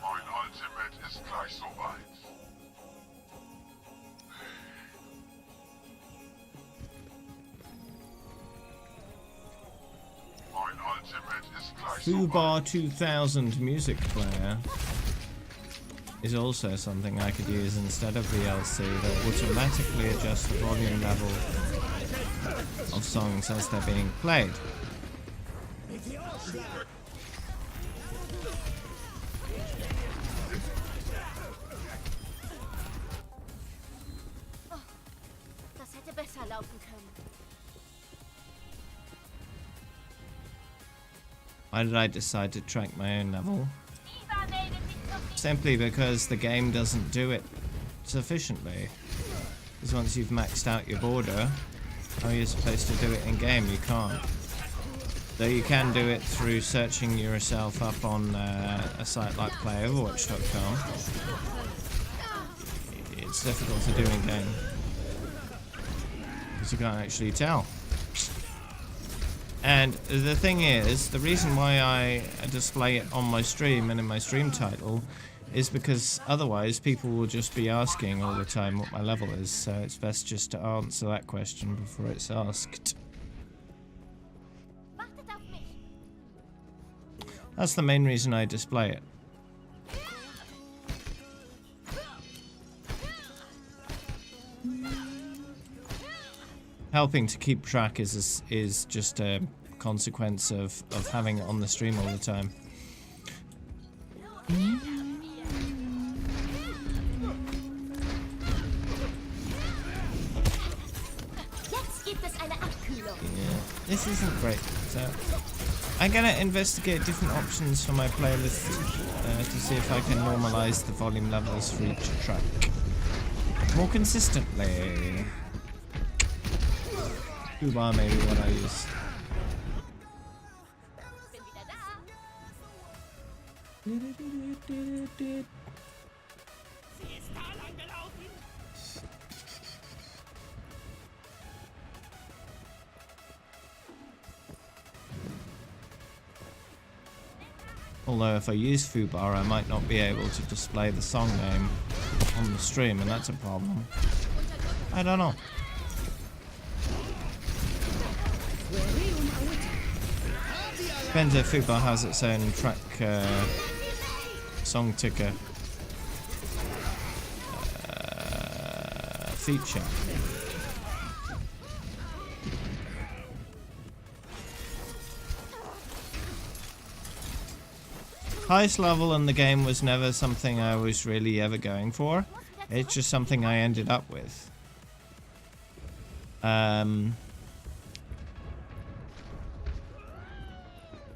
Ultimate ist gleich soweit. Mein Ultimate ist gleich Fubar 2000 music player is also something I could use instead of VLC that automatically adjusts the volume level of songs as they're being played. Das hätte besser laufen können. Why did I decide to track my own level? Simply because the game doesn't do it sufficiently. Because once you've maxed out your border, how are you supposed to do it in game? You can't. Though you can do it through searching yourself up on a site like playoverwatch.com. It's difficult to do in game. Because you can't actually tell. And the thing is, the reason why I display it on my stream and in my stream title is because otherwise people will just be asking all the time what my level is, so it's best just to answer that question before it's asked. That's the main reason I display it. Helping to keep track is just a consequence of having it on the stream all the time. Yeah, this isn't great. So I'm gonna investigate different options for my playlist to see if I can normalize the volume levels for each track more consistently. Foobar maybe what I use. Although if I use Foobar, I might not be able to display the song name on the stream, and that's a problem. I don't know. Depends if Foobar has its own track song ticker feature. Highest level in the game was never something I was really ever going for. It's just something I ended up with.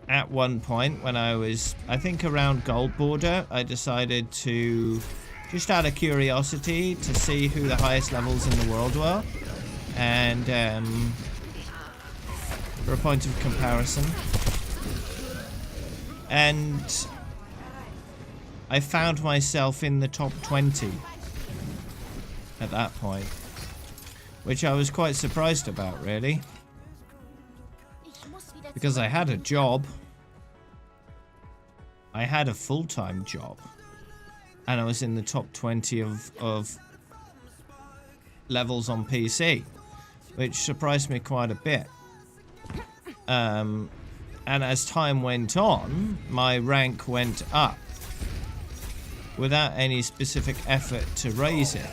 At one point when I was, I think around gold border, I decided to, just out of curiosity, to see who the highest levels in the world were. And for a point of comparison. And I found myself in the top 20 at that point, which I was quite surprised about, really, because I had a job, I had a full-time job, and I was in the top 20 of levels on PC, which surprised me quite a bit. And as time went on, my rank went up without any specific effort to raise it.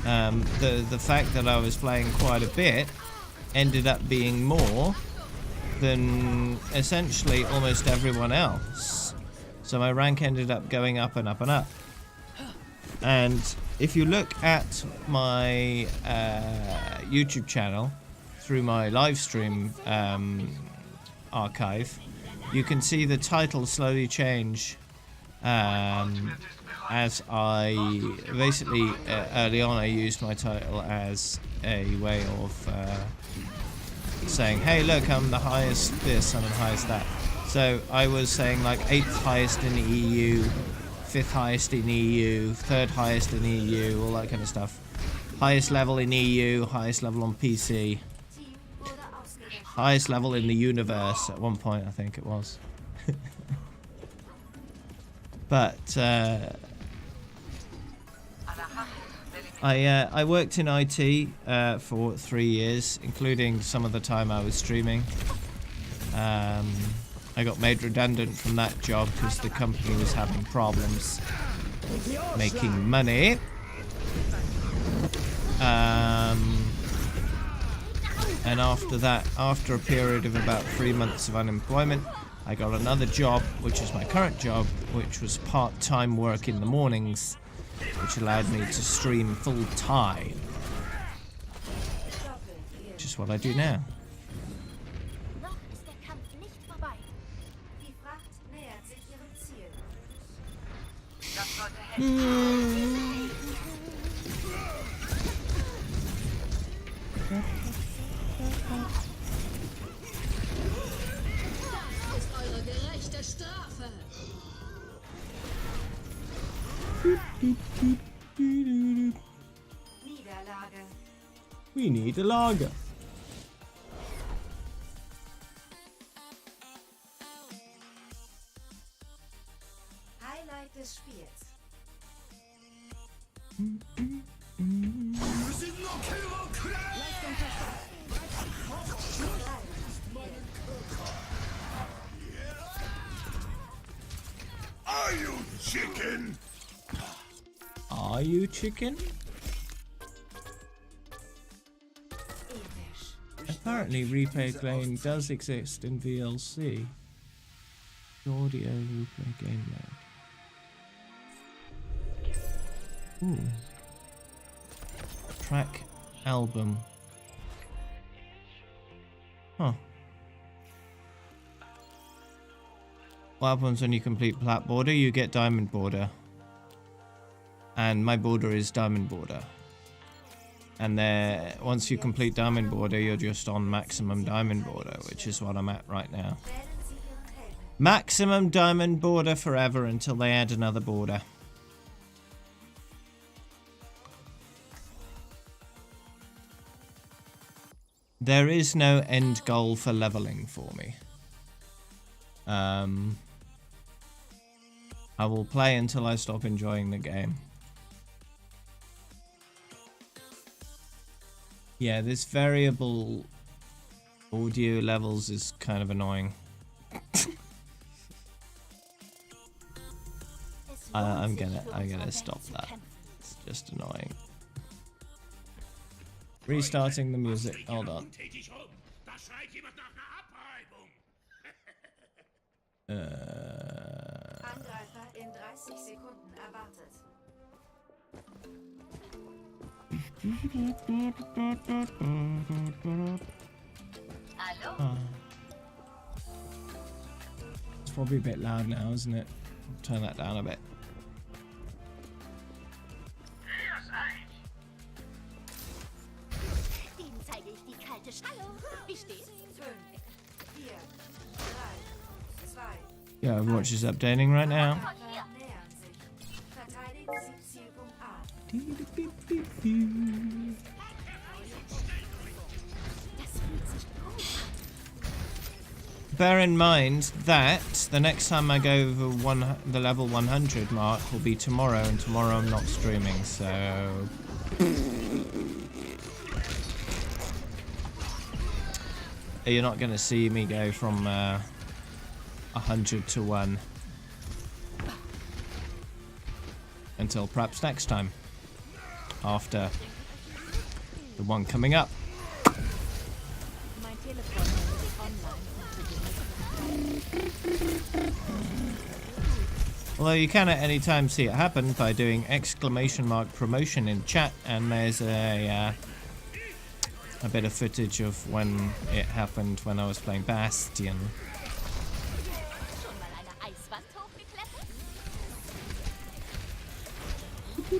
The fact that I was playing quite a bit ended up being more than essentially almost everyone else. So my rank ended up going up and up and up. And if you look at my YouTube channel through my live stream archive, you can see the title slowly change as I basically early on I used my title as a way of saying, hey look, I'm the highest this, I'm the highest that. So I was saying like 8th highest in the EU, 5th highest in EU, 3rd highest in EU, all that kind of stuff. Highest level in EU, highest level on PC, highest level in the universe at one point, I think it was. But I worked in IT for 3 years, including some of the time I was streaming. I got made redundant from that job because the company was having problems making money. And after that, after a period of about 3 months of unemployment, I got another job, which is my current job, which was part-time work in the mornings, which allowed me to stream full-time, which is what I do now. Niederlage. We need a lager. Highlight des Spiels. Are you chicken? Apparently, replay game does exist in VLC. Audio replay game mode. Ooh. Track album. Huh. What happens when you complete plat border? You get diamond border. And my border is diamond border. And there, once you complete diamond border, you're just on maximum diamond border, which is what I'm at right now. Maximum diamond border forever until they add another border. There is no end goal for leveling for me. I will play until I stop enjoying the game. Yeah, this variable audio levels is kind of annoying. I'm gonna stop that. It's just annoying. Restarting the music. Hold on. Angreifer in 30 Sekunden erwartet. Hallo? It's probably a bit loud now, isn't it? I'll turn that down a bit. Dem zeige ich die kalte Hallo. Wie steht's? 5, 4, 3, 2. Yeah, Overwatch is updating right now. Nähern sich. Verteidigen Sie Zielpunkt A. Bear in mind that the next time I go over the level 100 mark will be tomorrow, and tomorrow I'm not streaming, so... You're not going to see me go from 100 to 1 until perhaps next time, after the one coming up. Although you can at any time see it happen by doing !promotion in chat, and there's a bit of footage of when it happened when I was playing Bastion. Schon mal eine Eiswand hochgeklettert? Die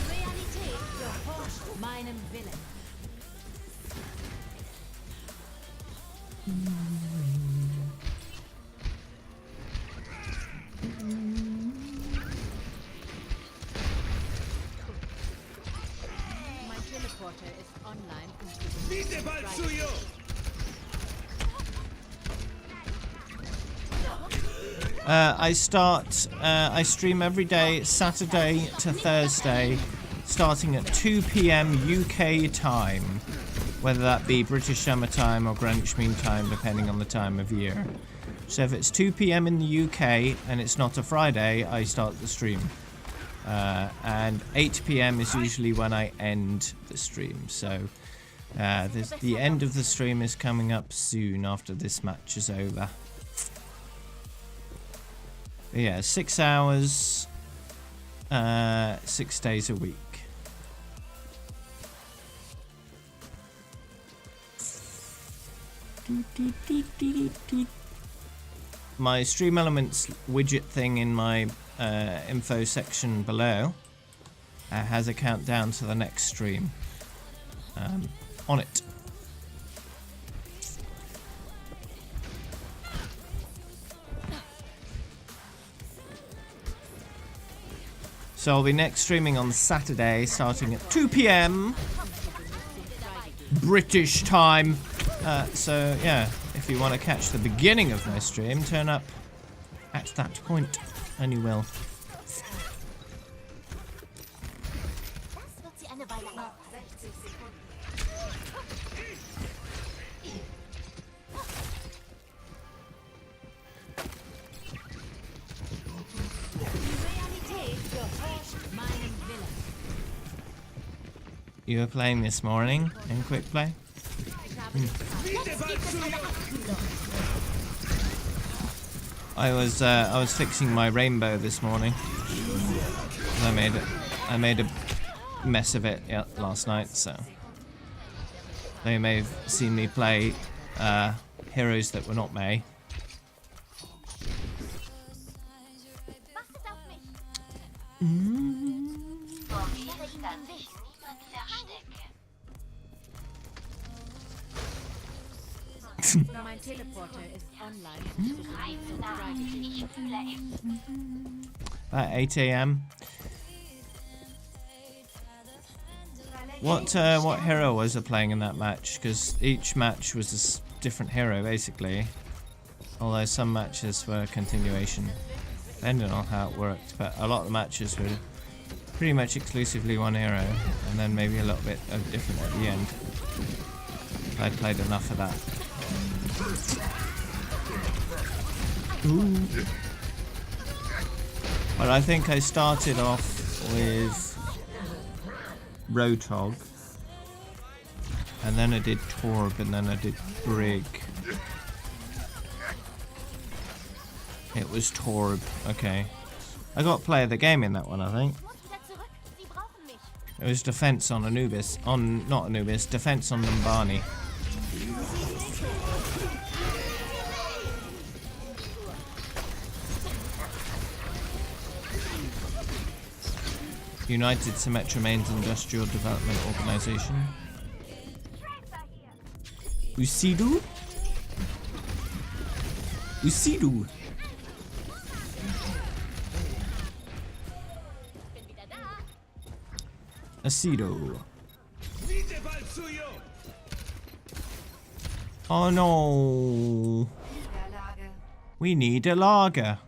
Realität gehorcht meinem Willen. Mein Teleporter ist online und Bitte bald zu you! I stream every day, Saturday to Thursday, starting at 2 PM UK time, whether that be British Summer Time or Greenwich Mean Time, depending on the time of year. So if it's 2 PM in the UK and it's not a Friday, I start the stream. And 8 PM is usually when I end the stream. So the end of the stream is coming up soon after this match is over. But yeah, 6 hours, 6 days a week. My Stream Elements widget thing in my info section below has a countdown to the next stream on it. So I'll be next streaming on Saturday, starting at 2 PM British time. So yeah, if you want to catch the beginning of my stream, turn up at that point, and you will. Das wird sie eine Weile Noch 60 Sekunden. you were playing this morning in quick play? I was fixing my rainbow this morning. I made a mess of it last night, so they may have seen me play heroes that were not Mei. Mein Teleporter ist online. At 8 AM. What hero was I playing in that match? Because each match was a different hero, basically. Although some matches were a continuation, depending on how it worked. But a lot of the matches were pretty much exclusively one hero, and then maybe a little bit of different at the end. I'd played enough of that. Ooh. But I think I started off with Roadhog, and then I did Torb, and then I did Brig. It was Torb, okay. I got player of the game in that one, I think. It was defense on Anubis, not Anubis, defense on Numbani. United Symmetra Mains Industrial Development Organization. Usidu? Usidu. Asido. Oh no. We need a lager.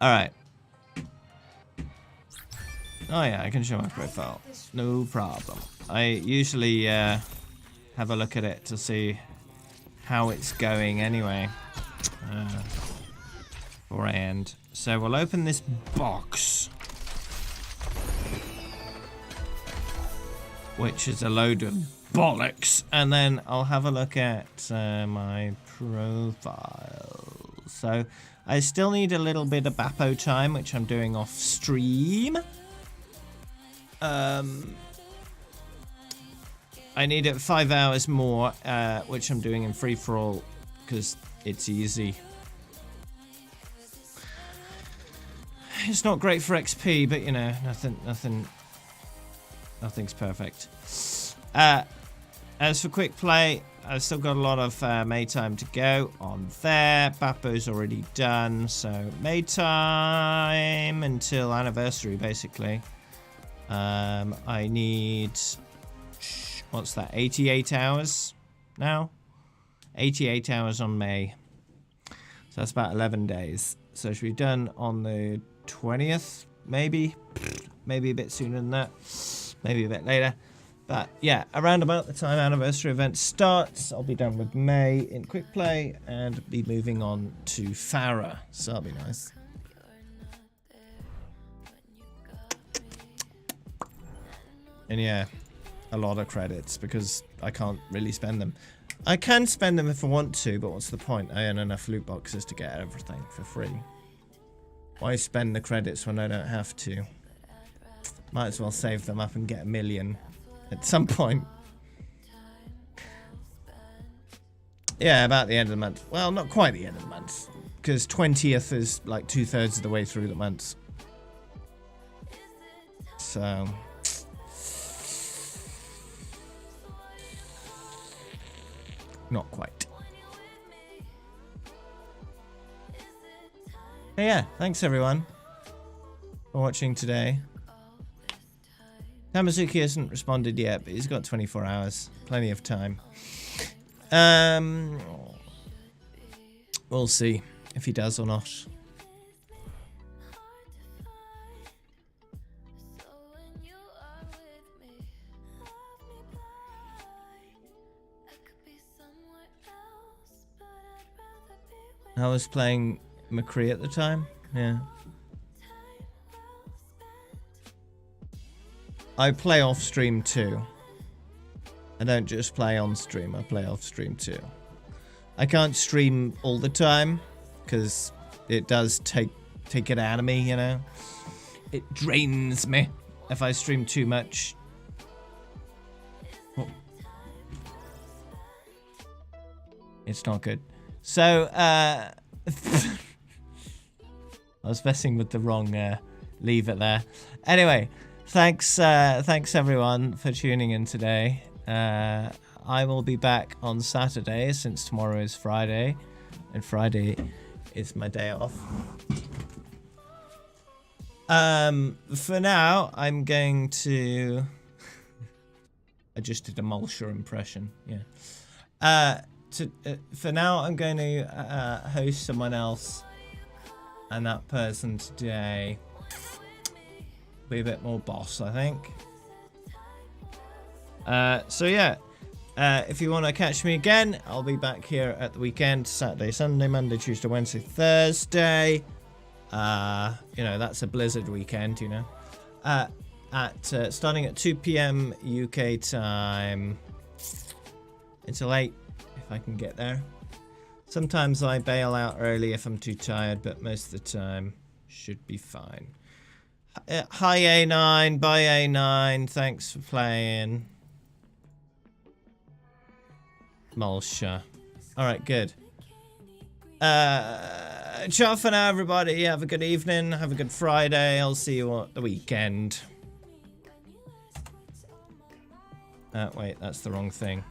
Alright. Oh yeah, I can show my profile. No problem. I usually have a look at it to see how it's going anyway. Before I end. So we'll open this box, which is a load of bollocks, and then I'll have a look at my profile. So I still need a little bit of Bappo time, which I'm doing off stream. I need it 5 hours more, which I'm doing in free-for-all because it's easy. It's not great for XP, but you know, nothing's perfect. As for quick play, I've still got a lot of May time to go on there. Bappo's already done, so May time until anniversary, basically. I need, what's that, 88 hours now? 88 hours on May. So that's about 11 days. So it should be done on the 20th, maybe a bit sooner than that, maybe a bit later. But yeah, around about the time anniversary event starts, I'll be done with May in quick play and be moving on to Farah. So that'll be nice. And yeah, a lot of credits because I can't really spend them. I can spend them if I want to, but what's the point? I earn enough loot boxes to get everything for free. Why spend the credits when I don't have to? Might as well save them up and get 1 million at some point. Yeah, about the end of the month. Well, not quite the end of the month, because 20th is like 2/3 of the way through the month. So not quite. But yeah, thanks everyone for watching today. Tamazuki hasn't responded yet, but he's got 24 hours. Plenty of time. We'll see if he does or not. I was playing McCree at the time. Yeah. I play off stream too. I don't just play on stream, I play off stream too. I can't stream all the time because it does take it out of me, you know. It drains me if I stream too much. Oh. It's not good. So, I was messing with the wrong lever there. Anyway, thanks everyone for tuning in today. I will be back on Saturday since tomorrow is Friday, and Friday is my day off. For now, I'm going to... I just did a Mulcher impression, yeah. For now, I'm going to host someone else, and that person today be a bit more boss, I think. So yeah, if you want to catch me again, I'll be back here at the weekend, Saturday, Sunday, Monday, Tuesday, Wednesday, Thursday. You know, that's a Blizzard weekend, you know. Starting at 2 p.m. UK time until 8, if I can get there. Sometimes I bail out early if I'm too tired, but most of the time should be fine. Hi A9, bye A9, thanks for playing. Mulcher. Alright, good. Ciao for now, everybody. Have a good evening. Have a good Friday. I'll see you at the weekend. Wait, that's the wrong thing.